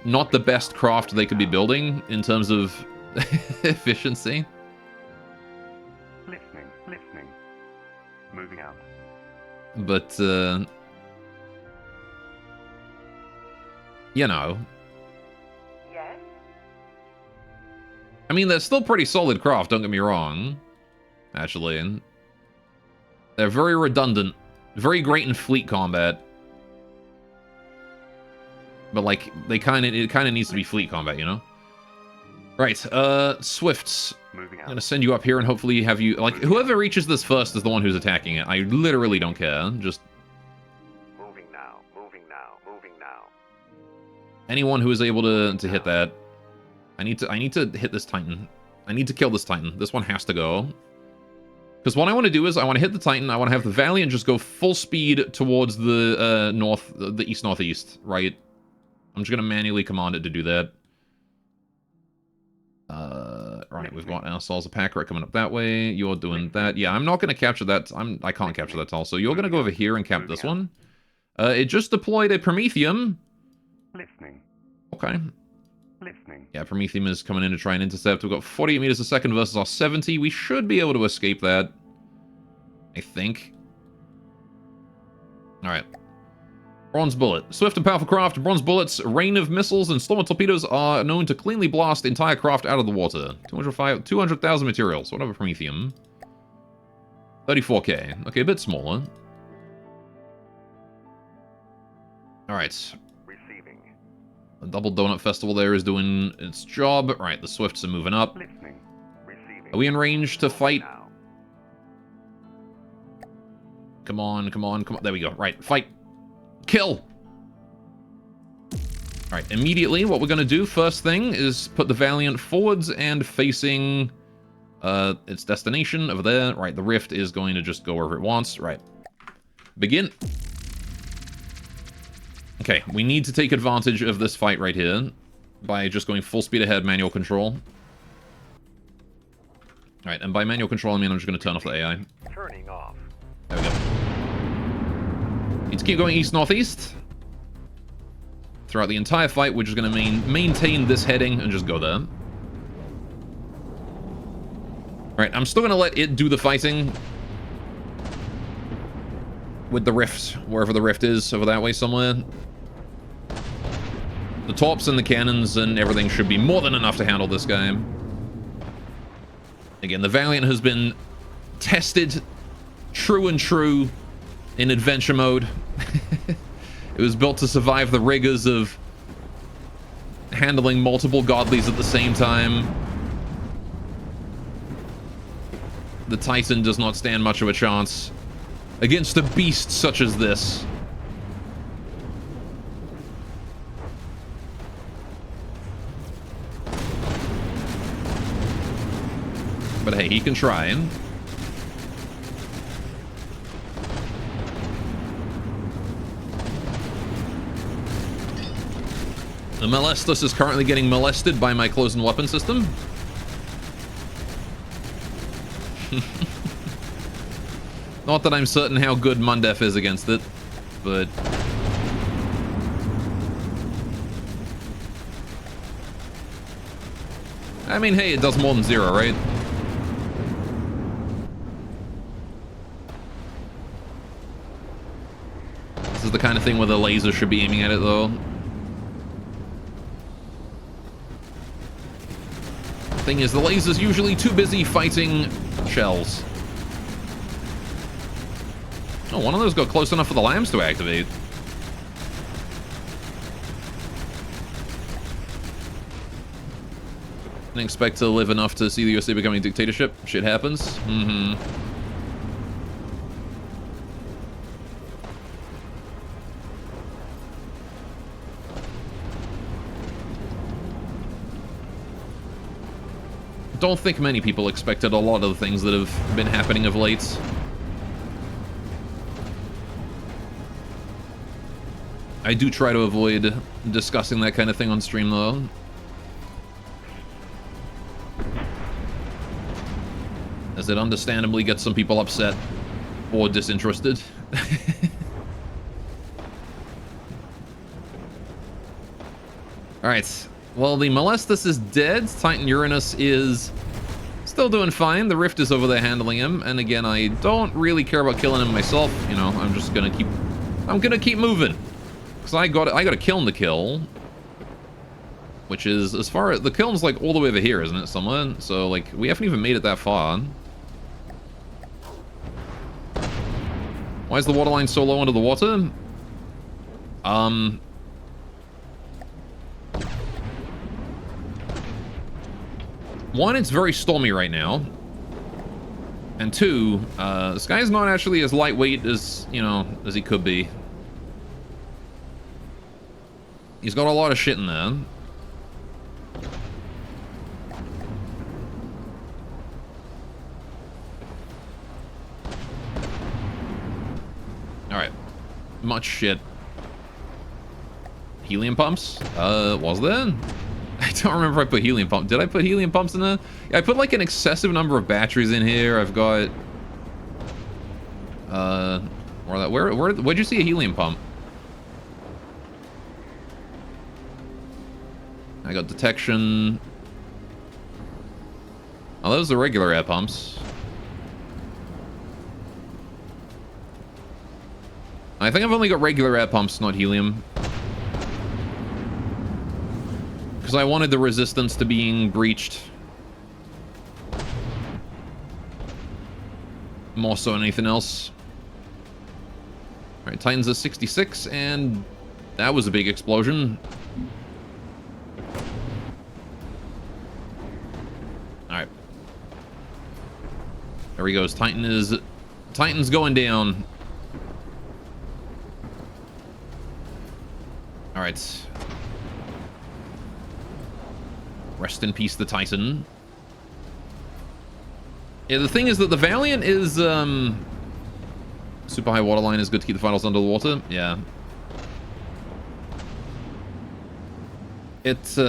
not the best craft they could be building in terms of efficiency. Listening. Listening. Moving out. But, you know. Yes? I mean, they're still pretty solid craft, don't get me wrong. Actually. And they're very redundant. Very great in fleet combat. But, like, it kind of needs to be fleet combat, you know? Right, Swifts. Moving I'm out. gonna send you up here and hopefully have you... Like, whoever reaches this first is the one who's attacking it. I literally don't care. Just Moving now. Moving now. Moving now. anyone who is able to hit that. I need to hit this Titan. I need to kill this Titan. This one has to go. Because what I want to do is I want to hit the Titan. I want to have the Valiant just go full speed towards the the east-northeast, right? I'm just gonna manually command it to do that. Right, we've got ourselves a pack rat coming up that way. You're doing that. Yeah, I'm not gonna capture that. I can't capture that tall. So you're gonna go over here and cap this one. It just deployed a Promethium. Listening. Okay. Listening. Yeah, Promethium is coming in to try and intercept. We've got 48 meters a second versus our 70. We should be able to escape that. I think. Alright. Bronze Bullet. Swift and powerful craft, bronze bullets, rain of missiles, and storm torpedoes are known to cleanly blast entire craft out of the water. 200,000 materials. Whatever, Promethium. 34k. Okay, a bit smaller. Alright. Receiving. The Double Donut Festival there is doing its job. Right, the Swifts are moving up. Listening. Receiving. Are we in range to fight? Now. Come on, come on, come on. There we go. Right, fight. Kill! Alright, immediately what we're going to do, first thing, is put the Valiant forwards and facing its destination over there. Right, the Rift is going to just go wherever it wants. Right. Begin. Okay, we need to take advantage of this fight right here by just going full speed ahead, manual control. Alright, and by manual control, I mean I'm just going to turn off the AI. Turning off. There we go. Need to keep going east-northeast. Throughout the entire fight, we're just going to maintain this heading and just go there. Alright, I'm still going to let it do the fighting. With the Rift, wherever the Rift is, over that way somewhere. The torps and the cannons and everything should be more than enough to handle this guy. Again, the Valiant has been tested true and true in adventure mode. It was built to survive the rigors of handling multiple godlies at the same time. The Titan does not stand much of a chance against a beast such as this. But hey, he can try. The Molestus is currently getting molested by my close-in weapon system. Not that I'm certain how good Mundef is against it, but... I mean, hey, it does more than 0, right? This is the kind of thing where the laser should be aiming at it, though. Thing is, the laser's usually too busy fighting shells. Oh, one of those got close enough for the lambs to activate. Didn't expect to live enough to see the USA becoming a dictatorship. Shit happens. Mm-hmm. Don't think many people expected a lot of the things that have been happening of late. I do try to avoid discussing that kind of thing on stream, though. As it understandably gets some people upset or disinterested. Alright. Well, the Molestus is dead. Titan Uranus is still doing fine. The Rift is over there handling him. And again, I don't really care about killing him myself. You know, I'm just gonna keep... I'm gonna keep moving. Because I got a kiln to kill. Which is, as far as... The kiln's, like, all the way over here, isn't it, somewhere? So, like, we haven't even made it that far. Why is the water line so low under the water? One, it's very stormy right now. And two, this guy's not actually as lightweight as, you know, as he could be. He's got a lot of shit in there. Alright. Much shit. Helium pumps? Was there? I don't remember if I put helium pump. Did I put helium pumps in there? Yeah, I put like an excessive number of batteries in here. I've got... where'd you see a helium pump? I got detection. Oh, those are regular air pumps. I think I've only got regular air pumps, not helium. Because I wanted the resistance to being breached. More so than anything else. Alright, Titan's a 66, and that was a big explosion. Alright. There he goes. Titan's going down. Alright. Rest in peace, the Titan. Yeah, the thing is that the Valiant is, super high waterline is good to keep the finals under the water. Yeah. It's, you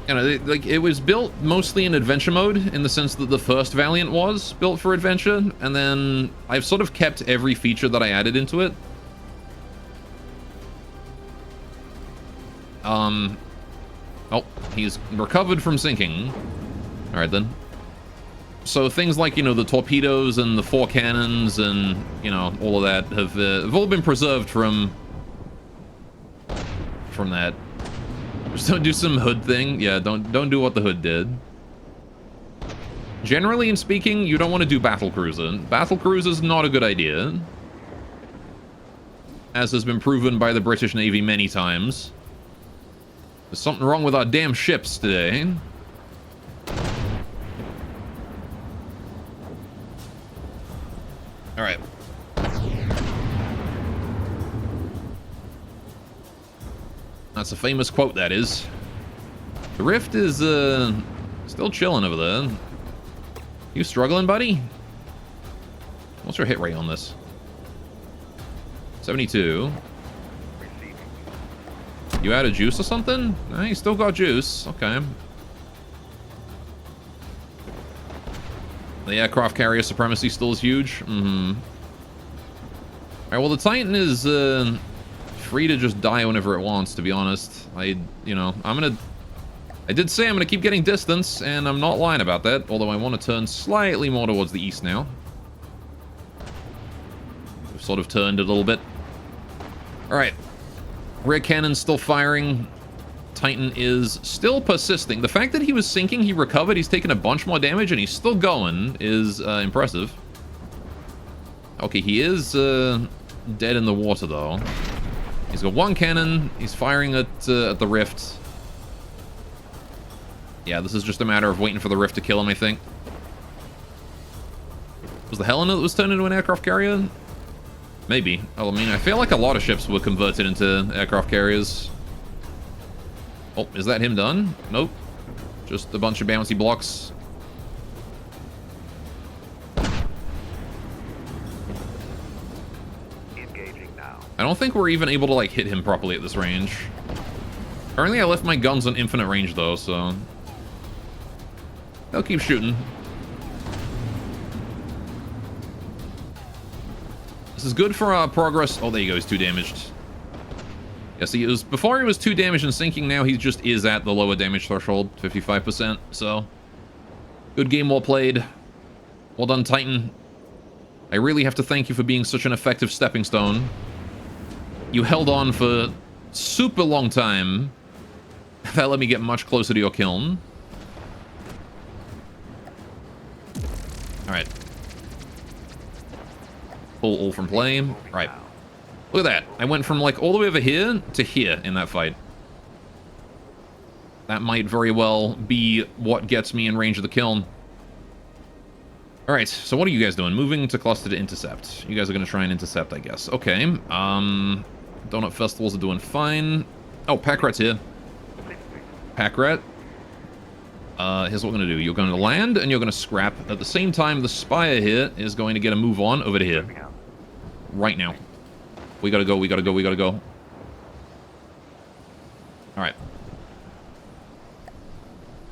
know, like, it was built mostly in adventure mode, in the sense that the first Valiant was built for adventure, and then I've sort of kept every feature that I added into it. Oh, he's recovered from sinking. Alright then. So things like, you know, the torpedoes and the 4 cannons and, you know, all of that have all been preserved from that. Just don't do some hood thing. Yeah, don't do what the hood did. Generally in speaking, you don't want to do battle cruiser. Battle cruiser is not a good idea, as has been proven by the British Navy many times. There's something wrong with our damn ships today. Alright. That's a famous quote, that is. The Rift is, Still chilling over there. You struggling, buddy? What's your hit rate on this? 72. Receiving. You added juice or something? Nah, you still got juice. Okay. The aircraft carrier supremacy still is huge. Mm-hmm. Alright, well, the Titan is free to just die whenever it wants, to be honest. I did say I'm gonna keep getting distance, and I'm not lying about that, although I want to turn slightly more towards the east now. We've sort of turned it a little bit. Alright. Rear cannon's still firing. Titan is still persisting. The fact that he was sinking, he recovered, he's taken a bunch more damage, and he's still going is impressive. Okay, he is dead in the water, though. He's got one cannon. He's firing at the rift. Yeah, this is just a matter of waiting for the rift to kill him, I think. Was the Helena that was turned into an aircraft carrier? Maybe. I mean, I feel like a lot of ships were converted into aircraft carriers. Oh, is that him done? Nope. Just a bunch of bouncy blocks. Engaging now. I don't think we're even able to, like, hit him properly at this range. Apparently I left my guns on infinite range, though, so... they'll keep shooting. This is good for our progress. Oh, there you go. He's 2 damaged. Yeah, see, it was before he was 2 damaged and sinking. Now he just is at the lower damage threshold, 55%. So, good game, well played. Well done, Titan. I really have to thank you for being such an effective stepping stone. You held on for super long time. That let me get much closer to your kiln. Alright. Pull all from play. Right. Look at that. I went from, like, all the way over here to here in that fight. That might very well be what gets me in range of the kiln. Alright, so what are you guys doing? Moving to cluster to intercept. You guys are going to try and intercept, I guess. Okay. Donut festivals are doing fine. Oh, Pack Rat's here. Pack Rat. Here's what we're going to do. You're going to land, and you're going to scrap. At the same time, the Spire here is going to get a move on over to here. Right now. We gotta go, we gotta go, we gotta go. Alright.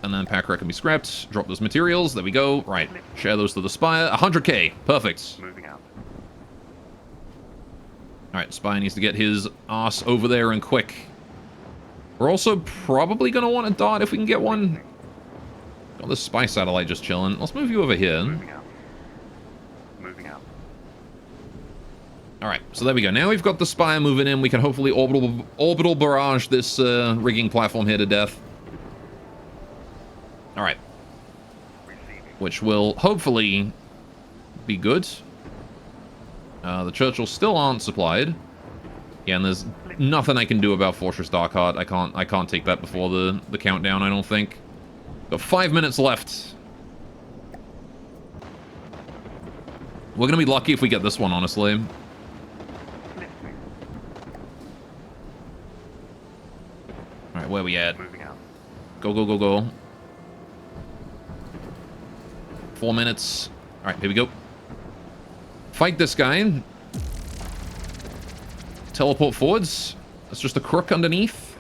And then Pack Rat can be scrapped. Drop those materials. There we go. Right. Share those to the Spire. 100k. Perfect. Moving out. Alright, Spire needs to get his ass over there and quick. We're also probably going to want a dart if we can get one. Got the spy satellite just chilling. Let's move you over here. Moving out. Moving out. Alright, so there we go. Now we've got the Spire moving in. We can hopefully orbital barrage this rigging platform here to death. Alright. Which will hopefully be good. The Churchills still aren't supplied. Yeah, and there's nothing I can do about Fortress Darkheart. I can't take that before the countdown, I don't think. Got 5 minutes left. We're gonna be lucky if we get this one, honestly. Alright, where are we at? Moving out. Go, go, go, go. 4 minutes. Alright, here we go. Fight this guy. Teleport forwards. That's just a crook underneath.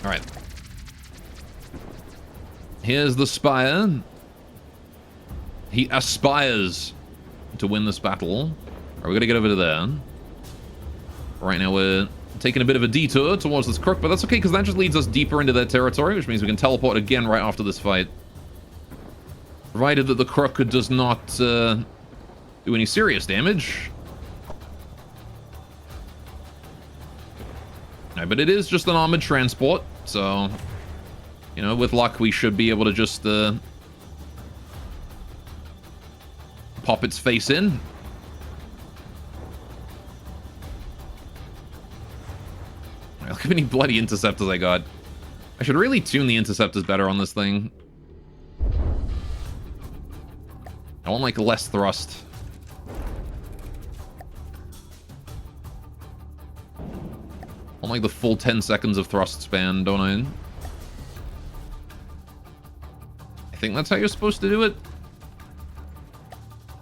Alright. Here's the Spire. He aspires to win this battle. Alright, we're gonna get over to there. Right now we're taking a bit of a detour towards this crook, but that's okay, because that just leads us deeper into their territory, which means we can teleport again right after this fight. Provided that the crook does not do any serious damage. No, but it is just an armored transport, so, you know, with luck we should be able to just pop its face in. Right, look how many bloody interceptors I got. I should really tune the interceptors better on this thing. I want, like, less thrust. I want, like, the full 10 seconds of thrust span, don't I? think that's how you're supposed to do it.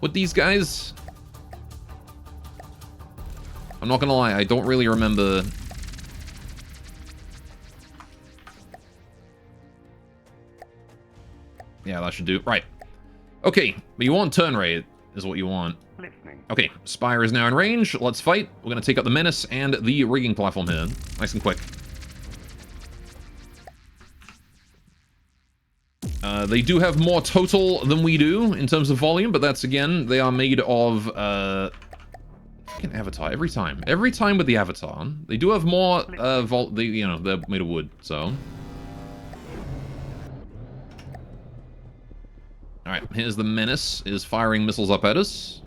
With these guys. I'm not gonna lie, I don't really remember. Yeah, that should do it. Right. Okay, but you want turn rate, is what you want. Listening. Okay, Spire is now in range. Let's fight. We're gonna take out the Menace and the rigging platform here. Nice and quick. They do have more total than we do in terms of volume, but that's, again, they are made of, fucking Avatar, every time. Every time with the Avatar. They do have more, you know, they're made of wood, so. Alright, here's the Menace, is firing missiles up at us.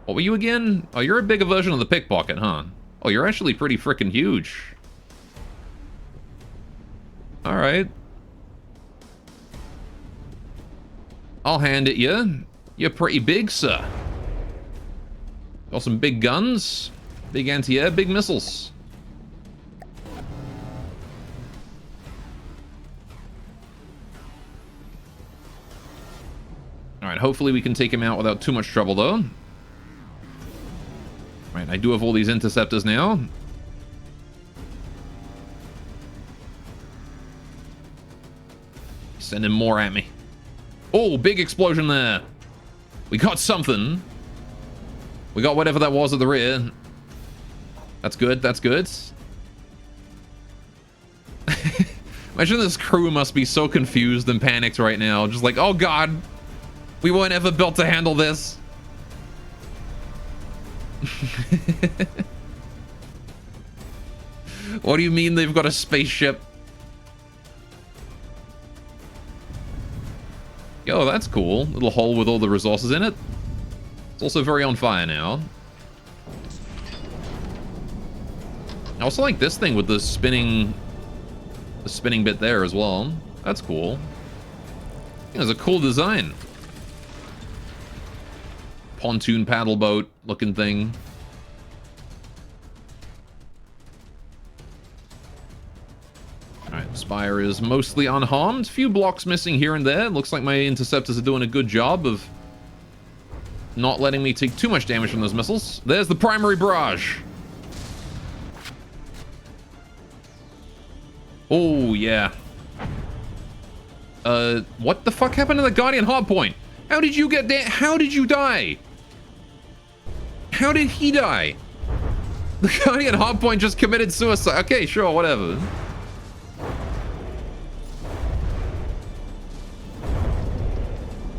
What were you again? Oh, you're a bigger version of the Pickpocket, huh? Oh, you're actually pretty freaking huge. Alright. I'll hand it you. You're pretty big, sir. Got some big guns, big anti-air, big missiles. Alright, hopefully we can take him out without too much trouble, though. Right, I do have all these interceptors now. Sending more at me. Oh, big explosion there. We got something. We got whatever that was at the rear. That's good, that's good. Imagine this crew must be so confused and panicked right now. Just like, oh god, we weren't ever built to handle this. What do you mean they've got a spaceship? Yo, that's cool. Little hole with all the resources in it. It's also very on fire now. I also like this thing with the spinning bit there as well. That's cool. I think it's a cool design. Pontoon paddle boat looking thing. Alright, Spire is mostly unharmed. Few blocks missing here and there. Looks like my interceptors are doing a good job of not letting me take too much damage from those missiles. There's the primary barrage. Oh, yeah. What the fuck happened to the Guardian hardpoint? How did you get there? How did you die? How did he die? The Guardian hardpoint just committed suicide. Okay, sure, whatever.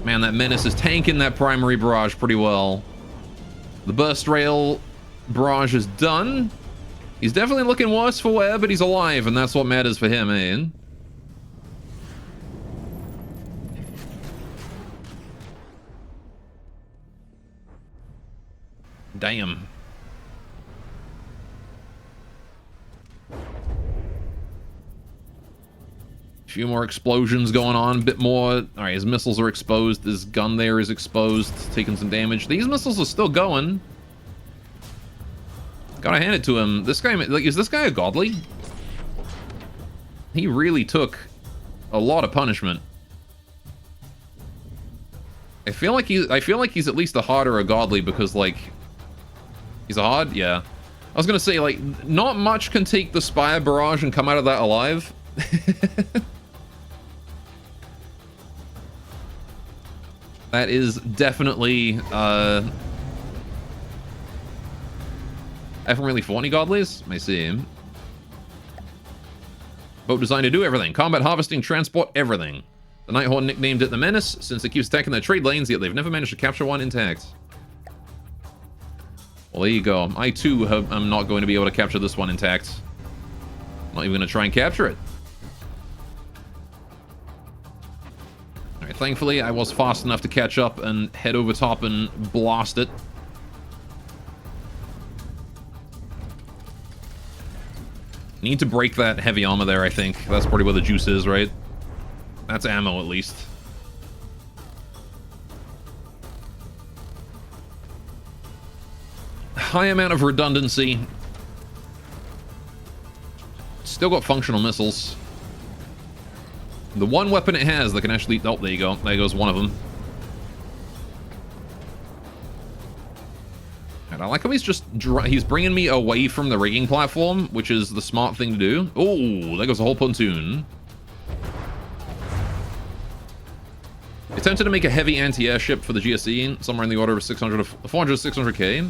Man, that Menace is tanking that primary barrage pretty well. The burst rail barrage is done. He's definitely looking worse for wear, but he's alive, and that's what matters for him, eh? Damn. A few more explosions going on, a bit more. All right, his missiles are exposed. His gun there is exposed, taking some damage. These missiles are still going. Gotta hand it to him. This guy, like, is this guy a godly? He really took a lot of punishment. I feel like he's at least a hard or a godly because, like, he's a hard. Yeah, I was gonna say, like, not much can take the Spire barrage and come out of that alive. That is definitely, I haven't really fought any godlies. I see. Boat designed to do everything. Combat, harvesting, transport, everything. The Nighthawk nicknamed it the Menace, since it keeps attacking their trade lanes, yet they've never managed to capture one intact. Well, there you go. I, too, am not going to be able to capture this one intact. I'm not even going to try and capture it. Alright, thankfully, I was fast enough to catch up and head over top and blast it. Need to break that heavy armor there, I think. That's probably where the juice is, right? That's ammo, at least. High amount of redundancy. Still got functional missiles. The one weapon it has that can actually... Oh, there you go. There goes one of them. And I like how he's just... He's bringing me away from the rigging platform, which is the smart thing to do. Oh, there goes a whole pontoon. It's tempted to make a heavy anti-air ship for the GSE, somewhere in the order of 400 to 600k.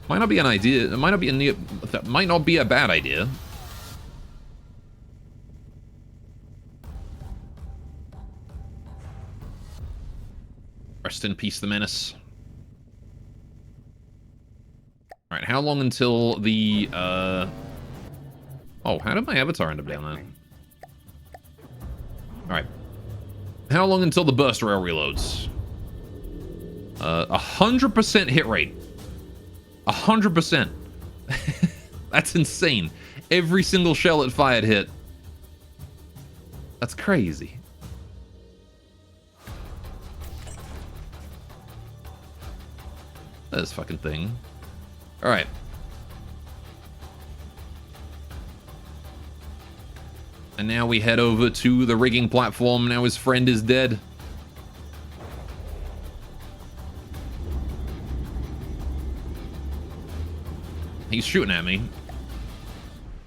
Might not be an idea. It might not be that might not be a bad idea. Rest in peace, the Menace. All right, how long until the Oh, how did my avatar end up down there? All right. How long until the burst rail reloads? 100% hit rate. 100%. That's insane. Every single shell it fired hit. That's crazy. This fucking thing. All right. And now we head over to the rigging platform. Now his friend is dead. He's shooting at me.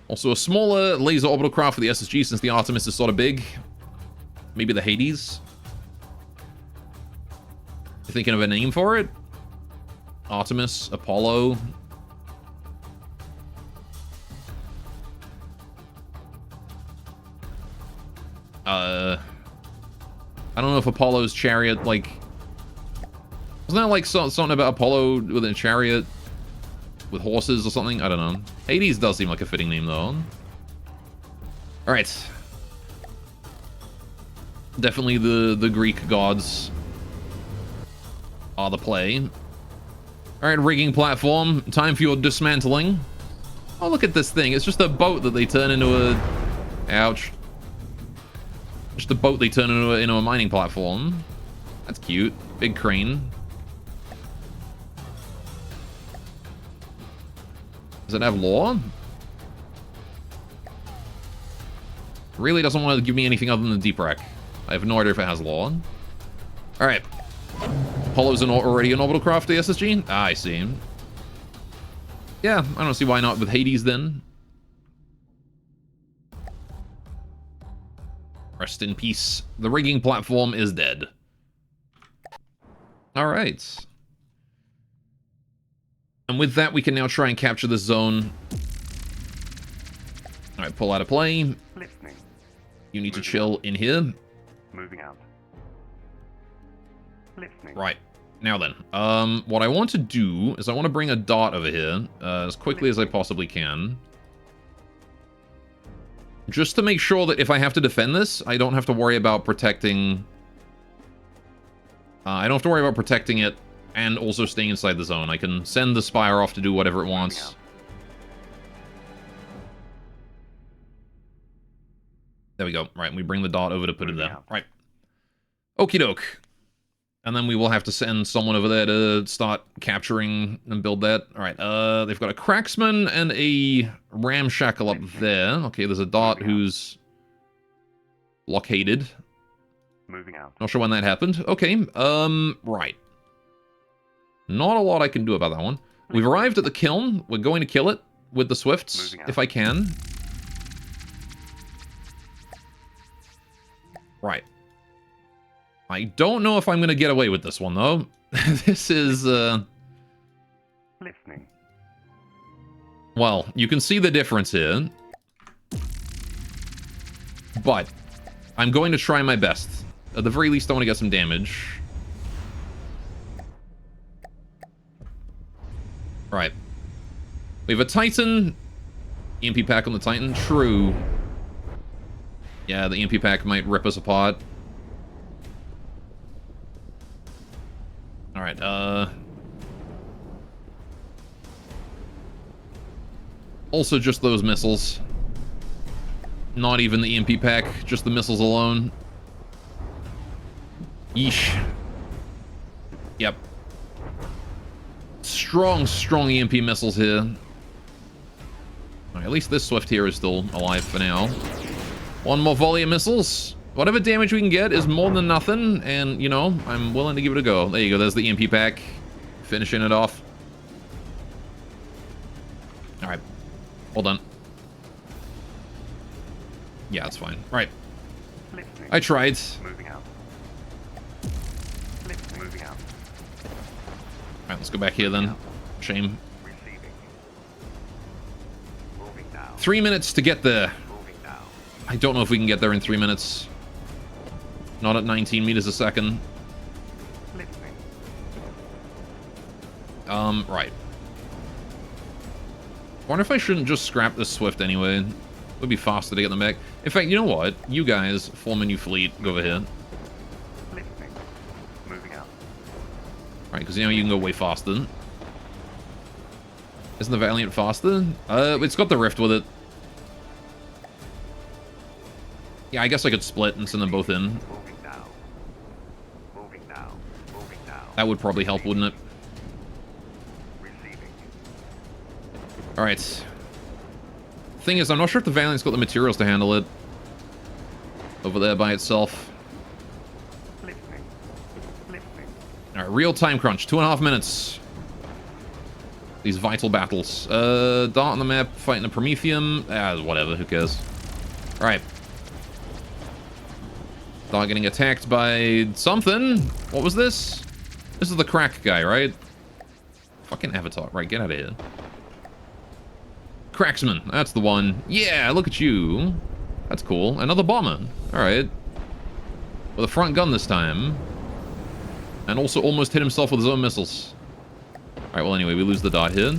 Also, a smaller laser orbital craft for the SSG since the Artemis is sort of big. Maybe the Hades. You thinking of a name for it? Artemis, Apollo. I don't know if Apollo's chariot, like... Wasn't that like something about Apollo with a chariot with horses or something? I don't know. Hades does seem like a fitting name, though. Alright. Definitely the Greek gods are the play. Alright, rigging platform. Time for your dismantling. Oh, look at this thing. It's just a boat that they turn into a... Ouch. Just a boat they turn into a mining platform. That's cute. Big crane. Does it have lore? Really doesn't want to give me anything other than the deep wreck. I have no idea if it has lore. Alright. Apollo's already an orbital craft, the SSG? Ah, I see. Yeah, I don't see why not with Hades then. Rest in peace. The rigging platform is dead. Alright. And with that, we can now try and capture this zone. Alright, pull out of play. Listening. You need to chill in here. Moving out. Listening. Right. Now then, what I want to do is I want to bring a dot over here as quickly as I possibly can. Just to make sure that if I have to defend this, I don't have to worry about protecting... I don't have to worry about protecting it and also staying inside the zone. I can send the Spire off to do whatever it wants. There we go. Right, we bring the dot over to put it there. Right. Okie doke. And then we will have to send someone over there to start capturing and build that. All right, they've got a Cracksman and a Ramshackle up there. Okay, there's a dot who's blockaded. Moving out. Not sure when that happened. Okay, right. Not a lot I can do about that one. We've arrived at the kiln. We're going to kill it with the Swifts, if I can. Right. I don't know if I'm going to get away with this one, though. This is, Listening. Well, you can see the difference here. But I'm going to try my best. At the very least, I want to get some damage. Right. We have a Titan. EMP pack on the Titan. True. Yeah, the EMP pack might rip us apart. Alright, also just those missiles. Not even the EMP pack, just the missiles alone. Yeesh. Yep. Strong EMP missiles here. Right, at least this Swift here is still alive for now. One more volley of missiles. Whatever damage we can get is more than nothing, and, you know, I'm willing to give it a go. There you go, there's the EMP pack. Finishing it off. Alright. Hold on. Yeah, it's fine. Alright. Listening. I tried. Moving out. Listening. Moving out. Alright, let's go back here then. Shame. Receiving. Moving now. 3 minutes to get there. Moving now. I don't know if we can get there in 3 minutes. Not at 19 meters a second. Listening. Right. Wonder if I shouldn't just scrap this Swift anyway. It would be faster to get them back. In fact, you know what? You guys, form a new fleet. Go over here. Listening. Moving out. Right, because you know you can go way faster. Isn't the Valiant faster? It's got the Rift with it. Yeah, I guess I could split and send them both in. Moving now. Moving now. Moving now. That would probably help, wouldn't it? Receiving. Alright. Thing is, I'm not sure if the Valiant's got the materials to handle it. Over there by itself. Listening. Listening. Alright, real time crunch. 2.5 minutes. These vital battles. Dart on the map, fighting the Prometheum. Whatever, who cares? Alright. Dart getting attacked by something. What was this? This is the crack guy, right? Fucking Avatar. Right, get out of here. Cracksman, that's the one. Yeah, look at you. That's cool. Another bomber. Alright. With a front gun this time. And also almost hit himself with his own missiles. Alright, well anyway, we lose the Dart here.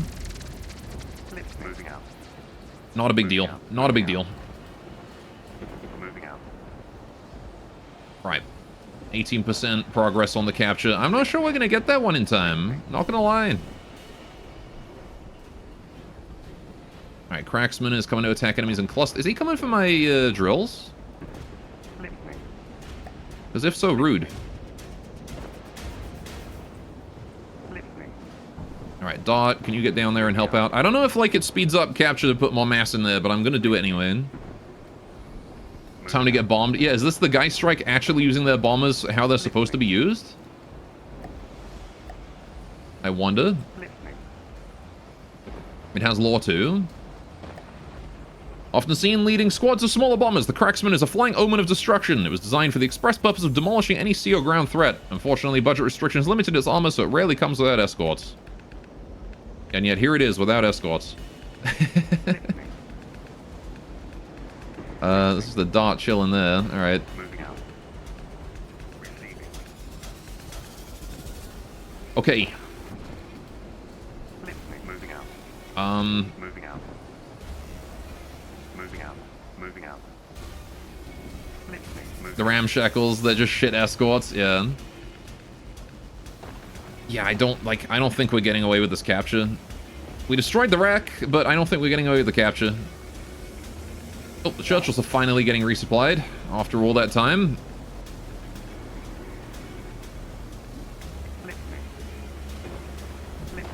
Moving out. Not a big deal. Not a big deal. Moving out. Right. 18% progress on the capture. I'm not sure we're going to get that one in time. Not going to lie. Alright, Cracksman is coming to attack enemies in cluster. Is he coming for my drills? Listening. Because if so, rude. Listening. Alright, Dot, can you get down there and help out? I don't know if, like, it speeds up capture to put more mass in there, but I'm going to do it anyway. Time to get bombed. Yeah, is this the Geist Strike actually using their bombers how they're supposed to be used? I wonder. Listening. It has lore too. Often seen leading squads of smaller bombers, the Cracksman is a flying omen of destruction. It was designed for the express purpose of demolishing any sea or ground threat. Unfortunately, budget restrictions limited its armor, so it rarely comes without escorts. And yet here it is without escorts. This is the Dart chilling there. Alright. Moving out. Receiving. Okay. Listening. Moving out. Moving out. Moving out. Moving out. Listening. Moving The ramshackles, they're just shit escorts, yeah. Yeah, I don't think we're getting away with this capture. We destroyed the wreck, but I don't think we're getting away with the capture. Oh, the Churchills are finally getting resupplied after all that time. Listening. Listening.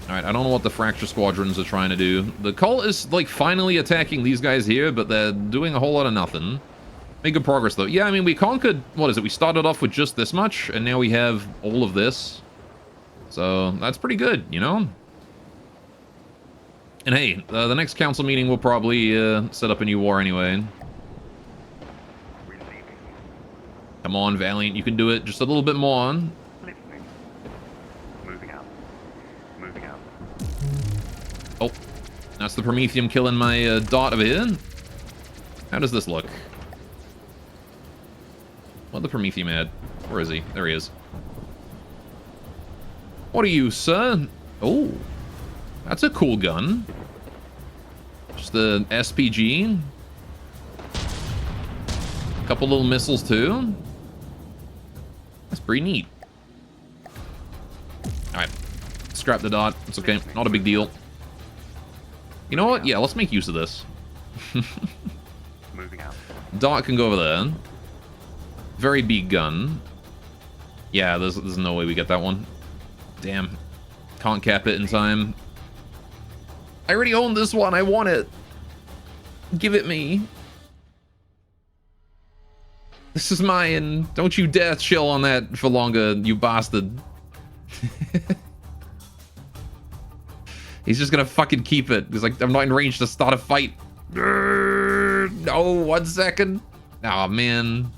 Alright, I don't know what the Fracture Squadrons are trying to do. The Cult is, like, finally attacking these guys here, but they're doing a whole lot of nothing. Make good progress, though. Yeah, I mean, we conquered... What is it? We started off with just this much, and now we have all of this. So, that's pretty good, you know? And hey, the next council meeting will probably set up a new war anyway. Receiving. Come on, Valiant, you can do it. Just a little bit more. Listening. Moving out. Moving out. Oh, that's the Prometheum killing my Dot over here. How does this look? What the Prometheum at? Where is he? There he is. What are you, sir? Oh, that's a cool gun. Just the SPG. A couple little missiles too. That's pretty neat. Alright. Scrap the Dot. It's okay. Not a big deal. You know what? Yeah, let's make use of this. Moving out. Dot can go over there. Very big gun. Yeah, there's no way we get that one. Damn. Can't cap it in time. I already own this one. I want it. Give it me. This is mine. Don't you dare chill on that for longer, you bastard. He's just gonna fucking keep it. He's like, I'm not in range to start a fight. No, 1 second. Oh, man.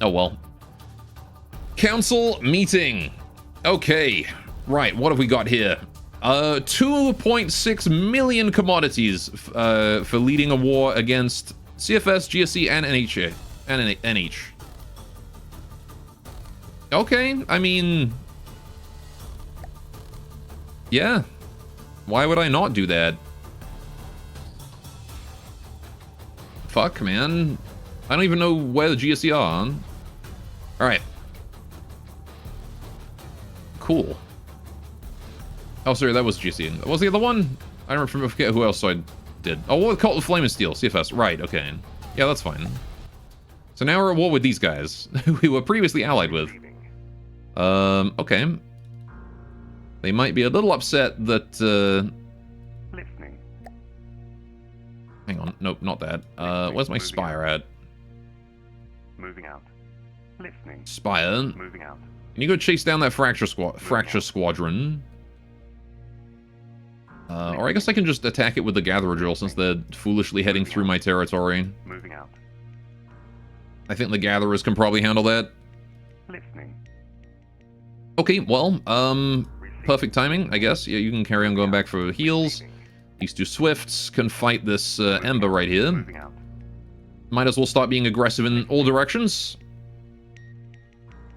Oh, well. Council meeting. Okay. Right, what have we got here? 2.6 million commodities for leading a war against CFS, GSC, and NH. Okay, I mean... yeah. Why would I not do that? Fuck, man. I don't even know where the GSC are. Alright. Cool. Oh, sorry, that was GSC. What was the other one? I don't forget who else I did. Oh, what Cult of Flame and Steel, CFS. Right, okay. Yeah, that's fine. So now we're at war with these guys, who we were previously allied with. Okay. They might be a little upset that, Listening. hang on, nope, not that. Where's my Spire at? Moving out. Listening. Spire. Moving out. Can you go chase down that Fracture Squadron? Or I guess I can just attack it with the Gatherer Drill since they're foolishly heading through my territory. Moving out. I think the Gatherers can probably handle that. Listening. Okay, well, perfect timing, I guess. Yeah, you can carry on going back for heals. These two Swifts can fight this Ember right here. Moving out. Might as well start being aggressive in all directions.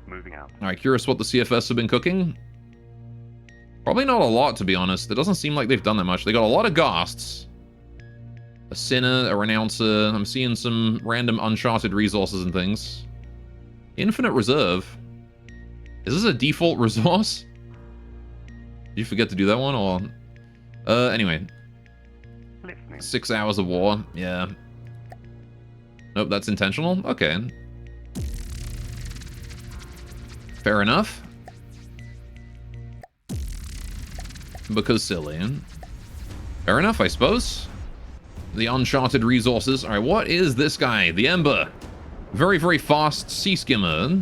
Moving out. Alright, curious what the CFS have been cooking. Probably not a lot, to be honest. It doesn't seem like they've done that much. They got a lot of Ghasts. A Sinner, a Renouncer. I'm seeing some random Uncharted resources and things. Infinite Reserve. Is this a default resource? Did you forget to do that one, or... anyway. Listening. 6 hours of war. Yeah. Nope, that's intentional? Okay. Fair enough. Because silly. Fair enough, I suppose. The Uncharted resources. Alright, what is this guy? The Ember. Very, very fast Sea Skimmer.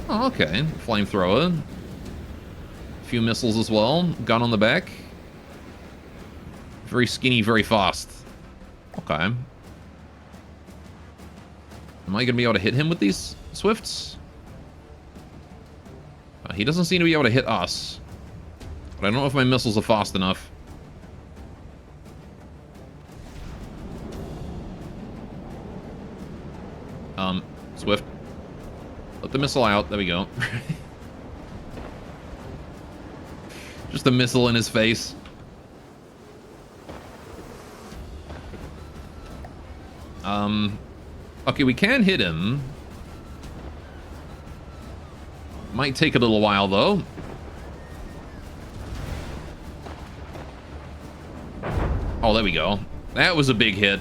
Oh, okay. Flamethrower. A few missiles as well. Gun on the back. Very skinny, very fast. Okay. Am I going to be able to hit him with these Swifts? He doesn't seem to be able to hit us. But I don't know if my missiles are fast enough. Swift. Let the missile out. There we go. Just a missile in his face. Okay, we can hit him. Might take a little while, though. Oh, there we go. That was a big hit.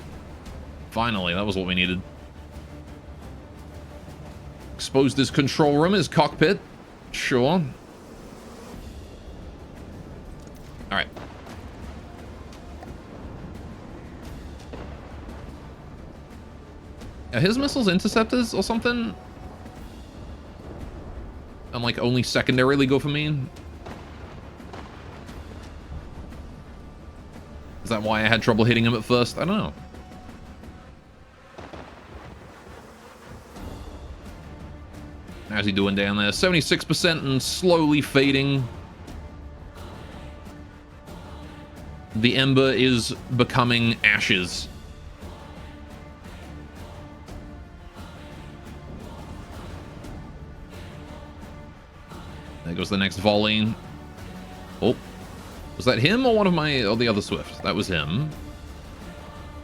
Finally, that was what we needed. Exposed his control room, his cockpit. Sure. Alright. Are his missiles interceptors or something? And like only secondarily go for me? Is that why I had trouble hitting him at first? I don't know. How's he doing down there? 76% and slowly fading. The Ember is becoming ashes. There goes the next volley. Oh. Was that him or one of my... oh, the other Swift? That was him.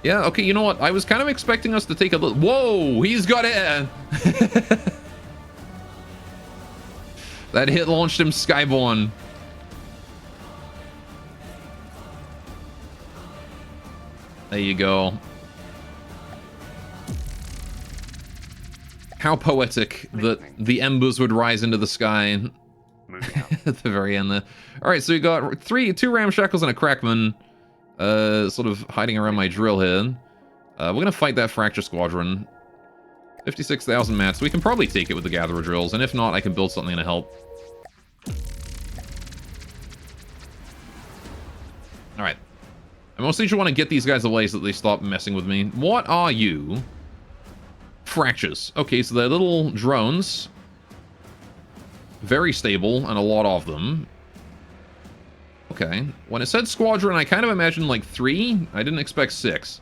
Yeah, okay, you know what? I was kind of expecting us to take a little... whoa! He's got air! That hit launched him skyborne. There you go. How poetic that the embers would rise into the sky at the very end there. Alright, so we got two Ramshackles and a Crackman sort of hiding around my drill here. We're gonna fight that Fracture Squadron. 56,000 mats. We can probably take it with the gatherer drills, and if not, I can build something to help. Alright. I mostly just want to get these guys away so that they stop messing with me. What are you? Fractures. Okay, so they're little drones. Very stable, and a lot of them. Okay. When it said squadron, I kind of imagined like 3. I didn't expect 6.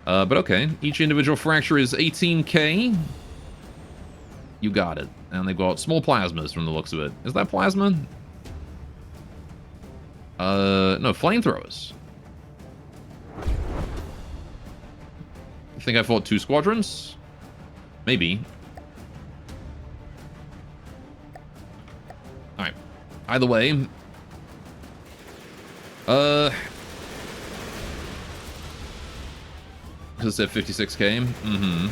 But okay. Each individual fracture is 18k. You got it. And they've got small plasmas from the looks of it. Is that plasma? No, flamethrowers. I think I fought 2 squadrons? Maybe. Alright. Either way. Because it said 56k? Mm-hmm.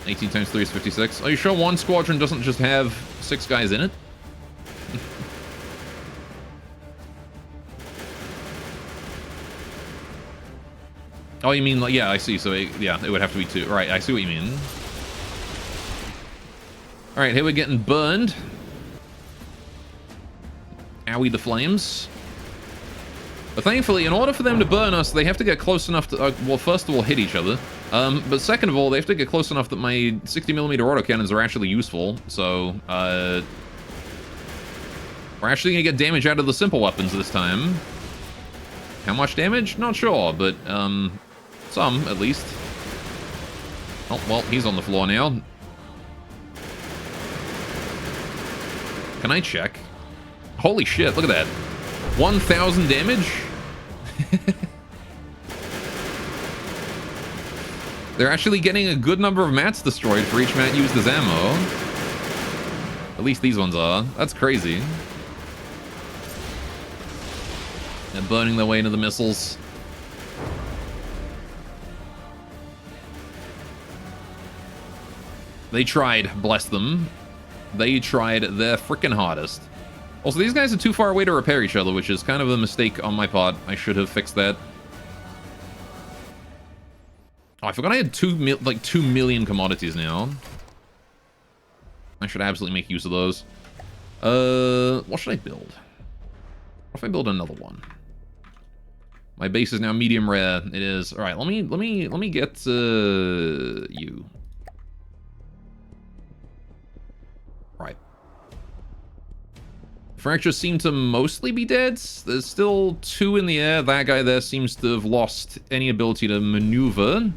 18 times 3 is 56. Are you sure one squadron doesn't just have 6 guys in it? Oh, you mean, like, yeah, I see. So, yeah, it would have to be 2. Right, I see what you mean. Alright, here we're getting burned. Owie the flames. But thankfully, in order for them to burn us, they have to get close enough to, well, first of all, hit each other. But second of all, they have to get close enough that my 60mm autocannons are actually useful. So, we're actually going to get damage out of the simple weapons this time. How much damage? Not sure, but, some, at least. Oh, well, he's on the floor now. Can I check? Holy shit, look at that. 1,000 damage? They're actually getting a good number of mats destroyed for each mat used as ammo. At least these ones are. That's crazy. They're burning their way into the missiles. They tried, bless them. They tried their frickin' hardest. Also, these guys are too far away to repair each other, which is kind of a mistake on my part. I should have fixed that. Oh, I forgot I had 2 million commodities now. I should absolutely make use of those. What should I build? What if I build another one? My base is now medium rare. It is. All right, let me get you. Right. Fractures seem to mostly be dead. There's still 2 in the air. That guy there seems to have lost any ability to maneuver.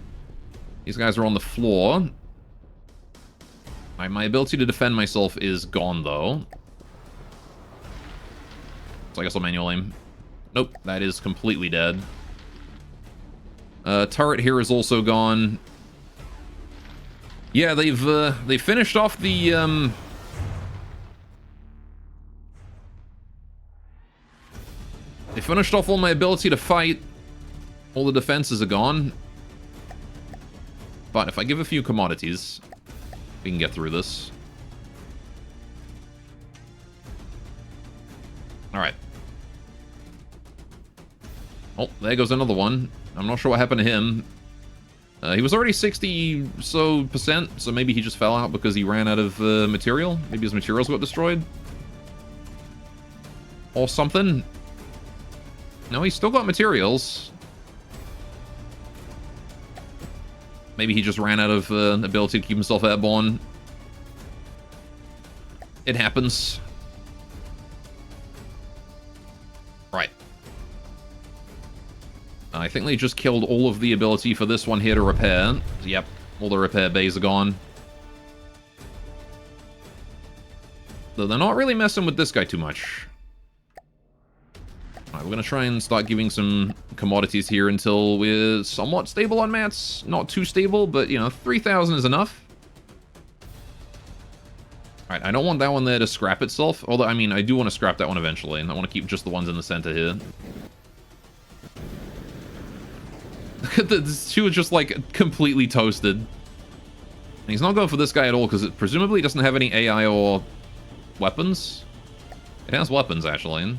These guys are on the floor. My ability to defend myself is gone, though. So I guess I'll manual aim. Nope, that is completely dead. Turret here is also gone. Yeah, they've finished off the They finished off all my ability to fight. All the defenses are gone. But if I give a few commodities, we can get through this. Alright. Oh, there goes another one. I'm not sure what happened to him. He was already 60% so maybe he just fell out because he ran out of material. Maybe his materials got destroyed. Or something. No, he's still got materials. Maybe he just ran out of ability to keep himself airborne. It happens. Right. I think they just killed all of the ability for this one here to repair. Yep, all the repair bays are gone. Though they're not really messing with this guy too much. Alright, we're going to try and start giving some commodities here until we're somewhat stable on mats. Not too stable, but, you know, 3,000 is enough. Alright, I don't want that one there to scrap itself. Although, I mean, I do want to scrap that one eventually. And I want to keep just the ones in the center here. Look at this. She was just, like, completely toasted. And he's not going for this guy at all, because it presumably doesn't have any AI or weapons. It has weapons, actually.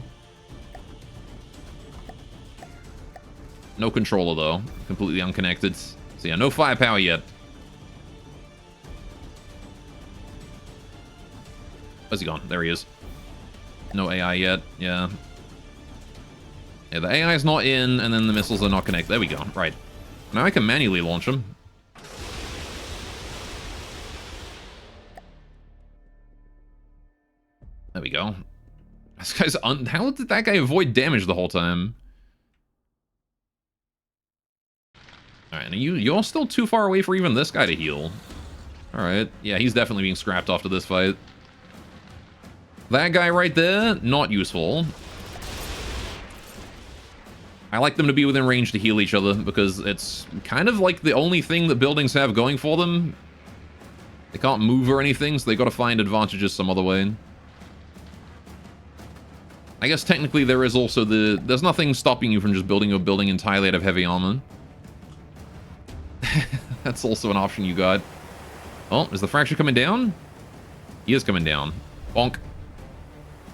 No controller, though. Completely unconnected. So So yeah, no firepower yet. Where's he gone? There he is. No AI yet. Yeah. Yeah, the AI is not in, and then the missiles are not connected. There we go. Right. Now I can manually launch them. There we go. This guy's how did that guy avoid damage the whole time? Alright, and you're still too far away for even this guy to heal. Alright. Yeah, he's definitely being scrapped off to this fight. That guy right there, not useful. I like them to be within range to heal each other because it's kind of like the only thing that buildings have going for them. They can't move or anything, so they gotta find advantages some other way. I guess technically there is also there's nothing stopping you from just building your building entirely out of heavy armor. That's also an option you got. Oh, is the fracture coming down? He is coming down. Bonk.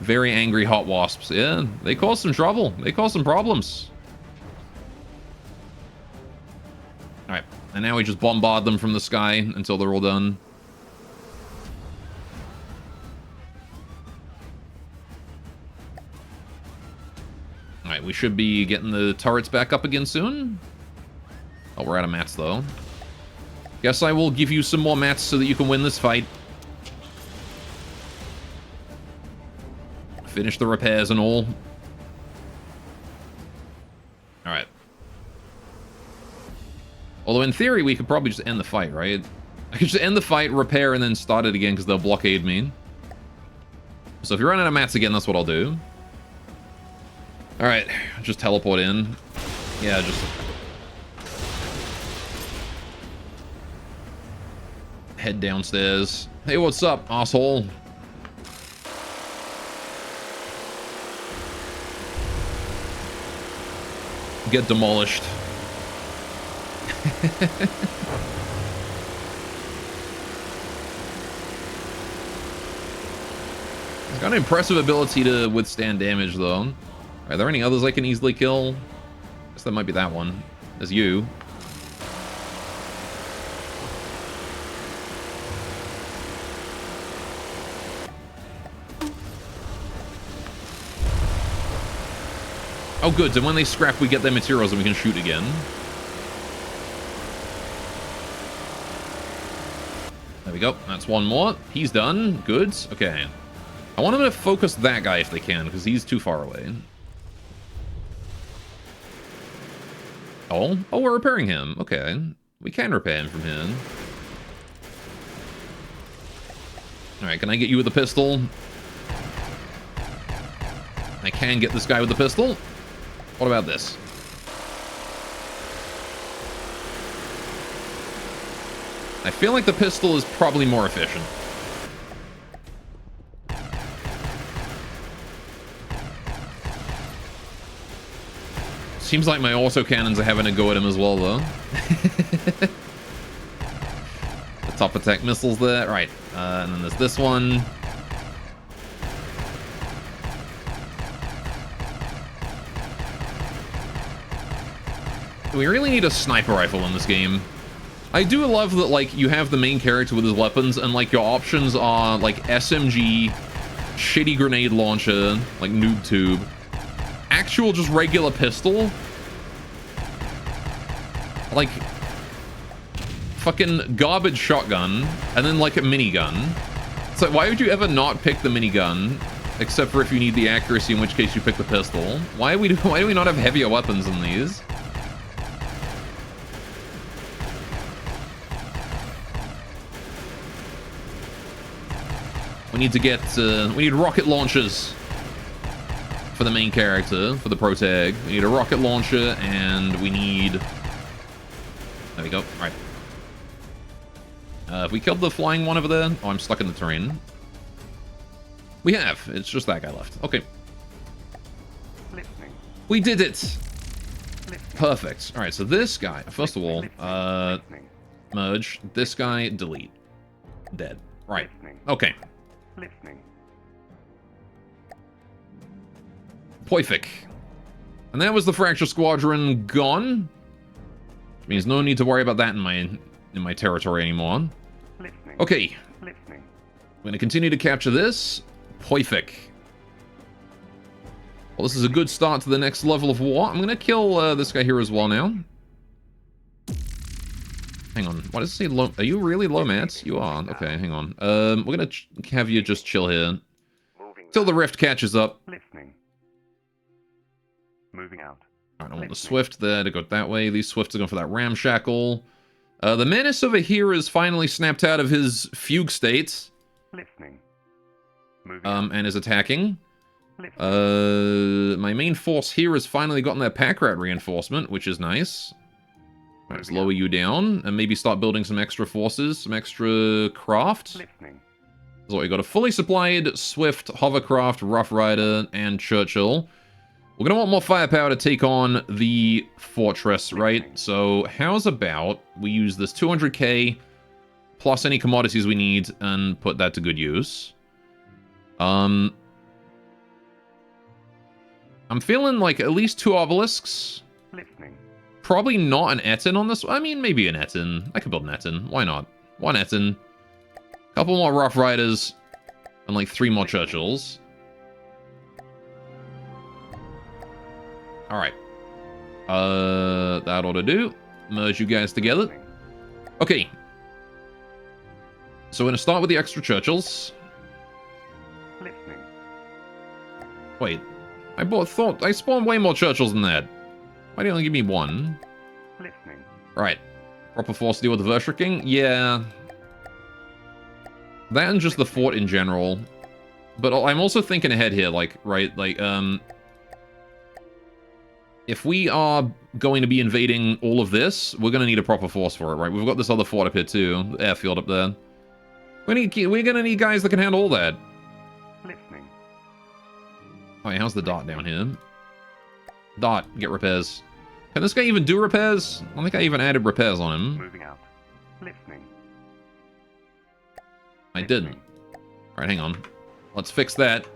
Very angry hot wasps. Yeah, they cause some trouble. They cause some problems. Alright, and now we just bombard them from the sky until they're all done. Alright, we should be getting the turrets back up again soon. Oh, we're out of mats, though. Guess I will give you some more mats so that you can win this fight. Finish the repairs and all. Alright. Although in theory, we could probably just end the fight, right? I could just end the fight, repair, and then start it again because they'll blockade me. So if you run out of mats again, that's what I'll do. Alright, just teleport in. Yeah, just... head downstairs. Hey, what's up, asshole? Get demolished. He's got an impressive ability to withstand damage, though. Are there any others I can easily kill? I guess that might be that one. There's you. Oh, good. And when they scrap, we get their materials and we can shoot again. There we go. That's one more. He's done. Good. Okay. I want them to focus that guy if they can, because he's too far away. Oh, we're repairing him. Okay. We can repair him from here. Alright, can I get you with a pistol? I can get this guy with the pistol. What about this? I feel like the pistol is probably more efficient. Seems like my autocannons are having a go at him as well, though. The top attack missiles there. Right. And then there's this one. We really need a sniper rifle in this game. I do love that, like, you have the main character with his weapons, and, like, your options are, like, SMG, shitty grenade launcher, like, noob tube, actual just regular pistol, like, fucking garbage shotgun, and then, like, a minigun. So why would you ever not pick the minigun, except for if you need the accuracy, in which case you pick the pistol? Why do we not have heavier weapons than these? We need to get, we need rocket launchers for the main character, for the protag. We need a rocket launcher, and we need... There we go. All right. Have we killed the flying one over there? Oh, I'm stuck in the terrain. We have. It's just that guy left. Okay. Listening. We did it! Listening. Perfect. All right, so this guy, first of all, Listening. merge. This guy, delete. Dead. Right. Listening. Okay. Listening. Perfect. And that was the Fracture Squadron gone. Means no need to worry about that in my territory anymore. Listening. Okay, Listening. we're gonna continue to capture this. Perfect. Well, this is a good start to the next level of war. I'm gonna kill this guy here as well now. Hang on, why does it say low? Are you really low, Matt? You are. Okay, hang on. We're gonna have you just chill here Moving. till the rift catches up. Listening. Moving out. Alright, I want the Swift there to go that way. These Swifts are going for that Ramshackle. The Menace over here is finally snapped out of his fugue state. Listening. Moving out. And is attacking. Listening. My main force here has finally gotten that pack rat reinforcement, which is nice. Alright, let's lower you down and maybe start building some extra forces, some extra craft. Listening. So we got a fully supplied Swift, Hovercraft, Rough Rider, and Churchill. We're going to want more firepower to take on the fortress, right? So how's about we use this 200k plus any commodities we need and put that to good use. I'm feeling like at least 2 obelisks. Listening. Probably not an Etten on this. I mean, maybe an Etten. I could build an Etten. Why not? 1 Etten. Couple more Rough Riders. And like 3 more Churchills. Alright. That ought to do. Merge you guys together. Okay. So we're going to start with the extra Churchills. Listening. Wait. I spawned way more Churchills than that. Why do you only give me 1? Listening. Right. Proper force to deal with the Vershriking? Yeah. That and just the fort in general. But I'm also thinking ahead here, like, right, like, if we are going to be invading all of this, we're going to need a proper force for it, right? We've got this other fort up here too, the airfield up there. We're going to need guys that can handle all that. Listening. Alright, how's the Dot down here? Dot, get repairs. Can this guy even do repairs? I don't think I even added repairs on him. Moving out. Listening. I didn't. Alright, hang on. Let's fix that.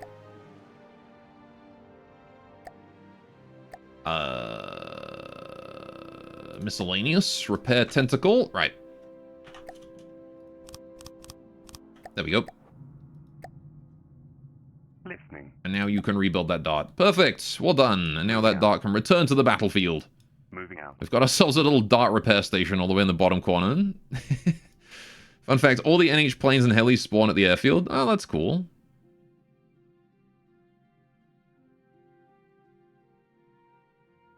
Miscellaneous. Repair tentacle. Right. There we go. Listening. And now you can rebuild that Dot. Perfect. Well done. And now that Dot can return to the battlefield. Moving out. We've got ourselves a little Dart repair station all the way in the bottom corner. Fun fact, all the NH planes and helis spawn at the airfield. Oh, that's cool.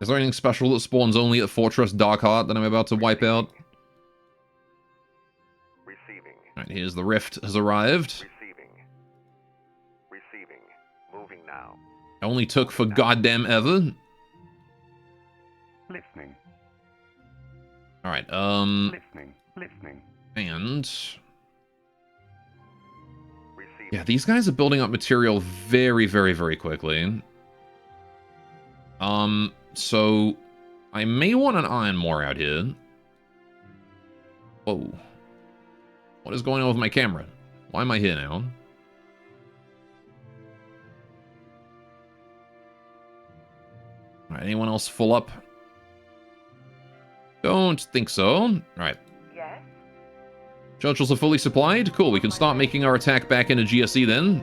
Is there anything special that spawns only at Fortress Darkheart that I'm about to wipe out? Receiving. Alright, here's the rift has arrived. Receiving. Receiving. Moving now. Only took for goddamn ever. Listening. Alright, Listening. Listening. and... Receiving. Yeah, these guys are building up material very, very, very quickly. So... I may want an iron more out here. Whoa. What is going on with my camera? Why am I here now? Alright, anyone else full up? Don't think so. Alright. Yes? Churchills are fully supplied. Cool, we can start making our attack back into GSE then.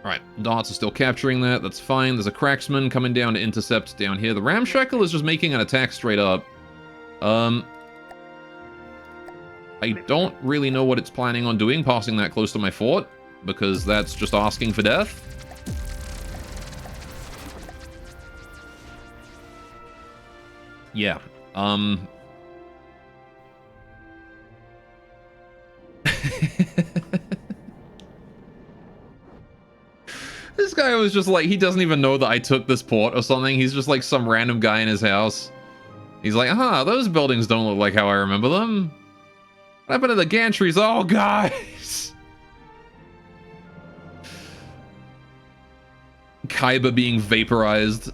Alright, Darts are still capturing that. That's fine. There's a Cracksman coming down to intercept down here. The Ramshackle is just making an attack straight up. I don't really know what it's planning on doing, passing that close to my fort, because that's just asking for death. Yeah, This guy was just like, he doesn't even know that I took this port or something. He's just like some random guy in his house. He's like, those buildings don't look like how I remember them. What happened to the gantries? Oh, guys. Kaiba being vaporized.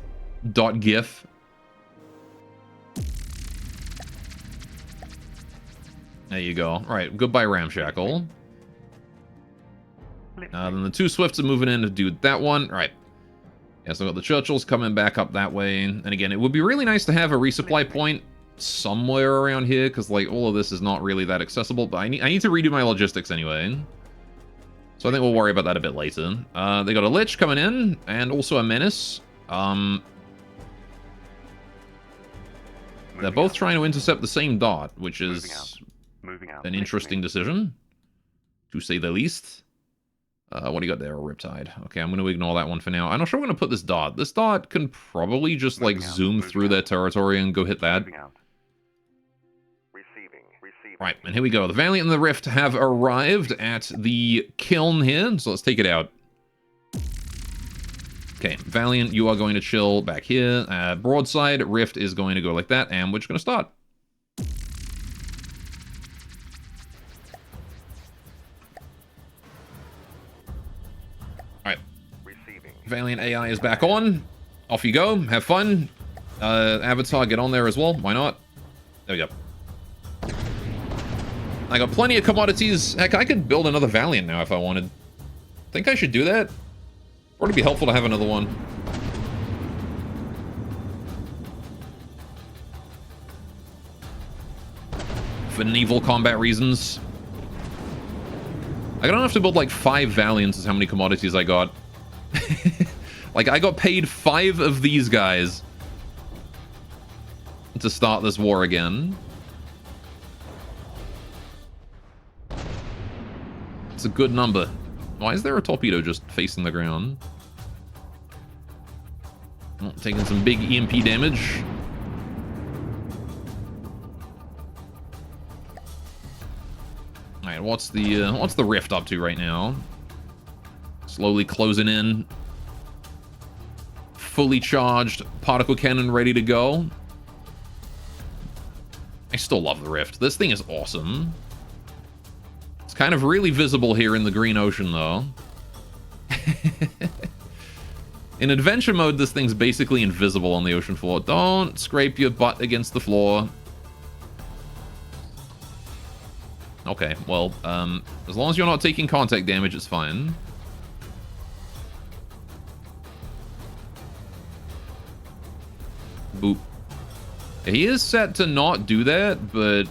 .gif. There you go. All right, goodbye, Ramshackle. Then the 2 Swifts are moving in to do that one. All right. Yeah, so I've got the Churchills coming back up that way. And again, it would be really nice to have a resupply point somewhere around here, because like all of this is not really that accessible, but I need to redo my logistics anyway. So I think we'll worry about that a bit later. They got a Lich coming in, and also a Menace. They're both trying to intercept the same dot, which is an interesting decision, to say the least. What do you got there? A Riptide. Okay, I'm going to ignore that one for now. I'm not sure I'm going to put this dot. This dot can probably just, like, zoom through their territory and go hit that. Right, and here we go. The Valiant and the Rift have arrived at the kiln here, so let's take it out. Okay, Valiant, you are going to chill back here. Broadside, Rift is going to go like that, and we're just going to start. Alright. Valiant AI is back on. Off you go. Have fun. Avatar, get on there as well. Why not? There we go. I got plenty of commodities. Heck, I could build another Valiant now if I wanted. Think I should do that? Or it'd be helpful to have another one. For naval combat reasons. I don't have to build like 5 Valiants is how many commodities I got. Like, I got paid 5 of these guys to start this war again. It's a good number. Why is there a torpedo just facing the ground? Oh, taking some big EMP damage. Alright, what's the Rift up to right now? Slowly closing in. Fully charged particle cannon ready to go. I still love the Rift. This thing is awesome. It's kind of really visible here in the green ocean, though. In adventure mode, this thing's basically invisible on the ocean floor. Don't scrape your butt against the floor. Okay, well, as long as you're not taking contact damage, it's fine. Boop. He is set to not do that, but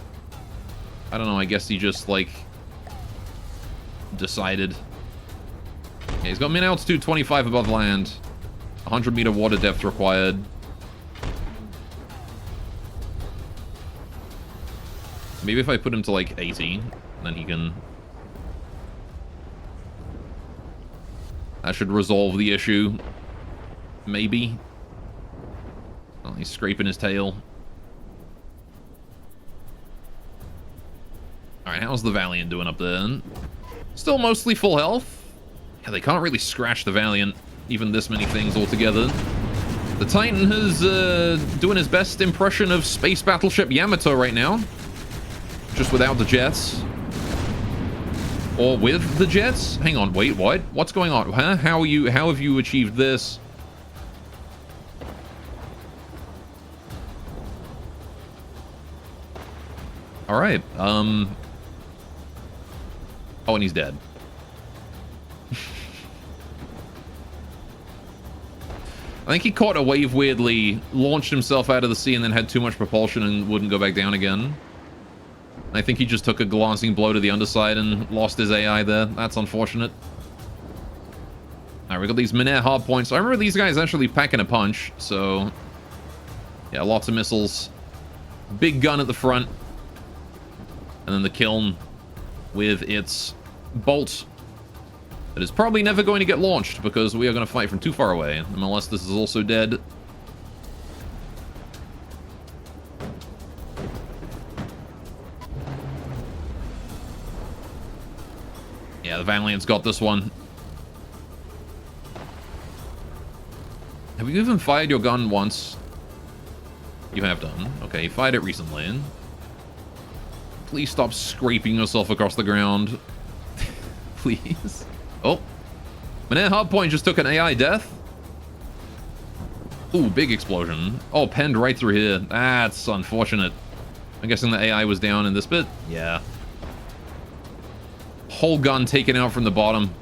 I don't know, I guess he just, like, decided. Okay, he's got min altitude 25 above land. 100 meter water depth required. Maybe if I put him to like 80, then he can... That should resolve the issue. Maybe. Oh, he's scraping his tail. Alright, how's the Valiant doing up there? Still mostly full health. Yeah, they can't really scratch the Valiant, even this many things altogether. The Titan is doing his best impression of space battleship Yamato right now. Just without the jets. Or with the jets? Hang on, wait, what? What's going on? Huh? How have you achieved this? Alright, oh, and he's dead. I think he caught a wave weirdly, launched himself out of the sea, and then had too much propulsion and wouldn't go back down again. I think he just took a glancing blow to the underside and lost his AI there. That's unfortunate. Alright, we got these Minair hardpoints. I remember these guys actually packing a punch, so... Yeah, lots of missiles. Big gun at the front. And then the kiln with its bolt that is probably never going to get launched because we are going to fight from too far away, unless this is also dead. Yeah, the Valiant's got this one. Have you even fired your gun once? You have done. Okay, you fired it recently. Please stop scraping yourself across the ground. Please. Oh. Minair hardpoint just took an AI death. Ooh, big explosion. Oh, penned right through here. That's unfortunate. I'm guessing the AI was down in this bit? Yeah. Whole gun taken out from the bottom.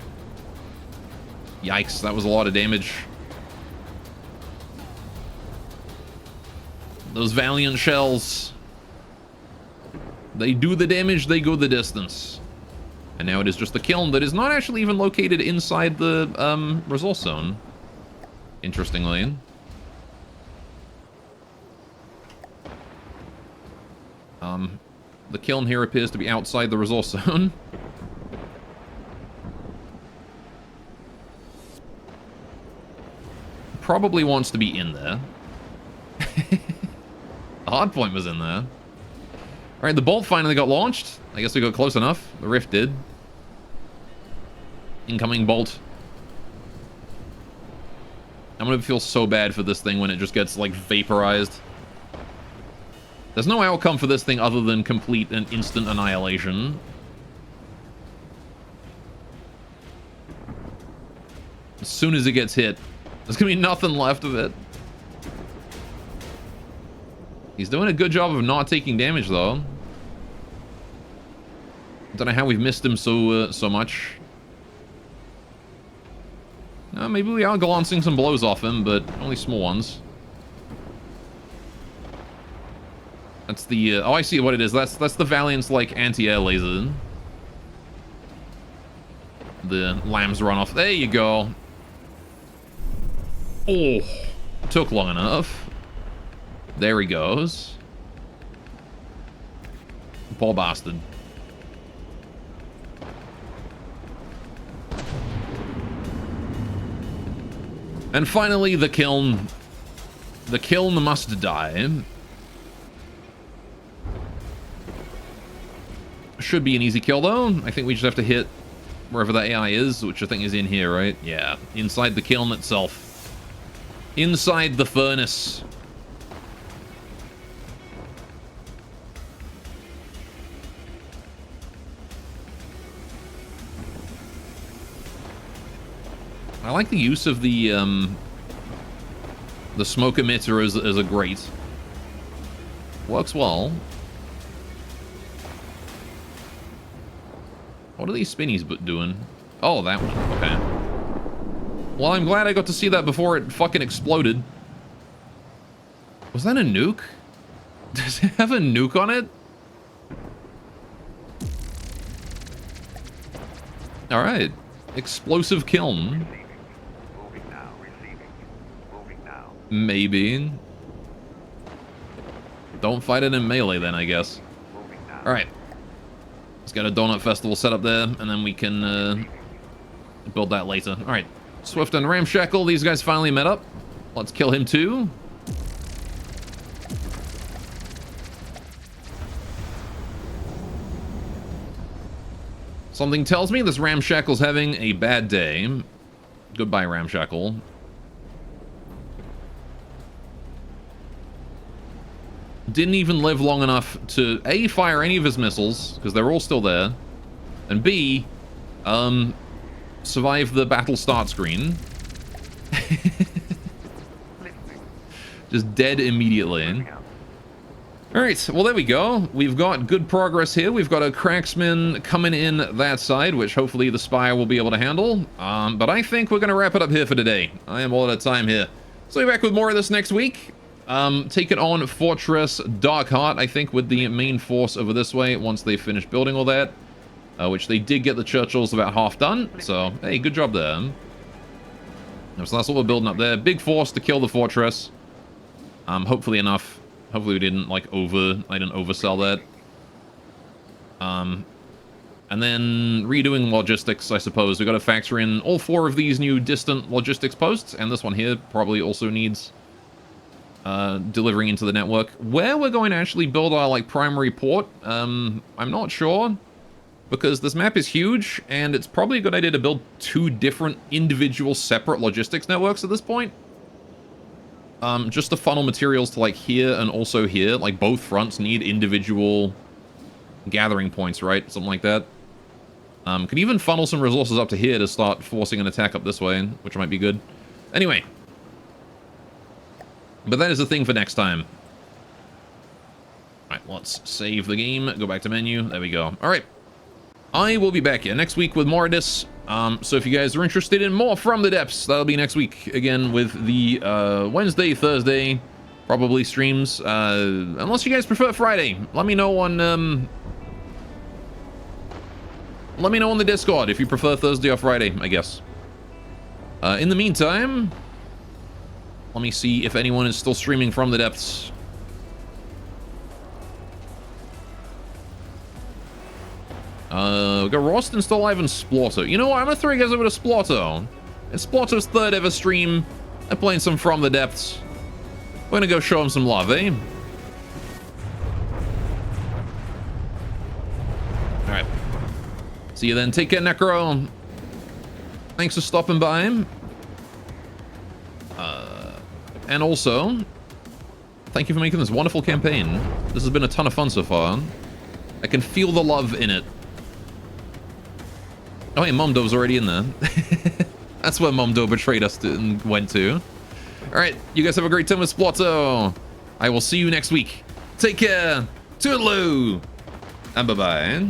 Yikes, that was a lot of damage. Those Valiant shells. They do the damage, they go the distance. And now it is just the kiln that is not actually even located inside the resource zone. Interestingly. The kiln here appears to be outside the resource zone. Probably wants to be in there. The hard point was in there. Alright, the bolt finally got launched. I guess we got close enough. The rift did. Incoming bolt. I'm gonna feel so bad for this thing when it just gets, like, vaporized. There's no outcome for this thing other than complete and instant annihilation. As soon as it gets hit, there's gonna be nothing left of it. He's doing a good job of not taking damage, though. Don't know how we've missed him so much. Maybe we are glancing some blows off him, but only small ones. That's the... oh, I see what it is. That's the Valiant's, like, anti-air laser. The lambs run off. There you go. Oh, took long enough. There he goes. Poor bastard. And finally, the kiln. The kiln must die. Should be an easy kill, though. I think we just have to hit wherever the AI is, which I think is in here, right? Yeah, inside the kiln itself. Inside the furnace. I like the use of the smoke emitter as a grate. Works well. What are these spinnies doing? Oh, that one. Okay. Well, I'm glad I got to see that before it fucking exploded. Was that a nuke? Does it have a nuke on it? Alright. Explosive kiln. Moving now, receiving. Moving now. Maybe. Don't fight it in melee then, I guess. Moving now. Alright. Let's get a donut festival set up there, and then we can build that later. Alright. Swift and Ramshackle, these guys finally met up. Let's kill him too. Something tells me this Ramshackle's having a bad day. Goodbye, Ramshackle. Didn't even live long enough to A, fire any of his missiles, because they're all still there, and B, survive the battle start screen. Just dead immediately. Alright, well there we go. We've got good progress here. We've got a Cracksman coming in that side, which hopefully the Spire will be able to handle. But I think we're going to wrap it up here for today. I am all out of time here. So we'll be back with more of this next week. Take it on Fortress Darkheart, I think, with the main force over this way once they finish building all that. Which they did get the Churchills about half done. So, hey, good job there. So that's what we're building up there. Big force to kill the fortress. Hopefully enough. Hopefully we didn't, like, I didn't oversell that. And then redoing logistics, I suppose. We've got to factor in all 4 of these new distant logistics posts. And this one here probably also needs delivering into the network. Where we're going to actually build our, like, primary port, I'm not sure. Because this map is huge, and it's probably a good idea to build 2 different individual separate logistics networks at this point. Just to funnel materials to, like, here and also here. Like, both fronts need individual gathering points, right? Something like that. Could even funnel some resources up to here to start forcing an attack up this way, which might be good. Anyway. But that is the thing for next time. Alright, let's save the game. Go back to menu. There we go. Alright. I will be back here next week with more of this. So if you guys are interested in more From the Depths, that'll be next week again with the Wednesday, Thursday Probably streams, unless you guys prefer Friday. Let me know on the Discord if you prefer Thursday or Friday, I guess. In the meantime, let me see if anyone is still streaming from the depths. We got Roston still alive and Splotto. You know what? I'm gonna throw you guys over to Splotto. It's Splotto's third ever stream. I'm playing some From the Depths. We're gonna go show him some love, eh? Alright. See you then. Take care, Necro. Thanks for stopping by. And also, thank you for making this wonderful campaign. This has been a ton of fun so far. I can feel the love in it. Oh, hey, Momdo's already in there. That's where Momdo betrayed us and went to. Alright, you guys have a great time with Splotto. I will see you next week. Take care. Toodaloo. And bye-bye.